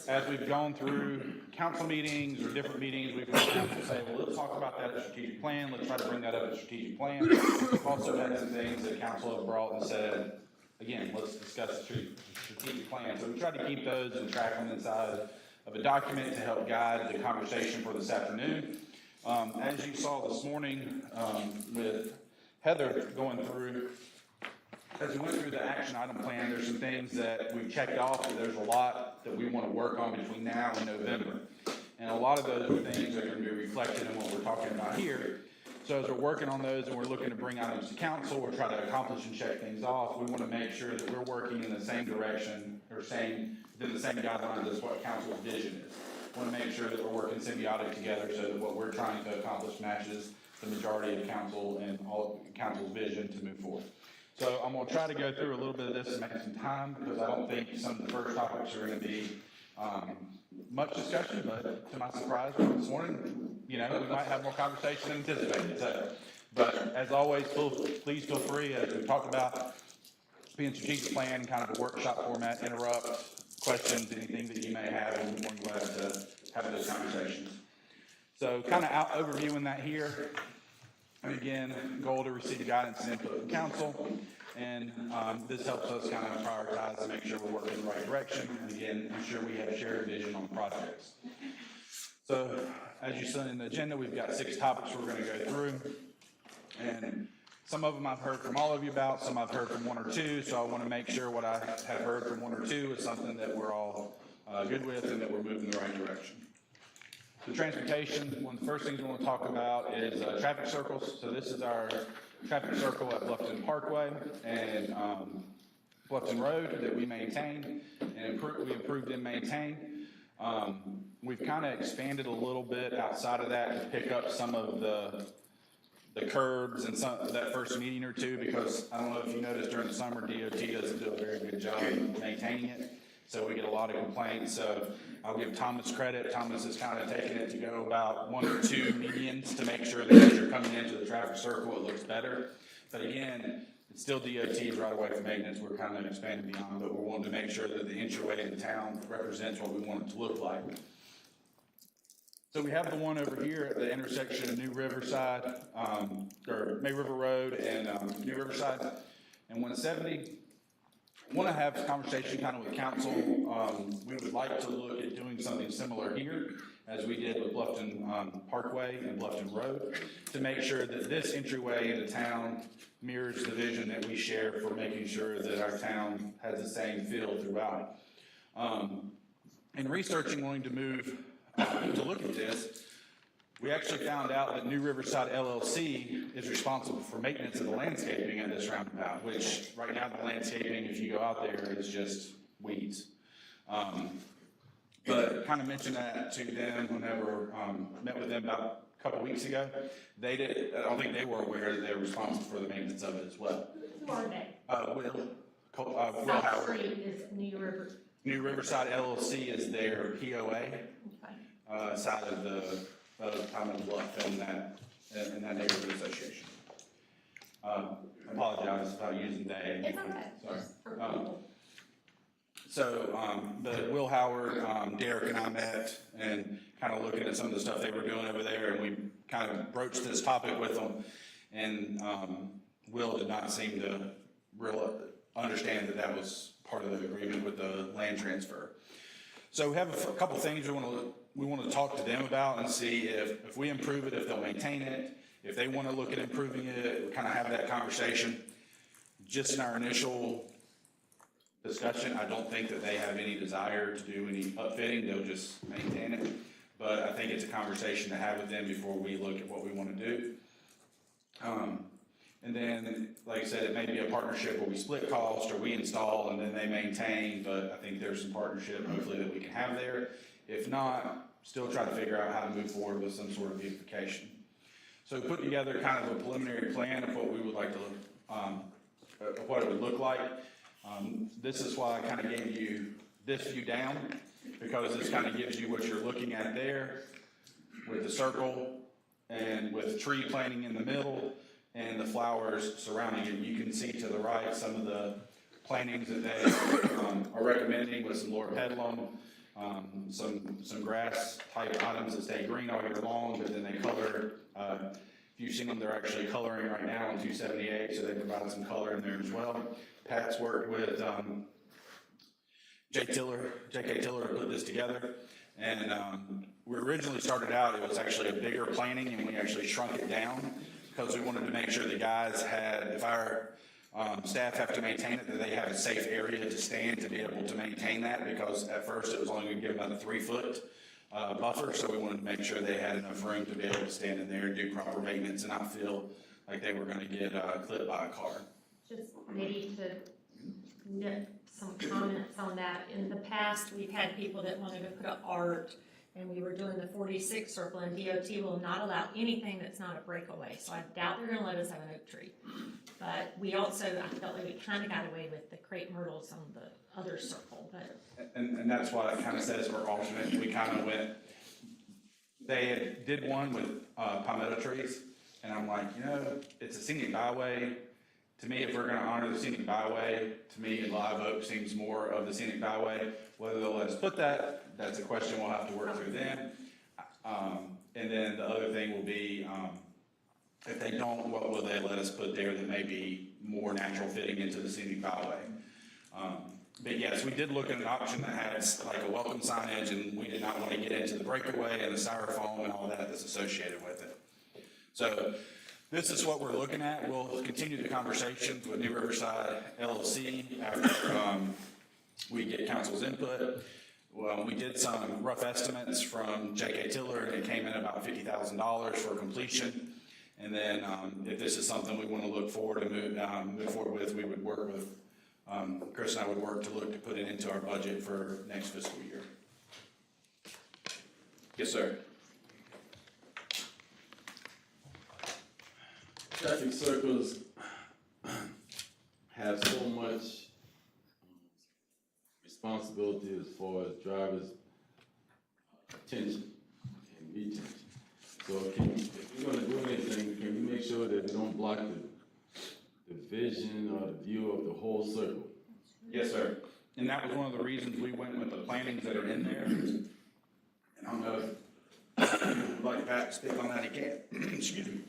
as we've gone through council meetings or different meetings, we've heard council say, well, let's talk about that strategic plan. Let's try to bring that up as a strategic plan. We've also had some things that council have brought and said, again, let's discuss the strategic plan. So we try to keep those and track them inside of a document to help guide the conversation for this afternoon. As you saw this morning with Heather going through, as we went through the action item plan, there's some things that we've checked off, and there's a lot that we want to work on between now and November. And a lot of those things are going to be reflected in what we're talking about here. So as we're working on those and we're looking to bring items to council, we're trying to accomplish and check things off, we want to make sure that we're working in the same direction or within the same guidelines as what council's vision is. We want to make sure that we're working symbiotic together so that what we're trying to accomplish matches the majority of council and all council's vision to move forward. So I'm going to try to go through a little bit of this and make some time because I don't think some of the first topics are going to be much discussion, but to my surprise this morning, we might have more conversation than anticipated. So, but as always, please feel free, as we talked about, being strategic plan, kind of a workshop format, interrupt, questions, anything that you may have, and we're more than glad to have those conversations. So kind of overviewing that here. And again, goal to receive guidance and input from council, and this helps us kind of prioritize and make sure we're working in the right direction, and again, ensure we have shared vision on projects. So, as you saw in the agenda, we've got 6 topics we're going to go through, and some of them I've heard from all of you about, some I've heard from 1 or 2, so I want to make sure what I have heard from 1 or 2 is something that we're all good with and that we're moving in the right direction. The transportation, one of the first things we want to talk about is traffic circles. So this is our traffic circle at Bluffton Parkway and Bluffton Road that we maintain and we improved and maintain. We've kind of expanded a little bit outside of that to pick up some of the curbs and some that first meeting or 2, because I don't know if you noticed during the summer, DOT doesn't do a very good job of maintaining it. So we get a lot of complaints. So I'll give Thomas credit. Thomas has kind of taken it to go about 1 or 2 medians to make sure that as you're coming into the traffic circle, it looks better. But again, it's still DOT's right away for maintenance. We're kind of expanding beyond, but we're wanting to make sure that the entryway in the town represents what we want it to look like. So we have the one over here at the intersection of New Riverside, or May River Road and New Riverside and 170. I want to have a conversation kind of with council. We would like to look at doing something similar here as we did with Bluffton Parkway and Bluffton Road to make sure that this entryway into town mirrors the vision that we share for making sure that our town has the same feel throughout. In researching, wanting to move to look at this, we actually found out that New Riverside LLC is responsible for maintenance of the landscaping at this roundabout, which right now the landscaping, if you go out there, is just weeds. But kind of mentioned that to them whenever met with them about a couple weeks ago. I don't think they were aware that they were responsible for the maintenance of it as well. Who are they? Will Howard. Is New Riverside LLC is their POA side of the Town Bluff and that neighborhood association. Apologize about using they. It's okay. Sorry. But Will Howard, Derek and I met and kind of looking at some of the stuff they were doing over there, and we kind of broached this topic with them, and Will did not seem to really understand that was part of the agreement with the land transfer. So we have a couple things we want to talk to them about and see if we improve it, if they'll maintain it, if they want to look at improving it, kind of have that conversation. Just in our initial discussion, I don't think that they have any desire to do any upfitting. They'll just maintain it. But I think it's a conversation to have with them before we look at what we want to do. And then, like I said, it may be a partnership where we split cost or we install and then they maintain, but I think there's some partnership hopefully that we can have there. If not, still try to figure out how to move forward with some sort of beautification. So we put together kind of a preliminary plan of what we would like to, what it would look like. This is why I kind of gave you this view down, because this kind of gives you what you're looking at there with the circle and with tree planting in the middle and the flowers surrounding it. You can see to the right some of the plantings that they are recommending with some lower pedalum, some grass type items that stay green all year long, but then they color. If you've seen them, they're actually coloring right now on 278, so they provide some color in there as well. Pat's worked with J.K. Tiller to put this together, and we originally started out, it was actually a bigger planting, and we actually shrunk it down because we wanted to make sure the guys had, if our staff have to maintain it, that they have a safe area to stand to be able to maintain that, because at first it was only going to give about a 3-foot buffer, so we wanted to make sure they had enough room to be able to stand in there and do proper maintenance and not feel like they were going to get clipped by a car. Just maybe to nip some comments on that. In the past, we've had people that wanted to put up art, and we were doing the 46 circle, and DOT will not allow anything that's not a breakaway. So I doubt they're going to let us have an oak tree. But we also, I felt like we kind of got away with the crepe myrtles on the other circle. But and that's why it kind of says for alternate. We kind of went, they did one with palmetto trees, and I'm like, you know, it's a scenic byway. To me, if we're going to honor the scenic byway, to me, live oak seems more of the scenic byway. Whether they'll let us put that, that's a question we'll have to work through then. And then the other thing will be, if they don't, what will they let us put there that may be more natural fitting into the scenic byway? But yes, we did look at an option that has like a welcome signage, and we did not want to get into the breakaway and the styrofoam and all that that's associated with it. So this is what we're looking at. We'll continue the conversations with New Riverside LLC after we get council's input. Well, we did some rough estimates from J.K. Tiller, and it came in about $50,000 for completion. And then if this is something we want to look forward to move forward with, we would work with, Chris and I would work to look to put it into our budget for next fiscal year. Yes, sir. Traffic circles have so much responsibility as far as drivers' attention and retention. So if you're going to do anything, can you make sure that they don't block the vision or the view of the whole circle? Yes, sir. And that was one of the reasons we went with the plantings that are in there. And I don't know if you'd like Pat to speak on that, he can. Excuse me.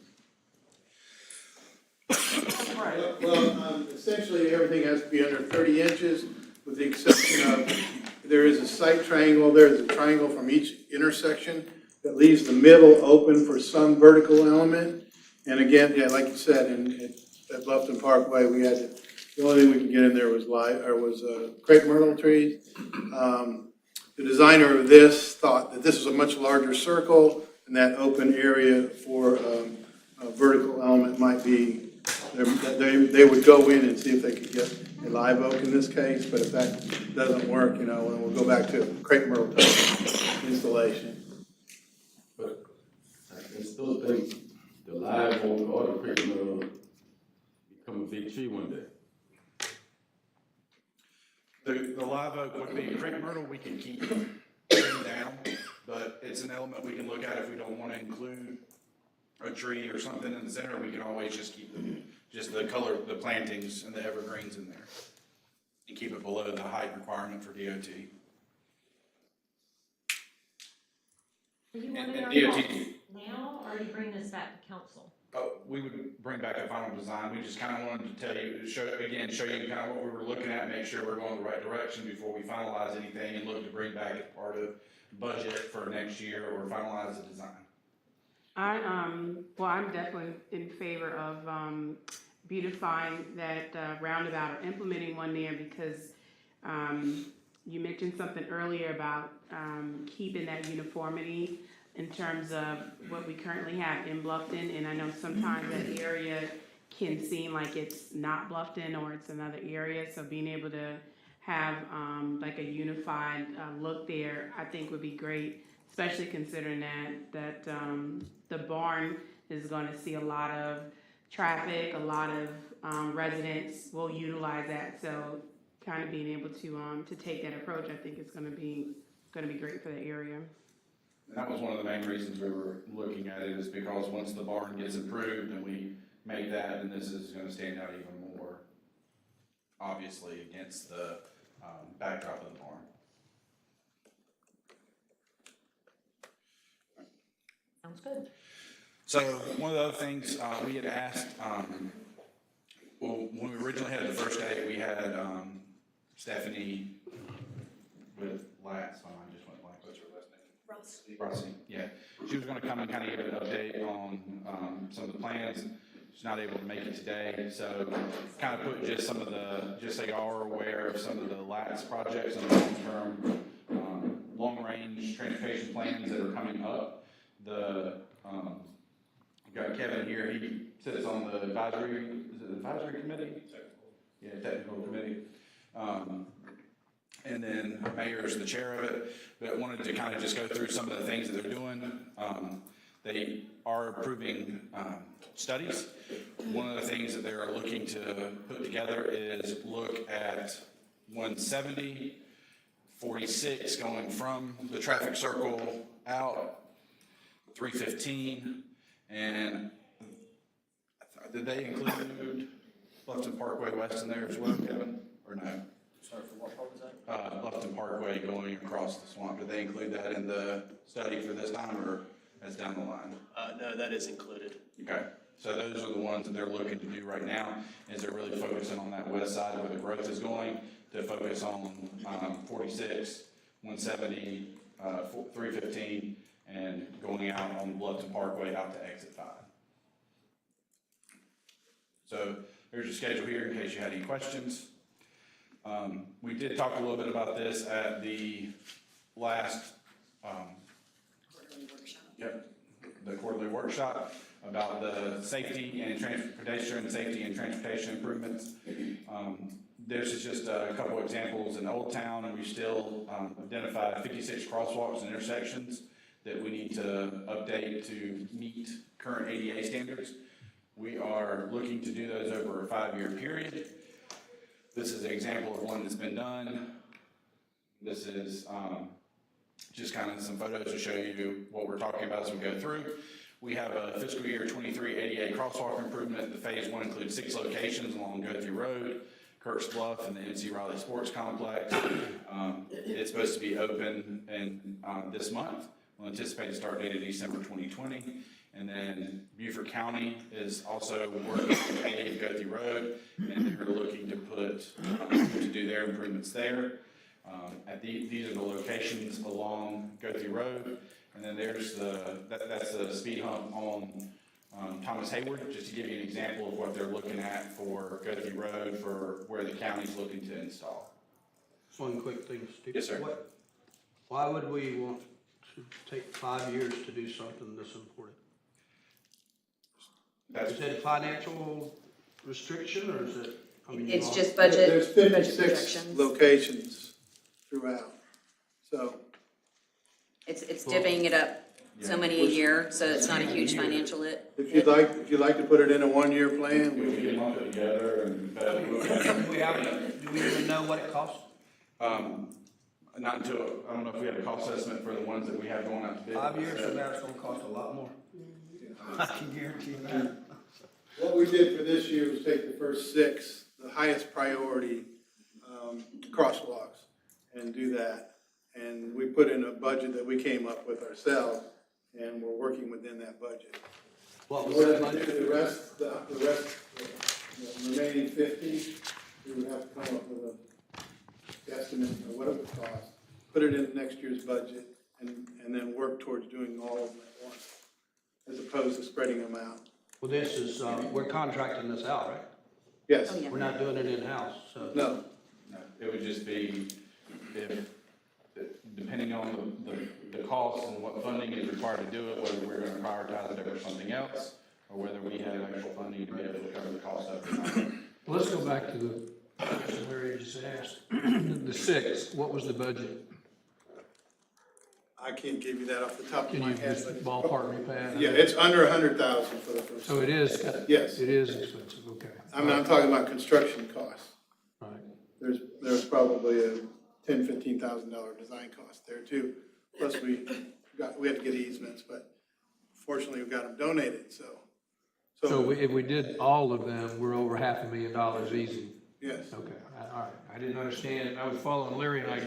Right. Well, essentially everything has to be under 30 inches, with the exception of there is a sight triangle. There's a triangle from each intersection that leaves the middle open for some vertical element. And again, yeah, like you said, at Bluffton Parkway, we had the only thing we could get in there was crepe myrtle trees. The designer of this thought that this was a much larger circle, and that open area for a vertical element might be. They would go in and see if they could get a live oak in this case, but if that doesn't work, then we'll go back to crepe myrtle installation. But I still think the live oak or the crepe myrtle become a big tree one day. The live oak would be crepe myrtle. We can keep down, but it's an element we can look at if we don't want to include a tree or something in the center. We can always just keep the color, the plantings and the evergreens in there, and keep it below the height requirement for DOT. Do you want and it DOT now, or are you bringing this back to council? We would bring back a final design. We just kind of wanted to tell you, show you kind of what we were looking at, make sure we're going the right direction before we finalize anything, and look to bring back as part of budget for next year or finalize the design. Well, I'm definitely in favor of beautifying that roundabout or implementing one there, because you mentioned something earlier about keeping that uniformity in terms of what we currently have in Bluffton, and I know sometimes that area can seem like it's not Bluffton or it's another area, so being able to have like a unified look there, I think would be great, especially considering that the barn is going to see a lot of traffic, a lot of residents will utilize that, so kind of being able to take that approach, I think it's going to be great for the area. That was one of the main reasons we were looking at it, is because once the barn gets improved and we make that, then this is going to stand out even more, obviously, against the backdrop of the barn. Sounds good. So one of the other things we had asked, well, when we originally had the first day, we had Stephanie with last time I just went blank. What's her last name? Rossi. Yeah. She was going to come and kind of give an update on some of the plans. She's not able to make it today, so kind of put just some of the, just so y'all are aware of some of the last projects and long-term, long-range transportation plans that are coming up. We've got Kevin here. He sits on the advisory, is it advisory committee? Yeah, technical committee. And then Mayor's the chair of it, but wanted to kind of just go through some of the things that they're doing. They are approving studies. One of the things that they're looking to put together is look at 170, 46 going from the traffic circle out, 315, and did they include Bluffton Parkway West in there as well, Kevin, or no? Sorry, for what part was that? Bluffton Parkway going across the swamp. Did they include that in the study for this time, or that's down the line? No, that is included. Okay, so those are the ones that they're looking to do right now, is they're really focusing on that west side where the growth is going, to focus on 46, 170, 315, and going out on Bluffton Parkway out to exit 5. So there's your schedule here in case you had any questions. We did talk a little bit about this at the last the quarterly workshop about the safety and pedestrian safety and transportation improvements. This is just a couple examples. In Old Town, and we still identified 56 crosswalks and intersections that we need to update to meet current ADA standards. We are looking to do those over a 5-year period. This is an example of one that's been done. This is just kind of some photos to show you what we're talking about as we go through. We have a fiscal year 23 ADA crosswalk improvement. The phase 1 includes 6 locations along Guthrie Road, Kurt's Bluff, and the NC Riley Sports Complex. It's supposed to be open in this month. We'll anticipate a start date of December 2020. And then Beaufort County is also working with paving Guthrie Road, and they're looking to to do their improvements there. These are the locations along Guthrie Road, and then there's that's the speed hump on Thomas Hayward, just to give you an example of what they're looking at for Guthrie Road for where the county's looking to install. Just one quick thing, Steve. Yes, sir. Why would we want to take 5 years to do something this important? Is it financial restriction, or is it? It's just budget. There's 56 locations throughout, so. It's divvying it up so many a year, so it's not a huge financial hit. If you'd like to put it in a 1-year plan, we can lump it together and. Do we even know what it costs? Not until, I don't know if we have a cost estimate for the ones that we have going out to bid. 5 years from now, it's gonna cost a lot more. I can guarantee that. what we did for this year was take the first 6, the highest priority crosswalks, and do that. And we put in a budget that we came up with ourselves, and we're working within that budget. What was that budget? The rest, the remaining 50, we would have to come up with a estimate of what it would cost, put it in next year's budget, and then work towards doing all of them at once, as opposed to spreading them out. Well, this is, we're contracting this out, right? Yes. Oh, yeah. We're not doing it in-house, so. No. No, it would just be, depending on the cost and what funding is required to do it, whether we're going to prioritize it over something else, or whether we have actual funding to be able to cover the cost of it. Well, let's go back to the question Larry just asked. The 6, what was the budget? I can't give you that off the top of Can my you head. just ballpark me, Pat? Yeah, it's under 100,000 for the first. So it is. Yes. It is expensive, okay. I'm talking about construction costs. Right. there's probably a $10,000-15,000 design cost there too. Plus we had to get easements, but fortunately we got them donated, so. So if we did all of them, we're over $500,000 easy. Yes. Okay, all right. I didn't understand. I was following Larry and I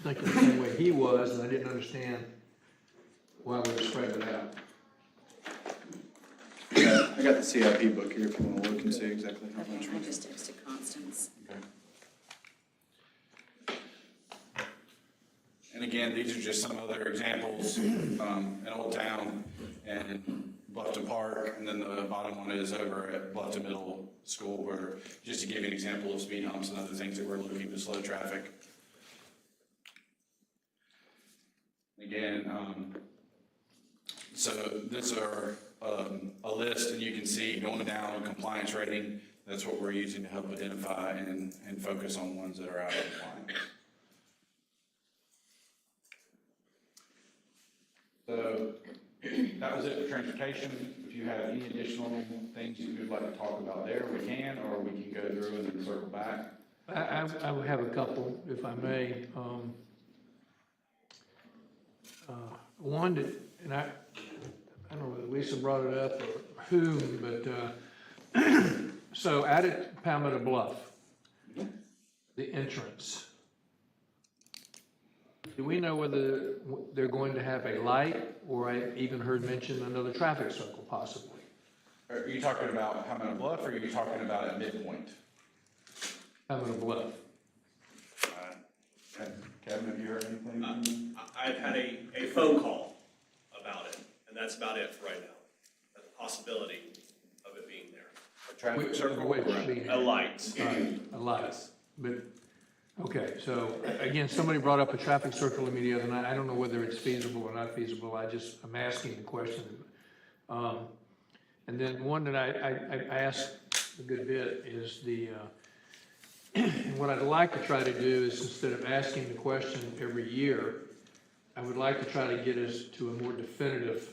thinking the same way he was, and I didn't understand why we were spreading it out. Yeah, I got the CIP book here if you want to look and see exactly how much. I just texted Constance. And again, these are just some other examples, in Old Town and Bluffton Park, and then the bottom one is over at Bluffton Middle School, where, just to give you an example of speed humps and other things that we're looking to slow traffic. Again, so these are a list, and you can see going down on compliance rating, that's what we're using to help identify and focus on ones that are out of compliance. So that was it for transportation. If you have any additional things you would like to talk about there, we can, or we can go through and then circle back. I would have a couple, if I may. One that, and I don't know whether Lisa brought it up or who, but so out at Palmetto Bluff, the entrance. Do we know whether they're going to have a light, or I even heard mention another traffic circle possibly? Are you talking about Palmetto Bluff, or are you talking about at midpoint? Palmetto Bluff. Kevin, have you heard anything? I've had a phone call about it, and that's about it for right now. The possibility of it being there. A traffic circle? A light. A light. But, okay, so again, somebody brought up a traffic circle to me the other night. I don't know whether it's feasible or not feasible. I'm asking the question. And then one that I asked a good bit is what I'd like to try to do is, instead of asking the question every year, I would like to try to get us to a more definitive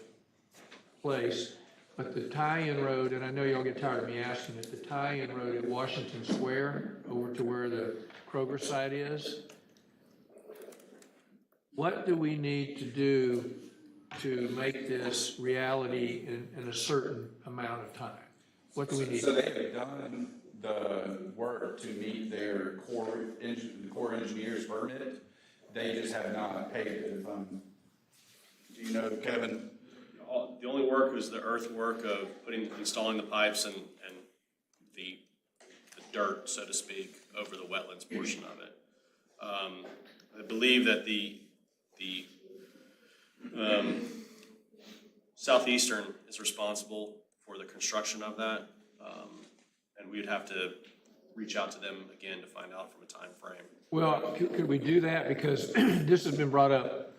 place. But the tie-in road, and I know y'all get tired of me asking it, the tie-in road at Washington Square over to where the Kroger site is, what do we need to do to make this reality in a certain amount of time? What do we need? So they have done the work to meet their core engineer's permit. They just have not paid it. Do you know, Kevin? The only work is the earthwork of installing the pipes and the dirt, so to speak, over the wetlands portion of it. I believe that the Southeastern is responsible for the construction of that, and we'd have to reach out to them again to find out from a time frame. Well, could we do that? Because this has been brought up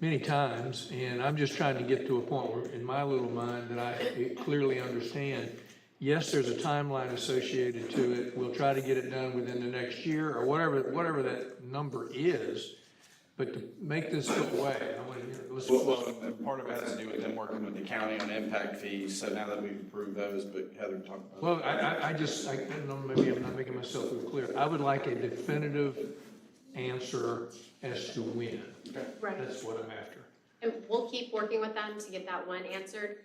many times, and I'm just trying to get to a point where, in my little mind, that I clearly understand. Yes, there's a timeline associated to it. We'll try to get it done within the next year, or whatever that number is. But to make this go away, I want to listen. Well, part of it has to do with them working with the county on impact fees. So now that we've approved those, but Heather talked about. Well, I don't know, maybe I'm not making myself real clear. I would like a definitive answer as to when. Right. That's what I'm after. And we'll keep working with them to get that one answered.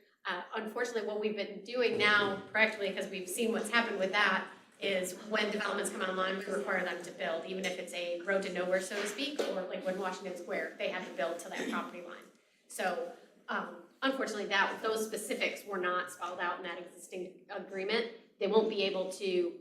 Unfortunately, what we've been doing now, practically, because we've seen what's happened with that, is when developments come online, we require them to build, even if it's a road to nowhere, so to speak, or like when Washington Square, they had to build to that property line. So, unfortunately, those specifics were not spelled out in that existing agreement. They won't be able to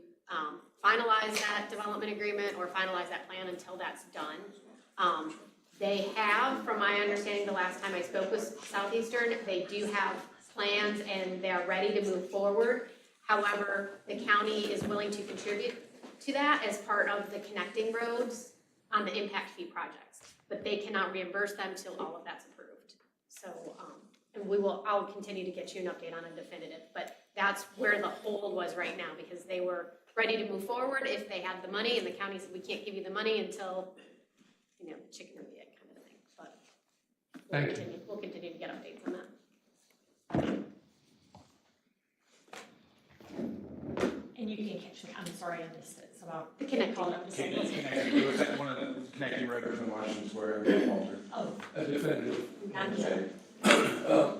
finalize that development agreement or finalize that plan until that's done. They have, from my understanding, the last time I spoke with Southeastern, they do have plans and they're ready to move forward. However, the county is willing to contribute to that as part of the connecting roads on the impact fee projects, but they cannot reimburse them till all of that's approved. So, and I'll continue to get you an update on a definitive, but that's where the hold was right now, because they were ready to move forward if they had the money, and the county said, we can't give you the money until, chicken or the egg kind of thing, but we'll continue to get updates on that. And you can catch me, I'm sorry I missed it, so I'll The connecting. call it up to say. Connecting, it was that one of the connecting road between Washington Square and Beaufort. Oh, A definitive. gotcha.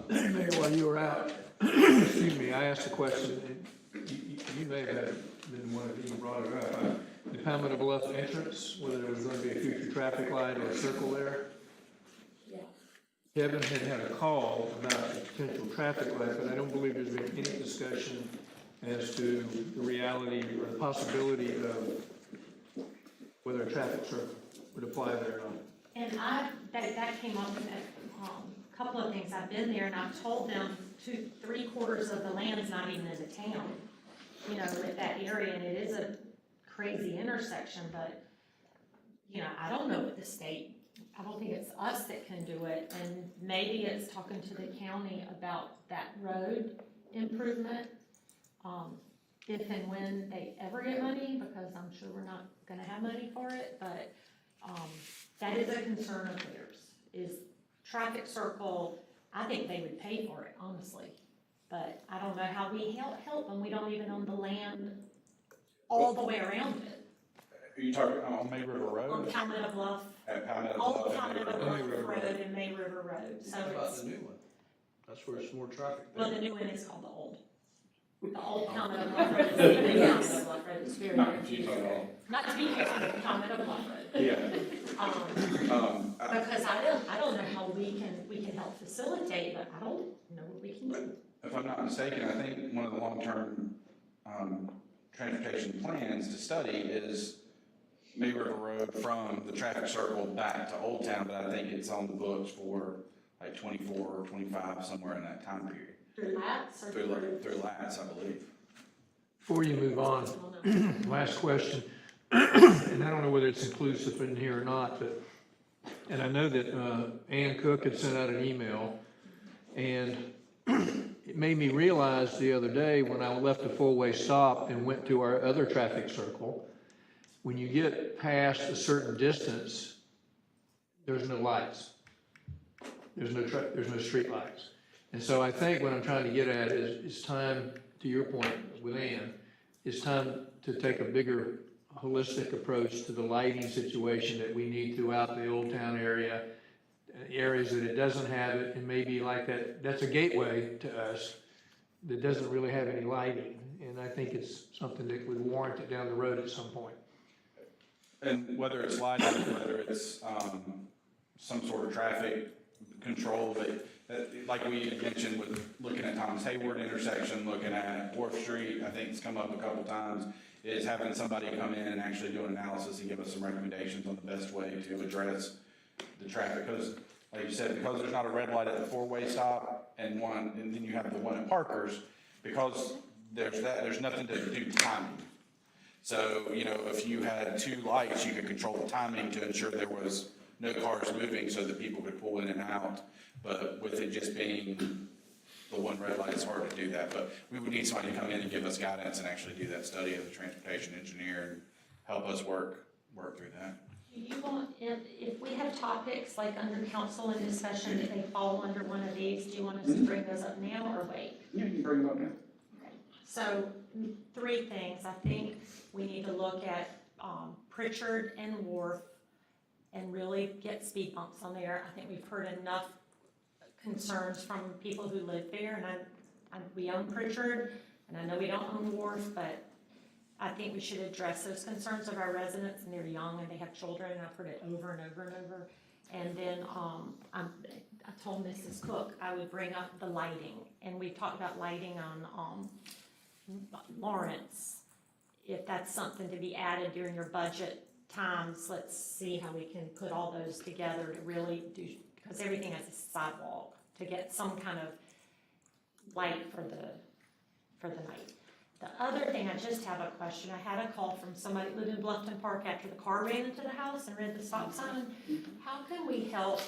Mayor, while you were out, excuse me, I asked a question, and you may have been one of you who brought it up. The Palmetto Bluff entrance, whether there was going to be a future traffic light or a circle there. Yeah. Kevin had a call about a potential traffic light, but I don't believe there's been any discussion as to the reality or the possibility of whether a traffic circle would apply there or not. And that came up in a couple of things. I've been there and I've told them 3/4 of the land's not even in the town, you know, at that area, and it is a crazy intersection, but, you know, I don't know what the state, I don't think it's us that can do it, and maybe it's talking to the county about that road improvement, if and when they ever get money, because I'm sure we're not gonna have money for it, but, that is a concern of theirs, is traffic circle. I think they would pay for it, honestly, but I don't know how we help them. We don't even own the land all the way around it. Are you talking on May River Road? On Palmetto Bluff, At Palmetto all Bluff of and May Palmetto River Bluff Road. Road and May River Road, so What about it's, the new one? That's where it's more traffic. well, the new one is called the old. The old Palmetto Bluff Road is very Palmetto Bluff Road, it's very Not confused at all. Not to be confused with Palmetto Bluff Road. Yeah. Because I don't know how we can help facilitate, but I don't know what we can do. If I'm not mistaken, I think one of the long-term transportation plans to study is May River Road from the traffic circle back to Old Town, but I think it's on the books for like 24 or 25, somewhere in that time period. Through LATS or Through LATS, I believe. Before you move on, last question, and I don't know whether it's inclusive in here or not, but, and I know that Ann Cook had sent out an email, and it made me realize the other day when I left the four-way stop and went to our other traffic circle, when you get past a certain distance, there's no lights. There's no street lights. And so I think what I'm trying to get at is it's time, to your point with Ann, it's time to take a bigger holistic approach to the lighting situation that we need throughout the Old Town area, areas that it doesn't have it, and maybe like that's a gateway to us that doesn't really have any lighting. And I think it's something that would warrant it down the road at some point. And whether it's lighting, whether it's some sort of traffic control that like we mentioned with looking at Thomas Hayward intersection, looking at Wharf Street, I think it's come up a couple times, is having somebody come in and actually do an analysis and give us some recommendations on the best way to address the traffic. Because, like you said, because there's not a red light at the four-way stop and then you have the one at Parker's, because there's nothing to do timing. So, you know, if you had two lights, you could control the timing to ensure there was no cars moving so that people could pull in and out. But with it just being the one red light, it's hard to do that. But we would need somebody to come in and give us guidance and actually do that study as a transportation engineer and help us work through that. Do you want, if we have topics like under council and discussion that they fall under one of these, do you want us to bring those up now or wait? Yeah, you can bring them up now. Okay. So 3 things. I think we need to look at Pritchard and Wharf and really get speed bumps on there. I think we've heard enough concerns from people who live there, and we own Pritchard, and I know we don't own Wharf, but I think we should address those concerns of our residents, and they're young and they have children, and I've heard it over and over and over. And then I told Mrs. Cook I would bring up the lighting, and we talked about lighting on Lawrence. If that's something to be added during your budget times, let's see how we can put all those together to really do, because everything has a sidewalk, to get some kind of light for the night. The other thing, I just have a question. I had a call from somebody who lived in Bluffton Park after the car ran into the house and read the stop sign. How can we help?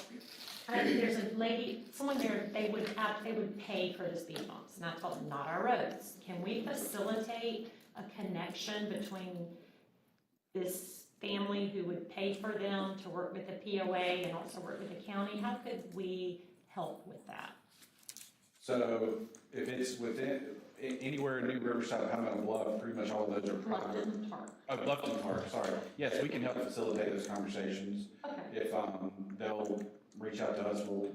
There's a lady, someone there, they would pay for the speed bumps, and I told them, not our roads. Can we facilitate a connection between this family who would pay for them to work with the POA and also work with the county? How could we help with that? So if it's within, anywhere in New Riverside, Palmetto Bluff, pretty much all of those are private. Bluffton Park. Oh, Bluffton Park, sorry. Yes, we can help facilitate those conversations. Okay. If, they'll reach out to us, we'll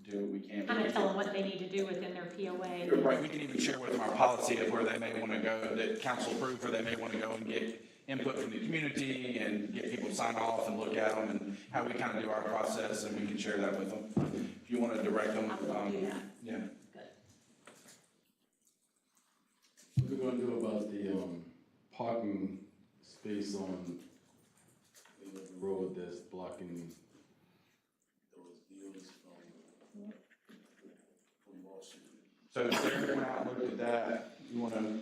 do what we can. Kind of tell them what they need to do within their POA. Right, we can even share with them our policy of where they may want to go, that council approved, where they may want to go and get input from the community and get people to sign off and look at them and how we kind of do our process, and we can share that with them. If you want to direct them, yeah. What are we gonna do about the, parking space on, the road that's blocking those views from Wall Street? So Sarah went out and looked at that, you wanna?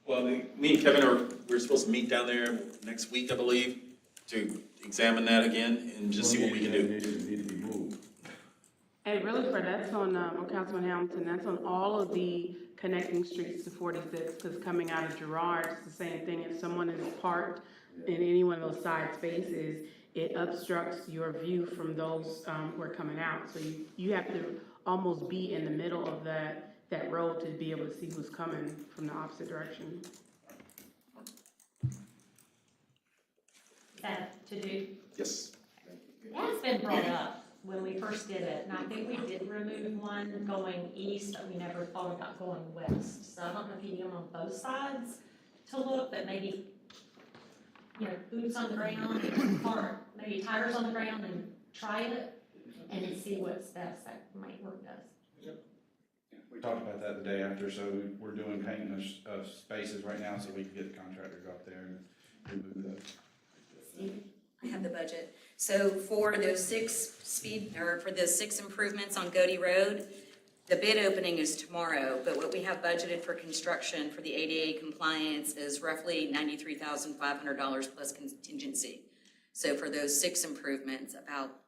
Well, me and Kevin we're supposed to meet down there next week, I believe, to examine that again and just see what we can do. And really, for that's on Councilman Hamilton, that's on all of the connecting streets to 46, because coming out of Girard, it's the same thing. If someone is parked in any one of those side spaces, it obstructs your view from those who are coming out. So you have to almost be in the middle of that road to be able to see who's coming from the opposite direction. That to do. Yes. That's been brought up when we first did it, and I think we did remove one going east, but we never thought about going west. So I don't know if you need them on both sides to look, but maybe, boots on the ground, or maybe tires on the ground and try it and see what's best. That might work best. We talked about that the day after, so we're doing painting of spaces right now, so we can get the contractor to go out there and remove those. I have the budget. So for those for the 6 improvements on Godey Road, the bid opening is tomorrow, but what we have budgeted for construction for the ADA compliance is roughly $93,500 plus contingency. So for those 6 improvements, about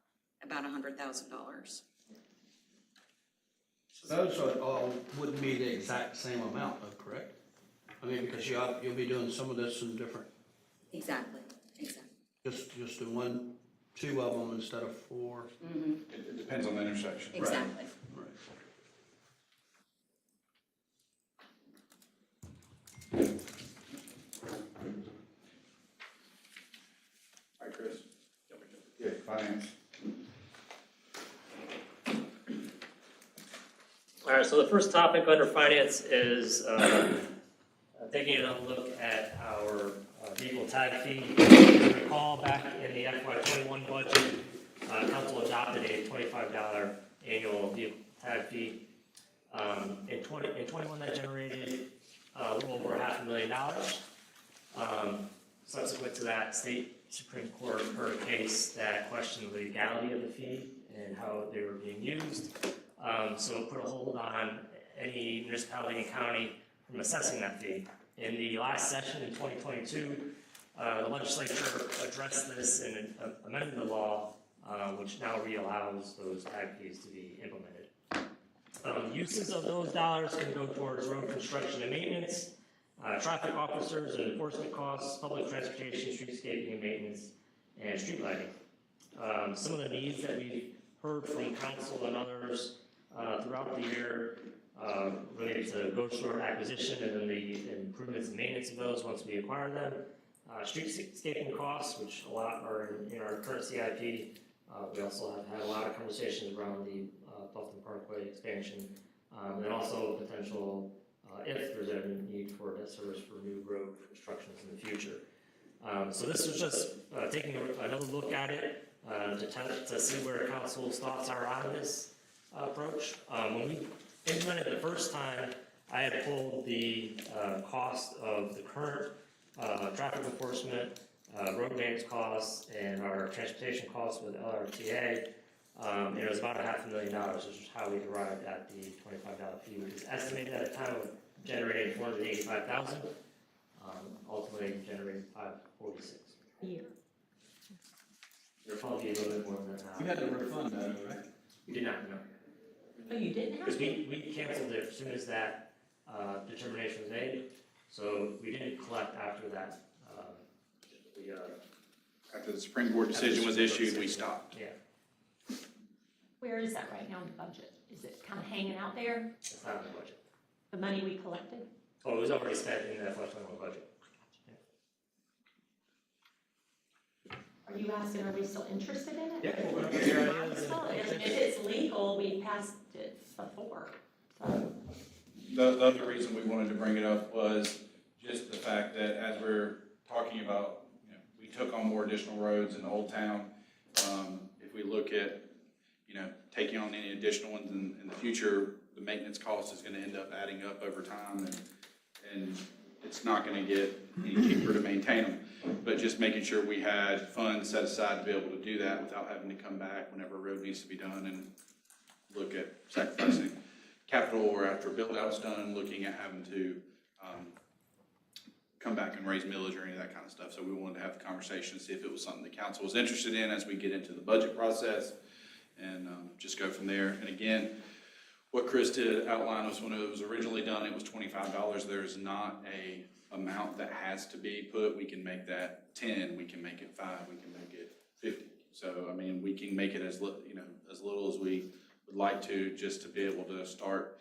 $100,000. Those all wouldn't be the exact same amount, though, correct? I mean, because you'll be doing some of this in different. Exactly. Just in 2 of them instead of 4. Mm-hmm. It depends on the intersection. Exactly. Right. All right, Chris. Yeah, finance. All right, so the first topic under finance is taking another look at our vehicle tag fee. As you recall, back in the FY21 budget, council adopted a $25 annual vehicle tag fee. In 21, that generated a little over $500,000. Subsequent to that, state Supreme Court heard a case that questioned the legality of the fee and how they were being used. So it put a hold on any municipality and county from assessing that fee. In the last session in 2022, the legislature addressed this and amended the law, which now reallows those tag fees to be implemented. Uses of those dollars can go towards road construction and maintenance, traffic officers and enforcement costs, public transportation, streetscaping and maintenance, and street lighting. Some of the needs that we've heard from council and others throughout the year related to ghost road acquisition and then the improvements and maintenance of those once we acquire them. Streetscaping costs, which a lot are in our current CIP. We also have had a lot of conversations around the Bluffton Parkway expansion, and also potential, if there's ever a need for debt service for new road constructions in the future. So this was just taking another look at it to see where council's thoughts are on this approach. When we implemented it the first time, I had pulled the cost of the current traffic enforcement, road maintenance costs, and our transportation costs with LRTA. And it was about $500,000, which is how we arrived at the $25 fee, which is estimated at the time of generating $485,000. Ultimately generated $546 a year. There'll probably be a little bit more than that now. You had to refund that, right? We did not, no. Oh, you didn't have Because to? we canceled it as soon as that determination was made, so we didn't collect after that. After the Supreme Court decision was issued, we stopped. Yeah. Where is that right now in the budget? is it kind of hanging out there, It's not in the budget. the money we collected? Oh, it was already spent in the FY21 budget. Are you asking, are we still interested in it? Yeah. Well, if it's legal, we passed it before, so. The other reason we wanted to bring it up was just the fact that as we're talking about, you know, we took on more additional roads in Old Town. If we look at, you know, taking on any additional ones in the future, the maintenance cost is gonna end up adding up over time, and it's not gonna get any cheaper to maintain them. But just making sure we had funds set aside to be able to do that without having to come back whenever a road needs to be done and look at sacrificing capital, or after a build out's done, looking at having to come back and raise millage or any of that kind of stuff. So we wanted to have the conversation, see if it was something the council was interested in as we get into the budget process, and just go from there. And again, what Chris did outline was when it was originally done, it was $25. There's not a amount that has to be put. We can make that 10, we can make it 5, we can make it 50. So, I mean, we can make it as little as we would like to, just to be able to start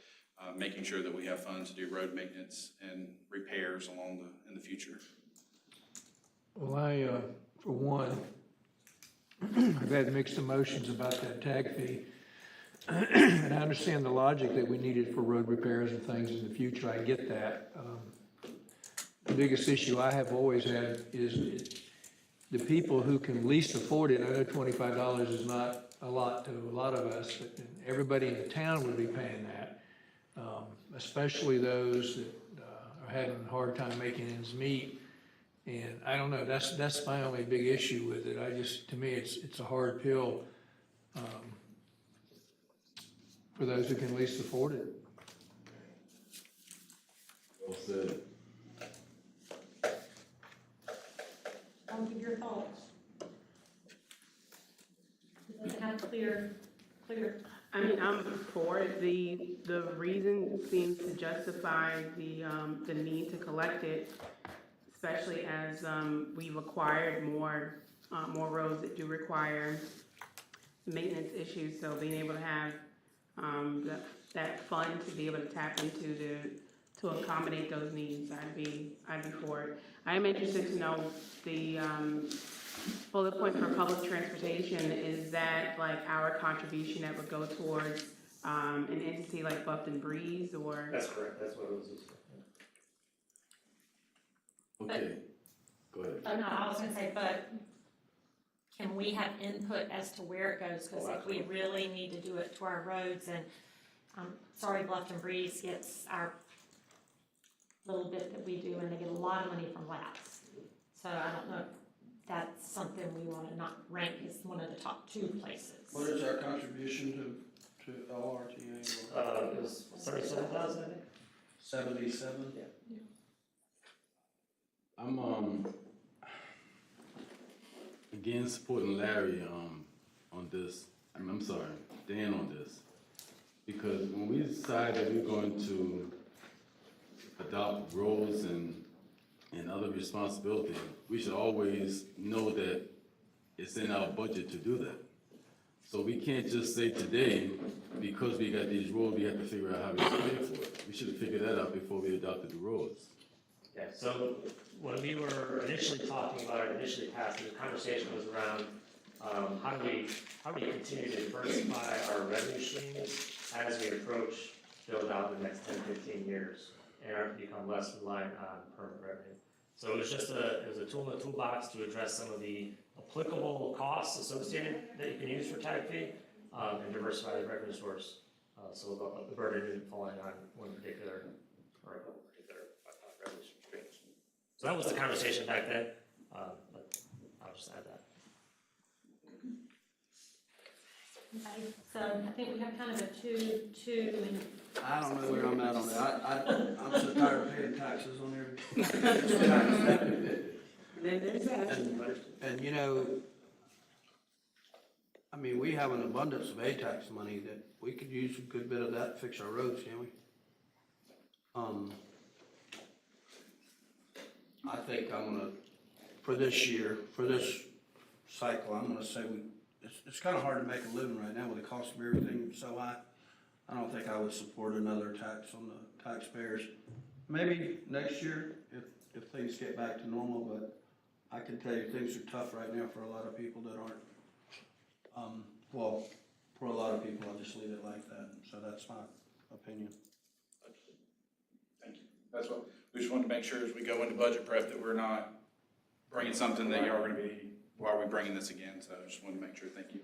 making sure that we have funds to do road maintenance and repairs in the future. Well, I, for one, I've had mixed emotions about that tag fee. And I understand the logic that we need it for road repairs and things in the future. I get that. The biggest issue I have always had is the people who can least afford it. I know $25 is not a lot to a lot of us, but everybody in the town would be paying that, especially those that are having a hard time making ends meet. And I don't know, that's my only big issue with it. To me, it's a hard pill for those who can least afford it. Well said. I'll give your thoughts. It doesn't have clear. I mean, I'm for it. The reason seems to justify the need to collect it, especially as we've acquired more roads that do require maintenance issues. So being able to have that fund to be able to tap into to accommodate those needs, I'd be for it. I am interested to know the bullet point for public transportation. Is that like our contribution that would go towards an entity like Bluffton Breeze, or? That's correct, that's what it was used for. Okay, go ahead. Oh, no, I was gonna say, but can we have input as to where it goes? Because if we really need to do it to our roads, and I'm sorry, Bluffton Breeze gets our little bit that we do, and they get a lot of money from laps. So I don't know if that's something we want to not rank as one of the top 2 places. What is our contribution to LRTA? It was 37,000, I think. 77? Yeah. I'm again supporting Larry on this. I'm sorry, Dan on this, because when we decide that we're going to adopt roles and other responsibilities, we should always know that it's in our budget to do that. So we can't just say today, because we got these roads, we have to figure out how we pay for it. We should have figured that out before we adopted the roads. Yeah, so when we were initially talking about it, initially passed, the conversation was around how do we continue to diversify our revenue streams as we approach build out the next 10, 15 years and become less reliant on permanent revenue. So it was just it was a tool in the toolbox to address some of the applicable costs associated that you can use for tag fee and diversify the revenue source. So the burden isn't falling on one particular or a couple particular revenue streams. So that was the conversation back then, but I'll just add that. Okay, so I think we have kind of a two, I mean. I don't know where I'm at on that. I'm so tired of paying taxes on everything. And you know, I mean, we have an abundance of A-tax money that we could use a good bit of that to fix our roads, can't we? I think I'm gonna, for this year, for this cycle, I'm gonna say it's kind of hard to make a living right now with the cost of everything so high. I don't think I would support another tax on the taxpayers. Maybe next year, if things get back to normal, but I can tell you things are tough right now for a lot of people that aren't, well, for a lot of people, I'll just leave it like that. So that's my opinion. Thank you. That's what, we just wanted to make sure as we go into budget prep that we're not bringing something that you are gonna be, why are we bringing this again? So I just wanted to make sure, thank you.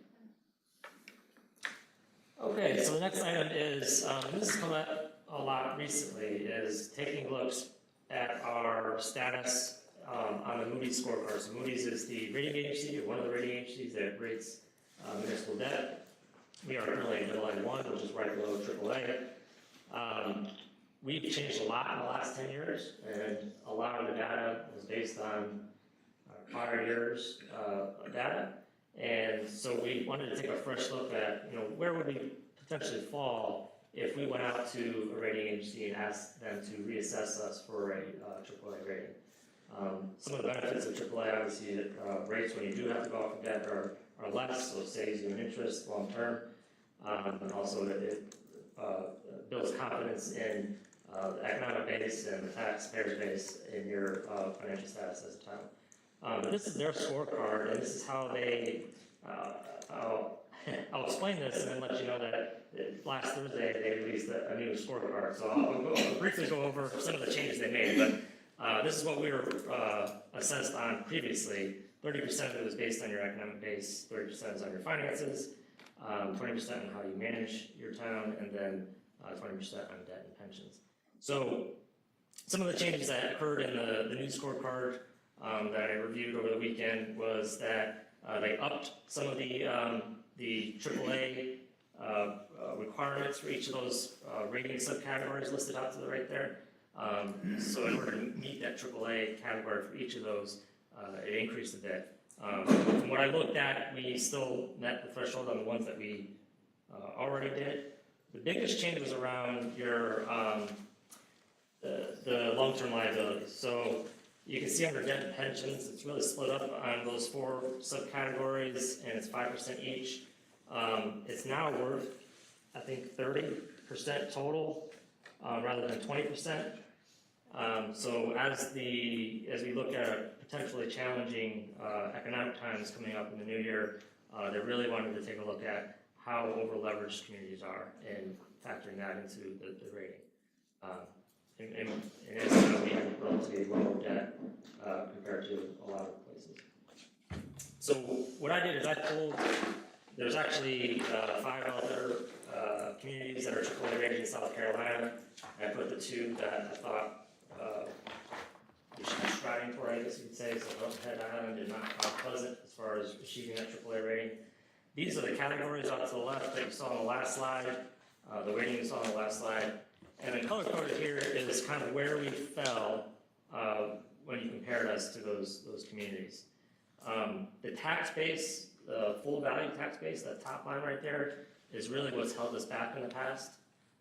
Okay, so the next item is, this has come up a lot recently, is taking looks at our status on the Moody's scorecard. So Moody's is the rating agency, or one of the rating agencies that rates municipal debt. We are currently at AA1, which is right below AAA. We've changed a lot in the last 10 years, and a lot of the data was based on prior years' data. And so we wanted to take a fresh look at, where would we potentially fall if we went out to a rating agency and asked them to reassess us for a AAA rating. Some of the benefits of AAA, obviously, rates when you do have to go out for debt are less, so it saves you in interest long term. And also it builds confidence in the economic base and the taxpayer's base in your financial status as a town. But this is their scorecard, and this is how they, I'll explain this and then let you know that last Thursday they released a new scorecard. So I'll briefly go over some of the changes they made, but this is what we were assessed on previously. 30% of it was based on your economic base, 30% is on your finances, 20% on how you manage your town, and then 20% on debt and pensions. So some of the changes that occurred in the new scorecard that I reviewed over the weekend was that they upped some of the AAA requirements for each of those rating subcategories listed out to the right there. So in order to meet that AAA category for each of those, it increased a bit. From what I looked at, we still met the threshold on the ones that we already did. The biggest change was around your the long-term liabilities. So you can see under debt and pensions, it's really split up on those 4 subcategories, and it's 5% each. It's now worth, I think, 30% total rather than 20%. So as we look at potentially challenging economic times coming up in the new year, they really wanted to take a look at how over-leveraged communities are and factoring that into the rating. And as you know, we have relatively low debt compared to a lot of places. So what I did is I pulled, there's actually 5 other communities that are AAA rated in South Carolina. I put the 2 that I thought we should be striving for, I guess you could say, so Head Island and Mount Pleasant as far as achieving that AAA rating. These are the categories off to the left that you saw on the last slide, the rating you saw on the last slide. And then color-coded here is kind of where we fell when you compared us to those communities. The tax base, the full value tax base, that top line right there, is really what's held us back in the past.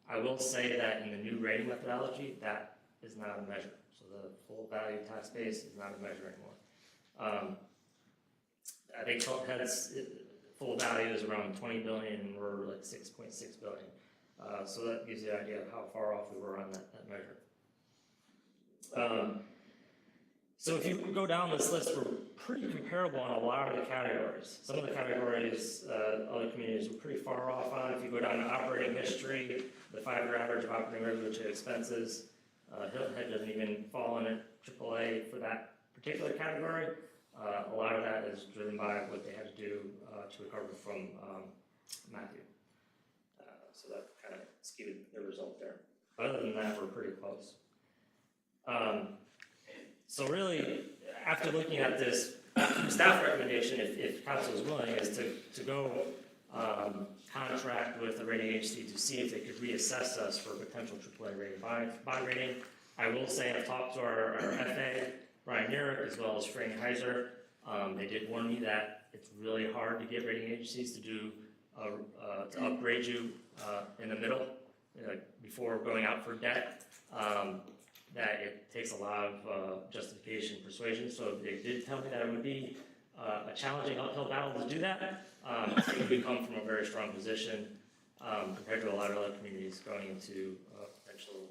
I will say that in the new rating methodology, that is not a measure. So the full value tax base is not a measure anymore. I think Head's full value is around $20 billion, and we're like $6.6 billion. So that gives you an idea of how far off we were on that measure. So if you go down this list, we're pretty comparable on a lot of the categories. Some of the categories other communities were pretty far off on. If you go down to operating history, the 5-year average of operating regulatory expenses, Hilton Head doesn't even fall in at AAA for that particular category. A lot of that is driven by what they had to do to recover from Matthew. So that kind of skewed the result there. Other than that, we're pretty close. So really, after looking at this, staff recommendation, if council is willing, is to go contract with the rating agency to see if they could reassess us for potential AAA rating bond rating. I will say I've talked to our FA, Brian Yerrick, as well as Frank Heiser. They did warn me that it's really hard to get rating agencies to do to upgrade you in the middle before going out for debt. That it takes a lot of justification and persuasion. So they did tell me that it would be a challenging uphill battle to do that. I think we come from a very strong position. compared to a lot of other communities going into potential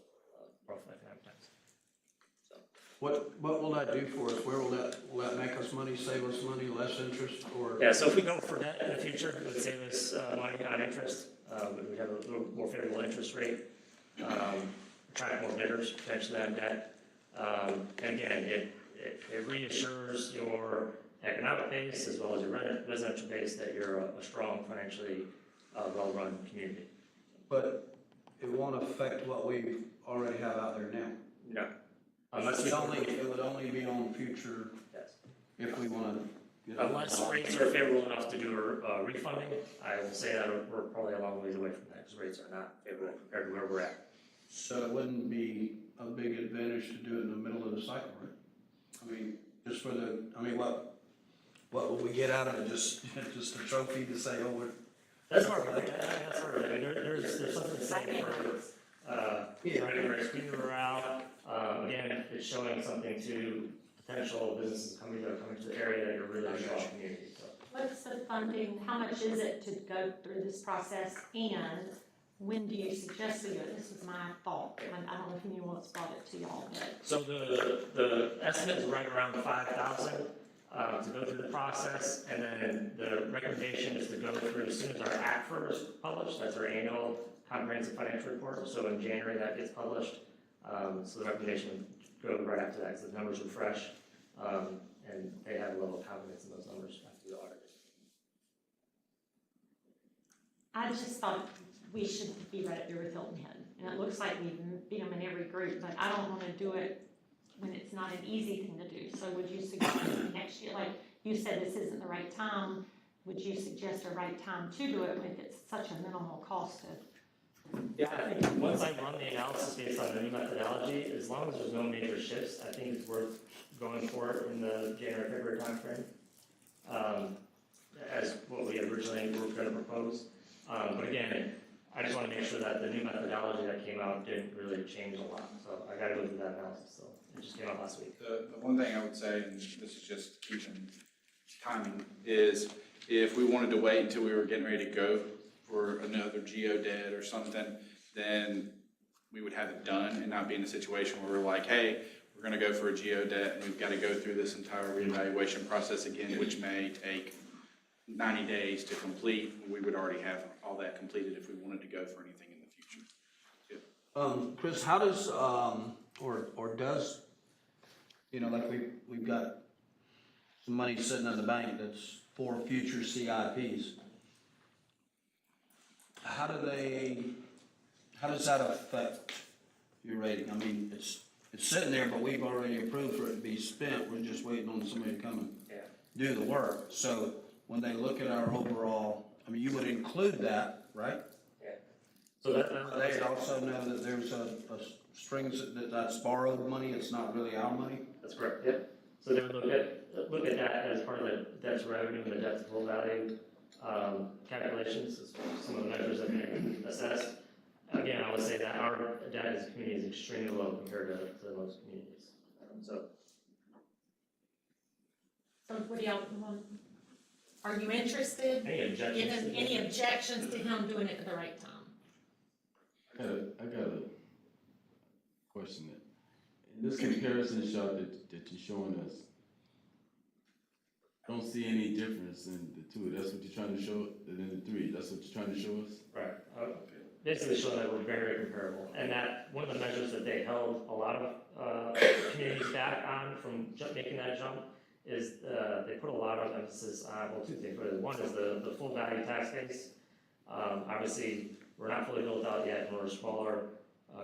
rough economic times. So. What will that do for us? Where will that make us money, save us money, less interest, or? Yeah, so if we go for debt in the future, it would save us money on interest. We would have a little more favorable interest rate, attract more bidders potentially on debt. And again, it reassures your economic base as well as your residential base that you're a strong, financially well-run community. But it won't affect what we already have out there now. No. It would only be on future, yes, if we want to. Unless rates are favorable enough to do a refunding, I will say that we're probably a long ways away from that because rates are not favorable compared to where we're at. So it wouldn't be a big advantage to do it in the middle of the cycle, right? I mean, just for the, I mean, what will we get out of it? Just a trophy to say, oh, we're. That's part of it. That's part of it. There's something to say for trying to raise community morale. Again, it's showing something to potential businesses coming to the area that you're really a strong community. So. What's the funding, how much is it to go through this process, and when do you suggest we do it? This was my thought, and I don't know if anyone else brought it to y'all, but. So the estimate is right around 5,000 to go through the process, and then the recommendation is to go through as soon as our ACFR is published. That's our annual comprehensive financial report. So in January that gets published. So the recommendation would go right after that because the numbers are fresh, and they have a level of confidence in those numbers after the audit. I just thought we should be right up there with Hilton Head, and it looks like we beat them in every group, but I don't want to do it when it's not an easy thing to do. So would you suggest next year, like you said, this isn't the right time, would you suggest a right time to do it if it's such a minimal cost to? Yeah, I think once I run the analysis based on the new methodology, as long as there's no major shifts, I think it's worth going for it in the January, February timeframe, as what we originally were going to propose. But again, I just want to make sure that the new methodology that came out didn't really change a lot. So I got to go through that analysis. So it just came out last week. The one thing I would say, and this is just keeping timing, is if we wanted to wait until we were getting ready to go for another geodet or something, then we would have it done and not be in a situation where we're like, hey, we're going to go for a geodet and we've got to go through this entire reevaluation process again, which may take 90 days to complete. We would already have all that completed if we wanted to go for anything in the future. Yeah. Chris, how does, or does, you know, like we've got some money sitting in the bank that's for future CIPs. How does that affect your rating? I mean, it's sitting there, but we've already approved for it to be spent. We're just waiting on somebody to come and do the work. So when they look at our overall, I mean, you would include that, right? Yeah. So that they also know that there's a strings that's borrowed money. It's not really our money. That's correct. Yep. So they would look at that as part of the debt to revenue and the debt to full value calculations, some of the measures that they assess. Again, I would say that our debt as a community is extremely low compared to most communities. So what do y'all want? Are you interested? Any objections? Any objections to him doing it at the right time? I got a question. In this comparison shot that you're showing us, I don't see any difference in the two. That's what you're trying to show, and then the three. That's what you're trying to show us? Right. Basically showing that we're very comparable. And that one of the measures that they held a lot of communities back on from making that jump is they put a lot of emphasis on, well, two things. Really. One is the full value tax base. Obviously, we're not fully built out yet, and we're a smaller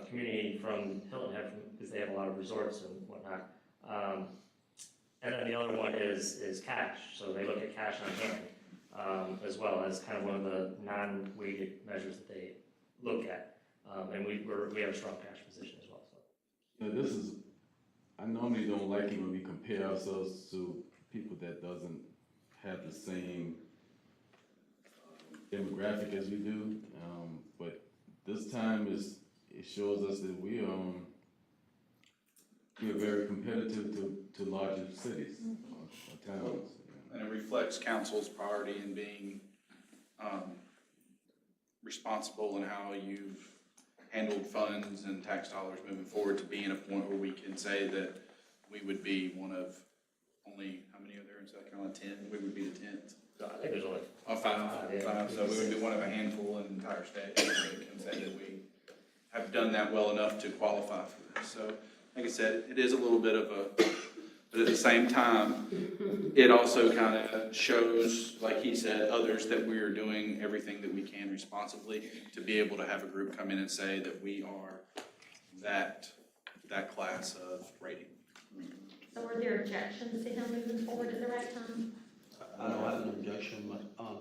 community from Hilton Head because they have a lot of resorts and whatnot. And then the other one is cash. So they look at cash on hand as well as kind of one of the non-weighted measures that they look at. And we have a strong cash position as well. So. Now this is, I normally don't like it when we compare ourselves to people that doesn't have the same demographic as we do. But this time it shows us that we are very competitive to larger cities or towns. And it reflects council's priority in being responsible in how you've handled funds and tax dollars moving forward to be in a point where we can say that we would be one of only, how many are there in South Carolina? 10? We would be the 10th. I think there's only Five. So we would be one of a handful in the entire state that can say that we have done that well enough to qualify for this. So, like I said, it is a little bit of a, but at the same time, it also kind of shows, like he said, others that we are doing everything that we can responsibly to be able to have a group come in and say that we are that class of rating. So were there objections to him moving forward at the right time? I don't have an objection, but, Are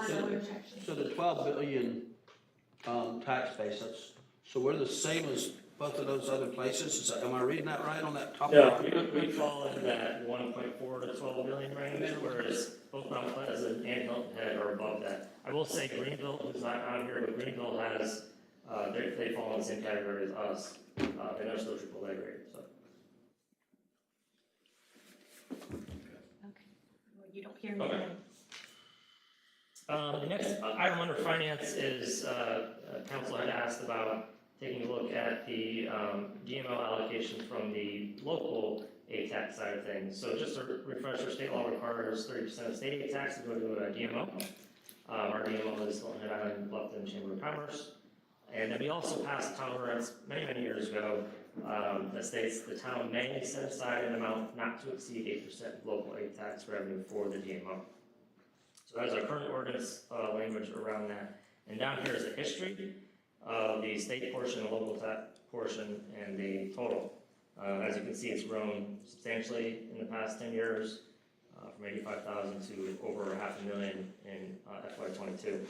there objections? so the 12 billion, tax base, so we're the same as both of those other places? Am I reading that right on that top? No, we fall in that 1.4 to 12 billion range, whereas both Mount Pleasant and Hilton Head are above that. I will say Greenville, who's not on here, but Greenville has, they fall in the same category as us, and they're still AAA rated, so. Well, you don't hear me. Okay. The next item under finance is, council had asked about taking a look at the DMO allocation from the local aid tax side of things. So just a refresher, state law requires 30% of state aid tax to go to a DMO. Our DMO is Hilton Head Island, Bluffton Chamber of Commerce. And then we also passed town ordinance many, many years ago that states the town may set aside an amount not to exceed 8% of local aid tax revenue for the DMO. So that's our current ordinance language around that. And down here is a history of the state portion, the local tax portion, and the total. As you can see, it's grown substantially in the past 10 years, from 85,000 to over $500,000 in FY22.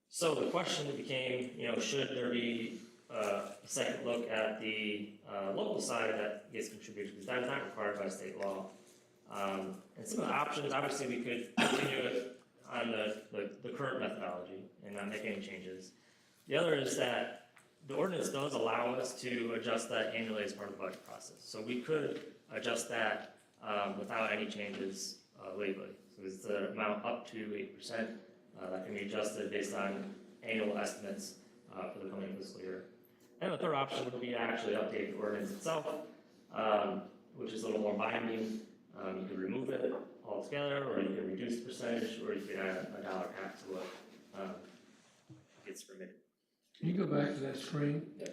So the question became, should there be a second look at the local side that gets contributed, because that is not required by state law. And some of the options, obviously we could continue it on the current methodology and not make any changes. The other is that the ordinance does allow us to adjust that annually as part of the budget process. So we could adjust that without any changes legally. So it's the amount up to 8% that can be adjusted based on annual estimates for the coming fiscal year. And the third option would be to actually update the ordinance itself, which is a little more binding. You could remove it altogether, or you could reduce the percentage, or you could add a dollar cap to what gets permitted. Can you go back to that screen? Yeah.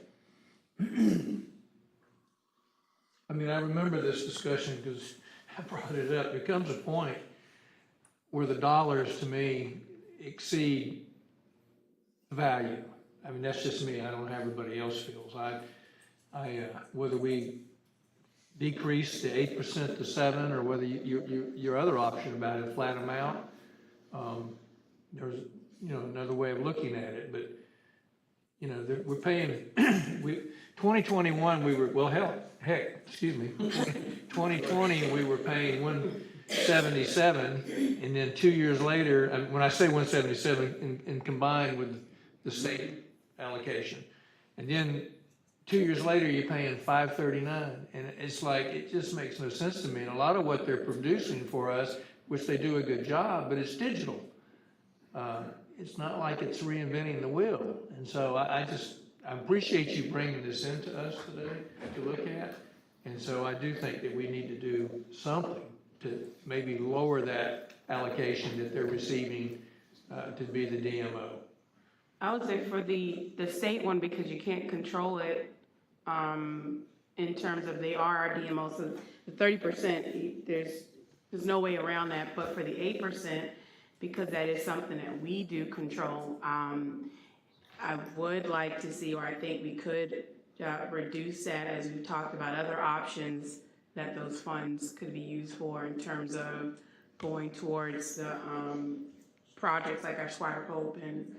I mean, I remember this discussion because I brought it up. There comes a point where the dollars, to me, exceed value. I mean, that's just me. I don't know how everybody else feels. Whether we decrease the 8% to 7%, or whether your other option about a flat amount, there's another way of looking at it. But we're paying. 2021 we were 2020 we were paying 177, and then 2 years later, and when I say 177, and combined with the state allocation, and then 2 years later, you're paying $539, and it's like, it just makes no sense to me. And a lot of what they're producing for us, which they do a good job, but it's digital. It's not like it's reinventing the wheel. And so I appreciate you bringing this into us today to look at. And so I do think that we need to do something to maybe lower that allocation that they're receiving to be the DMO. I would say for the state one, because you can't control it, in terms of they are our DMO, so the 30%, there's no way around that. But for the 8%, because that is something that we do control, I would like to see, or I think we could reduce that, as we've talked about other options that those funds could be used for in terms of going towards the projects like our Swire Hope and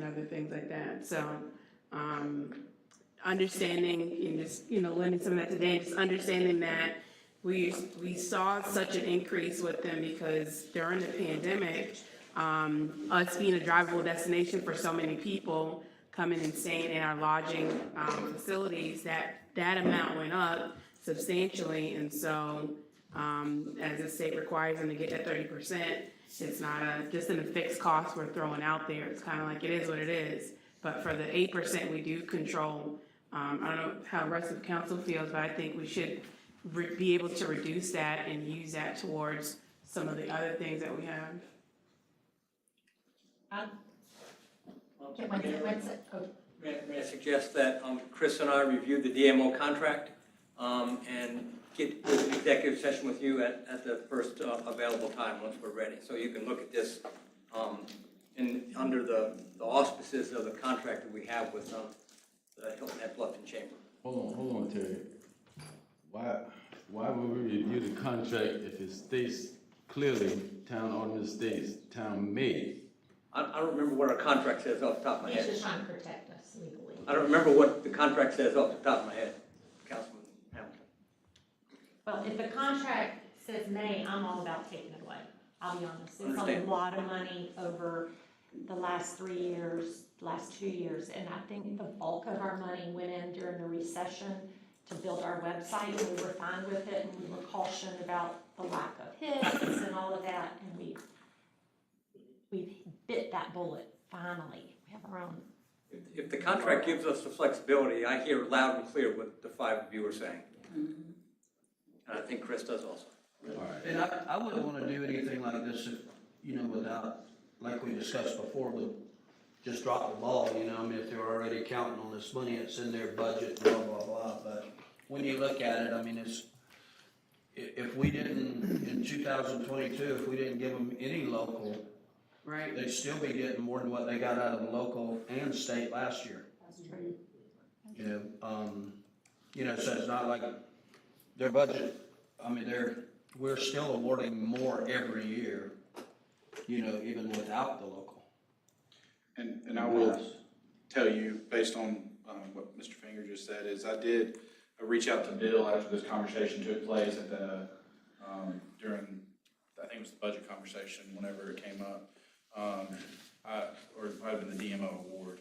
other things like that. So understanding and just learning some of that today, and just understanding that we saw such an increase with them because during the pandemic, us being a drivable destination for so many people coming and staying in our lodging facilities, that amount went up substantially. And so as the state requires them to get that 30%, It's not just in a fixed cost we're throwing out there. It's kind of like it is what it is. But for the 8% we do control, I don't know how the rest of the council feels, but I think we should be able to reduce that and use that towards some of the other things that we have. May I suggest that Chris and I review the DMO contract and get an executive session with you at the first available time once we're ready. So you can look at this under the auspices of the contract that we have with the Hilton at Bluffton Chamber. Hold on, Terry. Why would we review the contract if it states clearly, town ordinance states, town may? I don't remember what our contract says off the top of my He's head. just trying to protect us legally. I don't remember what the contract says off the top of my head, Councilman Hamilton. Well, if the contract says may, I'm all about taking it away. I'll be honest. It's a Understand. lot of money over the last 3 years, last 2 years, and I think the bulk of our money went in during the recession to build our website, and we were fine with it, and we were cautioned about the lack of hits and all of that, and we've bit that bullet, finally. We have our own. If the contract gives us the flexibility, I hear loud and clear what the five of you are saying. And I think Chris does also. And I wouldn't want to do anything like this if, without, like we discussed before, with just drop the ball, I mean, if they're already counting on this money, it's in their budget, blah, blah, blah. But when you look at it, I mean, if we didn't, in 2022, if we didn't give them any local, right, they'd still be getting more than what they got out of the local and state last year. That's true. So it's not like their budget, I mean, we're still awarding more every year, even without the local. And I will tell you, based on what Mr. Finger just said, is I did reach out to Bill after this conversation took place at the, during, I think it was the budget conversation, whenever it came up, or it might have been the DMO award.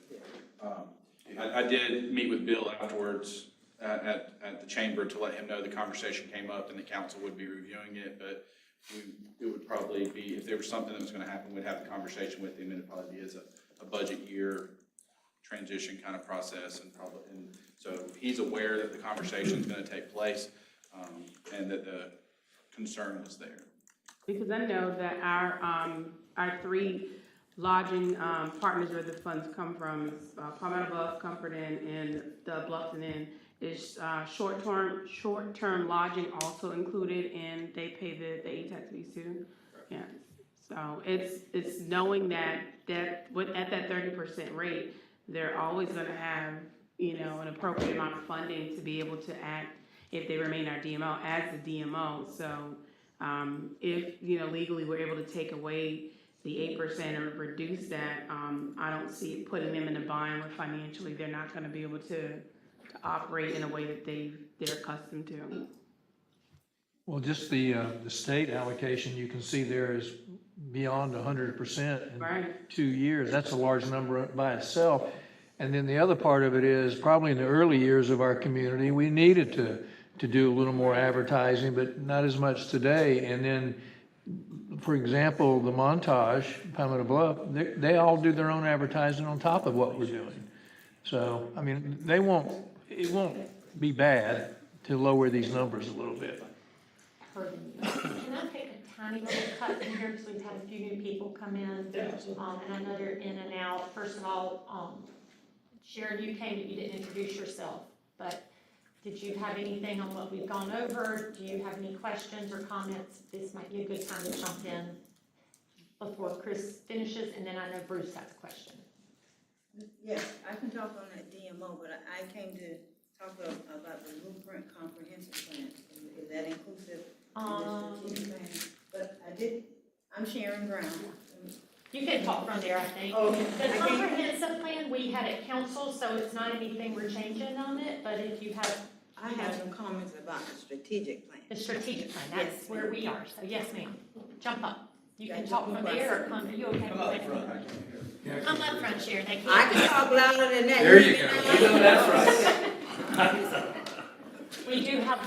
I did meet with Bill afterwards at the chamber to let him know the conversation came up and the council would be reviewing it, but it would probably be, if there was something that was going to happen, we'd have the conversation with him, and it'd probably be as a budget year transition kind of process, and so he's aware that the conversation is going to take place, and that the concern was there. Because I know that our three lodging partners where the funds come from is Palmetto Bluff, Comfort Inn, and the Bluffton Inn. Is short-term lodging also included, and they pay the tax fees too? Yeah. So it's knowing that at that 30% rate, they're always going to have an appropriate amount of funding to be able to act if they remain our DMO as the DMO. So if legally we're able to take away the 8% or reduce that, I don't see it putting them in a bind where financially they're not going to be able to operate in a way that they're accustomed to. Well, just the state allocation, you can see there is beyond 100% in Right. 2 years. That's a large number by itself. And then the other part of it is probably in the early years of our community, we needed to do a little more advertising, but not as much today. And then, for example, the Montage, Palmetto Bluff, they all do their own advertising on top of what we're doing. So, I mean, it won't be bad to lower these numbers a little bit. Can I take a tiny little cut in here, because we've had a few new people come in, and I know they're in and out. First of all, Sharon, you came, but you didn't introduce yourself, but did you have anything on what we've gone over? Do you have any questions or comments? This might be a good time to jump in before Chris finishes, and then I know Bruce has a question. Yes, I can talk on that DMO, but I came to talk about the blueprint comprehensive plan. Is that inclusive in the strategic plan? But I'm Sharon Brown. You can talk from there, I think. Okay. The comprehensive plan, we had at council, so it's not anything we're changing on it, but if you have. I have some comments about the strategic plan. The strategic plan, that's Yes, where ma'am. we are, so yes, ma'am. Jump up. You can Got talk you. from there, or come, you okay? Come up front. Come up front, Sharon, they I can't. can talk louder than that. There you go. You know that's right. We do have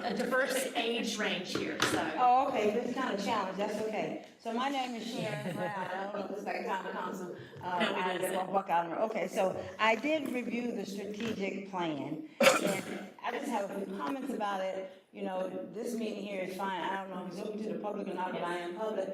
a diverse age age range here, so. Oh, okay, this is kind of challenge, that's okay. So my name is Sharon Brown, I don't know if it's like town council, I live on Buck Island Road. Okay, so I did review the strategic plan, and I just have a few comments about it. You know, this meeting here is fine, I don't know if it's open to the public or not, but I am public.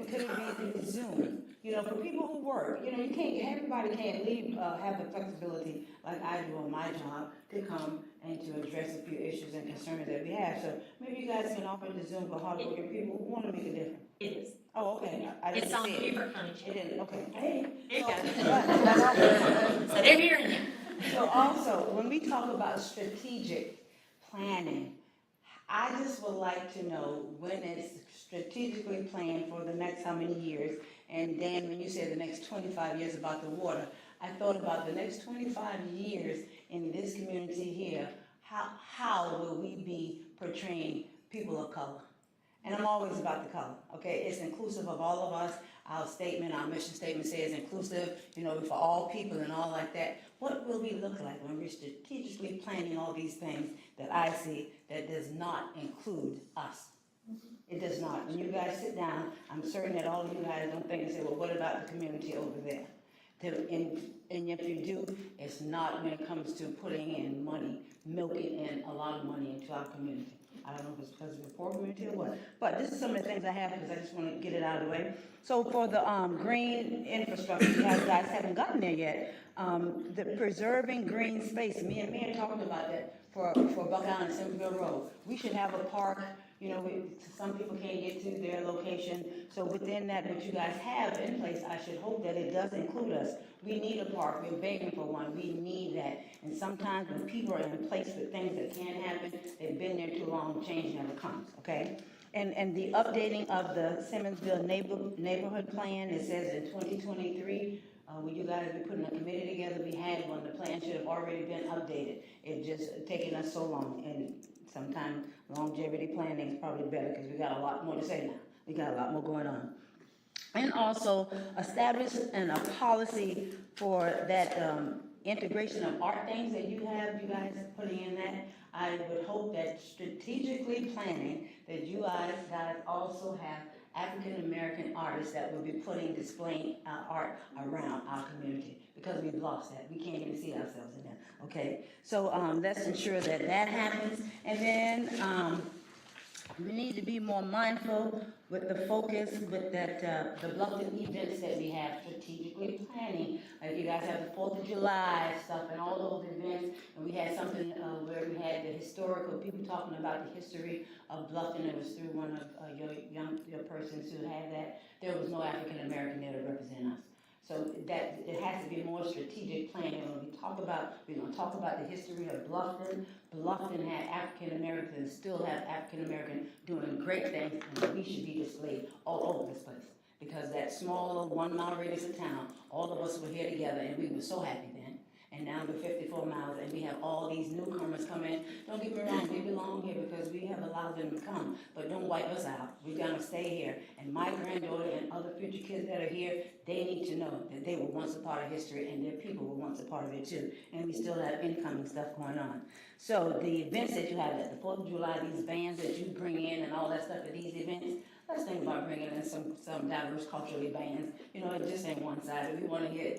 Could it be Zoom? You know, for people who work, you know, you can't, everybody can't leave, have the flexibility like I do on my job to come and to address a few issues and concerns that we have. So maybe you guys can offer the Zoom for hardworking people who want to make a difference. It is. Oh, okay. I didn't It's on see it. Beaufort County. It didn't, okay. Hey. There you go. So they're hearing you. So also, when we talk about strategic planning, I just would like to know when it's strategically planned for the next how many years. And Dan, when you said the next 25 years about the water, I thought about the next 25 years in this community here, how will we be portraying people of color? And I'm always about the color, okay? It's inclusive of all of us. Our statement, our mission statement says inclusive, you know, for all people and all like that. What will we look like when we're strategically planning all these things that I see that does not include us? It does not. When you guys sit down, I'm certain that all of you guys don't think and say, well, what about the community over there? And if you do, it's not when it comes to putting in money, milking in a lot of money into our community. I don't know if it's because of the poor community or what, but this is some of the things I have because I just want to get it out of the way. So for the green infrastructure, you guys haven't gotten there yet. The preserving green space, me and me are talking about that for Buck Island and Centerville Road. We should have a park. You know, some people can't get to their location. So within that, what you guys have in place, I should hope that it does include us. We need a park. We're begging for one. We need that. And sometimes when people are in place with things that can't happen, they've been there too long, change never comes, okay? And the updating of the Simmonsville neighborhood plan, it says in 2023, when you guys be putting a committee together, we had one. The plan should have already been updated. It just taken us so long. And sometimes longevity planning is probably better because we got a lot more to say now. We got a lot more going on. And also establish a policy for that integration of art things that you guys putting in that. I would hope that strategically planning that you guys also have African American artists that will be displaying art around our community because we've lost that. We can't even see ourselves in that. Okay, so let's ensure that happens. And then we need to be more mindful with the focus with that the Bluffton events that we have strategically planning. Like you guys have the 4th of July stuff and all those events, and we had something where we had the historical people talking about the history of Bluffton. It was through one of your persons who had that. There was no African American there to represent us. So that it has to be more strategic planning. When we're going to talk about the history of Bluffton. Bluffton had African Americans, still have African American doing great things, and we should be displayed all over this place. Because that small little 1 mile radius of town, all of us were here together, and we were so happy then. And now we're 54 miles, and we have all these newcomers coming in. Don't get me wrong, we belong here because we have allowed them to come, but don't wipe us out. We're gonna stay here. And my granddaughter and other future kids that are here, they need to know that they were once a part of history, and their people were once a part of it too. And we still have incoming stuff going on. So the events that you have at the 4th of July, these bands that you bring in and all that stuff at these events, let's think about bringing in some diverse culturally bands. You know, it just ain't one-sided. We want to hear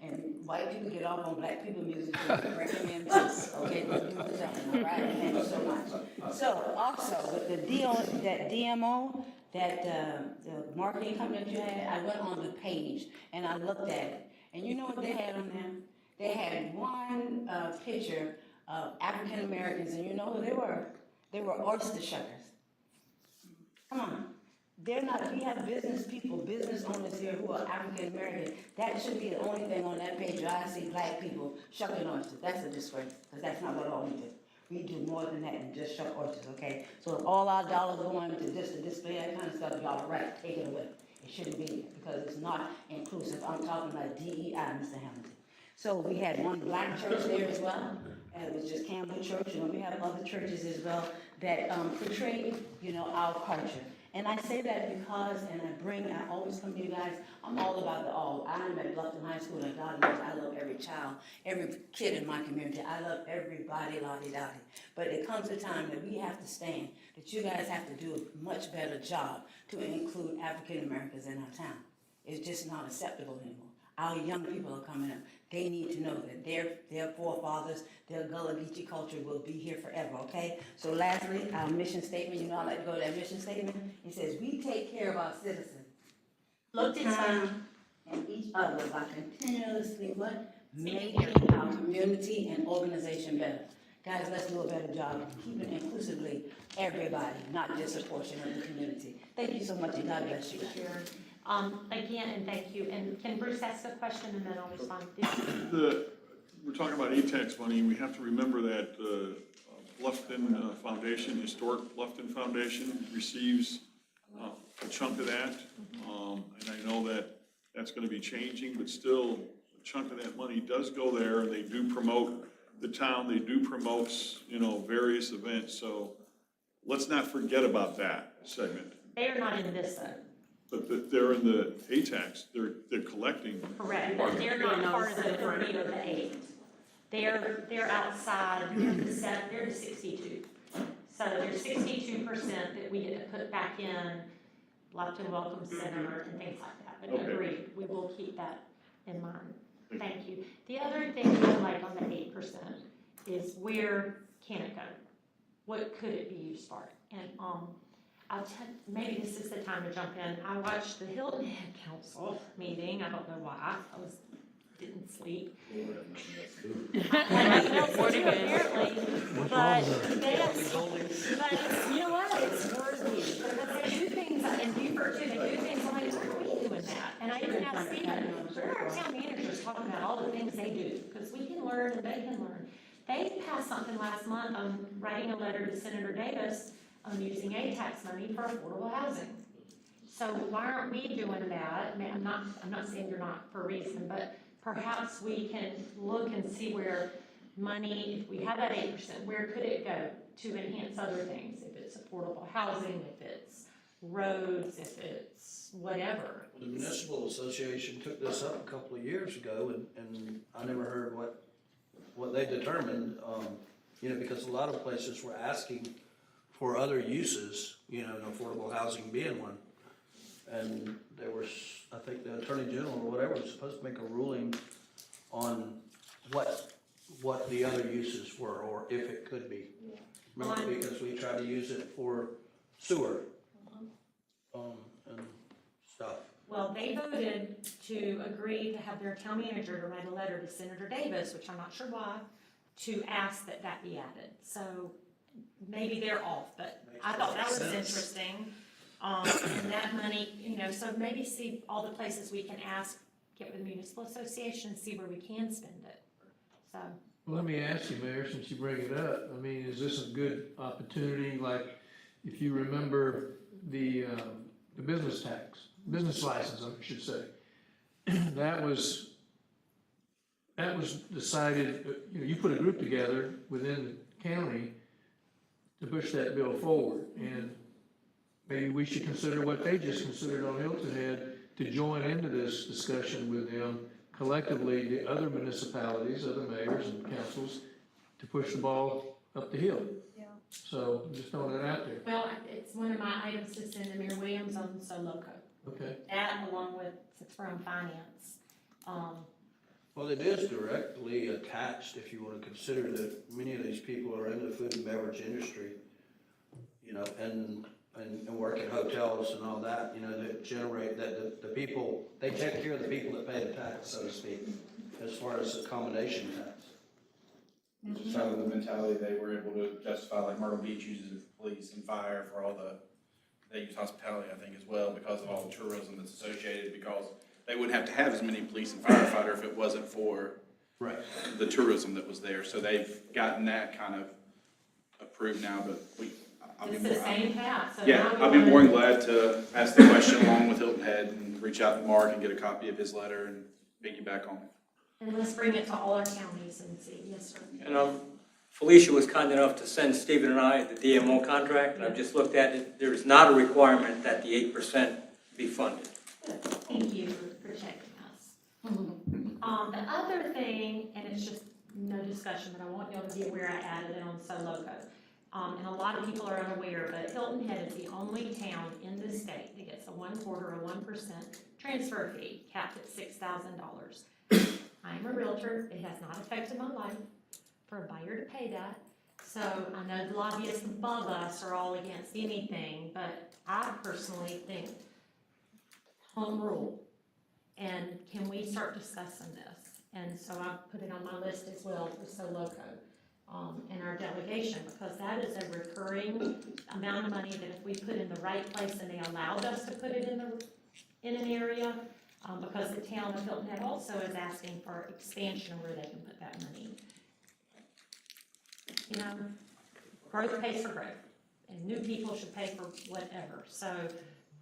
and white people get off on black people music. Bring them in too. Okay, let's do the same. All right, thank you so much. So also with the DMO, the marketing company that you had, I went on the page and I looked at it. And you know what they had on there? They had one picture of African Americans, and you know who they were? They were oyster shuckers. Come on. They're not, we have business people, business owners here who are African American. That should be the only thing on that page where I see black people shucking oysters. That's a disgrace, because that's not what all we do. We do more than that than just shuck oysters, okay? So if all our dollars go into just to display that kind of stuff, y'all right, take it away. It shouldn't be, because it's not inclusive. I'm talking about DEI, Mr. Hamilton. So we had one black church there as well, and it was just Campbell Church, and we have other churches as well that portray, you know, our culture. And I say that because, and I always come to you guys, I'm all about the all. I'm at Bluffton High School, and God knows I love every child, every kid in my community. I love everybody, lottie-dottie. But it comes a time that we have to stand, that you guys have to do a much better job to include African Americans in our town. It's just not acceptable anymore. Our young people are coming up. They need to know that their forefathers, their Gullah Geechee culture will be here forever, okay? So lastly, our mission statement, you know I like to go to that mission statement. It says, we take care of our citizens, Look this time, and each other by continuously what? Making our community and organization better. Guys, let's do a better job of keeping inclusively everybody, not just a portion of the community. Thank you so much, and God bless you. Again, and thank you. And can Bruce ask a question and then I'll respond? We're talking about ATAX money. We have to remember that Bluffton Foundation, Historic Bluffton Foundation, receives a chunk of that. And I know that that's going to be changing, but still, a chunk of that money does go there, and they do promote the town. They do promote, various events. So let's not forget about that segment. They are not in this though. But they're in the ATAX, they're collecting. Correct, but they're not part of the 30 or the 8. They're outside, they're the 62. So there's 62% that we get to put back in Bluffton Welcome Center and things like that. But Okay. agreed, we will keep that in mind. Thank you. The other thing I like on the 8% is where can it go? What could it be used for? And maybe this is the time to jump in. I watched the Hilton Head Council meeting. I don't know why. I didn't sleep. Apparently, but you know what? It's worthy because they do things in Beaufort too. They do things like, why are we doing that? And I even asked Stephen, where are our town managers talking about all the things they do? Because we can learn and they can learn. They passed something last month on writing a letter to Senator Davis on using ATAX money for affordable housing. So why aren't we doing that? I mean, I'm not saying you're not for a reason, but perhaps we can look and see where money, if we have that 8%, where could it go to enhance other things? If it's affordable housing, if it's roads, if it's whatever. The Municipal Association took this up a couple of years ago, and I never heard what they determined, because a lot of places were asking for other uses, and affordable housing being one. And there was, I think the Attorney General or whatever was supposed to make a ruling on what the other uses were, or if it could be. Remember, because we tried to use it for sewer, and stuff. Well, they voted to agree to have their town manager to write a letter to Senator Davis, which I'm not sure why, to ask that be added. So maybe they're off, but I thought that was interesting. And that money, so maybe see all the places we can ask, get with the Municipal Association, and see where we can spend it. So. Well, let me ask you, Mayor, since you bring it up, I mean, is this a good opportunity? Like, if you remember the business license, I should say, that was decided, you put a group together within the county to push that bill forward, and maybe we should consider what they just considered on Hilton Head to join into this discussion with them collectively, the other municipalities, other mayors and councils, to push the ball up the hill. Yeah. So I'm just throwing that out there. Well, it's one of my items to send to Mayor Williams on Soloco. Okay. That along with Six-Brown Finance. Well, it is directly attached, if you want to consider that many of these people are in the food and beverage industry, and work in hotels and all that, that generate that the people, they take care of the people that pay the tax, so to speak, as far as accommodation tax. Some of the mentality they were able to justify, like Myrtle Beach uses police and fire for all they use hospitality, I think, as well, because of all the tourism that's associated, because they wouldn't have to have as many police and firefighter if it wasn't for the tourism that was there. So they've gotten that kind of approved now, but It's the same path. So I'll be more than glad to ask the question along with Hilton Head and reach out to Mark and get a copy of his letter and piggyback on it. And let's bring it to all our counties and see. Yes, sir. And Felicia was kind enough to send Stephen and I the DMO contract, and I've just looked at it. There is not a requirement that the 8% be funded. Thank you for protecting us. The other thing, and it's just no discussion, but I want y'all to be aware I added it on Soloco. And a lot of people are unaware, but Hilton Head is the only town in the state that gets a 1/4 or 1% transfer fee capped at $6,000. I'm a realtor. It has not affected my life for a buyer to pay that. So I know the lobbyists above us are all against anything, but I personally think home rule. And can we start discussing this? And so I put it on my list as well for Soloco. In our delegation, because that is a recurring amount of money that if we put in the right place and they allowed us to put it in an area, because the town of Hilton Head also is asking for expansion of where they can put that money. You know, growth pays for growth, and new people should pay for whatever. So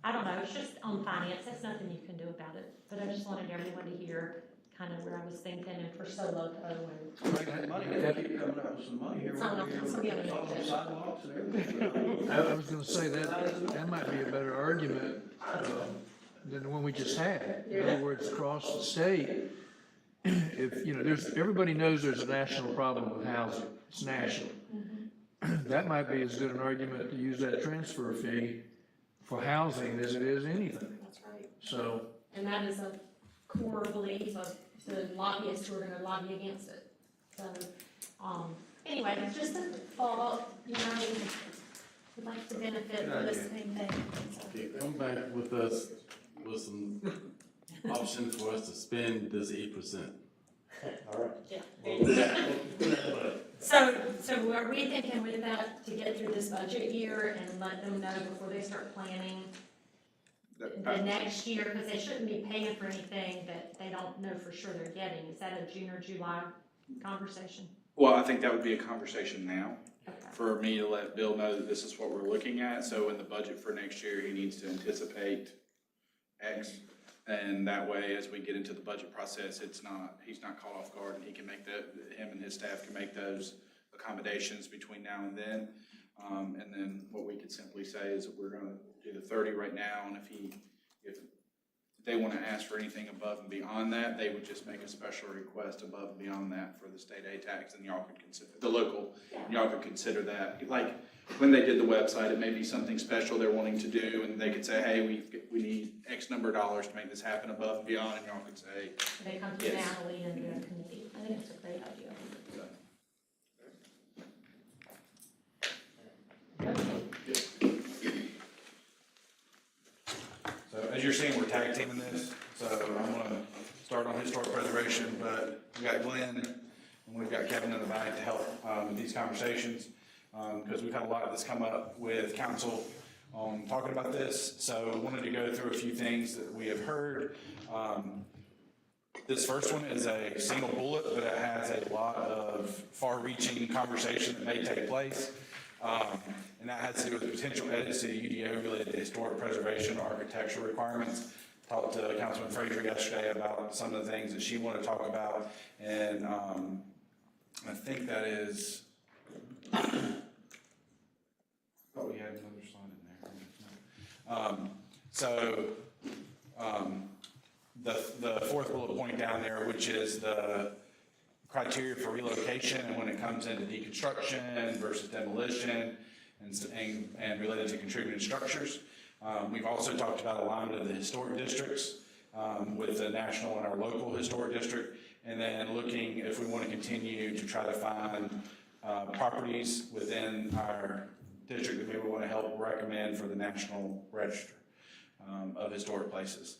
I don't know, it's just on finance, that's nothing you can do about it, but I just wanted everyone to hear kind of where I was thinking, and for Soloco and. Money, we keep coming up with some money here. Sidewalks and everything. I was gonna say that might be a better argument, than the one we just had. In other words, across the state, if, you know, everybody knows there's a national problem with housing, it's national. That might be as good an argument to use that transfer fee for housing as it is anything. That's right. So. And that is a core belief of the lobbyists who are gonna lobby against it. So, anyway, it's just a thought, you know, we'd like to benefit from the same thing. Okay, come back with us with some option for us to spend this 8%. All right. Yeah. So are we thinking with that to get through this budget year and let them know before they start planning the next year, because they shouldn't be paying for anything that they don't know for sure they're getting? Is that a June or July conversation? Well, I think that would be a conversation now, Okay. for me to let Bill know that this is what we're looking at. So in the budget for next year, he needs to anticipate X. And that way, as we get into the budget process, he's not caught off guard, and he can make him and his staff can make those accommodations between now and then. And then what we could simply say is that we're gonna do the 30 right now, and if they wanna ask for anything above and beyond that, they would just make a special request above and beyond that for the state aid tax, and y'all could consider, the local, y'all could consider that. Like, when they did the website, it may be something special they're wanting to do, and they could say, hey, we need X number of dollars to make this happen above and beyond, and y'all could say, They come to yes. Natalie and the committee. I think it's a great idea. So as you're seeing, we're tag teaming this, so I'm gonna start on historic preservation, but we got Glenn and we've got Kevin in the back to help with these conversations, because we've had a lot of this come up with council talking about this. So I wanted to go through a few things that we have heard. This first one is a single bullet, but it has a lot of far-reaching conversation that may take place. And that has to do with potential edits to the UDO related to historic preservation or architectural requirements. Talked to Councilman Frazier yesterday about some of the things that she wanted to talk about, and I think that is, I thought we had another slide in there. The fourth bullet point down there, which is the criteria for relocation and when it comes into deconstruction versus demolition and related to contributing structures. We've also talked about alignment of the historic districts with the national and our local historic district, and then looking if we want to continue to try to find properties within our district that maybe we want to help recommend for the National Register of Historic Places.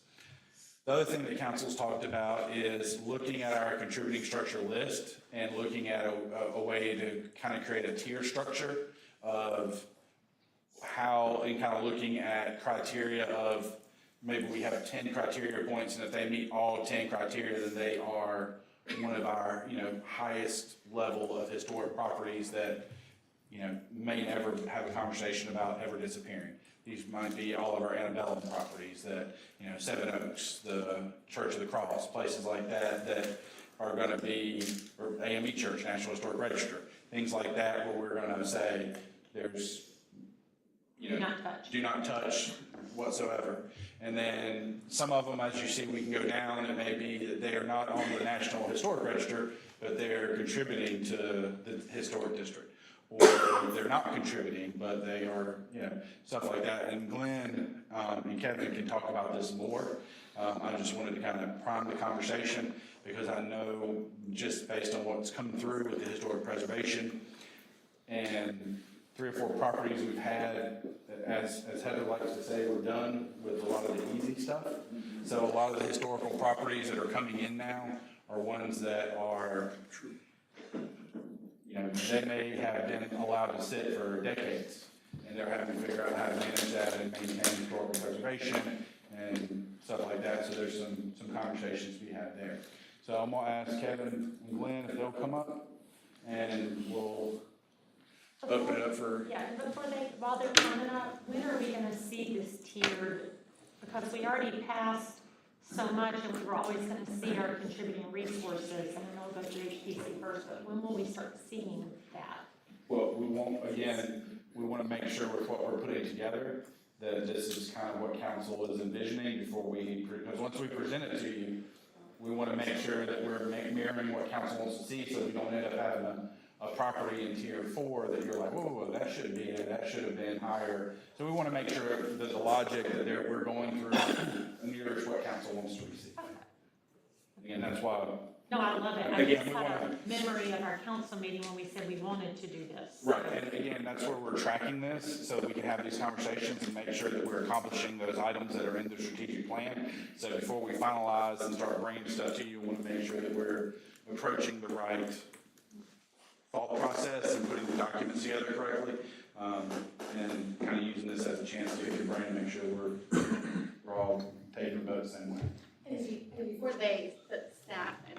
The other thing that council's talked about is looking at our contributing structure list and looking at a way to kind of create a tier structure of how, and kind of looking at criteria of maybe we have 10 criteria points, and if they meet all 10 criteria, then they are one of our, highest level of historic properties that, may never have a conversation about ever disappearing. These might be all of our antebellum properties that, Seven Oaks, the Church of the Cross, places like that, that are gonna be, or AME Church, National Historic Register. things like that, where we're gonna say there's, you know, do not touch whatsoever. And then some of them, as you see, we can go down, it may be that they are not on the National Historic Register, but they're contributing to the historic district. Or they're not contributing, but they are, you know, stuff like that. And Glenn and Kevin can talk about this more. I just wanted to kind of prime the conversation, because I know just based on what's coming through with the historic preservation and 3 or 4 properties we've had, as Heather likes to say, we're done with a lot of the easy stuff. So a lot of the historical properties that are coming in now are ones that are, you know, they may have been allowed to sit for decades, and they're having to figure out how to manage that and maintain historical preservation and stuff like that. So there's some conversations we have there. So I'm gonna ask Kevin and Glenn if they'll come up, and we'll open it up for. Yeah, while they're coming up, when are we gonna see this tiered? Because we already passed so much, and we were always gonna see our contributing resources, and I know we'll go through HPC first, but when will we start seeing that? Well, we won't, again, we want to make sure with what we're putting together, that this is kind of what council is envisioning before we, because once we present it to you, we want to make sure that we're mirroring what council wants to see, so we don't end up having a property in tier 4 that you're like, whoa, that shouldn't be there, that should have been higher. So we want to make sure that the logic that we're going through mirrors what council wants to receive. Again, that's why. No, I love it. I just had a memory of our council meeting when we said we wanted to do this. Right, and again, that's where we're tracking this, so that we can have these conversations and make sure that we're accomplishing those items that are in the strategic plan. So before we finalize and start bringing stuff to you, we want to make sure that we're approaching the right thought process and putting the documents together correctly, and kind of using this as a chance to pick your brain and make sure we're all taking the boat the same way. And before the staff and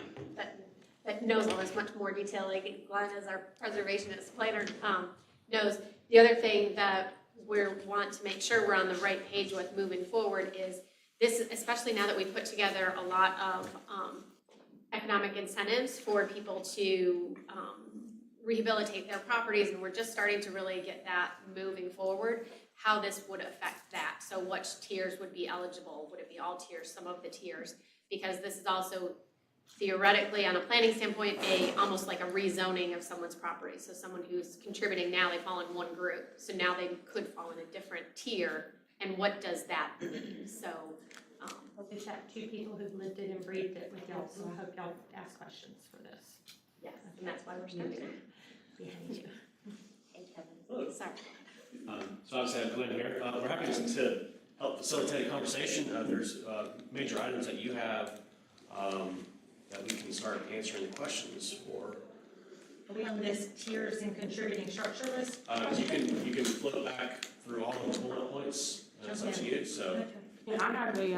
that knows all this much more detail, like Glenn as our preservationist planner knows, the other thing that we want to make sure we're on the right page with moving forward is this, especially now that we put together a lot of economic incentives for people to rehabilitate their properties, and we're just starting to really get that moving forward, how this would affect that. So which tiers would be eligible? Would it be all tiers, some of the tiers? Because this is also theoretically, on a planning standpoint, almost like a rezoning of someone's property. So someone who's contributing now, they fall in one group. So now they could fall in a different tier. And what does that mean? So We just have 2 people who've lived it and breathed it with y'all, so I hope y'all ask questions for this. yes, and that's why we're starting Behind you. Hey, Kevin. Sorry. So obviously I have Glenn here. We're happy to help facilitate a conversation. There's major items that you have that we can start answering the questions for. Are we on this tiers and contributing structure list? You can flip back through all of the bullet points. It's up to you. So. I have a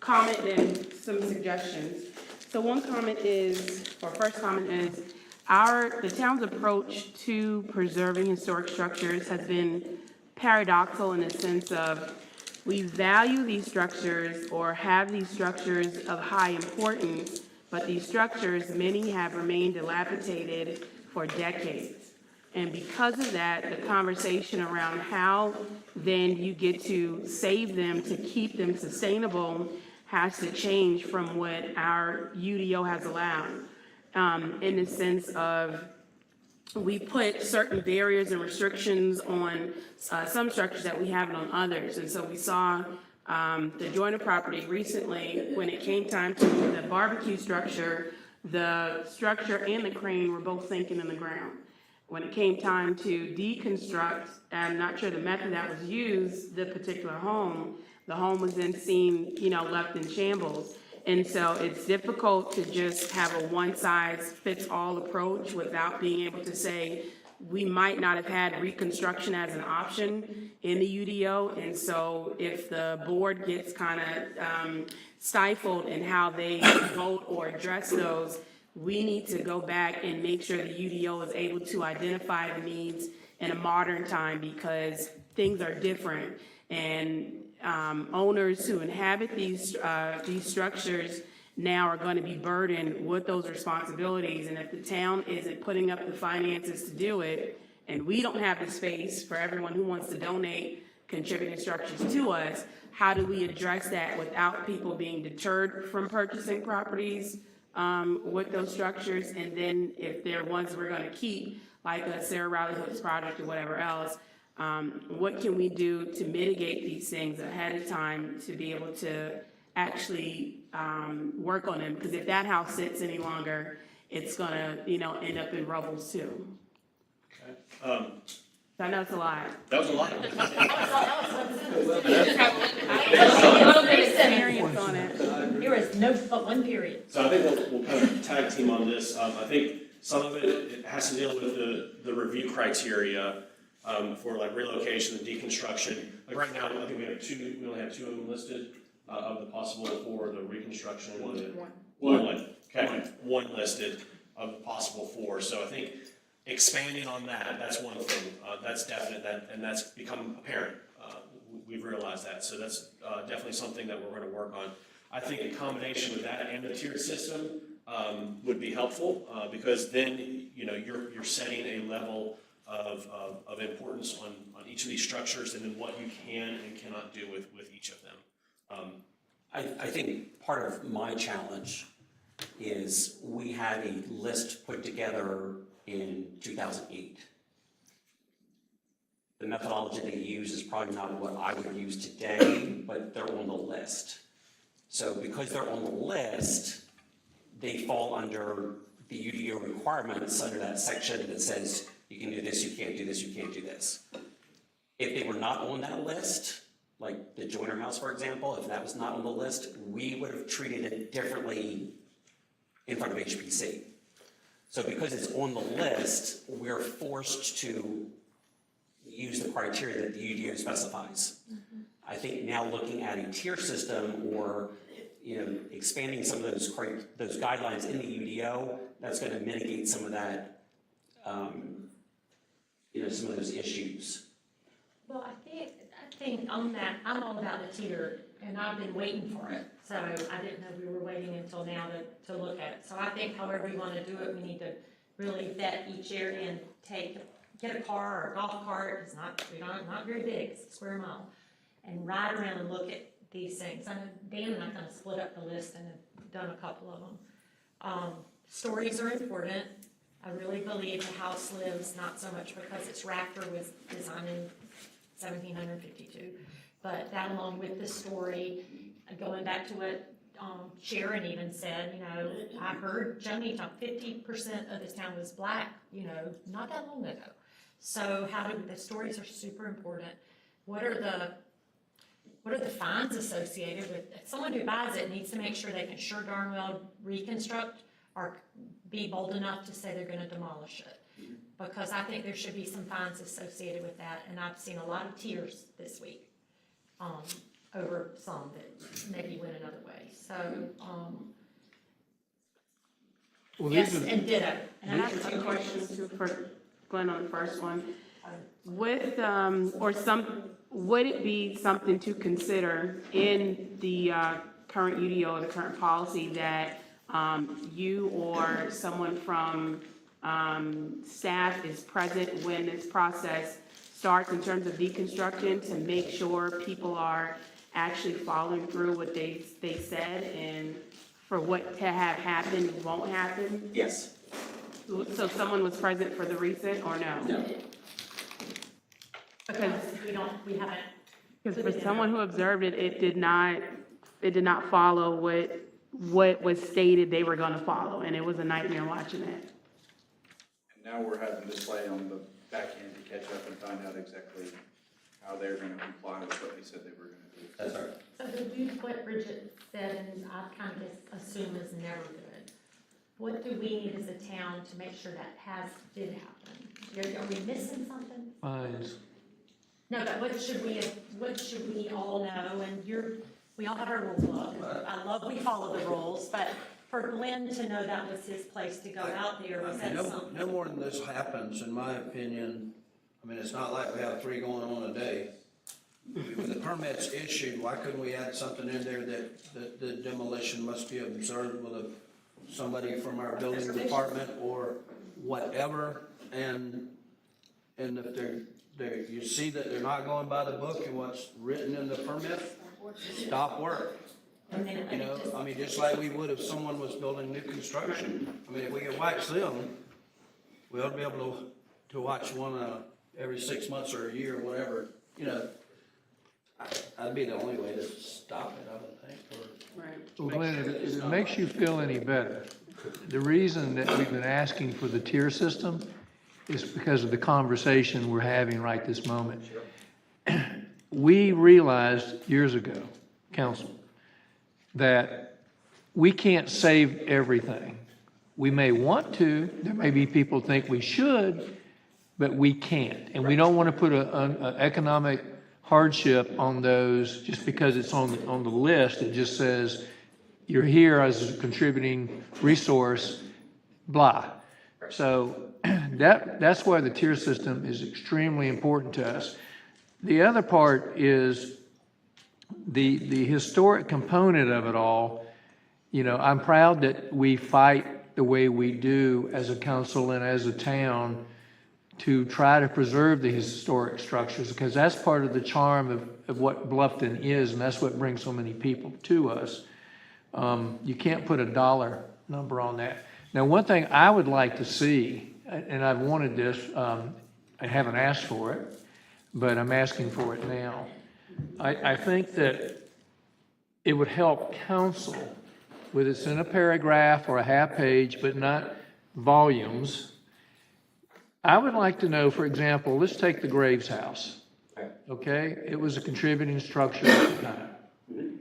comment and some suggestions. So one comment is, or first comment is, the town's approach to preserving historic structures has been paradoxical in the sense of we value these structures or have these structures of high importance, but these structures, many have remained dilapidated for decades. And because of that, the conversation around how then you get to save them to keep them sustainable has to change from what our UDO has allowed. In the sense of we put certain barriers and restrictions on some structures that we haven't on others. And so we saw the Joyner property recently, when it came time to the barbecue structure, the structure and the crane were both sinking in the ground. When it came time to deconstruct, I'm not sure the method that was used, the particular home, the home was then seen, left in shambles. And so it's difficult to just have a one-size-fits-all approach without being able to say, we might not have had reconstruction as an option in the UDO. And so if the board gets kind of stifled in how they vote or address those, we need to go back and make sure the UDO is able to identify the needs in a modern time, because things are different. And owners who inhabit these structures now are gonna be burdened with those responsibilities, and if the town isn't putting up the finances to do it, and we don't have the space for everyone who wants to donate contributing structures to us, how do we address that without people being deterred from purchasing properties with those structures? And then if they're ones we're gonna keep, like a Sarah Riley Hooks project or whatever else, what can we do to mitigate these things ahead of time to be able to actually work on them? Because if that house sits any longer, it's gonna, end up in rubble too. I know it's a lot. That was a lot. Experience on it. There is no but one period. So I think we'll kind of tag team on this. I think some of it has to deal with the review criteria for like relocation and deconstruction. Like right now, I think we only have 2 of them listed of the possible for the reconstruction. One. Okay, one listed of the possible 4. So I think expanding on that, that's one thing. That's definite, and that's become apparent. We've realized that. So that's definitely something that we're going to work on. I think a combination with that and the tiered system would be helpful because then you're setting a level of importance on each of these structures and then what you can and cannot do with each of them. I think part of my challenge is we had a list put together in 2008. The methodology they use is probably not what I would use today, but they're on the list. So because they're on the list, they fall under the UDO requirements under that section that says you can do this, you can't do this, you can't do this. If they were not on that list, like the Joyner House, for example, if that was not on the list, we would have treated it differently in front of HPC. So because it's on the list, we're forced to use the criteria that the UDO specifies. I think now looking at a tier system or expanding some of those guidelines in the UDO, that's going to mitigate some of that, some of those issues. Well, I think on that, I'm all about the tier, and I've been waiting for it. So I didn't know we were waiting until now to look at it. So I think however we want to do it, we need to really vet each area and get a car or a golf cart. It's not very big, it's a square mile, and ride around and look at these things. I know Dan and I kind of split up the list and have done a couple of them. Stories are important. I really believe the house lives, not so much because its rafter was designed in 1752, but that along with the story, going back to what Sharon even said, I heard Joni talk 50% of this town was black, not that long ago. So the stories are super important. What are the fines associated with it? Someone who buys it needs to make sure they can sure darn well reconstruct or be bold enough to say they're going to demolish it. Because I think there should be some fines associated with that, and I've seen a lot of tears this week over some that maybe went another way. So, yes, and ditto. And I have 2 questions too for Glenn on the first one. Would it be something to consider in the current UDO or the current policy that you or someone from staff is present when this process starts in terms of deconstruction to make sure people are actually following through what they said and for what to have happened won't happen? Yes. So someone was present for the recent or no? No. Because we haven't. Because for someone who observed it, it did not follow what was stated they were going to follow, and it was a nightmare watching it. And now we're having this play on the back end to catch up and find out exactly how they're going to comply with what they said they were going to do. That's right. So what Bridget said, and I kind of just assume is never good. What do we need as a town to make sure that did happen? Are we missing something? Fines. No, but what should we all know? And we all have our rule book. I love we follow the rules, but for Glenn to know that was his place to go out there, was that something? No more than this happens, in my opinion. I mean, it's not like we have 3 going on a day. When the permit's issued, why couldn't we add something in there that the demolition must be observed with somebody from our building department or whatever? And if you see that they're not going by the book and what's written in the permit, stop work. You know, I mean, just like we would if someone was building new construction. I mean, if we can wax them, we ought to be able to watch one every 6 months or a year or whatever, you know. That'd be the only way to stop it, I would think. Well, Glenn, if it makes you feel any better, the reason that we've been asking for the tier system is because of the conversation we're having right this moment. We realized years ago, council, that we can't save everything. We may want to, there may be people think we should, but we can't. And we don't want to put an economic hardship on those just because it's on the list. It just says you're here as a contributing resource, blah. So that's why the tier system is extremely important to us. The other part is the historic component of it all. You know, I'm proud that we fight the way we do as a council and as a town to try to preserve the historic structures, because that's part of the charm of what Bluffton is, and that's what brings so many people to us. You can't put a dollar number on that. Now, one thing I would like to see, and I've wanted this, I haven't asked for it, but I'm asking for it now. I think that it would help council, whether it's in a paragraph or a half page, but not volumes. I would like to know, for example, let's take the Graves house, okay? It was a contributing structure at the time.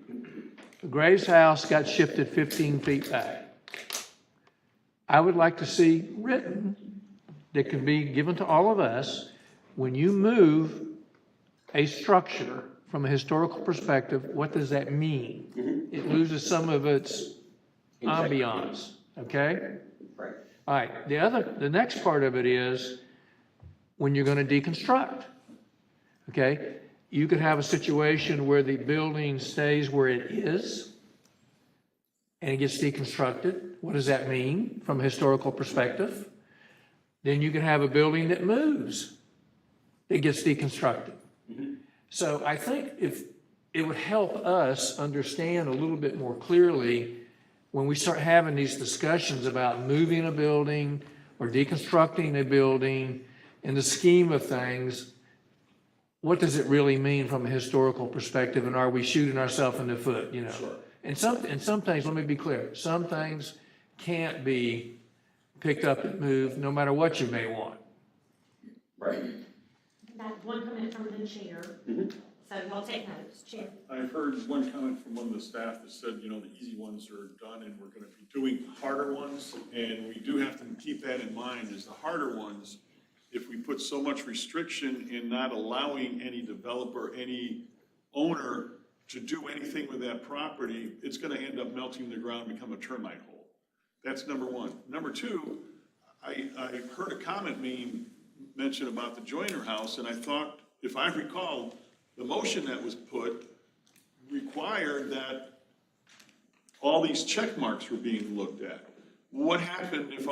The Graves house got shifted 15 feet back. I would like to see written that can be given to all of us, when you move a structure from a historical perspective, what does that mean? It loses some of its ambiance, okay? Right. All right, the next part of it is when you're going to deconstruct, okay? You could have a situation where the building stays where it is and it gets deconstructed. What does that mean from a historical perspective? Then you can have a building that moves, that gets deconstructed. So I think if it would help us understand a little bit more clearly when we start having these discussions about moving a building or deconstructing a building, in the scheme of things, what does it really mean from a historical perspective, and are we shooting ourselves in the foot, you know? Sure. And some things, let me be clear, some things can't be picked up and moved no matter what you may want. Right. That one comment from the chair, so y'all take notes, Chair. I've heard one comment from one of the staff that said, you know, the easy ones are done and we're gonna be doing harder ones. And we do have to keep that in mind, is the harder ones, if we put so much restriction in not allowing any developer, any owner to do anything with that property, it's gonna end up melting the ground and become a termite hole. That's number one. Number two, I heard a comment being mentioned about the Joyner house, and I thought, if I recall, the motion that was put required that all these check marks were being looked at. What happened if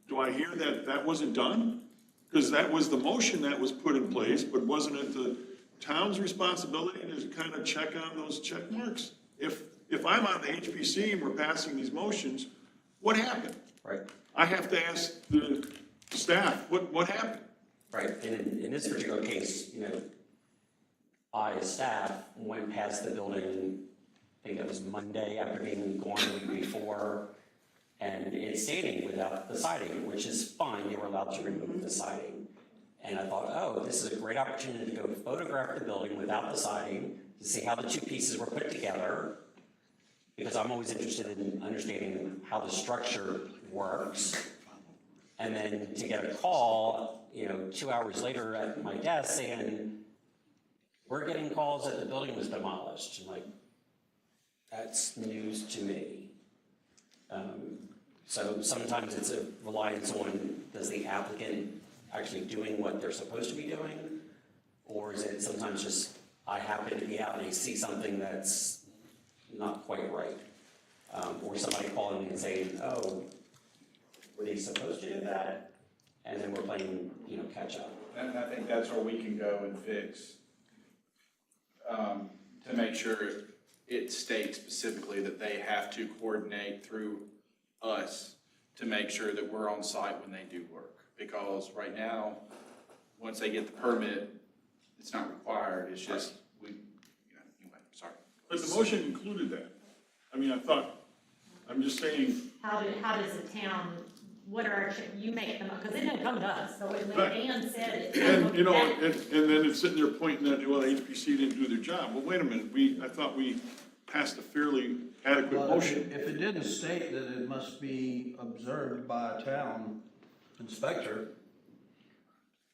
do I hear that that wasn't done? Because that was the motion that was put in place, but wasn't it the town's responsibility to kind of check on those check marks? If I'm on the HPC and we're passing these motions, what happened? Right. I have to ask the staff, what happened? Right, and in this particular case, you know, I, as staff, went past the building, I think it was Monday after being gone the week before, and it's standing without the siding, which is fine, they were allowed to remove the siding. And I thought, oh, this is a great opportunity to go photograph the building without the siding, to see how the two pieces were put together, because I'm always interested in understanding how the structure works. And then to get a call, you know, 2 hours later at my desk saying, we're getting calls that the building was demolished. I'm like, that's news to me. So sometimes it's a reliance on, does the applicant actually doing what they're supposed to be doing? Or is it sometimes just I happen to be out and I see something that's not quite right. Or somebody calling me and saying, oh, were they supposed to do that? And then we're playing, catch up. And I think that's where we can go and fix, to make sure it states specifically that they have to coordinate through us to make sure that we're on site when they do work. Because right now, once they get the permit, it's not required, it's just, anyway, sorry. But the motion included that. I mean, I'm just saying. How does the town, what are, you make them, because it didn't come to us, so when Right. Dan said it. And, and then it's sitting there pointing at, well, HPC didn't do their job. Well, wait a minute, I thought we passed a fairly adequate Well, motion. if it didn't state that it must be observed by a town inspector,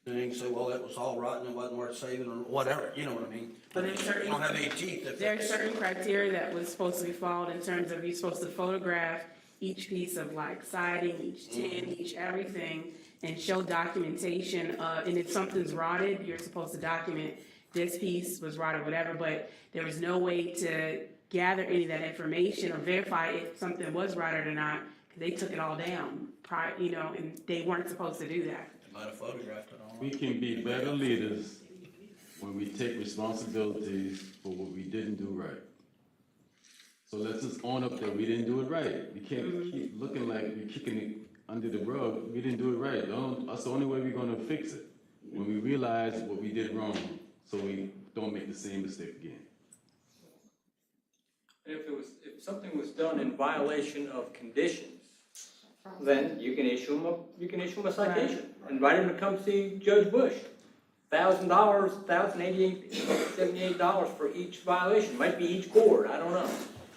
then you can say, well, it was all rotten, it wasn't worth saving, or whatever, you know what I mean? But there's certain, You don't have any teeth if there are certain criteria that was supposed to be followed in terms of you're supposed to photograph each piece of like siding, each tin, each everything, and show documentation, and if something's rotted, you're supposed to document this piece was rotted, whatever, but there was no way to gather any of that information or verify if something was rotted or not, because they took it all down, and they weren't supposed to do that. Might have photographed it all. We can be better leaders when we take responsibilities for what we didn't do right. So let's just own up that we didn't do it right. We can't keep looking like we're kicking it under the rug. We didn't do it right. That's the only way we're gonna fix it, when we realize what we did wrong, so we don't make the same mistake again. And if something was done in violation of conditions, then you can issue them a citation. Invite them to come see Judge Bush. $1,000, $1,078 for each violation, might be each court, I don't know.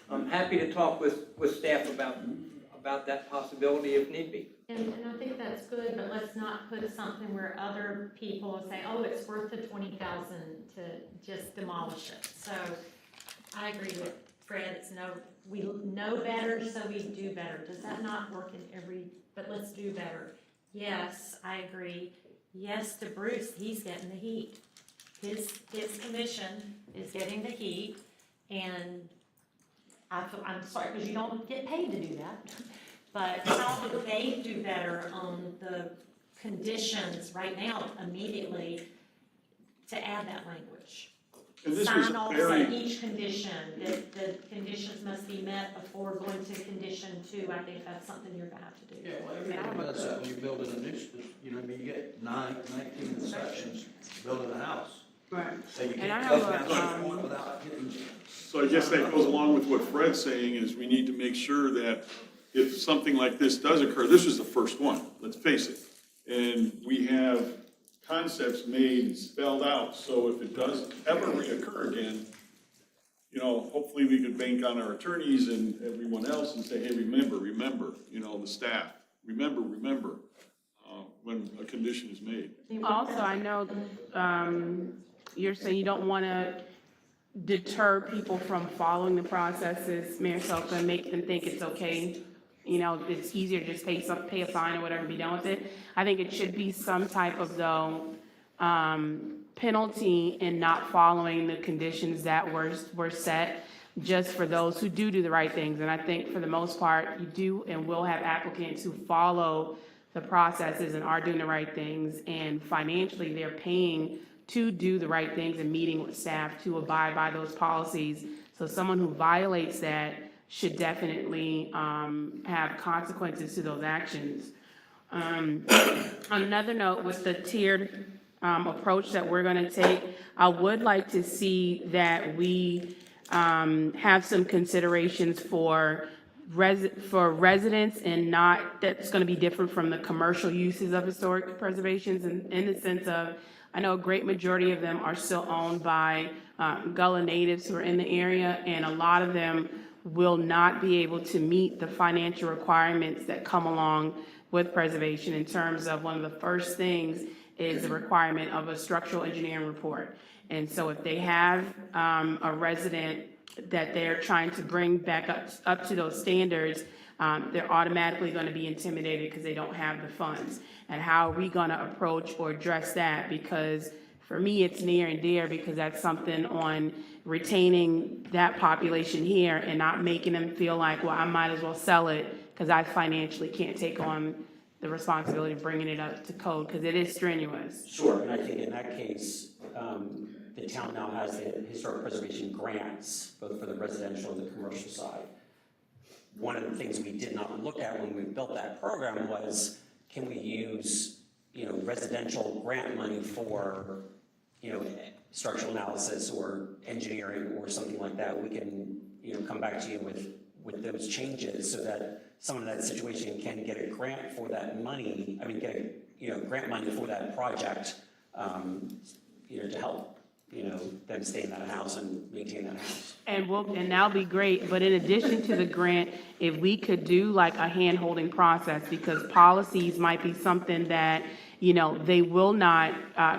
I'm happy to talk with staff about that possibility if need be. And I think that's good, but let's not put something where other people will say, oh, it's worth the $20,000 to just demolish it. So I agree with Fred, we know better, so we do better. Does that not work in but let's do better. Yes, I agree. Yes, to Bruce, he's getting the heat. His commission is getting the heat, and I'm sorry, because you don't get paid to do that. But how do they do better on the conditions right now, immediately, to add that language? And this Sign was off very- on each condition, that the conditions must be met before going to condition 2. I think that's something you're gonna have to do. Yeah, well, everything does that when you're building an initiative, you get 19 inspections building a house. Right. So you And can't I go have down to the point without getting. So I guess that goes along with what Fred's saying, is we need to make sure that if something like this does occur, this was the first one, let's face it. And we have concepts made and spelled out, so if it does ever reoccur again, hopefully we could bank on our attorneys and everyone else and say, hey, remember, the staff, remember, when a condition is made. Also, I know, you're saying you don't want to deter people from following the processes, Mayor Selka, and make them think it's okay. It's easier to just pay a fine or whatever, and be done with it. I think it should be some type of, penalty in not following the conditions that were set, just for those who do the right things. And I think for the most part, you do and will have applicants who follow the processes and are doing the right things, and financially, they're paying to do the right things and meeting with staff to abide by those policies. So someone who violates that should definitely have consequences to those actions. On another note, with the tiered approach that we're going to take, I would like to see that we have some considerations for residents, and not, that's going to be different from the commercial uses of historic preservations, in the sense of, I know a great majority of them are still owned by Gullah natives who are in the area, and a lot of them will not be able to meet the financial requirements that come along with preservation, in terms of one of the first things is the requirement of a structural engineering report. And so if they have a resident that they're trying to bring back up to those standards, they're automatically going to be intimidated because they don't have the funds. And how are we going to approach or address that? Because for me, it's near and dear because that's something on retaining that population here and not making them feel like, well, I might as well sell it because I financially can't take on the responsibility of bringing it up to code, because it is strenuous. Sure, and I think in that case, the town now has the historic preservation grants, both for the residential and the commercial side. One of the things we did not look at when we built that program was, can we use, residential grant money for, structural analysis or engineering or something like that? We can, come back to you with those changes so that someone in that situation can get a grant for that money, grant money for that project, to help, them stay in that house and maintain that house. And that'll be great, but in addition to the grant, if we could do like a hand-holding process, because policies might be something that, they will not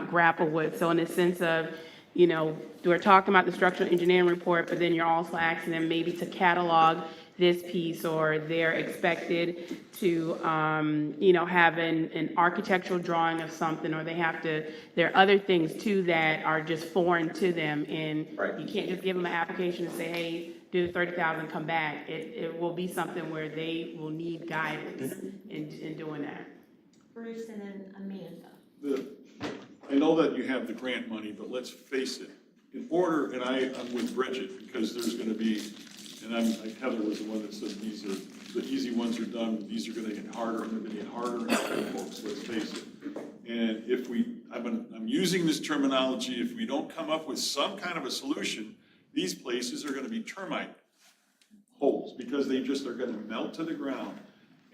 grapple with. So in the sense of, we're talking about the structural engineering report, but then you're also asking them maybe to catalog this piece, or they're expected to, have an architectural drawing of something, or there are other things too that are just foreign to them, and you can't just give them an application and say, hey, do the 30,000, come back. It will be something where they will need guidance in doing that. Bruce and then Amanda. I know that you have the grant money, but let's face it, in order, and I'm with Bridget, because there's gonna be, and Heather was the one that said these are, the easy ones are done, these are gonna get harder, and they're gonna get harder and harder, folks, let's face it. And if I'm using this terminology, if we don't come up with some kind of a solution, these places are gonna be termite holes, because they just are gonna melt to the ground.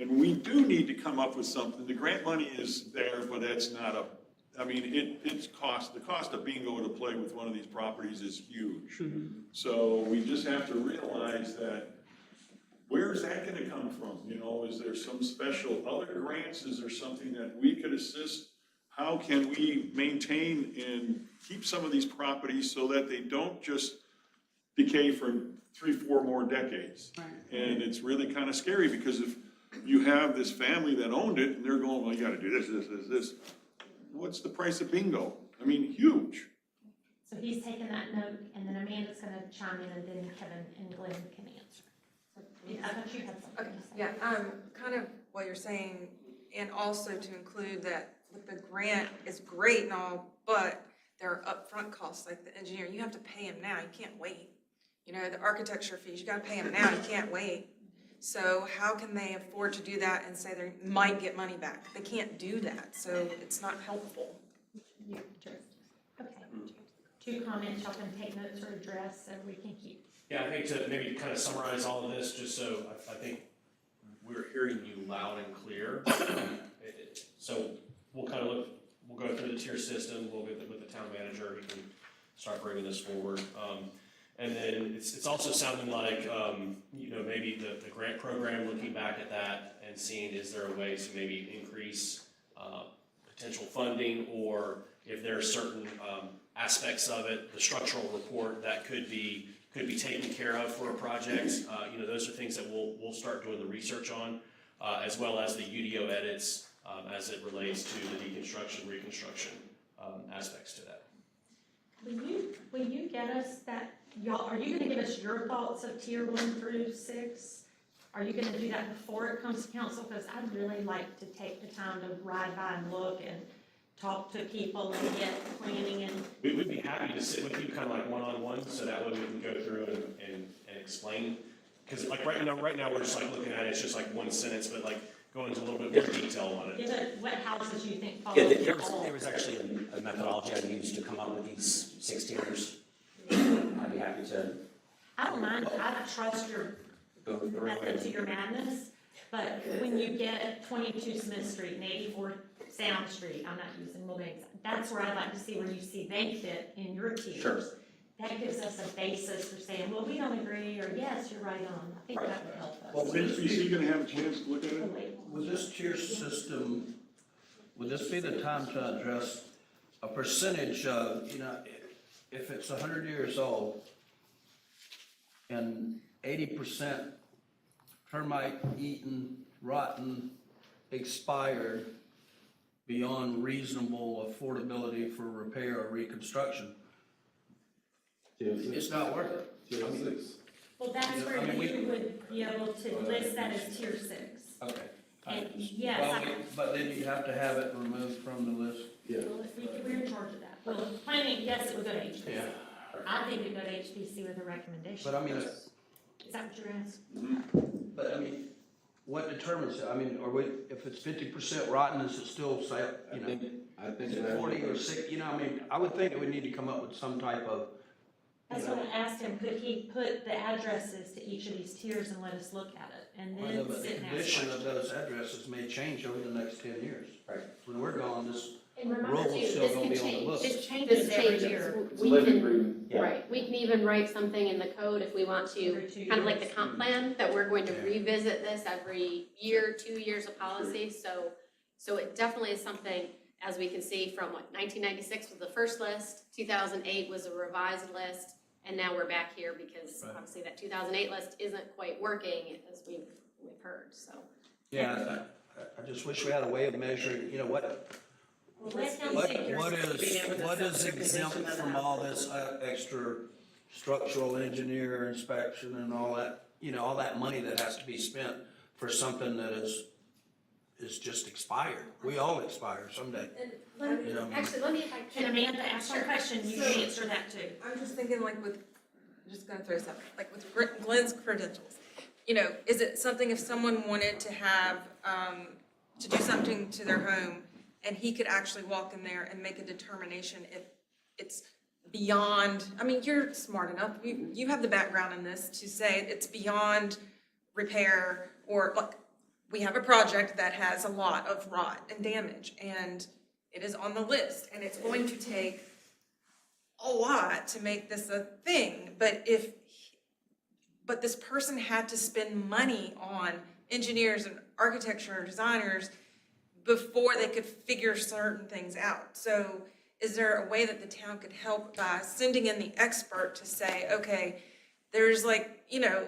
And we do need to come up with something. The grant money is there, but it's not the cost of bingo to play with one of these properties is huge. So we just have to realize that, where's that gonna come from? Is there some special other grants? Is there something that we could assist? How can we maintain and keep some of these properties so that they don't just decay for 3-4 more decades? Right. And it's really kind of scary, because if you have this family that owned it and they're going, well, you gotta do this. What's the price of bingo? Huge. So he's taking that note, and then Amanda's gonna chime in, and then Kevin and Glenn can answer. So, I thought you had something to say. Yeah, kind of what you're saying, and also to include that with the grant is great and all, but there are upfront costs, like the engineer, you have to pay him now, you can't wait. The architecture fees, you gotta pay him now, you can't wait. So how can they afford to do that and say they might get money back? They can't do that, so it's not helpful. Okay. 2 comments, y'all can take notes or address so we can keep. Yeah, I think to maybe kind of summarize all of this, just so I think we're hearing you loud and clear. So we'll go through the tier system, we'll get with the town manager, he can start bringing this forward. And then it's also sounding like, maybe the grant program, looking back at that and seeing, is there a way to maybe increase potential funding, or if there are certain aspects of it, the structural report that could be taken care of for a project. Those are things that we'll start doing the research on, as well as the UDO edits as it relates to the deconstruction, reconstruction aspects to that. Will you get us that, are you gonna give us your thoughts of tier 1 through 6? Are you gonna do that before it comes to council? Because I'd really like to take the time to ride by and look and talk to people and get planning and. We'd be happy to sit with you kind of like one-on-one, so that way we can go through and explain. Because like right now we're just like looking at it, it's just like one sentence, but like go into a little bit more detail on it. Give it what houses you think fall. Yeah, there was actually a methodology I used to come up with these 6 tiers. I'd be happy to. I don't mind, I trust your method to your madness, but when you get 22 Smith Street and 84 Sound Street, I'm not using little names, that's where I'd like to see where you see they fit in your tiers. Sure. That gives us a basis for saying, well, we don't agree, or yes, you're right on. I think that would help us. Well, is he gonna have a chance to look at it? With this tier system, would this be the time to address a percentage of, if it's 100 years old and 80% termite eaten, rotten, expired, beyond reasonable affordability for repair or reconstruction, it's not worth it. I mean, Well, that's Yeah, where I mean, you would be able to list that as tier 6. okay. And yes, Well, but then you have to have it removed from the list. well, if we're in charge of that. Well, planning, yes, it would go to HPC. Yeah. I think it'd go to HPC with a recommendation. But I mean, Is that what you're asking? but I mean, what determines it? I mean, are we, if it's 50% rotten, is it still say, you know, I think is it 40 or 60? You know, I mean, I would think that we need to come up with some type of, That's what I asked him, could he put the addresses to each of these tiers and let us look at it? And well, then but the sit and ask condition of questions. those addresses may change over the next 10 years. Right. When we're gone, this And rule remember is too, still this gonna can be on the change. books. It changes This every changes. year. We can, right, we can even write something in the code if we want to, Every 2 kind of like the years. comp plan, that we're going to Yeah. revisit this every year, 2 years of policy, so it definitely is something, as we can see from 1996 was the first list, 2008 was a revised list, and now we're back here because Right. obviously that 2008 list isn't quite working, as we've heard, so. Yeah, I just wish we had a way of measuring, you know, what is exempt from all this extra structural engineer inspection and all that, you know, all that money that has to be spent for something that is just expired. We all expire someday. You know. Actually, let me, if I Can can. Amanda ask your question? You can answer that too. I'm just thinking like with, I'm just gonna throw something, like with Glenn's credentials. You know, is it something if someone wanted to have, to do something to their home, and he could actually walk in there and make a determination if it's beyond, I mean, you're smart enough, you have the background in this to say it's beyond repair, or like, we have a project that has a lot of rot and damage, and it is on the list, and it's going to take a lot to make this a thing, but this person had to spend money on engineers and architecture and designers before they could figure certain things out. So is there a way that the town could help by sending in the expert to say, okay, there's like, you know,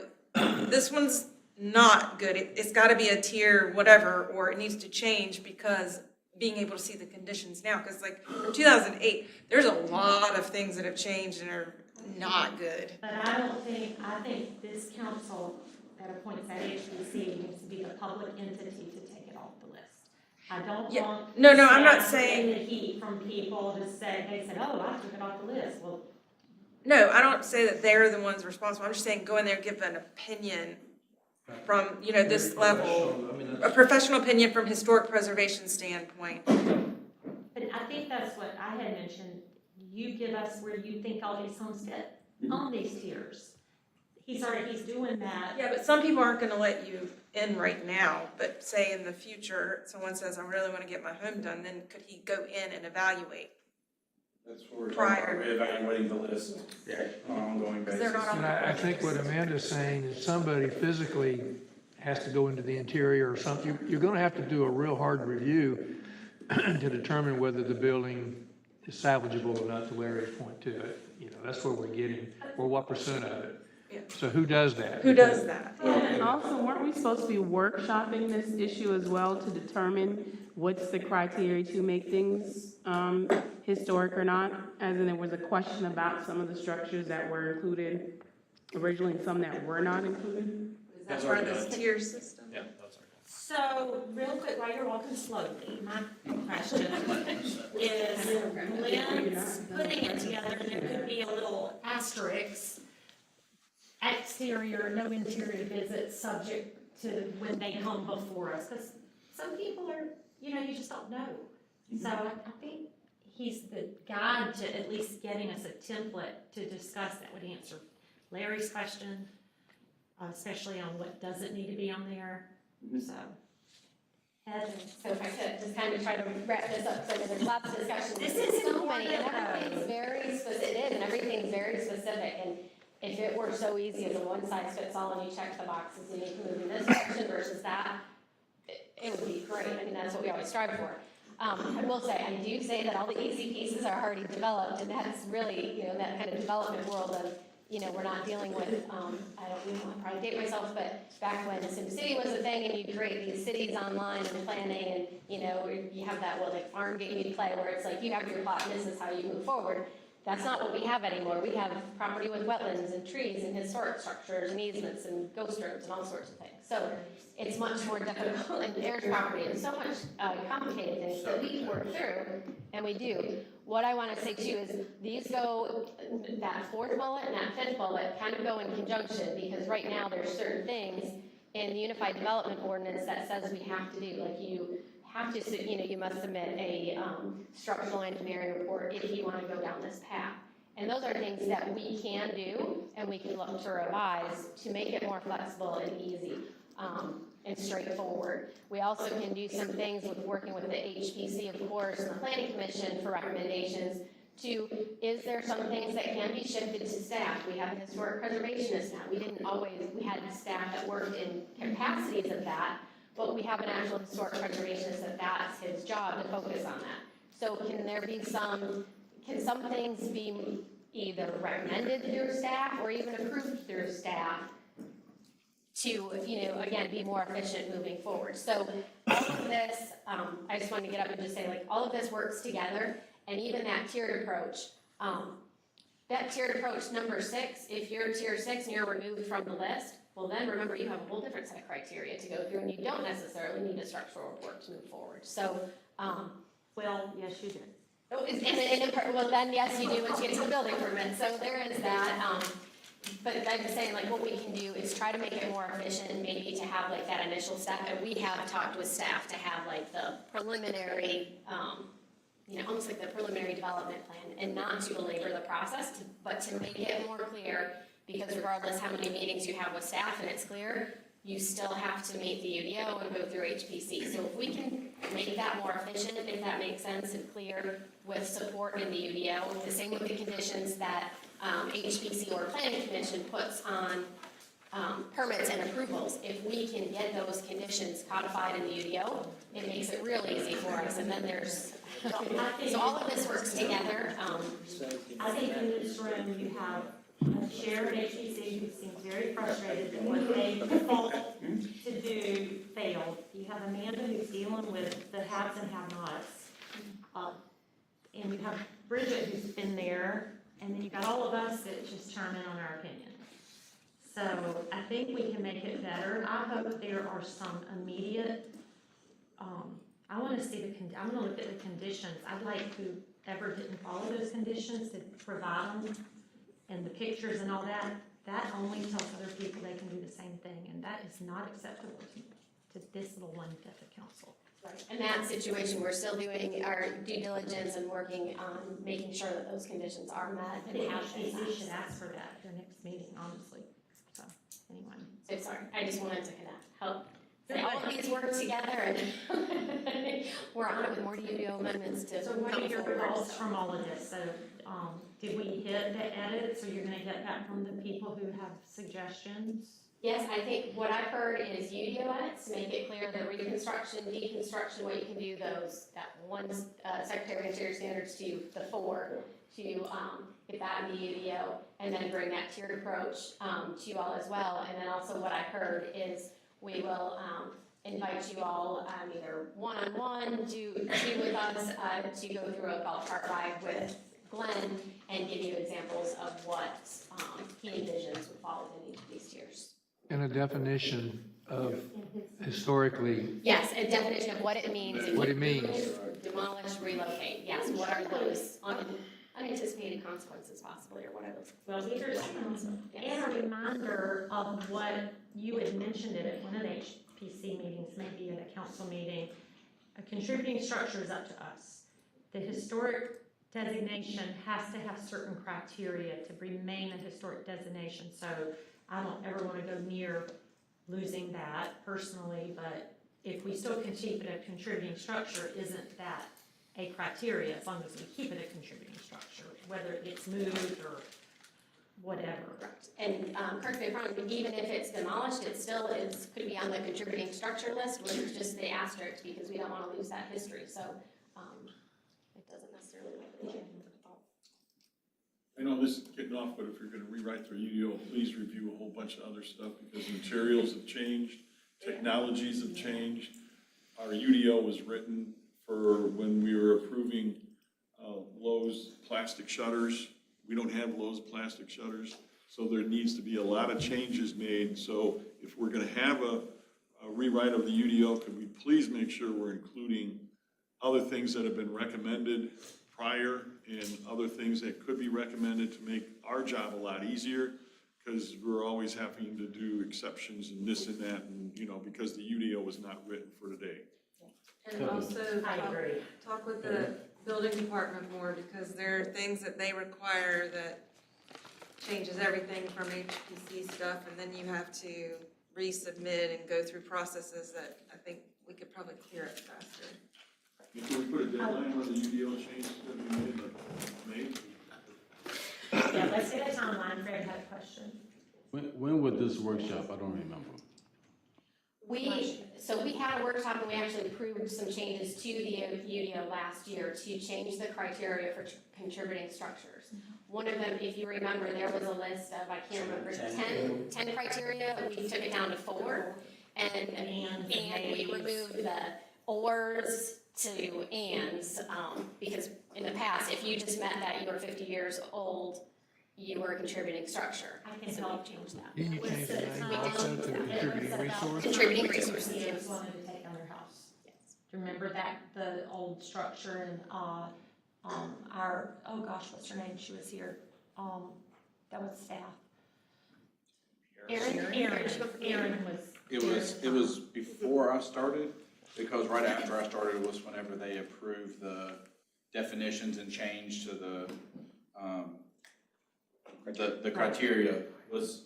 this one's not good. It's gotta be a tier whatever, or it needs to change because being able to see the conditions now. Cause like from 2008, there's a lot of things that have changed and are not good. But I think this council that appoints that HBC needs to be the public entity to take it off the list. I don't Yeah. want. No, I'm not staff saying- in the heat from people to say, they said, oh, I took it off the list. Well, No, I don't say that they're the ones responsible. I'm just saying go in there and give an opinion from, you know, this level. I mean, A professional opinion from historic preservation standpoint. but I think that's what I had mentioned. You give us where you think all these homes fit on these tiers. He's doing that. Yeah, but some people aren't gonna let you in right now, but say in the future, someone says, I really wanna get my home done, then could he go in and evaluate? That's what we're talking about, reevaluating the list on an ongoing basis. They're not on And I think what Amanda's saying is somebody physically has to go into the interior or something. You're gonna have to do a real hard review to determine whether the building is salvageable or not, to Larry's point too. You know, that's where we're getting, or what percent of it. Yeah. So who does that? Who does that? And also, weren't we supposed to be workshopping this issue as well to determine what's the criteria to make things historic or not? As in, there was a question about some of the structures that were included originally and some that were not included? Is that part of this tier system? Yeah, that's right. So, real quick, while you're walking slowly, my question is, Lynn's putting it together, and there could be a little asterisk, exterior, no interior visits, subject to when they come before us, because some people are, you know, you just don't know. So I think he's the guide to at least getting us a template to discuss that would answer Larry's question, especially on what doesn't need to be on there, so. Heather. So if I could, just kind of try to wrap this up, so there's lots of discussion. This There's is so many, and important, everything's very specific, it is, and everything's very specific, and if it were so easy as a one-size-fits-all and you check the boxes and you can move in this direction versus that, it would be great. I mean, that's what we always strive for. I will say, I do say that all the easy pieces are already developed, and that's really, you know, that kind of development world of, you know, we're not dealing with, I don't want to probably date myself, but back when SimCity was a thing, planning, you create these cities online and planning, and, you know, you have that, what, like farm game you play, where it's like, you have your plot, and this is how you move forward. That's not what we have anymore. We have property with wetlands and trees and historic structures and easements and ghost roads and all sorts of things. So it's much more difficult, and there's property and so much complicated things that we can work through, and we do. What I want to say too is these go, that fourth bullet and that fifth bullet kind of go in conjunction, because right now there's certain things in the Unified Development Ordinance that says we have to do, like you have to, you know, you must submit a structural engineering report if you want to go down this path. And those are things that we can do, and we can look to revise to make it more flexible and easy and straightforward. We also can do some things with working with the HPC, of course, and the Planning Commission for recommendations to, is there some things that can be shifted to staff? We have a historic preservationist now. We didn't always, we had staff that worked in capacities of that, but we have an actual historic preservationist that's his job to focus on that. So can there be some things be either recommended through staff or even approved through staff to, you know, again, be more efficient moving forward? So all of this, I just wanted to get up and just say, like, all of this works together, and even that tiered approach. That tiered approach number 6, if you're tier 6 and you're removed from the list, well then remember you have a whole different set of criteria to go through, and you don't necessarily need a structural report to move forward. So, Well, yes, you do. well then, yes, you do once you get to the building permit, so there is that. But I'm saying, like, what we can do is try to make it more efficient, and maybe to have like that initial step, and we have talked with staff to have like the preliminary, you know, almost like the preliminary development plan, and not to belabor the process, but to make it more clear, because regardless how many meetings you have with staff and it's clear, you still have to meet the UDO and go through HPC. So if we can make that more efficient, if that makes sense, and clear with support in the UDO, the same with the conditions that HPC or Planning Commission puts on permits and approvals. If we can get those conditions codified in the UDO, it makes it real easy for us, and then there's, so all of this works together. I think in this room you have a chair at HPC who seems very frustrated that what they thought to do failed. You have Amanda who's dealing with the haves and have-nots. And you have Bridget who's been there, and then you got all of us that just chime in on our opinion. So I think we can make it better. I hope there are some immediate, I want to see I'm going to look at the conditions. I'd like whoever didn't follow those conditions to provide them, and the pictures and all that. That only tells other people they can do the same thing, and that is not acceptable to this little one at the council. Right. In that situation, we're still doing our due diligence and working on making sure that those conditions are met and have been met. HPC should ask for that at their next meeting, honestly. So, anyway. So sorry, I just wanted to kind of help. So all of these work together, and we're on it with more UDO amendments to So what come are your forward. thoughts from all of this? So, did we hit the edits, or you're gonna get that from the people who have suggestions? Yes, I think what I've heard is UDO edits to make it clear the reconstruction, deconstruction, what you can do those, that one Secretary of Interior standards to the 4, to get that in the UDO, and then bring that tiered approach to you all as well. And then also what I've heard is we will invite you all either one-on-one to with us to go through a golf cart ride with Glenn and give you examples of what he envisions would fall within each of these tiers. And a definition of historically. Yes, a definition of what it means. What it means. Demolish, relocate. Yes, what are those unanticipated consequences possibly, or whatever. Well, here's, and a reminder of what you had mentioned it at one of the HPC meetings, maybe at a council meeting. A contributing structure is up to us. The historic designation has to have certain criteria to remain a historic designation. So I don't ever want to go near losing that personally, but if we still can keep it a contributing structure, isn't that a criteria as long as we keep it a contributing structure, whether it gets moved or whatever? Correct. And correct me if I'm wrong, even if it's demolished, it still could be on the contributing structure list, which is just the asterisk, because we don't want to lose that history. So it doesn't necessarily make a difference. I know this is getting off, but if you're gonna rewrite the UDO, please review a whole bunch of other stuff, because the materials have changed, technologies have changed. Our UDO was written for when we were approving Lowe's plastic shutters. We don't have Lowe's plastic shutters, so there needs to be a lot of changes made. So if we're gonna have a rewrite of the UDO, could we please make sure we're including other things that have been recommended prior and other things that could be recommended to make our job a lot easier? Because we're always having to do exceptions and this and that, and, you know, because the UDO was not written for today. And also talk with the building department more, because there are things that they require that changes everything from HPC stuff, and then you have to resubmit and go through processes that I think we could probably clear up faster. Can we put a deadline where the UDO changes to be made, like May? Yeah, let's get a timeline. Fred had a question. When would this workshop? I don't remember. We had a workshop and we actually approved some changes to the UDO last year to change the criteria for contributing structures. One of them, if you remember, there was a list of, I can't remember, 10 criteria. We took it down to 4. And we removed the ors to ands, because in the past, if you just meant that you were 50 years old, you were a contributing structure. I can help change that. Didn't you change the name also to contributing resource? Contributing resource. Kids wanted to take on their house. Remember that, the old structure and, our, oh gosh, what's her name? She was here. That was staff. Erin was. It was before I started, because right after I started was whenever they approved the definitions and changed to the criteria was,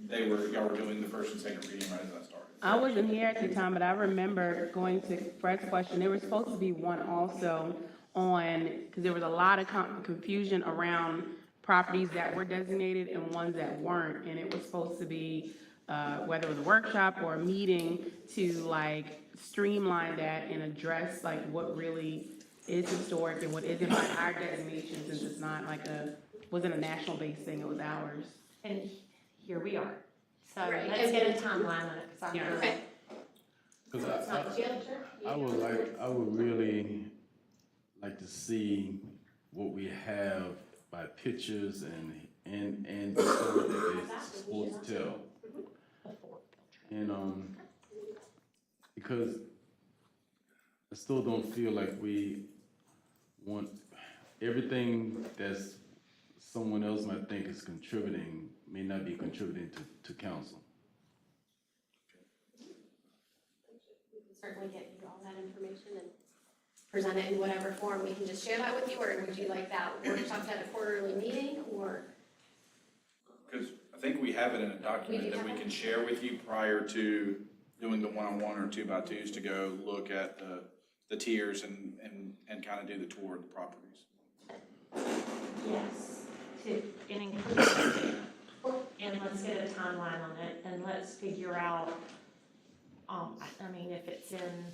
y'all were doing the first and second reading right as I started. I wasn't here at the time, but I remember going to Fred's question. There was supposed to be one also on, because there was a lot of confusion around properties that were designated and ones that weren't. And it was supposed to be, whether it was a workshop or a meeting to like streamline that and address like what really is historic and what isn't by our designation, since it's not like wasn't a national based thing, it was ours. And here we are. So let's get a timeline on it, because I'm really. Because I would really like to see what we have by pictures and the story that they're supposed to tell. And because I still don't feel like we want everything that's someone else might think is contributing may not be contributing to council. We can certainly get you all that information and present it in whatever form. We can just share that with you, or would you like that workshop at a quarterly meeting, or? Because I think we have it in a document that we can share with you prior to doing the one-on-one or 2x2s to go look at the tiers and kind of do the tour of the properties. Yes, and include that. And let's get a timeline on it, and let's figure out, I mean, if it's in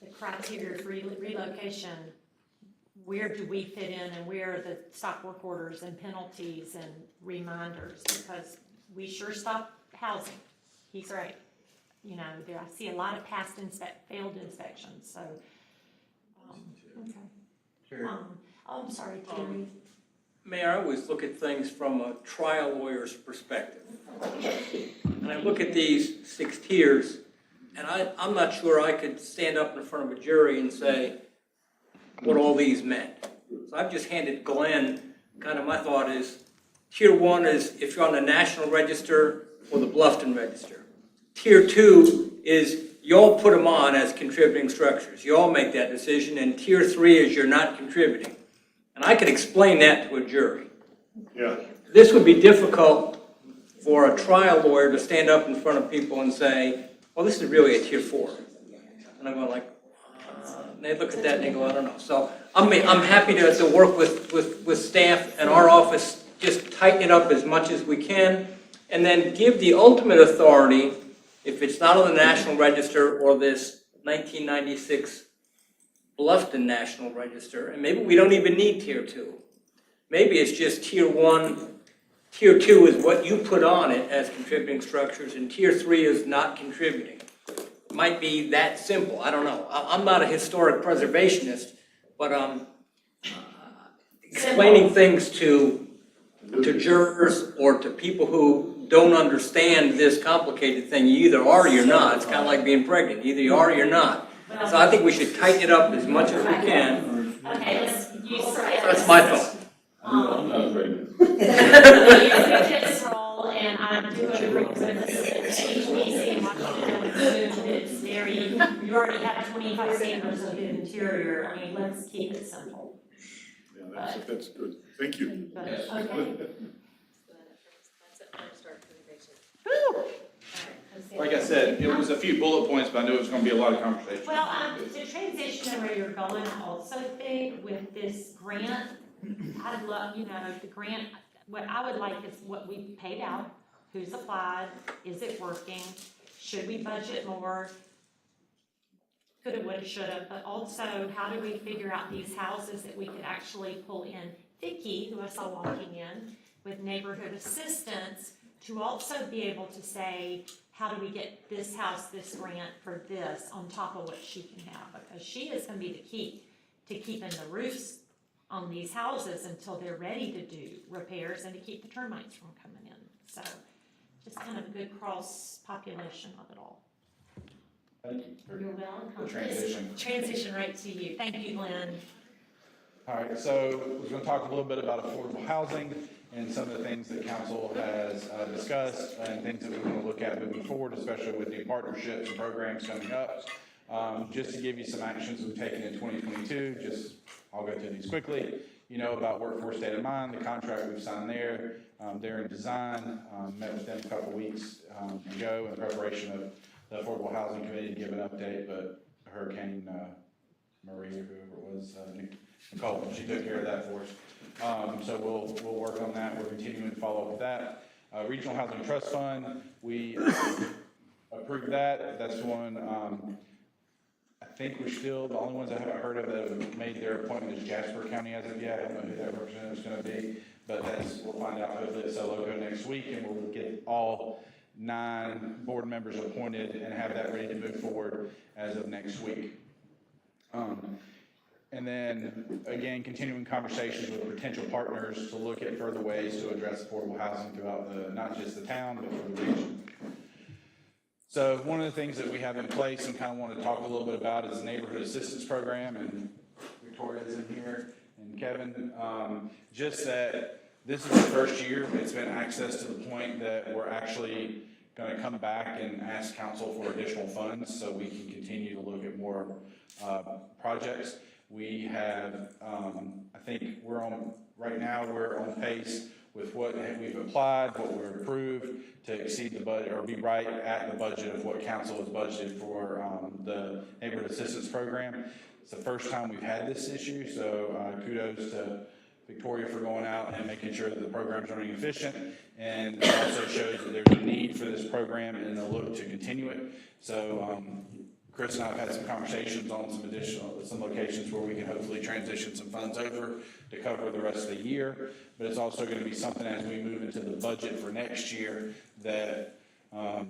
the criteria of relocation, where do we fit in, and where are the stop work orders and penalties and reminders? Because we sure stop housing. He's right. You know, I see a lot of past failed inspections, so, okay. I'm sorry, Terry. Mayor, I always look at things from a trial lawyer's perspective. And I look at these 6 tiers, and I'm not sure I could stand up in front of a jury and say what all these meant. So I've just handed Glenn, kind of my thought is, tier 1 is if you're on the National Register or the Bluffton Register. Tier 2 is y'all put them on as contributing structures. You all make that decision, and tier 3 is you're not contributing. And I could explain that to a jury. Yeah. This would be difficult for a trial lawyer to stand up in front of people and say, well, this is really a tier 4. And I'm going like, and they look at that and they go, I don't know. So I'm happy to work with staff and our office, just tighten it up as much as we can, and then give the ultimate authority, if it's not on the National Register or this 1996 Bluffton National Register, and maybe we don't even need tier 2. Maybe it's just tier 1. Tier 2 is what you put on it as contributing structures, and tier 3 is not contributing. might be that simple, I don't know. I'm not a historic preservationist, but explaining things to jurors or to people who don't understand this complicated thing, you either are or you're not. It's kind of like being pregnant, either you are or you're not. So I think we should tighten it up as much as we can. Okay, let's use. That's my thought. I'm not pregnant. This role, and I'm doing agree with this, HBC in Washington, it's very, you already have 25 standards of the interior, I mean, let's keep it simple. Yeah, that's good. Thank you. Okay. Like I said, it was a few bullet points, but I knew it was gonna be a lot of conversation. Well, to transition to where you're going, I also think with this grant, I'd love, the grant, what I would like is what we paid out, who's applied, is it working, should we budget more? Coulda, woulda, shoulda, but also, how do we figure out these houses that we could actually pull in? Vicky, who I saw walking in, with neighborhood assistance, to also be able to say, how do we get this house, this grant for this on top of what she can have? Because she is gonna be the key to keeping the roofs on these houses until they're ready to do repairs and to keep the termites from coming in. So, just kind of a good cross population of it all. Thank you for You're welcome. the transition. Transition right to you. Thank you, Glenn. All right, so we're going to talk a little bit about affordable housing and some of the things that council has discussed and things that we want to look at moving forward, especially with new partnerships and programs coming up. Just to give you some actions we've taken in 2022, I'll go through these quickly. You know about Workforce State of Mind, the contract we've signed there. They're in design, met with them a couple weeks ago in preparation of the Affordable Housing Committee to give an update, but Hurricane Marie, or whoever it was, Nicole, she took care of that for us. So we'll work on that. We're continuing to follow up with that. Regional Housing Trust Fund, we approved that. That's one, I think we're still, the only ones I haven't heard of that have made their appointment is Jasper County as of yet. I don't know who that representative is going to be, but we'll find out hopefully at Soloco next week, and we'll get all 9 board members appointed and have that ready to move forward as of next week. And then, again, continuing conversations with potential partners to look at further ways to address affordable housing throughout not just the town, but for the region. So one of the things that we have in place and kind of want to talk a little bit about is the Neighborhood Assistance Program, and Victoria's in here, and Kevin. Just that this is the first year it's been access to the point that we're actually going to come back and ask council for additional funds so we can continue to look at more projects. We have, I think right now we're on pace with what we've applied, what we're approved to exceed the budget or be right at the budget of what council has budgeted for the Neighborhood Assistance Program. It's the first time we've had this issue, so kudos to Victoria for going out and making sure that the program's running efficient, and it also shows that there's a need for this program and a look to continue it. So Chris and I have had some conversations on some locations where we can hopefully transition some funds over to cover the rest of the year, but it's also going to be something as we move into the budget for next year that the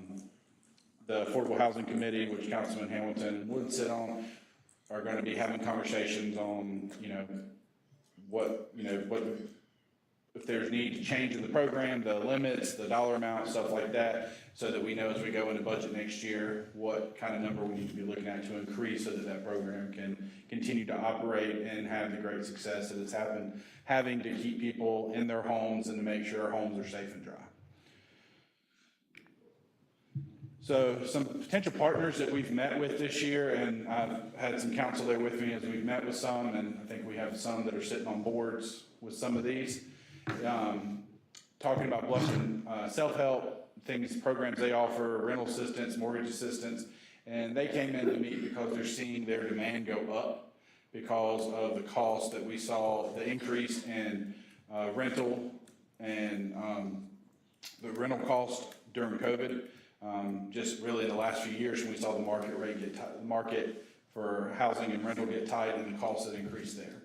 Affordable Housing Committee, which Councilman Hamilton would sit on, are going to be having conversations on, what if there's need to change in the program, the limits, the dollar amount, stuff like that, so that we know as we go into budget next year, what kind of number we need to be looking at to increase so that that program can continue to operate and have the great success that it's having to keep people in their homes and to make sure our homes are safe and dry. So some potential partners that we've met with this year, and I've had some counsel there with me as we've met with some, and I think we have some that are sitting on boards with some of these. Talking about Bluffton self-help, programs they offer, rental assistance, mortgage assistance, and they came in to meet because they're seeing their demand go up because of the cost that we saw, the increase in rental and the rental cost during COVID. Just really in the last few years when we saw the market for housing and rental get tight and the costs that increased there.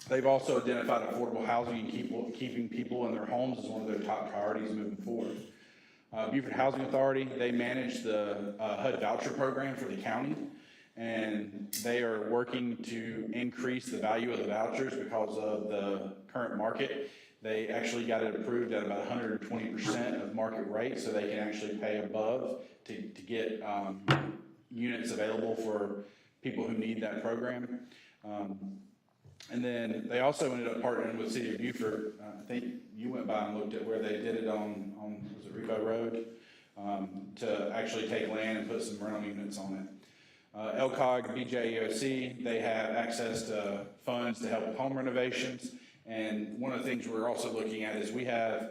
They've also identified affordable housing and keeping people in their homes as one of their top priorities moving forward. Beaufort Housing Authority, they manage the HUD voucher program for the county, and they are working to increase the value of the vouchers because of the current market. They actually got it approved at about 120% of market rate, so they can actually pay above to get units available for people who need that program. And then they also ended up partnering with City of Beaufort. I think you went by and looked at where they did it on was it Repo Road, to actually take land and put some rental units on it. LCOG, BJEOC, they have access to funds to help with home renovations. And one of the things we're also looking at is we have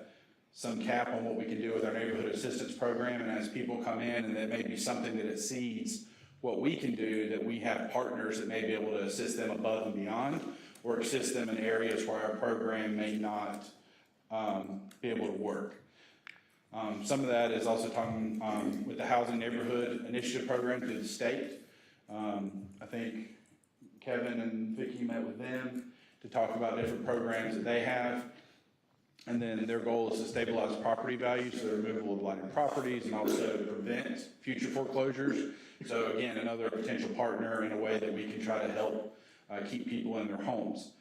some cap on what we can do with our neighborhood assistance program. And as people come in and there may be something that exceeds what we can do, that we have partners that may be able to assist them above and beyond, or assist them in areas where our program may not be able to work. Some of that is also talking with the Housing Neighborhood Initiative Program through the state. I think Kevin and Vicki met with them to talk about different programs that they have. And then their goal is to stabilize property values, so the removal of blighted properties, and also prevent future foreclosures. So again, another potential partner in a way that we can try to help keep people in their homes.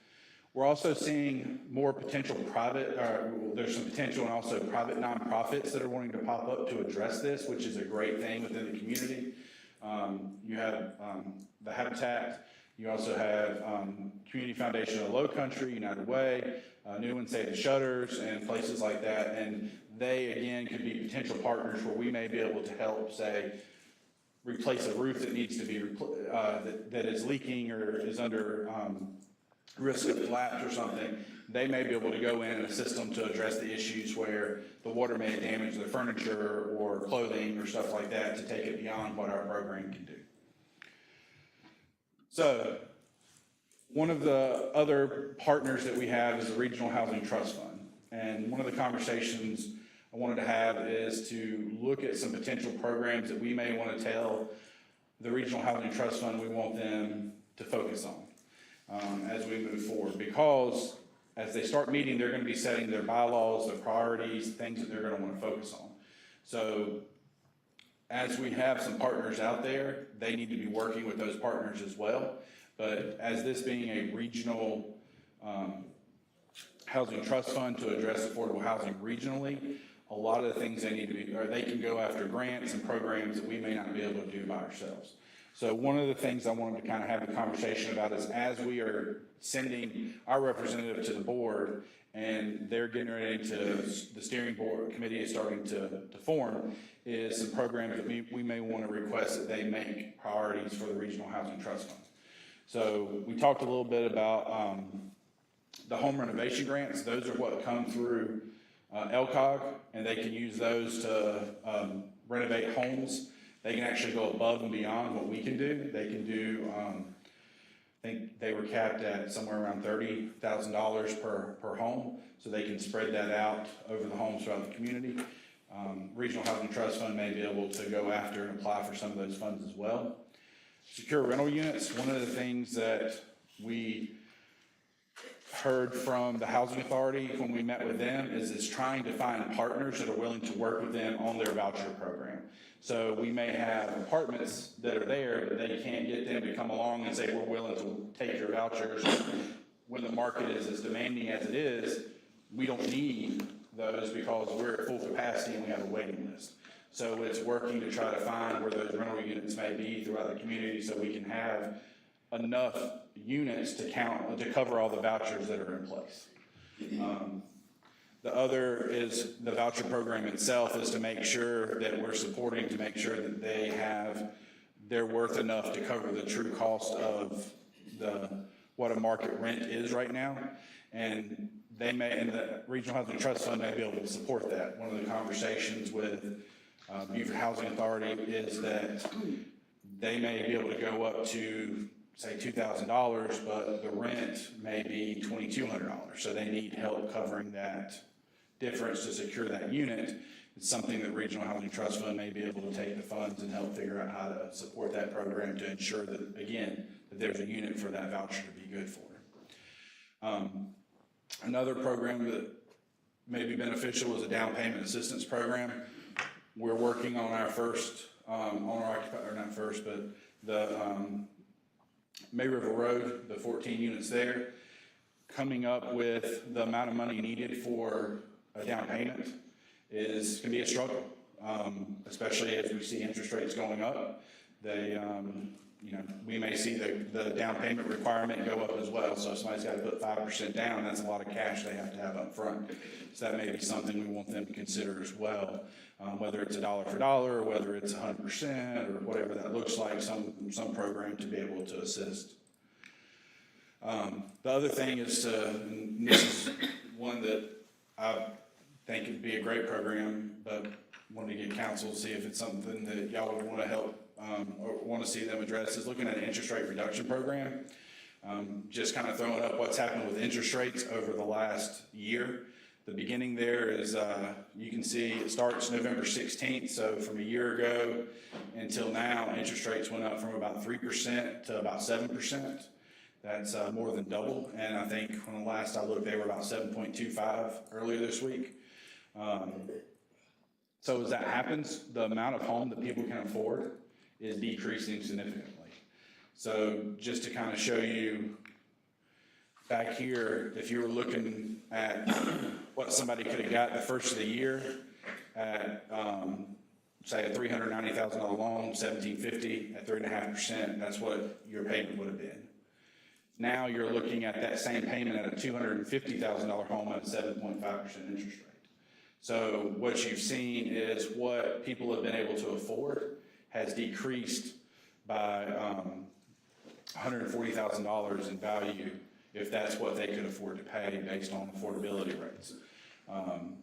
We're also seeing more potential private, there's some potential and also private nonprofits that are wanting to pop up to address this, which is a great thing within the community. You have the Habitat, you also have Community Foundation of Low Country, United Way, New and Save the Shutters, and places like that. And they, again, could be potential partners where we may be able to help, say, replace a roof that needs to be, that is leaking or is under risk of collapse or something. They may be able to go in and assist them to address the issues where the water may damage their furniture or clothing or stuff like that, to take it beyond what our program can do. So, one of the other partners that we have is the Regional Housing Trust Fund. And one of the conversations I wanted to have is to look at some potential programs that we may want to tell the Regional Housing Trust Fund we want them to focus on as we move forward. Because as they start meeting, they're going to be setting their bylaws, their priorities, things that they're going to want to focus on. So as we have some partners out there, they need to be working with those partners as well. But as this being a regional housing trust fund to address affordable housing regionally, a lot of the things they need to be, or they can go after grants and programs that we may not be able to do by ourselves. So one of the things I wanted to kind of have a conversation about is, as we are sending our representative to the board and they're getting ready to, the steering board committee is starting to form, is some programs that we may want to request that they make priorities for the Regional Housing Trust Fund. So we talked a little bit about the home renovation grants. Those are what come through LCOG, and they can use those to renovate homes. They can actually go above and beyond what we can do. They can do, I think they were capped at somewhere around $30,000 per home, so they can spread that out over the homes throughout the community. Regional Housing Trust Fund may be able to go after and apply for some of those funds as well. Secure rental units, one of the things that we heard from the Housing Authority when we met with them is trying to find partners that are willing to work with them on their voucher program. So we may have apartments that are there, but they can't get them to come along and say, we're willing to take your vouchers. When the market is as demanding as it is, we don't need those because we're at full capacity and we have a waiting list. So it's working to try to find where those rental units may be throughout the community so we can have enough units to cover all the vouchers that are in place. The other is the voucher program itself is to make sure that we're supporting to make sure that they're worth enough to cover the true cost of what a market rent is right now. And the Regional Housing Trust Fund may be able to support that. One of the conversations with Beaufort Housing Authority is that they may be able to go up to, say, $2,000, but the rent may be $2,200. So they need help covering that difference to secure that unit. It's something that Regional Housing Trust Fund may be able to take the funds and help figure out how to support that program to ensure that, again, that there's a unit for that voucher to be good for. Another program that may be beneficial is a down payment assistance program. we're working on our first, or not first, but the May River Road, the 14 units there, coming up with the amount of money needed for a down payment is going to be a struggle, especially as we see interest rates going up. They, we may see the down payment requirement go up as well. So if somebody's got to put 5% down, that's a lot of cash they have to have up front. So that may be something we want them to consider as well, whether it's $1 for $1 or whether it's 100% or whatever that looks like, some program to be able to assist. The other thing is and this is one that I think would be a great program, but wanted to get council to see if it's something that y'all would want to help or want to see them address, is looking at an interest rate reduction program. Just kind of throwing up what's happened with interest rates over the last year. The beginning there is, you can see it starts November 16th. So from a year ago until now, interest rates went up from about 3% to about 7%. That's more than double. And I think when the last I looked, they were about 7.25 earlier this week. So as that happens, the amount of home that people can afford is decreasing significantly. So just to kind of show you back here, if you were looking at what somebody could have got the first of the year at, say, a $390,000 loan, $1,750 at 3.5%, that's what your payment would have been. Now you're looking at that same payment at a $250,000 home at a 7.5% interest rate. So what you've seen is what people have been able to afford has decreased by $140,000 in value if that's what they could afford to pay based on affordability rates.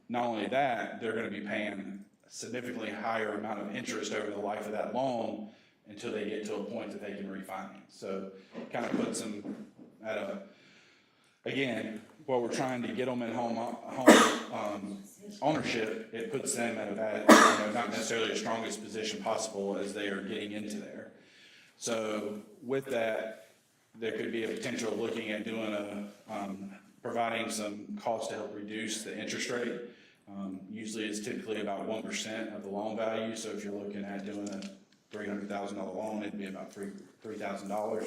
Not only that, they're going to be paying a significantly higher amount of interest over the life of that loan until they get to a point that they can refinance. So it kind of puts them at a, again, while we're trying to get them in home ownership, it puts them at a bad, not necessarily the strongest position possible as they are getting into there. So with that, there could be a potential of looking at doing providing some cost to help reduce the interest rate. Usually it's typically about 1% of the loan value. So if you're looking at doing a $300,000 loan, it'd be about $3,000.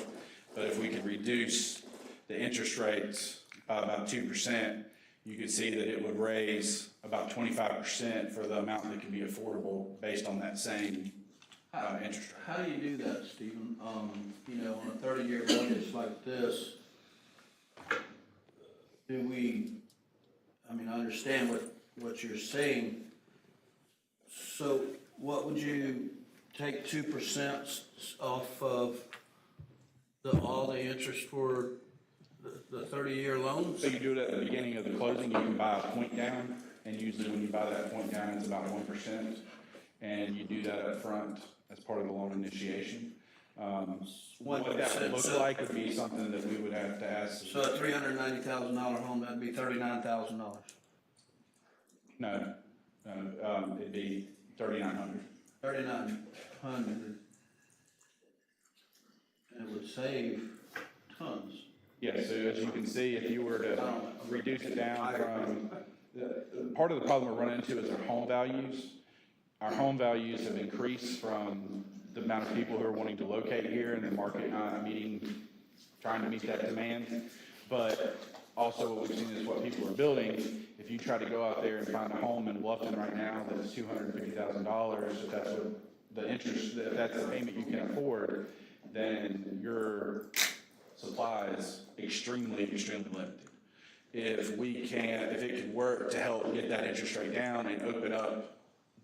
But if we could reduce the interest rates by about 2%, you could see that it would raise about 25% for the amount that can be affordable based on that same interest rate. How do you do that, Stephen? On a 30-year mortgage like this, I understand what you're saying. So what would you take 2% off of all the interest for the 30-year loans? So you do it at the beginning of the closing, you can buy a point down, and usually when you buy that point down, it's about 1%, and you do that up front as part of the loan initiation. What that would look like would be something that we would have to ask. So a $390,000 home, that'd be $39,000. No, it'd be $3,900. $3,900. It would save tons. Yes, so as you can see, if you were to reduce it down from, part of the problem we're running into is our home values. Our home values have increased from the amount of people who are wanting to locate here and the market not trying to meet that demand. But also what we've seen is what people are building. If you try to go out there and find a home in Bluffton right now that's $250,000, if that's what the interest, if that's the payment you can afford, then your supply is extremely, extremely limited. If it could work to help get that interest rate down and open up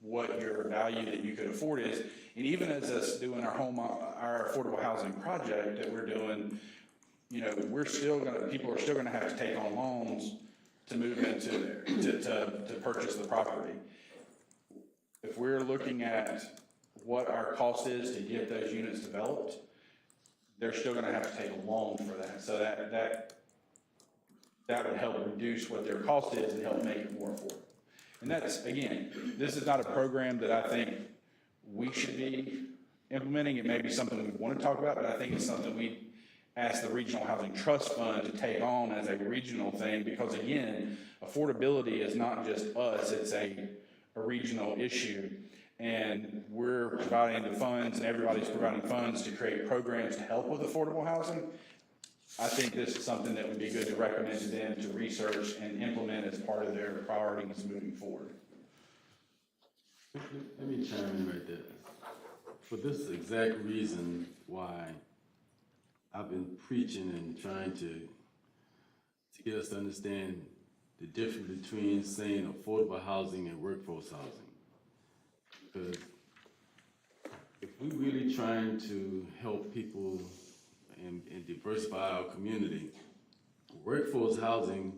what your value that you could afford is, and even as us doing our affordable housing project that we're doing, people are still gonna have to take on loans to move into there, to purchase the property. If we're looking at what our cost is to get those units developed, they're still gonna have to take a loan for that. So that would help reduce what their cost is and help make it more affordable. And that's, again, this is not a program that I think we should be implementing. It may be something we want to talk about, but I think it's something we ask the Regional Housing Trust Fund to take on as a regional thing, because again, affordability is not just us, it's a regional issue. and we're providing the funds and everybody's providing funds to create programs to help with affordable housing, I think this is something that would be good to recommend to them to research and implement as part of their priorities moving forward. Let me chime in right there. For this exact reason why I've been preaching and trying to get us to understand the difference between saying affordable housing and workforce housing. Because if we're really trying to help people and diversify our community, workforce housing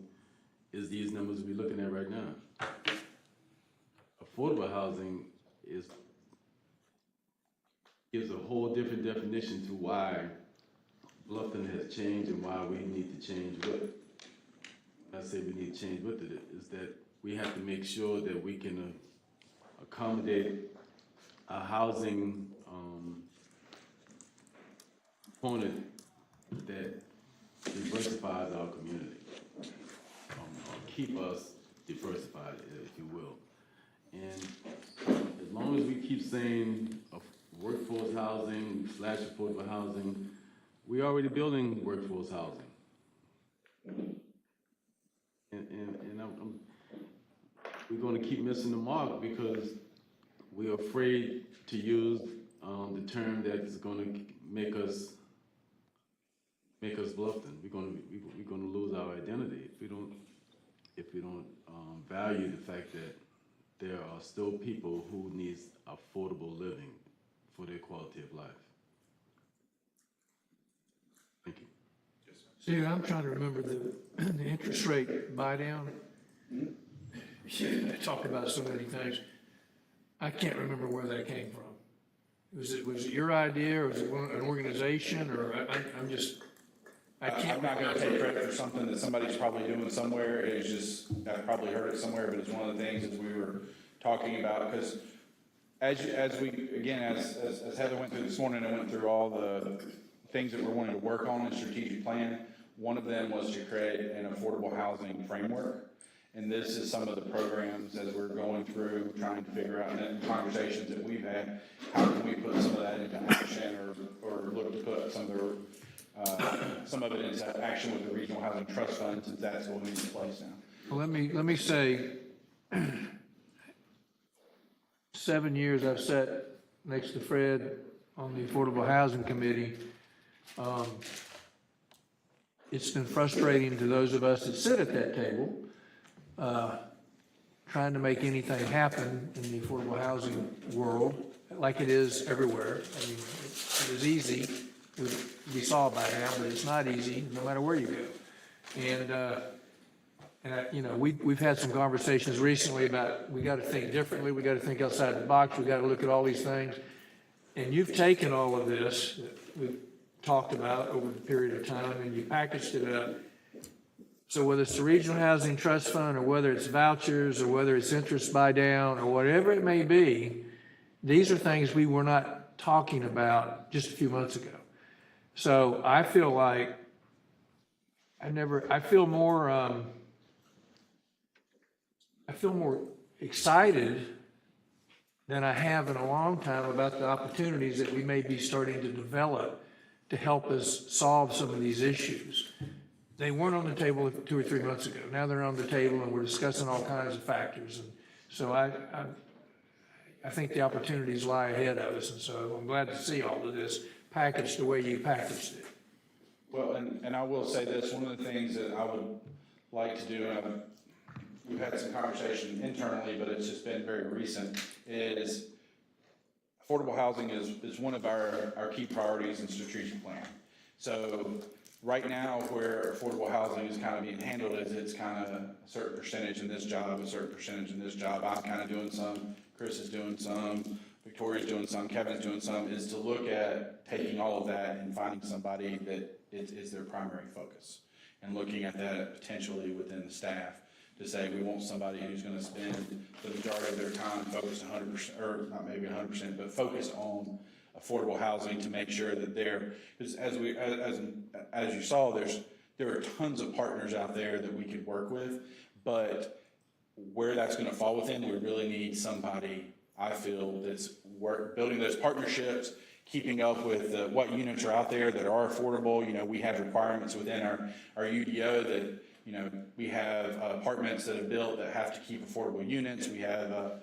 is these numbers we're looking at right now. Affordable housing gives a whole different definition to why Bluffton has changed and why we need to change with it. I say we need to change with it is that we have to make sure that we can accommodate a housing component that diversifies our community, keep us diversified, if you will. And as long as we keep saying workforce housing / affordable housing, we're already building workforce housing. And we're going to keep missing the mark because we're afraid to use the term that is going to make us Bluffton. We're going to lose our identity if we don't value the fact that there are still people who need affordable living for their quality of life. Thank you. See, I'm trying to remember the interest rate buy down. I talked about so many things. I can't remember where that came from. Was it your idea, or was it an organization, or I can't. I'm not gonna take credit for something that somebody's probably doing somewhere. It's just, I've probably heard it somewhere, but it's one of the things that we were talking about, because as Heather went through this morning and went through all the things that we're wanting to work on in the strategic plan, one of them was to create an affordable housing framework. And this is some of the programs as we're going through, trying to figure out, in conversations that we've had, how can we put some of that into action, or look to put some of it into action with the Regional Housing Trust Fund, since that's going into place now. Well, let me say, 7 years I've sat next to Fred on the Affordable Housing Committee. It's been frustrating to those of us that sit at that table, trying to make anything happen in the affordable housing world, like it is everywhere. I mean, it is easy, we saw by now, but it's not easy, no matter where you go. And we've had some conversations recently about, we got to think differently, we got to think outside the box, we got to look at all these things. And you've taken all of this that we've talked about over the period of time, and you packaged it up. So whether it's the Regional Housing Trust Fund, or whether it's vouchers, or whether it's interest buy down, or whatever it may be, these are things we were not talking about just a few months ago. So I feel like I feel more excited than I have in a long time about the opportunities that we may be starting to develop to help us solve some of these issues. They weren't on the table 2 or 3 months ago. Now they're on the table, and we're discussing all kinds of factors. And so I think the opportunities lie ahead of us, and so I'm glad to see all of this packaged the way you packaged it. Well, and I will say this, one of the things that I would like to do, and we've had some conversation internally, but it's just been very recent, is affordable housing is one of our key priorities in strategic plan. So right now, where affordable housing is kind of being handled is it's kind of a certain percentage in this job, a certain percentage in this job. I'm kind of doing some, Chris is doing some, Victoria's doing some, Kevin's doing some, is to look at taking all of that and finding somebody that is their primary focus, and looking at that potentially within the staff to say we want somebody who's going to spend the majority of their time focused 100%, or not maybe 100%, but focused on affordable housing, to make sure that because as you saw, there are tons of partners out there that we could work with, but where that's going to fall within, we really need somebody I feel that's building those partnerships, keeping up with what units are out there that are affordable. You know, we have requirements within our UDO that, you know, we have apartments that are built that have to keep affordable units. We have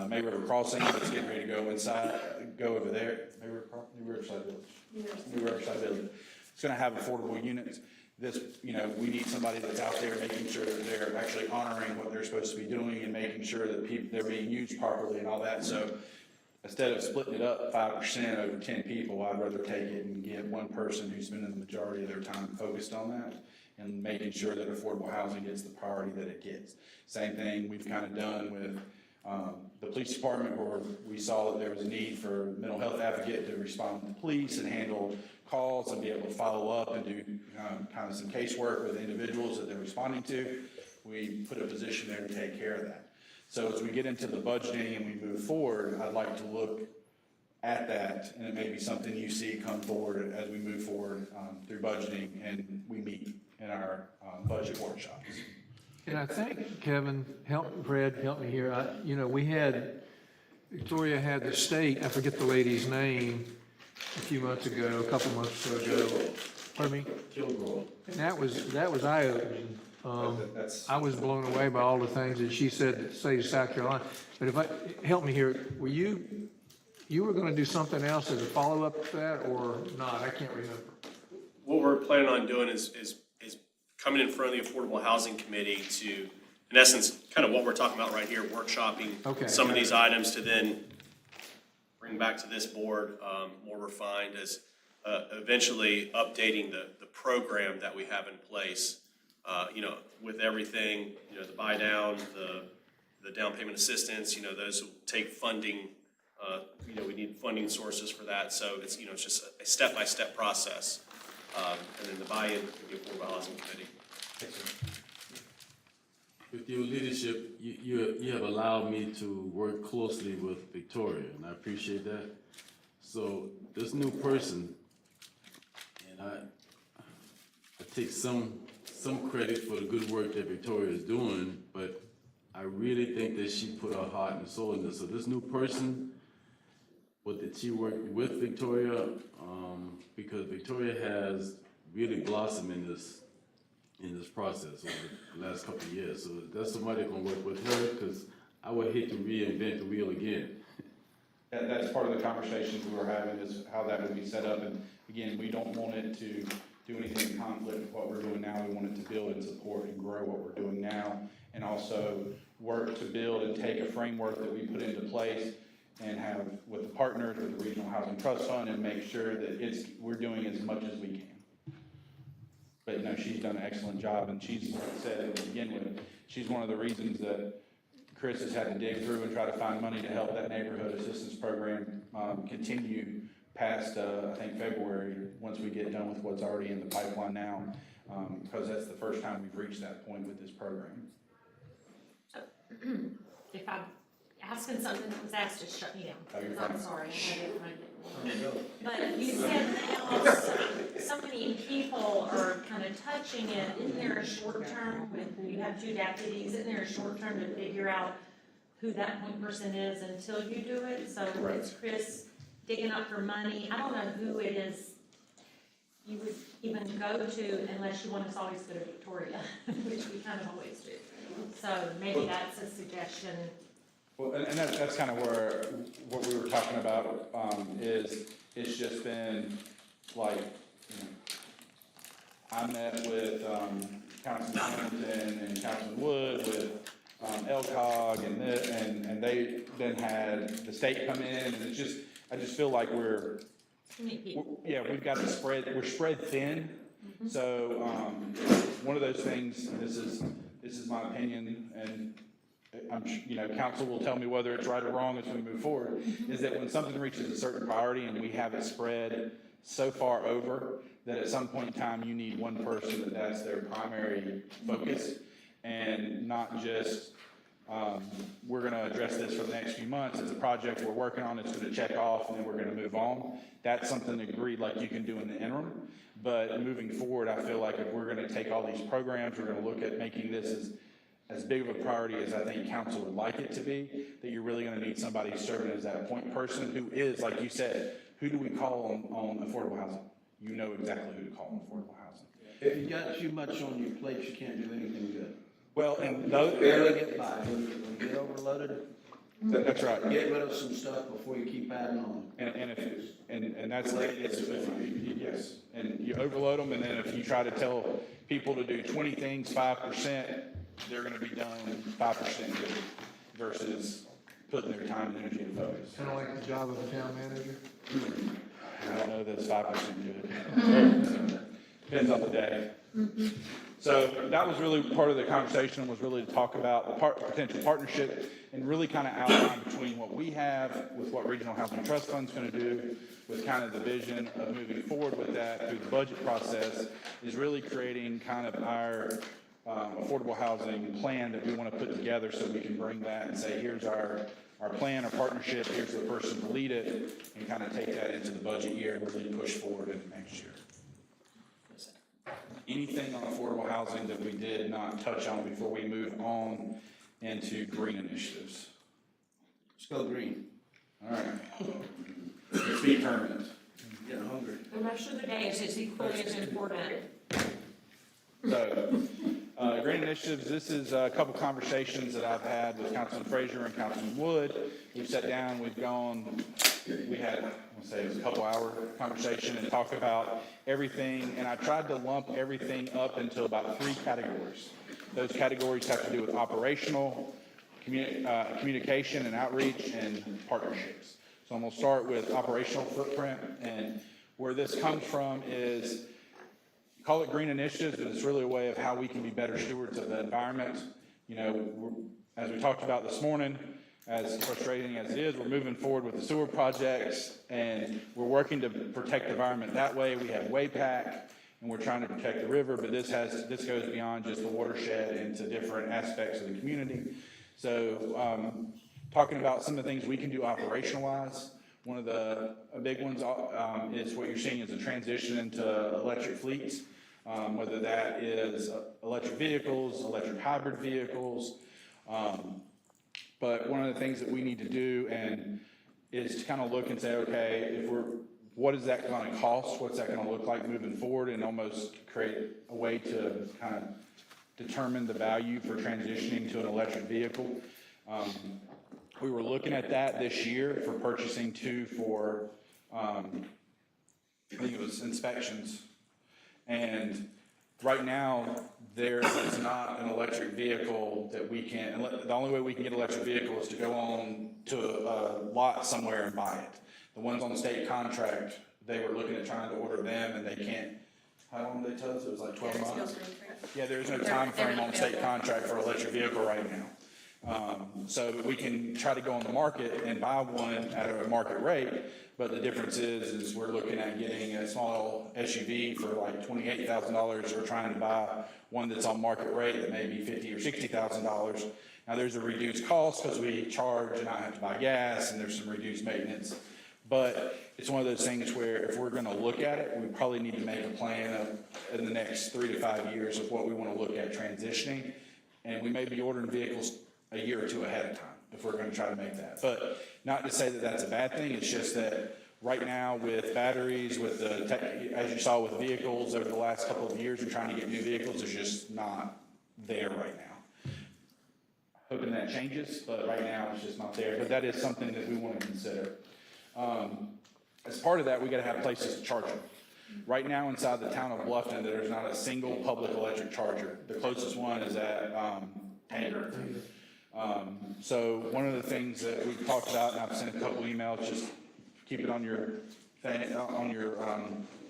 May River Crossing that's getting ready to go over there. New Riverside Village. It's going to have affordable units. This, you know, we need somebody that's out there making sure that they're actually honoring what they're supposed to be doing and making sure that they're being used properly and all that. So instead of splitting it up 5% over 10 people, I'd rather take it and get one person who's spending the majority of their time focused on that and making sure that affordable housing gets the priority that it gets. Same thing we've kind of done with the police department, where we saw that there was a need for a mental health advocate to respond to the police and handle calls and be able to follow up and do kind of some casework with individuals that they're responding to. We put a position there to take care of that. So as we get into the budgeting and we move forward, I'd like to look at that, and it may be something you see come forward as we move forward through budgeting and we meet in our budget workshops. And I think, Kevin, Fred, help me here. You know, Victoria had the state, I forget the lady's name, a few months ago, a couple months ago. Pardon me? And that was eye-opening. I was blown away by all the things that she said that say South Carolina. But help me here, you were gonna do something else as a follow-up to that or not? I can't remember. What we're planning on doing is coming in front of the Affordable Housing Committee to, in essence, kind of what we're talking about right here, workshopping some of these items to then bring back to this board more refined as eventually updating the program that we have in place. You know, with everything, you know, the buy down, the down payment assistance, you know, those will take funding. You know, we need funding sources for that. So it's, you know, it's just a step-by-step process. And then the buy-in to the Affordable Housing Committee. With your leadership, you have allowed me to work closely with Victoria, and I appreciate that. So this new person, and I take some credit for the good work that Victoria is doing, but I really think that she put her heart and soul in this. So this new person, did she work with Victoria? Because Victoria has really blossomed in this process over the last couple of years. So that's somebody gonna work with her, because I would hate to reinvent the wheel again. That's part of the conversations we were having, is how that would be set up. And again, we don't want it to do anything in conflict with what we're doing now. We want it to build and support and grow what we're doing now, and also work to build and take a framework that we put into place and have with the partners, with the Regional Housing Trust Fund, and make sure that we're doing as much as we can. But, you know, she's done an excellent job, and she's said to begin with, she's one of the reasons that Chris has had to dig through and try to find money to help that neighborhood assistance program continue past, I think, February, once we get done with what's already in the pipeline now, because that's the first time we've reached that point with this program. If I'm asking something that was asked, just shut me down. Oh, you're I'm fine. sorry. But you said now so many people are kind of touching it. Isn't there a short term, when you have two deputies, isn't there a short term to figure out who that point person is until you do it? So it's Chris digging up for money. I don't know who it is you would even go to unless you want us always go to Victoria, which we kind of always do. So maybe that's a suggestion. Well, and that's kind of where, what we were talking about, is it's just been like, you know, I met with Councilman Hamilton and Councilman Wood with LCOG and they then had the state come in, and it's just, I just feel like we've got to we're spread thin. So one of those things, this is my opinion, and you know, council will tell me whether it's right or wrong as we move forward, is that when something reaches a certain priority and we have it spread so far over that at some point in time you need one person that's their primary focus, and not just we're going to address this for the next few months. It's a project we're working on, it's going to check off, and then we're going to move on. That's something agreed like you can do in the interim. But moving forward, I feel like if we're going to take all these programs, we're going to look at making this as as big of a priority as I think council would like it to be, that you're really gonna need somebody serving as that point person who is, like you said, who do we call on affordable housing? You know exactly who to call on affordable housing. If you got too much on your plate, you can't do anything good. Well, and those, Barely get by. When you get overloaded, that's right. get rid of some stuff before you keep adding on. And that's, yes, and you overload them, and then if you try to tell people to do 20 things, 5%, they're gonna be done 5% good versus putting their time and energy and focus. Kind of like the job of a town manager. I don't know that it's 5% good. Depends on the day. So that was really part of the conversation, was really to talk about the potential partnership and really kind of outline between what we have with what Regional Housing Trust Fund's going to do, with kind of the vision of moving forward with that through the budget process, is really creating kind of our affordable housing plan that we want to put together so we can bring that and say, here's our plan, our partnership, here's the person to lead it, and kind of take that into the budget year and really push forward into next year. Anything on affordable housing that we did not touch on before we move on into green initiatives? Let's go green. All right. Speed tournament. Getting hungry. The rest of the days is equally as important. So, green initiatives, this is a couple conversations that I've had with Councilman Frazier and Councilman Wood. We've sat down, we had, I'll say it was a couple hour conversation and talk about everything, and I tried to lump everything up into about 3 categories. Those categories have to do with operational, communication and outreach, and partnerships. So I'm gonna start with operational footprint, and where this comes from is, call it green initiatives, but it's really a way of how we can be better stewards of the environment. You know, as we talked about this morning, as frustrating as it is, we're moving forward with the sewer projects, and we're working to protect the environment that way. We have WAPAC, and we're trying to protect the river, but this goes beyond just the watershed into different aspects of the community. So, talking about some of the things we can do operational-wise, one of the big ones is what you're seeing is a transition into electric fleets, whether that is electric vehicles, electric hybrid vehicles. But one of the things that we need to do is to kind of look and say, okay, what is that going to cost? What's that going to look like moving forward, and almost create a way to kind of determine the value for transitioning to an electric vehicle. We were looking at that this year for purchasing 2 for, I think it was inspections. And right now, there is not an electric vehicle that we can, the only way we can get an electric vehicle is to go on to a lot somewhere and buy it. The ones on the state contract, they were looking at trying to order them, and they can't. How long did they tell us? It was like 12 months? Yeah, there's no time frame on state contract for an electric vehicle right now. So we can try to go on the market and buy one at a market rate, but the difference is we're looking at getting a small SUV for like $28,000. We're trying to buy one that's on market rate that may be $50,000 or $60,000. Now there's a reduced cost because we charge and I have to buy gas, and there's some reduced maintenance. But it's one of those things where if we're going to look at it, we probably need to make a plan in the next 3 to 5 years of what we want to look at transitioning. And we may be ordering vehicles a year or 2 ahead of time if we're going to try to make that. But not to say that that's a bad thing. It's just that right now with batteries, with the as you saw with vehicles over the last couple of years, we're trying to get new vehicles. It's just not there right now. Hoping that changes, but right now it's just not there. But that is something that we want to consider. As part of that, we got to have places to charge them. Right now inside the town of Bluffton, there's not a single public electric charger. The closest one is at Tanger. So one of the things that we've talked about, and I've sent a couple emails, just keep it on your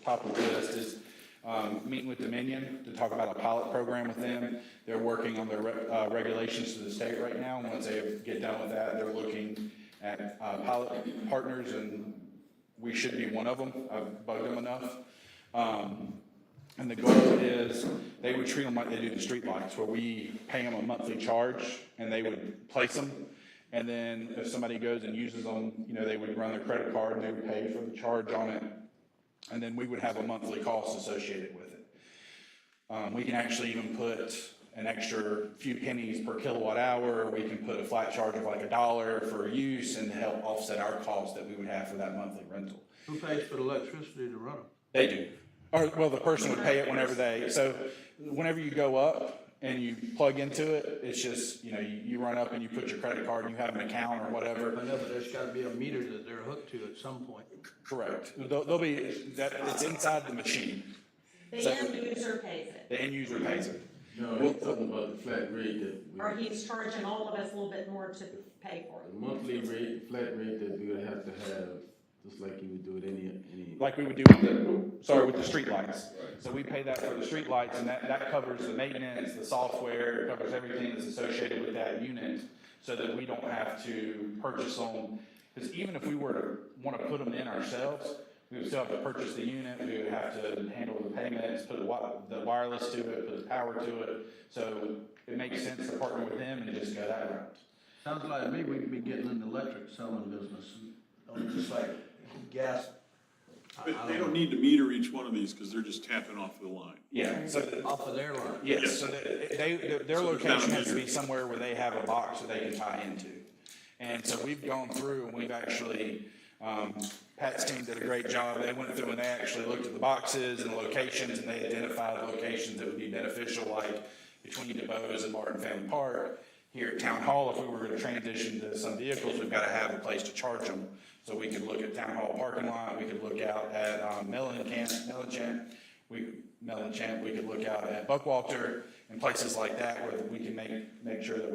top of the list, is meeting with Dominion to talk about a pilot program with them. They're working on their regulations to the state right now. Once they get done with that, they're looking at pilot partners, and we should be one of them. I've bugged them enough. And the goal is they would treat them like they do the street lights, where we pay them a monthly charge and they would place them. And then if somebody goes and uses them, they would run their credit card and they would pay for the charge on it. And then we would have a monthly cost associated with it. We can actually even put an extra few pennies per kilowatt hour. We can put a flat charge of like $1 for use and help offset our cost that we would have for that monthly rental. Who pays for the electricity to run them? They do. Or, well, the person would pay it whenever so whenever you go up and you plug into it, it's just, you run up and you put your credit card and you have an account or whatever. I know, but there's gotta be a meter that they're hooked to at some point. Correct. There'll be, it's inside the machine. The end user pays it. The end user pays it. No, we're talking about the flat rate that Or he's charging all of us a little bit more to pay for it. the monthly rate, flat rate that we would have to have, just like you would do it any. Like we would do with the street lights. So we pay that for the street lights, and that covers the maintenance, the software, covers everything that's associated with that unit, so that we don't have to purchase them. Because even if we were to want to put them in ourselves, we would still have to purchase the unit, we would have to handle the payments, put the wireless to it, put the power to it. So it makes sense to partner with them and just go that route. Sounds like to me we'd be getting in the electric selling business, just like gas. But they don't need to meter each one of these, because they're just tapping off the line. Yeah, so Off of their line. yes, so their location has to be somewhere where they have a box that they can tie into. And so we've gone through and we've actually, Pat's team did a great job. They went through and they actually looked at the boxes and the locations, and they identified locations that would be beneficial, like between DeBose and Martin Family Park. Here at Town Hall, if we were going to transition to some vehicles, we've got to have a place to charge them. So we could look at Town Hall parking lot, we could look out at Mellenchamp, we could look out at Buckwalter, and places like that where we can make sure that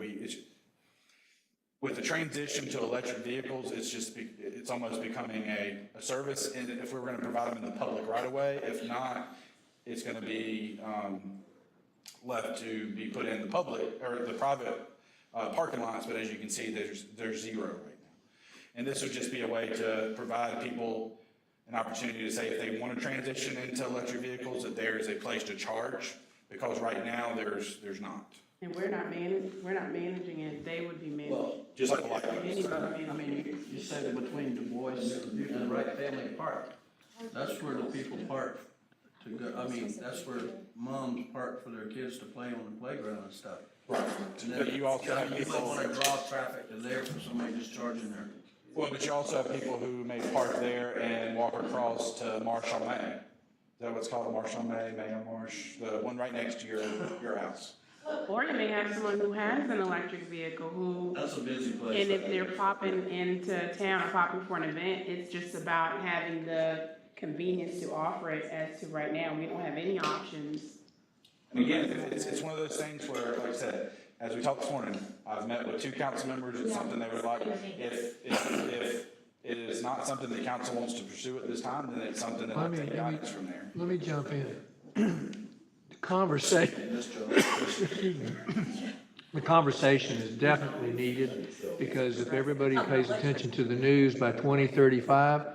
with the transition to electric vehicles, it's almost becoming a service, and if we're going to provide them in the public right away, if not, it's going to be left to be put in the public or the private parking lots. But as you can see, there's zero right now. And this would just be a way to provide people an opportunity to say if they want to transition into electric vehicles, that there is a place to charge, because right now there's not. And we're not managing it, they would be managing. Well, just like the light poles. I mean, you said between Du Bois and Wright Family Park, that's where the people park to go, that's where moms park for their kids to play on the playground and stuff. Right. And then But you also have might people. want to draw traffic to there for somebody just charging there. Well, but you also have people who may park there and walk across to Marsh on May. Is that what's called, Marsh on May, May on Marsh, the one right next to your house? Or you may have someone who has an electric vehicle who, That's a busy place. and if they're popping into town or popping for an event, it's just about having the convenience to offer it. As to right now, we don't have any options. And again, it's one of those things where, like I said, as we talked this morning, I've met with 2 council members. It's something they would like. If it is not something the council wants to pursue at this time, then it's something that I'll take guidance from there. Let me jump in. The conversation is definitely needed, because if everybody pays attention to the news, by 2035,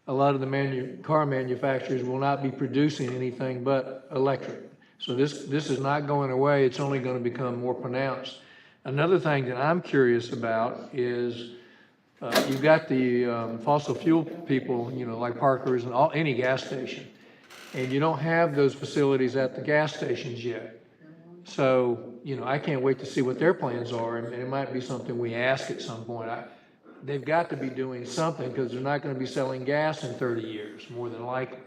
a lot of the car manufacturers will not be producing anything but electric. So this is not going away, it's only going to become more pronounced. Another thing that I'm curious about is, you've got the fossil fuel people, like Parker's and any gas station, and you don't have those facilities at the gas stations yet. So, I can't wait to see what their plans are, and it might be something we ask at some point. They've got to be doing something, because they're not going to be selling gas in 30 years, more than likely.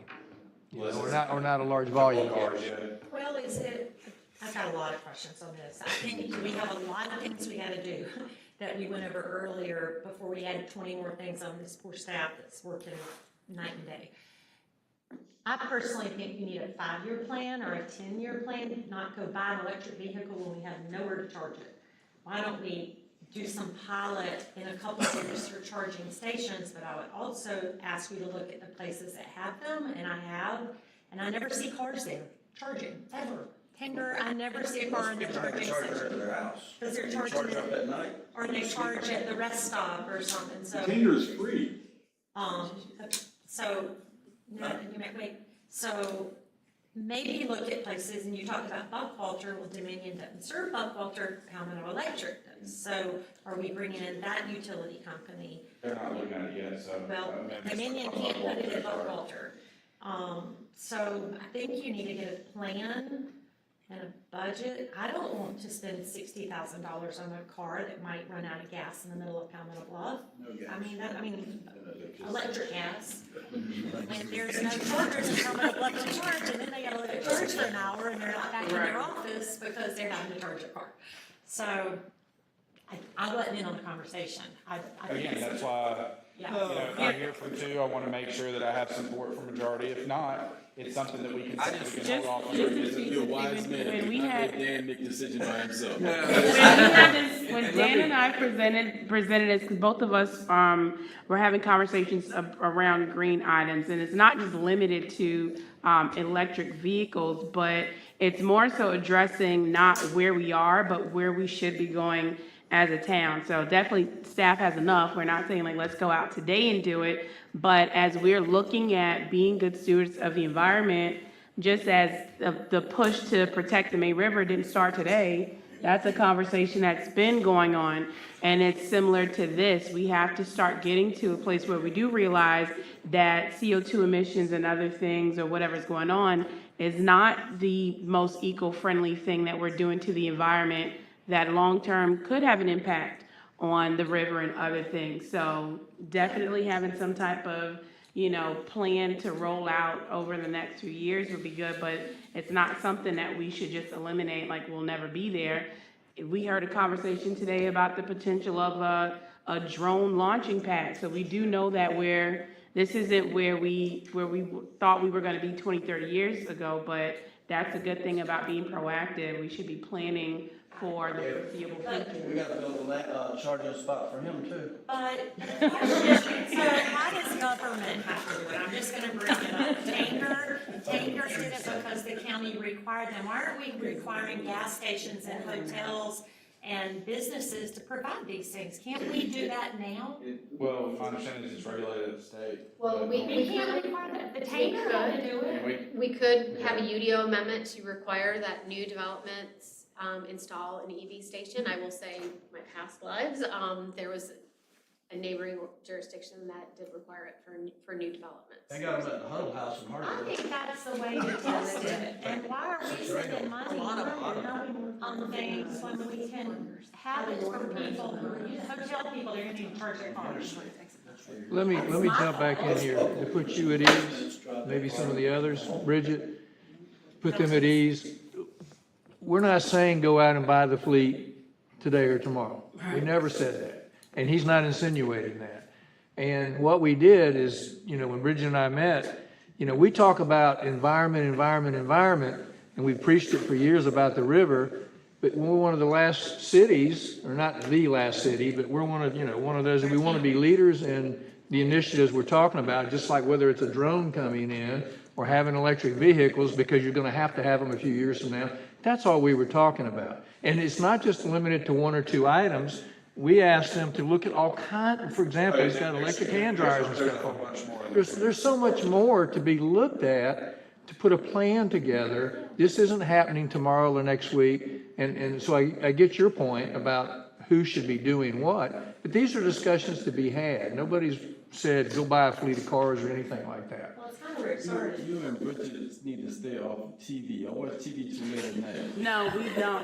Or not a large volume gas. Well, I've got a lot of questions on this. I think we have a lot of things we gotta do that we went over earlier before we added 20 more things on this poor staff that's working night and day. I personally think you need a 5-year plan or a 10-year plan, not go buy an electric vehicle when we have nowhere to charge it. Why don't we do some pilot in a couple of years for charging stations? But I would also ask you to look at the places that have them, and I never see cars there charging, ever. Tinder, I never see a car in the charging station. Because they're charging up at night. Or they charge at the rest stop or something, so. Tinder's free. So, no, you might wait, so maybe look at places, and you talked about Buckwalter. Well, Dominion doesn't serve Buckwalter, Palmetto Electric does. So are we bringing in that utility company? They're not looking at it yet, so. Well, Dominion can't put it at Buckwalter. So I think you need to get a plan and a budget, I don't want to spend $60,000 on a car that might run out of gas in the middle of Palmetto Bluff. I mean, electric gas. And there's no chargers in Palmetto Bluff to charge, and then they gotta let it charge for an hour, and they're not back in their office because they're having to charge their car. So, I wasn't in on the conversation. Again, that's why, I'm here for two. I want to make sure that I have support for majority. If not, it's something that we can hold off on. You're a wise man. When we Not had- let Dan make the decision by himself. When Dan and I presented this, because both of us were having conversations around green items, and it's not just limited to electric vehicles, but it's more so addressing not where we are, but where we should be going as a town. So definitely staff has enough. We're not saying like, let's go out today and do it, but as we're looking at being good stewards of the environment, just as the push to protect the May River didn't start today, that's a conversation that's been going on. And it's similar to this. We have to start getting to a place where we do realize that CO2 emissions and other things or whatever's going on is not the most eco-friendly thing that we're doing to the environment that long-term could have an impact on the river and other things. So definitely having some type of, plan to roll out over the next few years would be good, but it's not something that we should just eliminate, like we'll never be there. We heard a conversation today about the potential of a drone launching pad. So we do know that this isn't where we thought we were gonna be 20, 30 years ago, but that's a good thing about being proactive. We should be planning for the foreseeable future. We gotta build a charging spot for him too. But, so why does government have to do it? I'm just gonna bring it up. Tanger did it because the county required them. Why aren't we requiring gas stations and hotels and businesses to provide these things? Can't we do that now? Well, my understanding is it's regulated at the state. Well, we can't require that. The Tanger had to do it. We could have a UDO amendment to require that new developments install an EV station. I will say, my past lives, there was a neighboring jurisdiction that did require it for new developments. They got them at the Huddle House in I Hartford. think that's the way to test it. And why are we spending money on things when we can have it for people hotel people, they're gonna charge their cars? Let me jump back in here to put you at ease, maybe some of the others. Bridget, put them at ease. We're not saying go out and buy the fleet today or tomorrow. We never said that. And he's not insinuating that. And what we did is, when Bridget and I met, we talk about environment, and we've preached it for years about the river, but we're one of the last cities, or not the last city, but we're one of those, and we want to be leaders in the initiatives we're talking about, just like whether it's a drone coming in or having electric vehicles, because you're going to have them a few years from now. That's all we were talking about. And it's not just limited to one or two items. We asked them to look at all kinds, for example, he's got electric hand dryers and stuff. There's so much more to be looked at to put a plan together. This isn't happening tomorrow or next week. And so I get your point about who should be doing what, but these are discussions to be had. Nobody's said, go buy a fleet of cars or anything like that. Well, it's kind of where it started. You and Bridget need to stay off TV. I watch TV too late at night. No, we don't.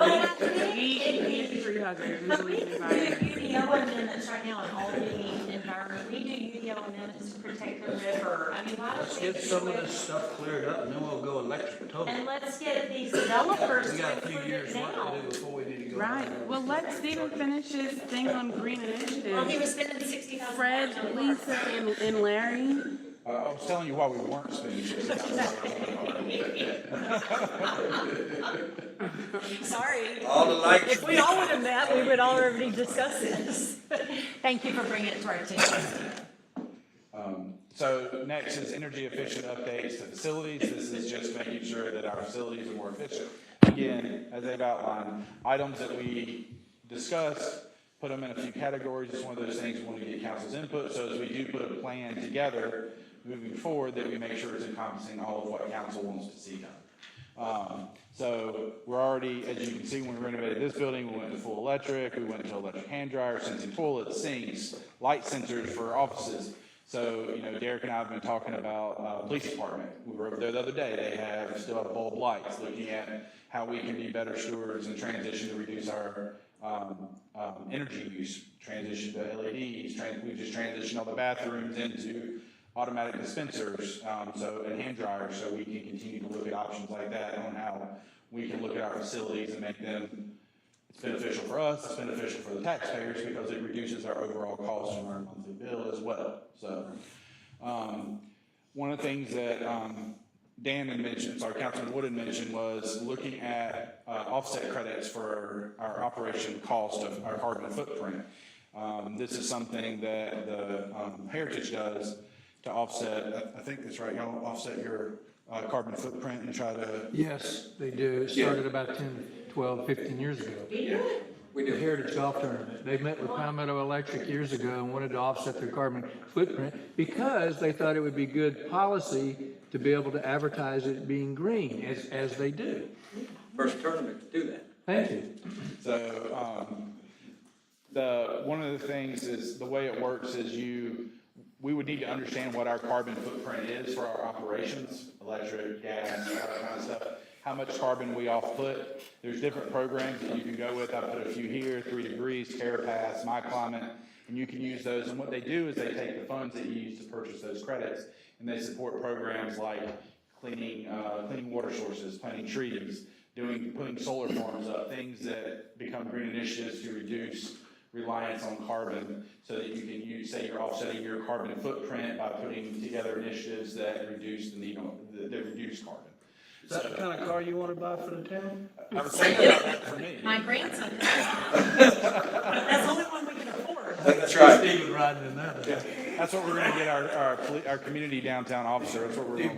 We tree huggers. But we do UDO amendments right now in Albany environment. We do UDO amendments to protect the river. I mean, why Let's don't we get some of this stuff cleared up and then we'll go electric totally. And let's get these developers We to got a few include years it work now. to do before we need to go. Right. Well, let Stephen finish his thing on green Well, he initiative. was spending $60,000. Fred, Lisa, and Larry. I was telling you why we weren't spending Sorry. All the lights. If we all would have met, we would already discuss this. Thank you for bringing it to our attention. So next is energy efficient updates to facilities. This is just making sure that our facilities are more efficient. Again, as they've outlined, items that we discussed, put them in a few categories. It's one of those things we want to get council's input. So as we do put a plan together moving forward, that we make sure it's encompassing all of what council wants to see done. So we're already, as you can see, when we renovated this building, we went to full electric, we went to electric hand dryer, sensing toilets, sinks, light sensors for offices. So, you know, Derek and I have been talking about, police department. We were over there the other day. They still have bulb lights, looking at how we can be better stewards and transition to reduce our, energy use, transition to LEDs, we've just transitioned all the bathrooms into automatic dispensers, and hand dryers, so we can continue to look at options like that on how we can look at our facilities and make them, it's beneficial for us, it's beneficial for the taxpayers, because it reduces our overall cost on our monthly bill as well. So, one of the things that, Dan had mentioned, Councilman Wood had mentioned, was looking at, offset credits for our operation cost of our carbon footprint. This is something that the, Heritage does to offset, I think that's right, y'all offset your, carbon footprint and try to. Yes, they do. It started about 10, 12, 15 years ago. We The do. Heritage Golf Tournament. They met with Palmetto Electric years ago and wanted to offset their carbon footprint because they thought it would be good policy to be able to advertise it being green, as they do. First tournament to do that. Thank you. So, one of the things is, the way it works is we would need to understand what our carbon footprint is for our operations, electric, gas, all that kind of stuff, how much carbon we off-put. There's different programs that you can go with. I put a few here, 3 Degrees, TerraPass, My Climate, and you can use those. And what they do is they take the funds that you use to purchase those credits, and they support programs like cleaning water sources, planting trees, putting solar farms up, things that become green initiatives to reduce reliance on carbon, so that you can use, say you're offsetting your carbon footprint by putting together initiatives that reduce the need on, that reduce carbon. Is that the kind of car you want to buy for the town? I was thinking about that for me. My grandson. That's the only one we can afford. That's right. Steve was riding in that. Yeah. That's what we're gonna get our community downtown officer, that's what we're gonna.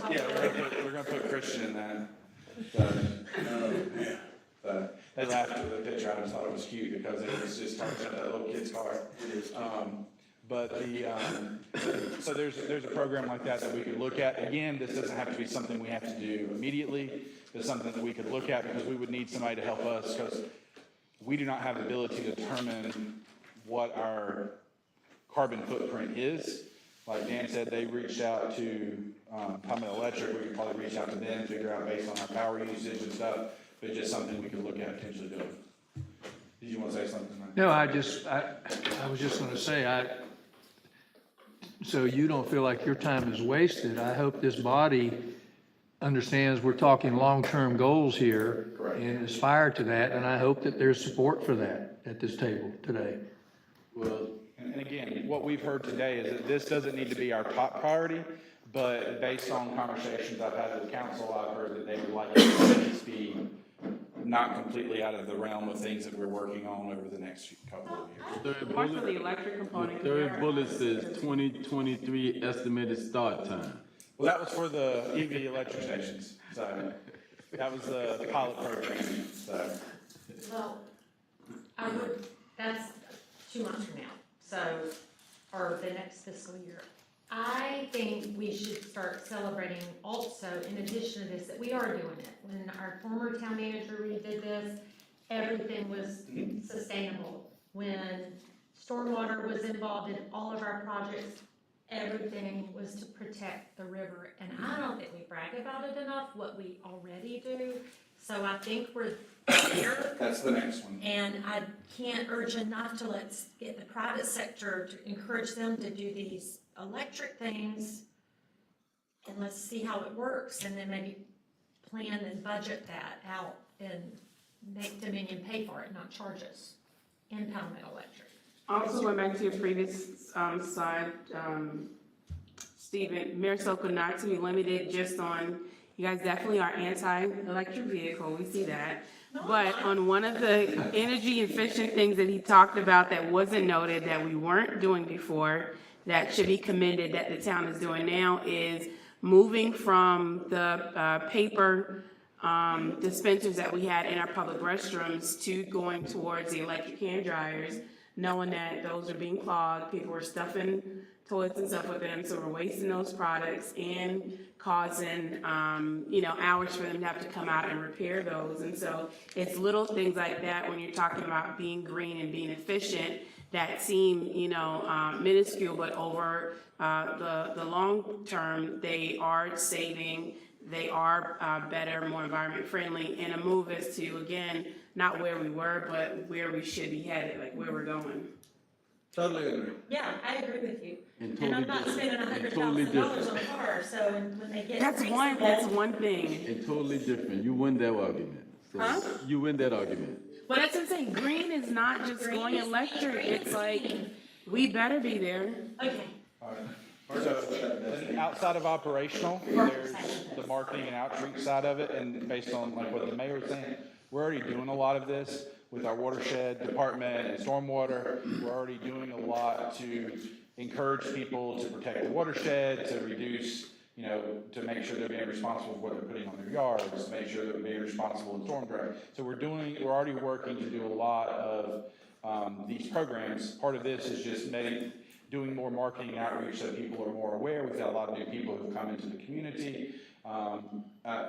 Yeah, we're gonna put Christian in that. They laughed at the picture, I just thought it was cute because it was just talking about that little kid's car. So there's a program like that we could look at. Again, this doesn't have to be something we have to do immediately. It's something that we could look at because we would need somebody to help us, because we do not have the ability to determine what our carbon footprint is. Like Dan said, they reached out to Palmetto Electric. We could probably reach out to them, figure out based on our power usage and stuff, but it's just something we could look at potentially doing. Did you want to say something? No, I was just gonna say, so you don't feel like your time is wasted. I hope this body understands we're talking long-term goals here. Correct. And aspire to that, and I hope that there's support for that at this table today. Well, and again, what we've heard today is that this doesn't need to be our top priority, but based on conversations I've had with council, I've heard that they would like to be not completely out of the realm of things that we're working on over the next couple of years. Part of the electric component. Third bullet says 2023 estimated start time. Well, that was for the EV electric stations, so that was the pilot program, so. Well, that's 2 months from now, so, or the next fiscal year. I think we should start celebrating also, in addition to this, that we are doing it. When our former town manager redid this, everything was sustainable. When stormwater was involved in all of our projects, everything was to protect the river. And I don't think we brag about it enough, what we already do. So I think we're there. That's the next one. And I can't urge enough to let's get the private sector to encourage them to do these electric things, and let's see how it works, and then maybe plan and budget that out and make Dominion pay for it, not charge us in Palmetto Electric. Also, going back to your previous slide, Stephen, Marisoka not to be limited just on, you guys definitely are anti-electric vehicle, we see that. But on one of the energy efficient things that he talked about that wasn't noted, that we weren't doing before, that should be commended that the town is doing now, is moving from the paper dispensers that we had in our public restrooms to going towards the electric hand dryers, knowing that those are being clogged, people are stuffing toilets and stuff with them, so we're wasting those products and causing, hours for them to have to come out and repair those. And so it's little things like that when you're talking about being green and being efficient that seem, minuscule, but over the long term, they are saving, they are better, more environment friendly, and a move is to, again, not where we were, but where we should be headed, like where we're going. Totally agree. Yeah, I agree with you. And And I'm totally not different. spending And totally $100,000 on different. a car, so when they get. That's one thing. And totally different. You win that argument. So Huh? You win that argument. But that's what I'm saying, green is not just going electric, it's like, we better be there. Okay. So, outside of operational, there's the marketing and outreach side of it, and based on like what the mayor was saying, we're already doing a lot of this with our watershed department and stormwater. We're already doing a lot to encourage people to protect the watershed, to reduce, to make sure they're being responsible for what they're putting on their yards, to make sure they're being responsible in storm drain. So we're already working to do a lot of these programs. Part of this is just doing more marketing and outreach so people are more aware. We've got a lot of new people who've come into the community,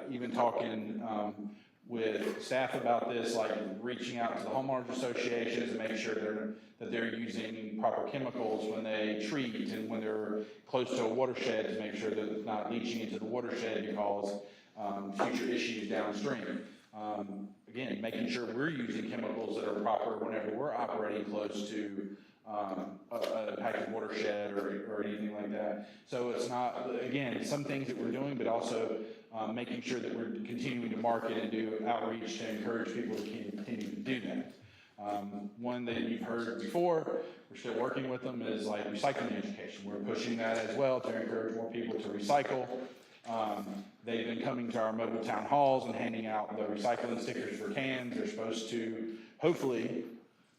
even talking with staff about this, like reaching out to the homeowners associations to make sure that they're using proper chemicals when they treat and when they're close to a watershed, to make sure that it's not leaching into the watershed to cause future issues downstream. Again, making sure we're using chemicals that are proper whenever we're operating close to a impacted watershed or anything like that. So it's not, again, some things that we're doing, but also making sure that we're continuing to market and do outreach to encourage people to continue to do that. One that you've heard before, we're still working with them, is like recycling education. We're pushing that as well to encourage more people to recycle. They've been coming to our mobile town halls and handing out the recycling stickers for cans. They're supposed to, hopefully,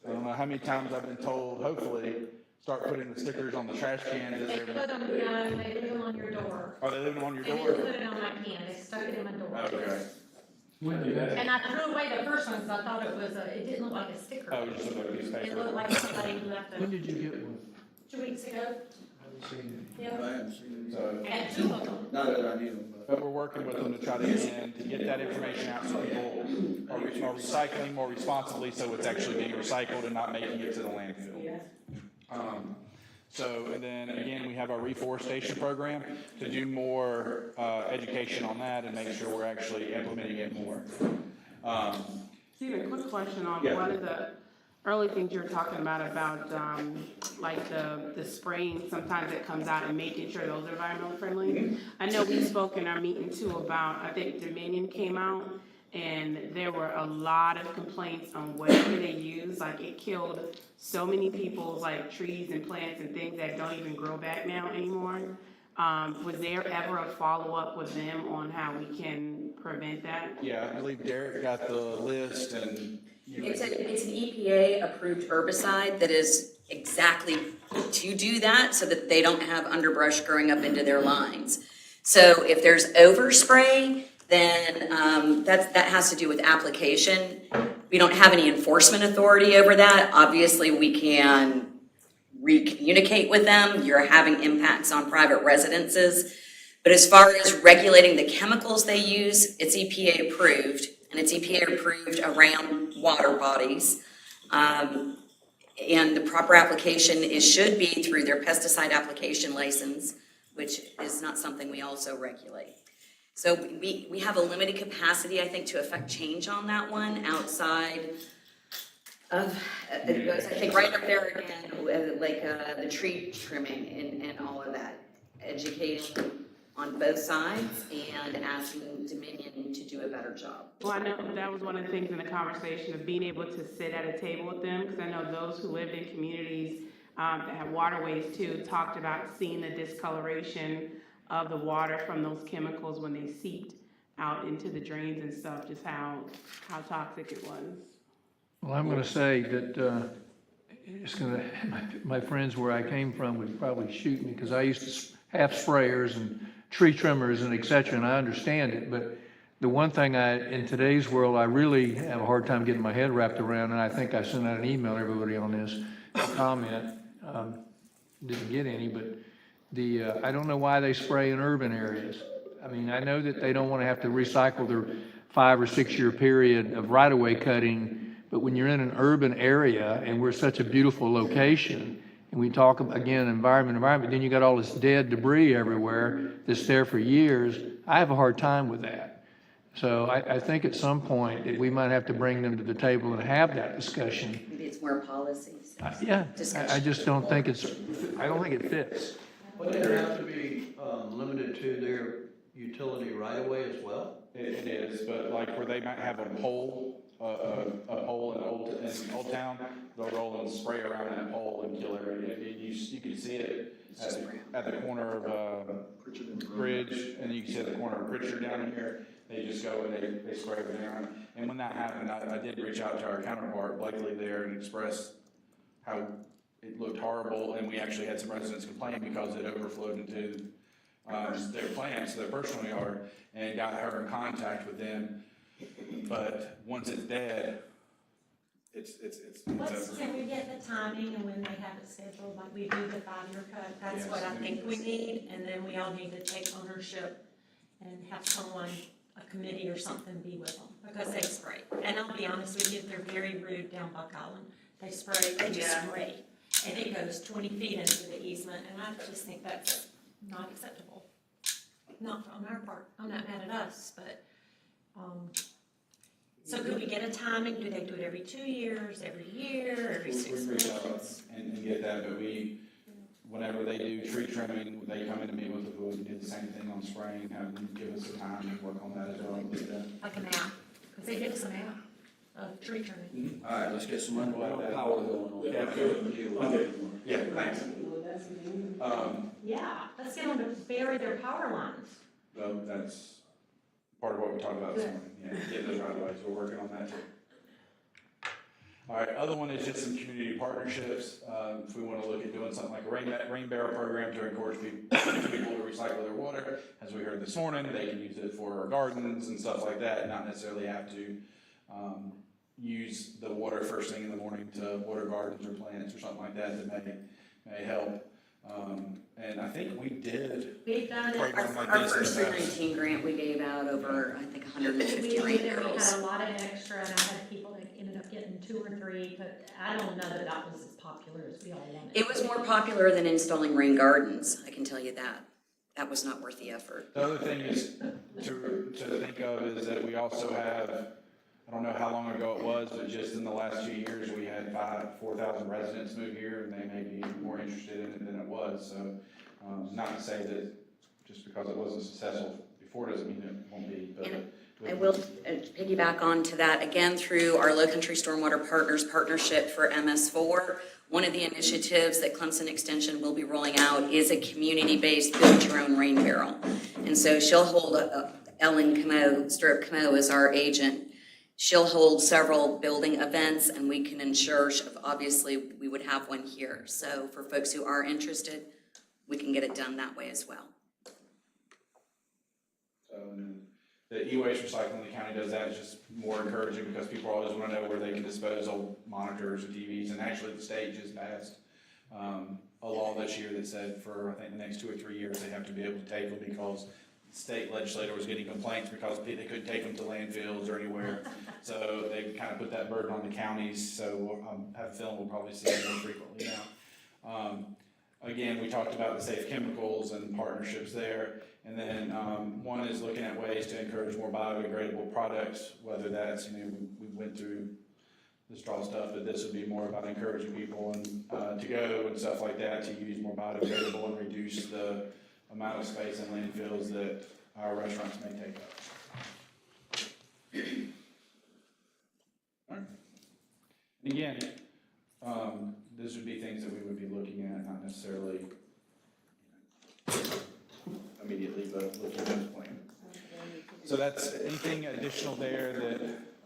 I don't know how many times I've been told, hopefully, start putting the stickers on the trash cans. They put them, they leave them on your door. Are they leaving on your They door? didn't put it on my can, they stuck it in my door. Okay. And I threw away the first one because I thought it didn't look like a sticker. Oh, just a piece of It paper. looked like somebody left When it did you get one? 2 weeks ago. I Yeah, haven't seen it. So, and 2 of them. Not that I need them, but. but we're working with them to try to get that information out so people are recycling more responsibly, so it's actually being recycled and not making it to the landfill. So, and then again, we have our reforestation program to do more education on that and make sure we're actually implementing it more. Steve, a quick question on Yeah. one of the early things you were talking about like the spraying, sometimes it comes out, and making sure those are environmentally friendly. I know we spoke in our meeting too about, I think Dominion came out, and there were a lot of complaints on whatever they use, like it killed so many people's like trees and plants and things that don't even grow back now anymore. Was there ever a follow-up with them on how we can prevent that? Yeah, I believe Derek got the list and. It's an EPA-approved herbicide that is exactly to do that, so that they don't have underbrush growing up into their lines. So if there's overspray, then that has to do with application. We don't have any enforcement authority over that. Obviously, we can re-communicate with them. You're having impacts on private residences. But as far as regulating the chemicals they use, it's EPA approved, and it's EPA approved around water bodies. And the proper application should be through their pesticide application license, which is not something we also regulate. So we have a limited capacity, I think, to affect change on that one outside of, it goes, I think, right up there again, like the tree trimming and all of that. Educating on both sides and asking Dominion to do a better job. Well, I know that was one of the things in the conversation of being able to sit at a table with them, because I know those who lived in communities that have waterways too talked about seeing the discoloration of the water from those chemicals when they seeped out into the drains and stuff, just how toxic it was. Well, I'm gonna say that, my friends where I came from would probably shoot me, because I used to have sprayers and tree trimmers and et cetera, and I understand it, but the one thing in today's world, I really have a hard time getting my head wrapped around, and I think I sent out an email to everybody on this comment, didn't get any, but I don't know why they spray in urban areas. I mean, I know that they don't wanna have to recycle their 5 or 6 year period of right-of-way cutting But when you're in an urban area and we're such a beautiful location, and we talk, again, environment, then you got all this dead debris everywhere that's there for years, I have a hard time with that. So I think at some point that we might have to bring them to the table and have that discussion. Maybe it's more policies. Yeah, Discussion. I just don't think I don't think it fits. Would it have to be, limited to their utility right away as well? It is, but like where they might have a pole in Old Town, they'll roll and spray around that pole and kill everything. You can see it at the corner of Bridge, and you can see at the corner of Pritchard down here. They just go and they spray everything around. And when that happened, I did reach out to our counterpart, Blakely, there and express how it looked horrible, and we actually had some residents complain because it overflowed into their plants, their personal yard, and got her in contact with them. But once it's dead, it's Can we get the timing and when they have it scheduled, like we do the 5-year cut? That's what I think we need, and then we all need to take ownership and have someone, a committee or something, be with them, because they spray. And I'll be honest with you, they're very rude down Buck Island. They spray, they just spray, and it goes 20 feet into the easement, and I just think that's not acceptable. Not on our part, I'm not mad at us, but, so could we get a timing? Do they do it every 2 years, every year, every 6 We reach out months? and get that, but whenever they do tree trimming, they come in to meet with the board and do the same thing on spraying, have them give us a time and work on that as well. Like a map, because they give us a map of tree trimming. All right, let's get some underwater power going on. Yeah, thanks. Yeah, let's get them to bury their power lines. Well, that's part of what we talked about this morning, get those right away, so we're working on that too. All right, other one is just some community partnerships. If we want to look at doing something like a rain barrel program to encourage people to recycle their water. As we heard this morning, they can use it for gardens and stuff like that, and not necessarily have to use the water first thing in the morning to water gardens or plants or something like that may help. And I think we did. We've done it, program like our this in first the past. 319 grant, we gave out over, I think, We 150 rain did it, we barrels. had a lot of extra, and I had people that ended up getting 2 or 3, but I don't know that that was as popular as we all wanted. It was more popular than installing rain gardens, I can tell you that. That was not worth the effort. The other thing is to think of is that we also have, I don't know how long ago it was, but just in the last 2 years, we had 4,000 residents move here, and they may be more interested in it than it was. So, not to say that just because it wasn't successful before doesn't mean it won't be. But And I will piggyback on to that again through our Low Country Stormwater Partners partnership for MS4. One of the initiatives that Clemson Extension will be rolling out is a community-based build your own rain barrel. And so she'll hold Ellen Camo, Stirrup Camo is our agent. She'll hold several building events, and we can ensure, obviously, we would have one here. So for folks who are interested, we can get it done that way as well. So, and the e-waste recycling, the county does that, is just more encouraging because people always want to know where they can dispose old monitors or TVs. And actually, the state just passed a law this year that said for, I think, the next 2 or 3 years, they have to be able to take them because the state legislator was getting complaints because they couldn't take them to landfills or anywhere. So they kind of put that burden on the counties. So I have a feeling we'll probably see it more frequently now. Again, we talked about the safe chemicals and partnerships there. And then one is looking at ways to encourage more biodegradable products, whether that's, we went through the straw stuff, but this would be more about encouraging people and to go and stuff like that to use more biodegradable and reduce the amount of space in landfills that our restaurants may take up. All right. And again, these would be things that we would be looking at, not necessarily immediately, but looking at the plan. So that's anything additional there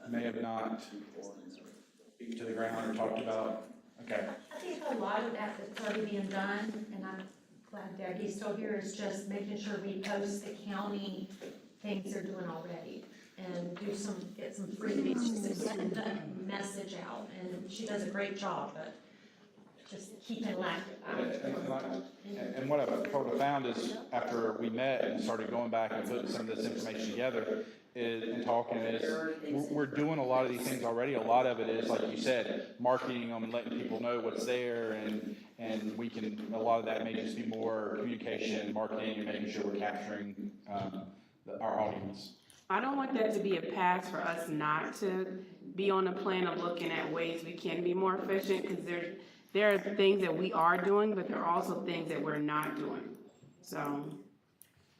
that may have not beat to the ground or talked about? Okay. I think a lot of that that's already being done, and I'm glad Debbie's still here, is just making sure we post the county things they're doing already and get some freebies, just to get the message out. And she does a great job, but just keeping lack And what I've sort of found is, after we met and started going back and putting some of this information together, and talking, we're doing a lot of these things already. A lot of it is, like you said, marketing them and letting people know what's there, and we can, a lot of that may just be more communication, marketing, and making sure we're capturing our audience. I don't want that to be a pass for us not to be on the plan of looking at ways we can be more efficient, because there are things that we are doing, but there are also things that we're not doing, so.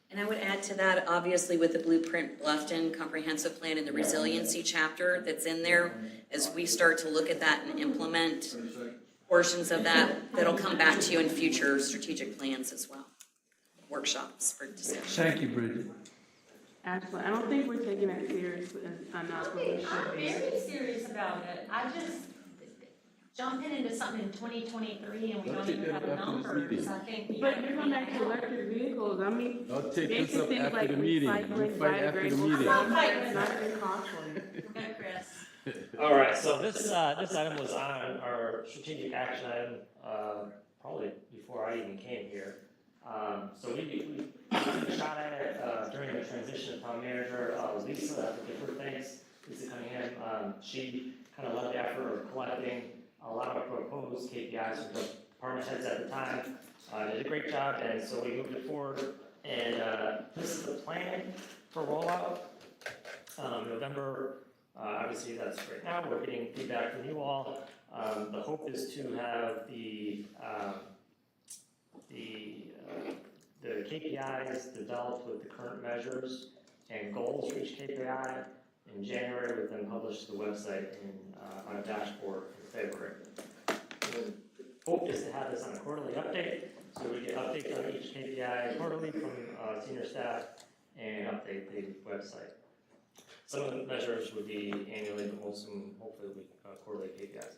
And I would add to that, obviously, with the Blueprint Bluffton Comprehensive Plan and the Resiliency chapter that's in there, as we start to look at that and implement portions of that, that'll come back to you in future strategic plans as well, workshops for discussion. Thank you, Bridget. Actually, I don't think we're taking that seriously enough, but we I'm should be. very serious about it. I just jumping into something in 2023 and we don't even have numbers, I think. we But have you're to going be back to ahead. electric vehicles, I mean, I'll take this basic up things after like the meeting. recycling, We'll fight after the biodegradable meeting. stuff, Fighting. it's not very costly. Okay, Chris. All right, so this item was on our strategic action item, probably before I even came here. So we took a shot at it, during the transition of town manager, Lisa, after different things, Lisa Cunningham, she kind of led the effort of collecting a lot of proposed KPIs from the department heads at the time. Did a great job, and so we moved it forward, and, this is the plan for rollout. November, obviously that's right now, we're getting feedback from you all. The hope is to have the KPIs developed with the current measures and goals for each KPI in January, with them published to the website on a dashboard in February. The hope is to have this on a quarterly update, so we get updates on each KPI quarterly from senior staff and update the website. Some of the measures would be annually, but most of them hopefully will be quarterly KPIs.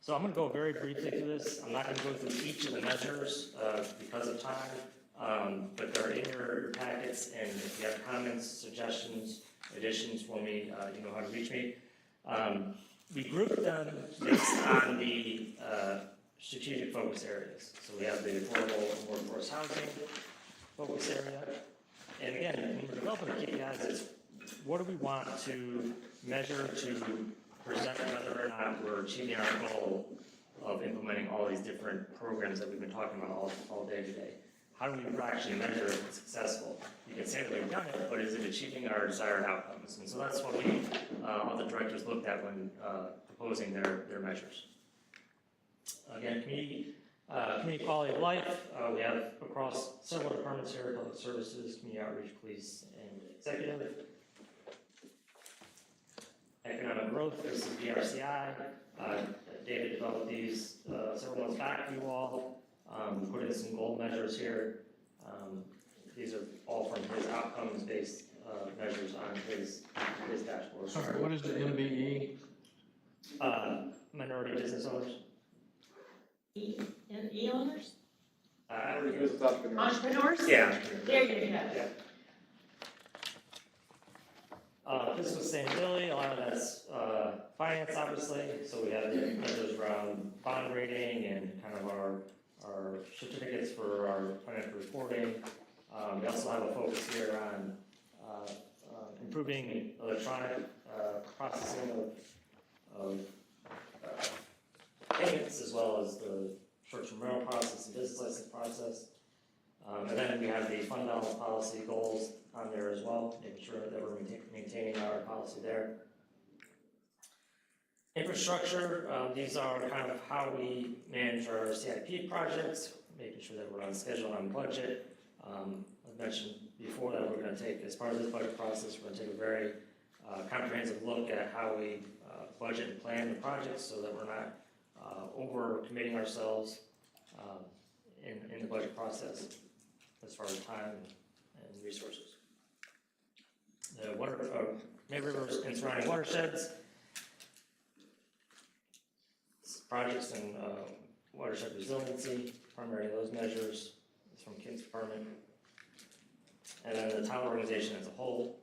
So I'm going to go very briefly through this. I'm not going to go through each of the measures because of time, but they're in your packets, and if you have comments, suggestions, additions for me, you know how to reach me. We grouped them based on the strategic focus areas. So we have the affordable and workforce housing focus area. And again, when we're developing the KPIs, it's what do we want to measure to present whether or not we're achieving our goal of implementing all these different programs that we've been talking about all day today. How do we actually measure if it's successful? You can say that we've done it, but is it achieving our desired outcomes? And so that's what we, all the directors looked at when proposing their measures. Again, community quality of life, we have across several departments here, public services, community outreach, police, and executive. Economic growth, this is BRCI. David developed these several months back for you all. We put in some goal measures here. These are all from his outcomes-based measures on his dashboard. Sorry, what is the MBE? Minority business owners. E-owners? Entrepreneurs? Entrepreneurs? Yeah. There you go. Yeah. Fiscal sustainability, a lot of that's finance, obviously. So we have the measures around bond rating and kind of our certificates for our financial reporting. We also have a focus here on improving electronic processing of payments, as well as the short-term rental process and business license process. And then we have the fund balance policy goals on there as well, making sure that we're maintaining our policy there. Infrastructure, these are kind of how we manage our CIP projects, making sure that we're on schedule and on budget. I mentioned before that we're going to take, as part of this budget process, we're going to take a very comprehensive look at how we budget and plan the projects so that we're not over committing ourselves in the budget process as far as time and resources. The water, May rivers and surrounding watersheds, projects and watershed resiliency, primary those measures is from Kim's department. And then the town organization as a whole,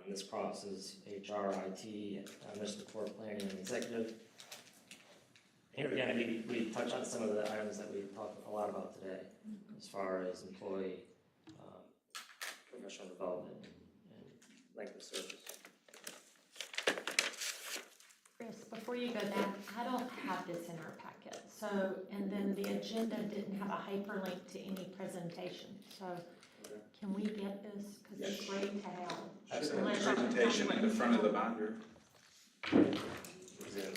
this crosses HR, IT, municipal court planning and executive. Here again, we touch on some of the items that we've talked a lot about today, as far as employee, professional development, and length of service. Chris, before you go down, I don't have this in our packet, so, and then the agenda didn't have a hyperlink to any presentation, so can we get this? Because it's great to have. That's the presentation in the front of the binder.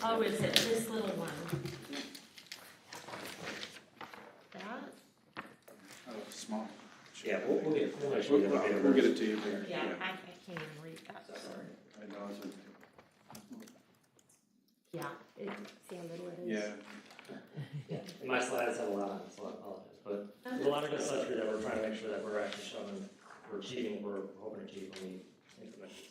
Oh, is it this little one? That? Oh, small. Yeah, we'll make sure We'll we get a we'll get it to you here. Yeah, I can't even read that, sorry. I know, it's a- Yeah, see how little it is? Yeah. My slides have a lot on it, so I apologize, but there's a lot of good stuff here that we're trying to make sure that we're actually showing, we're achieving, we're hoping to achieve when we implement these.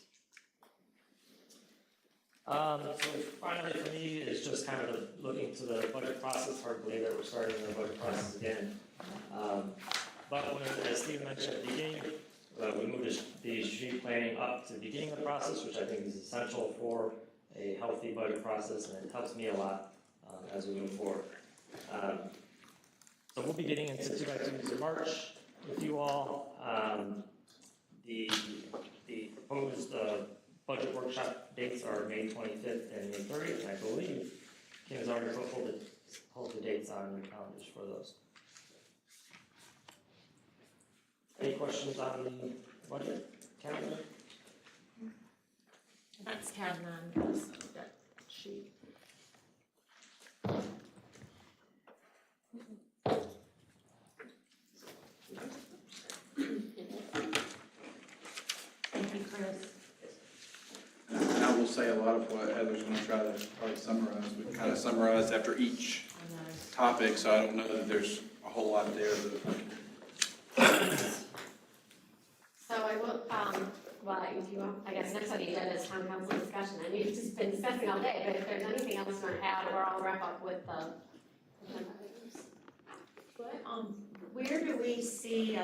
So finally for me is just kind of looking to the budget process. Hard to believe that we're starting the budget process again. But when, as Steve mentioned at the beginning, we moved the strategic planning up to the beginning of the process, which I think is essential for a healthy budget process, and it helps me a lot as we move forward. So we'll be getting into 2x2s in March with you all. The proposed budget workshop dates are May 25th and May 30th, and I believe Kim has already pulled the dates on your calendars for those. Any questions on the budget calendar? That's tab 9, that sheet. Thank you, Chris. And I will say a lot of what Heather's gonna try to probably summarize. We kind of summarized after each topic, so I don't know that there's a whole lot there that. So I will, well, if you want, I guess next on the agenda is town council discussion. I know you've just been discussing all day, but if there's anything else you want to add, or I'll wrap up with the. Where do we see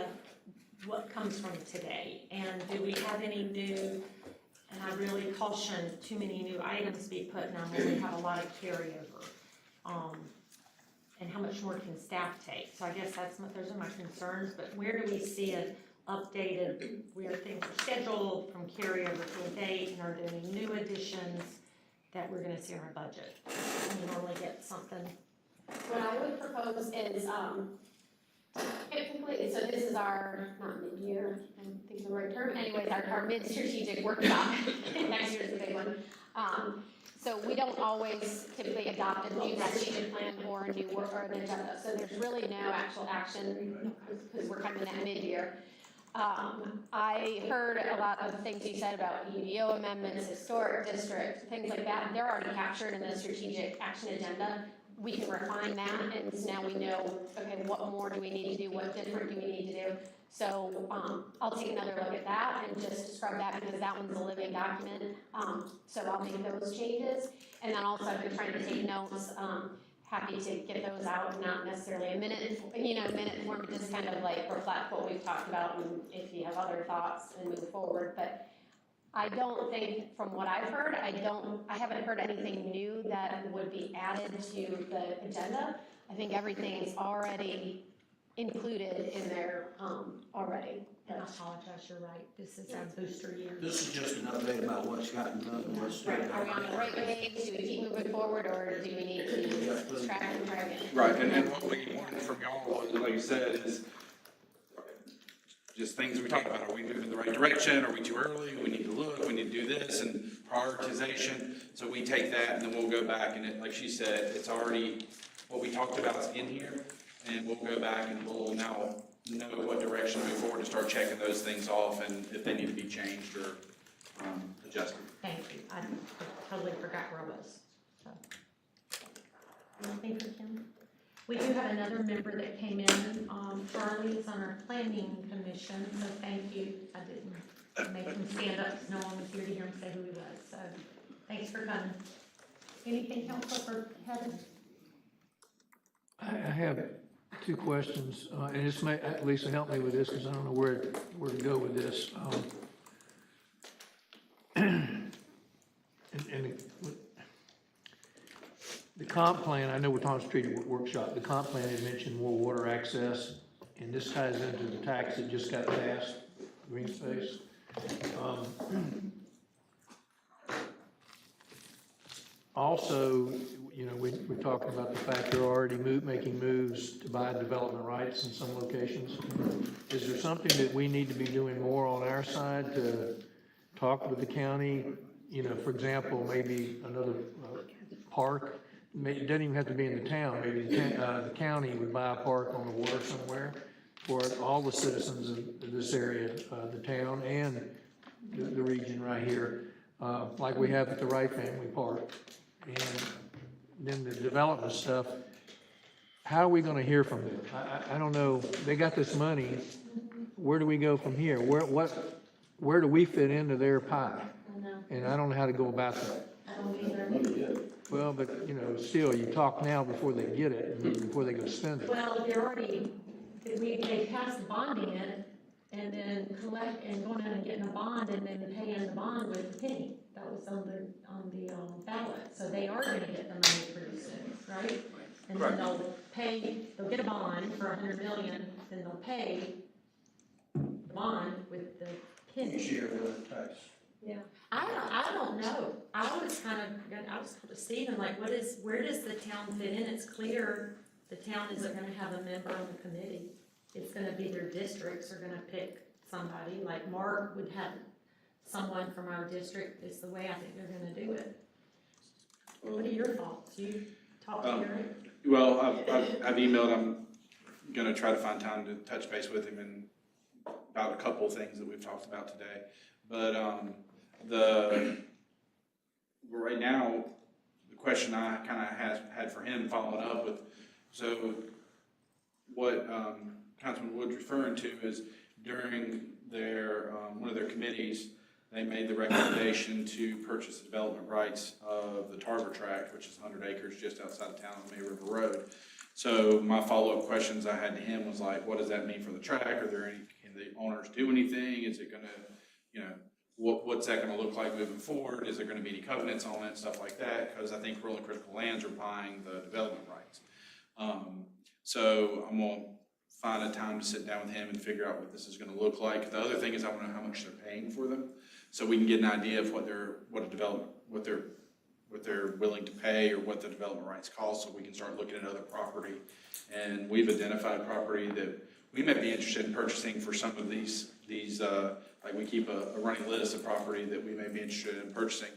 what comes from today? And do we have any new, and I really caution too many new items be put now when we have a lot of carryover? And how much more can staff take? So I guess those are my concerns, but where do we see it updated, where things are scheduled from carryover to a date, and are there any new additions that we're gonna see in our budget? We normally get something. What I would propose is, typically, so this is our, not mid-year, I don't think the right term, anyways, our mid-strategic workshop. Next year's the big one. So we don't always typically adopt a new strategic plan or a new work or an agenda. So there's really no actual action because we're kind of in that mid-year. I heard a lot of things you said about UDO amendments, historic district, things like that. They're already captured in the strategic action agenda. We can refine that, and so now we know, okay, what more do we need to do? What different do we need to do? So I'll take another look at that and just scrub that because that one's a living document. So I'll make those changes. And then also I've been trying to take notes. Happy to get those out, not necessarily a minute form, just kind of like reflect what we've talked about and if you have other thoughts and move forward. But I don't think, from what I've heard, I haven't heard anything new that would be added to the agenda. I think everything is already included in there already. And I apologize, you're right, this is our booster year. This is just an update about what's gotten done and what's still. Right, are we on the right page? Do we keep moving forward, or do we need to scrap and try again? Right, and what we wanted from y'all, like you said, is just things we talked about. Are we moving in the right direction? Are we too early? We need to look, we need to do this, and prioritization. So we take that and then we'll go back and like she said, it's already, what we talked about is in here. And we'll go back and we'll now know what direction to move forward to start checking those things off and if they need to be changed or adjusted. Thank you, I totally forgot where I was. So. Anything for Kim? We do have another member that came in, Charlie is on our planning commission, so thank you. I didn't make him stand up, no one was here to hear him say who he was, so thanks for coming. Anything else for Heather? I have two questions, and this may, Lisa, help me with this, because I don't know where to go with this. And the comp plan, I know we're talking street workshop, the comp plan had mentioned more water access, and this ties into the tax that just got passed, green space. Also, you know, we're talking about the fact they're already making moves to buy development rights in some locations. Is there something that we need to be doing more on our side to talk with the county? You know, for example, maybe another park, it doesn't even have to be in the town, maybe the county would buy a park on the water somewhere for all the citizens of this area, the town and the region right here, like we have at the Wright Family Park. And then the development stuff, how are we gonna hear from them? I don't know, they got this money, where do we go from here? Where do we fit into their pie? And I don't know how to go about that. I don't either. Well, but, you know, still, you talk now before they get it, and before they go spend it. Well, they're already, they passed the bonding it, and then collect, and going in and getting a bond, and then paying the bond with the penny. That was on the ballot, so they are gonna get the money pretty soon, right? And then they'll get a bond for $100 million, then they'll pay the bond with the penny. Each year with the tax. Yeah, I don't know. I was kind of Stephen, like, where does the town fit in? It's clear the town isn't gonna have a member on the committee. It's gonna be their districts are gonna pick somebody, like Mark would have someone from our district, is the way I think they're gonna do it. What are your thoughts? You talk to your. Well, I've emailed, I'm gonna try to find time to touch base with him and about a couple of things that we've talked about today. But, right now, the question I kind of had for him following up with, so what, Councilman Wood's referring to is during their, one of their committees, they made the recommendation to purchase the development rights of the Tarver Tract, which is 100 acres just outside of town on May River Road. So my follow-up questions I had to him was like, what does that mean for the track? Are there any, can the owners do anything? Is it gonna, you know, what's that gonna look like moving forward? Is there gonna be any covenants on it, stuff like that? Because I think Rural and Critical Lands are buying the development rights. So I'm gonna find a time to sit down with him and figure out what this is gonna look like. The other thing is I wanna know how much they're paying for them, so we can get an idea of what they're willing to pay or what the development rights cost, so we can start looking at other property. And we've identified property that we may be interested in purchasing for some of these like we keep a running list of property that we may be interested in purchasing.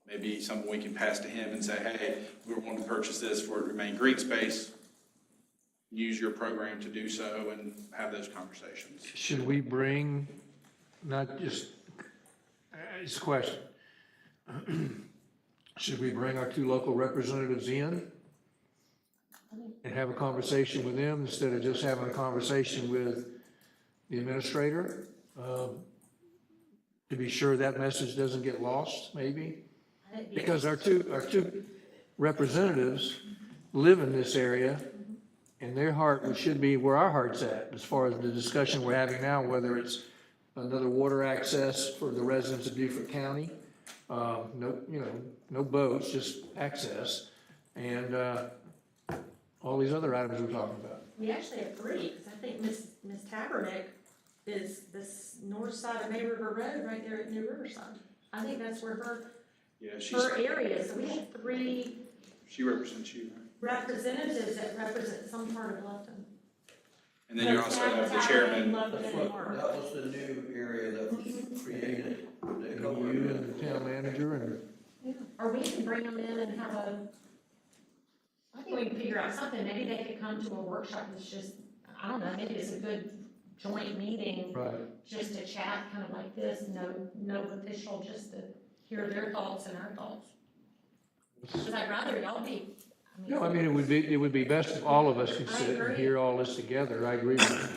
Maybe something we can pass to him and say, hey, we want to purchase this for it to remain green space. Use your program to do so and have those conversations. Should we bring, not just, it's a question. Should we bring our 2 local representatives in and have a conversation with them instead of just having a conversation with the administrator? To be sure that message doesn't get lost, maybe? Because our two representatives live in this area, and their heart should be where our heart's at, as far as the discussion we're having now, whether it's another water access for the residents of Beaufort County, no boats, just access, and all these other items we're talking about. We actually have 3, because I think Miss Tabernick is this north side of May River Road, right there at New Riverside. I think that's where her area is. So we have 3 She represents you, right? representatives that represent some part of Bluffton. And then you also have the chairman. That was the new area that was created. You and the town manager and. Yeah. Or we can bring them in and have I think we can figure out something. Maybe they could come to a workshop that's just, I don't know, maybe it's a good joint meeting. Right. Just to chat kind of like this, no official, just to hear their thoughts and our thoughts. Because I'd rather y'all be. No, I mean, it would be best if all of us could sit and hear all this together. I agree with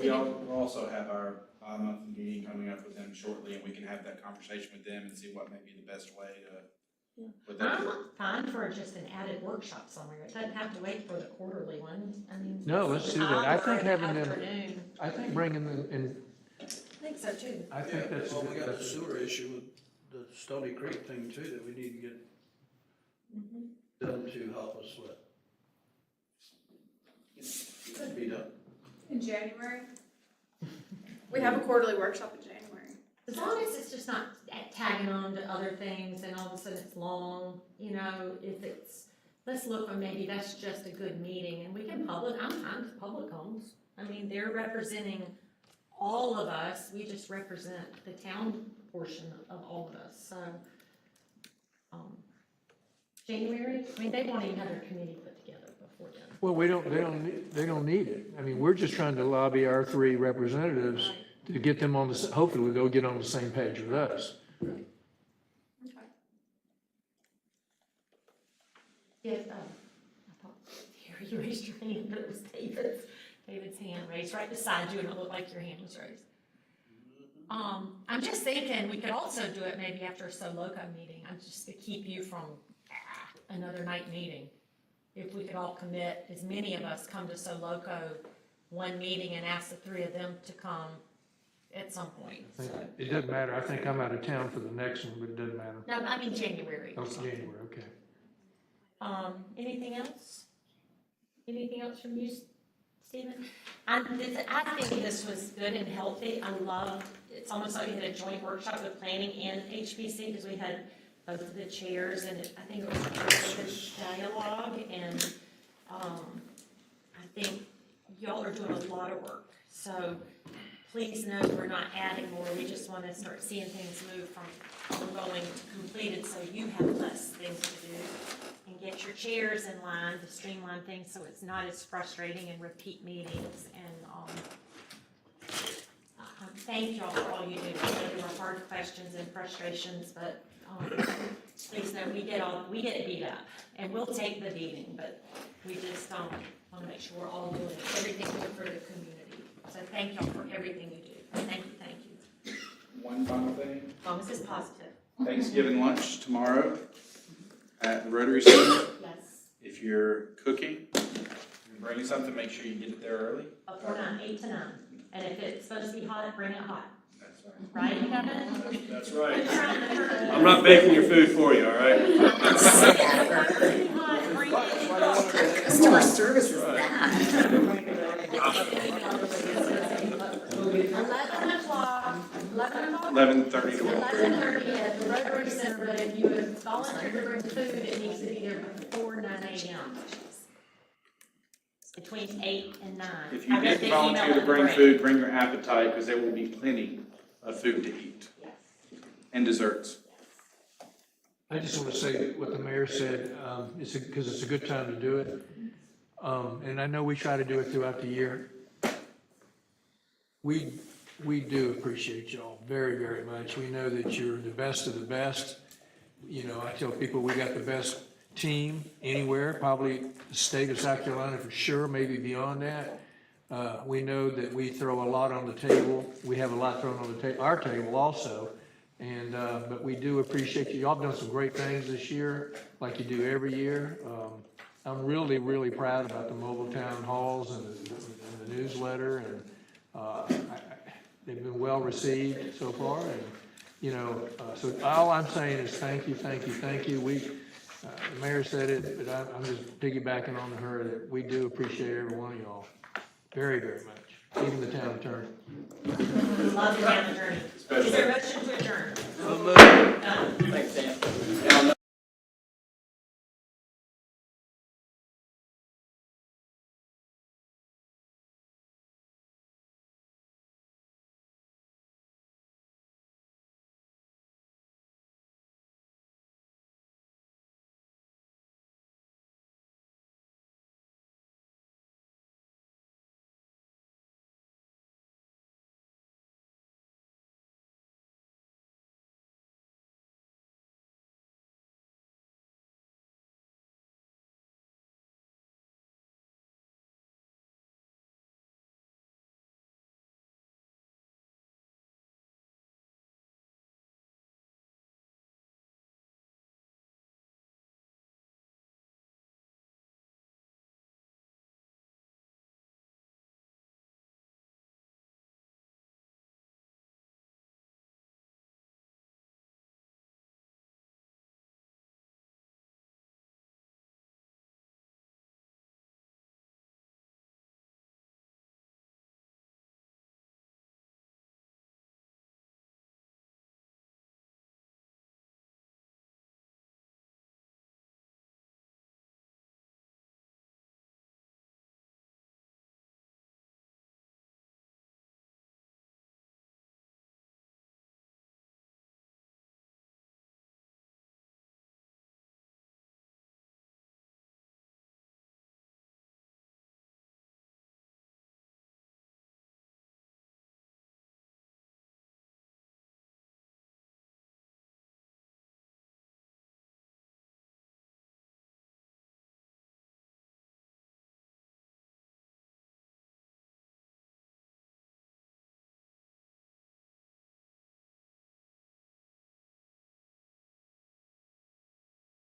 you. We'll also have our monthly meeting coming up with them shortly, and we can have that conversation with them and see what may be the best way to. I'm fine for just an added workshop somewhere. It doesn't have to wait for the quarterly one. I mean. No, let's do that. I think having them, I think bringing them in. I think so too. I think that's. Well, we got a sewer issue with the Stony Creek thing too that we need to get them to help us with. That'd be done. In January? We have a quarterly workshop in January. As long as it's just not tagging on to other things and all of a sudden it's long, you know, if it's, let's look for maybe that's just a good meeting and we can public, I'm fine with public homes. I mean, they're representing all of us, we just represent the town portion of all of us, so. January, I mean, they won't even have their committee put together before then. Well, they don't need it. I mean, we're just trying to lobby our 3 representatives to get them on the, hopefully they'll get on the same page with us. Okay. Yes, I thought, here, you raised your hand, but it was David's hand raised right beside you, and it looked like your hand was raised. I'm just thinking we could also do it maybe after a Soloco meeting, I'm just to keep you from another night meeting. If we could all commit, as many of us come to Soloco one meeting and ask the 3 of them to come at some point. I think it doesn't matter. I think I'm out of town for the next one, but it doesn't matter. No, I mean January. Oh, January, okay. Anything else? Anything else from you, Stephen? I think this was good and healthy. I love, it's almost like we had a joint workshop with planning and HBC because we had both of the chairs and I think it was a good dialogue and I think y'all are doing a lot of work. So please know we're not adding more. We just want to start seeing things move from ongoing to completed so you have less things to do and get your chairs in line to streamline things so it's not as frustrating and repeat meetings. And thank y'all for all you do. I know there were hard questions and frustrations, but please know we get beat up and we'll take the beating, but we just want to make sure we're all doing everything good for the community. So thank y'all for everything you do. Thank you. One final thing. Promise is positive. Thanksgiving lunch tomorrow at the Rotary Center. Yes. If you're cooking, you're bringing something, make sure you get it there early. Before 9, 8 to 9. And if it's supposed to be hot, bring it hot. Right, Kevin? That's right. I'm not baking your food for you, all right? Customer service is bad. 11:30 to 1. 11:30 at the Rotary Center, but if you would volunteer to bring food, it needs to be there before 9 a.m. Between 8 and 9. If you didn't volunteer to bring food, bring your appetite, because there will be plenty of food to eat. And desserts. I just want to say what the mayor said, because it's a good time to do it. And I know we try to do it throughout the year. We do appreciate y'all very, very much. We know that you're the best of the best. You know, I tell people we got the best team anywhere, probably the state of South Carolina for sure, maybe beyond that. We know that we throw a lot on the table. We have a lot thrown on our table also. And, but we do appreciate you. Y'all have done some great things this year, like you do every year. I'm really, really proud about the mobile town halls and the newsletter, and they've been well received so far. And, you know, so all I'm saying is thank you, thank you, thank you. The mayor said it, but I'm just piggybacking on her that we do appreciate every one of y'all very, very much, even the town attorney. Love the town attorney. Especially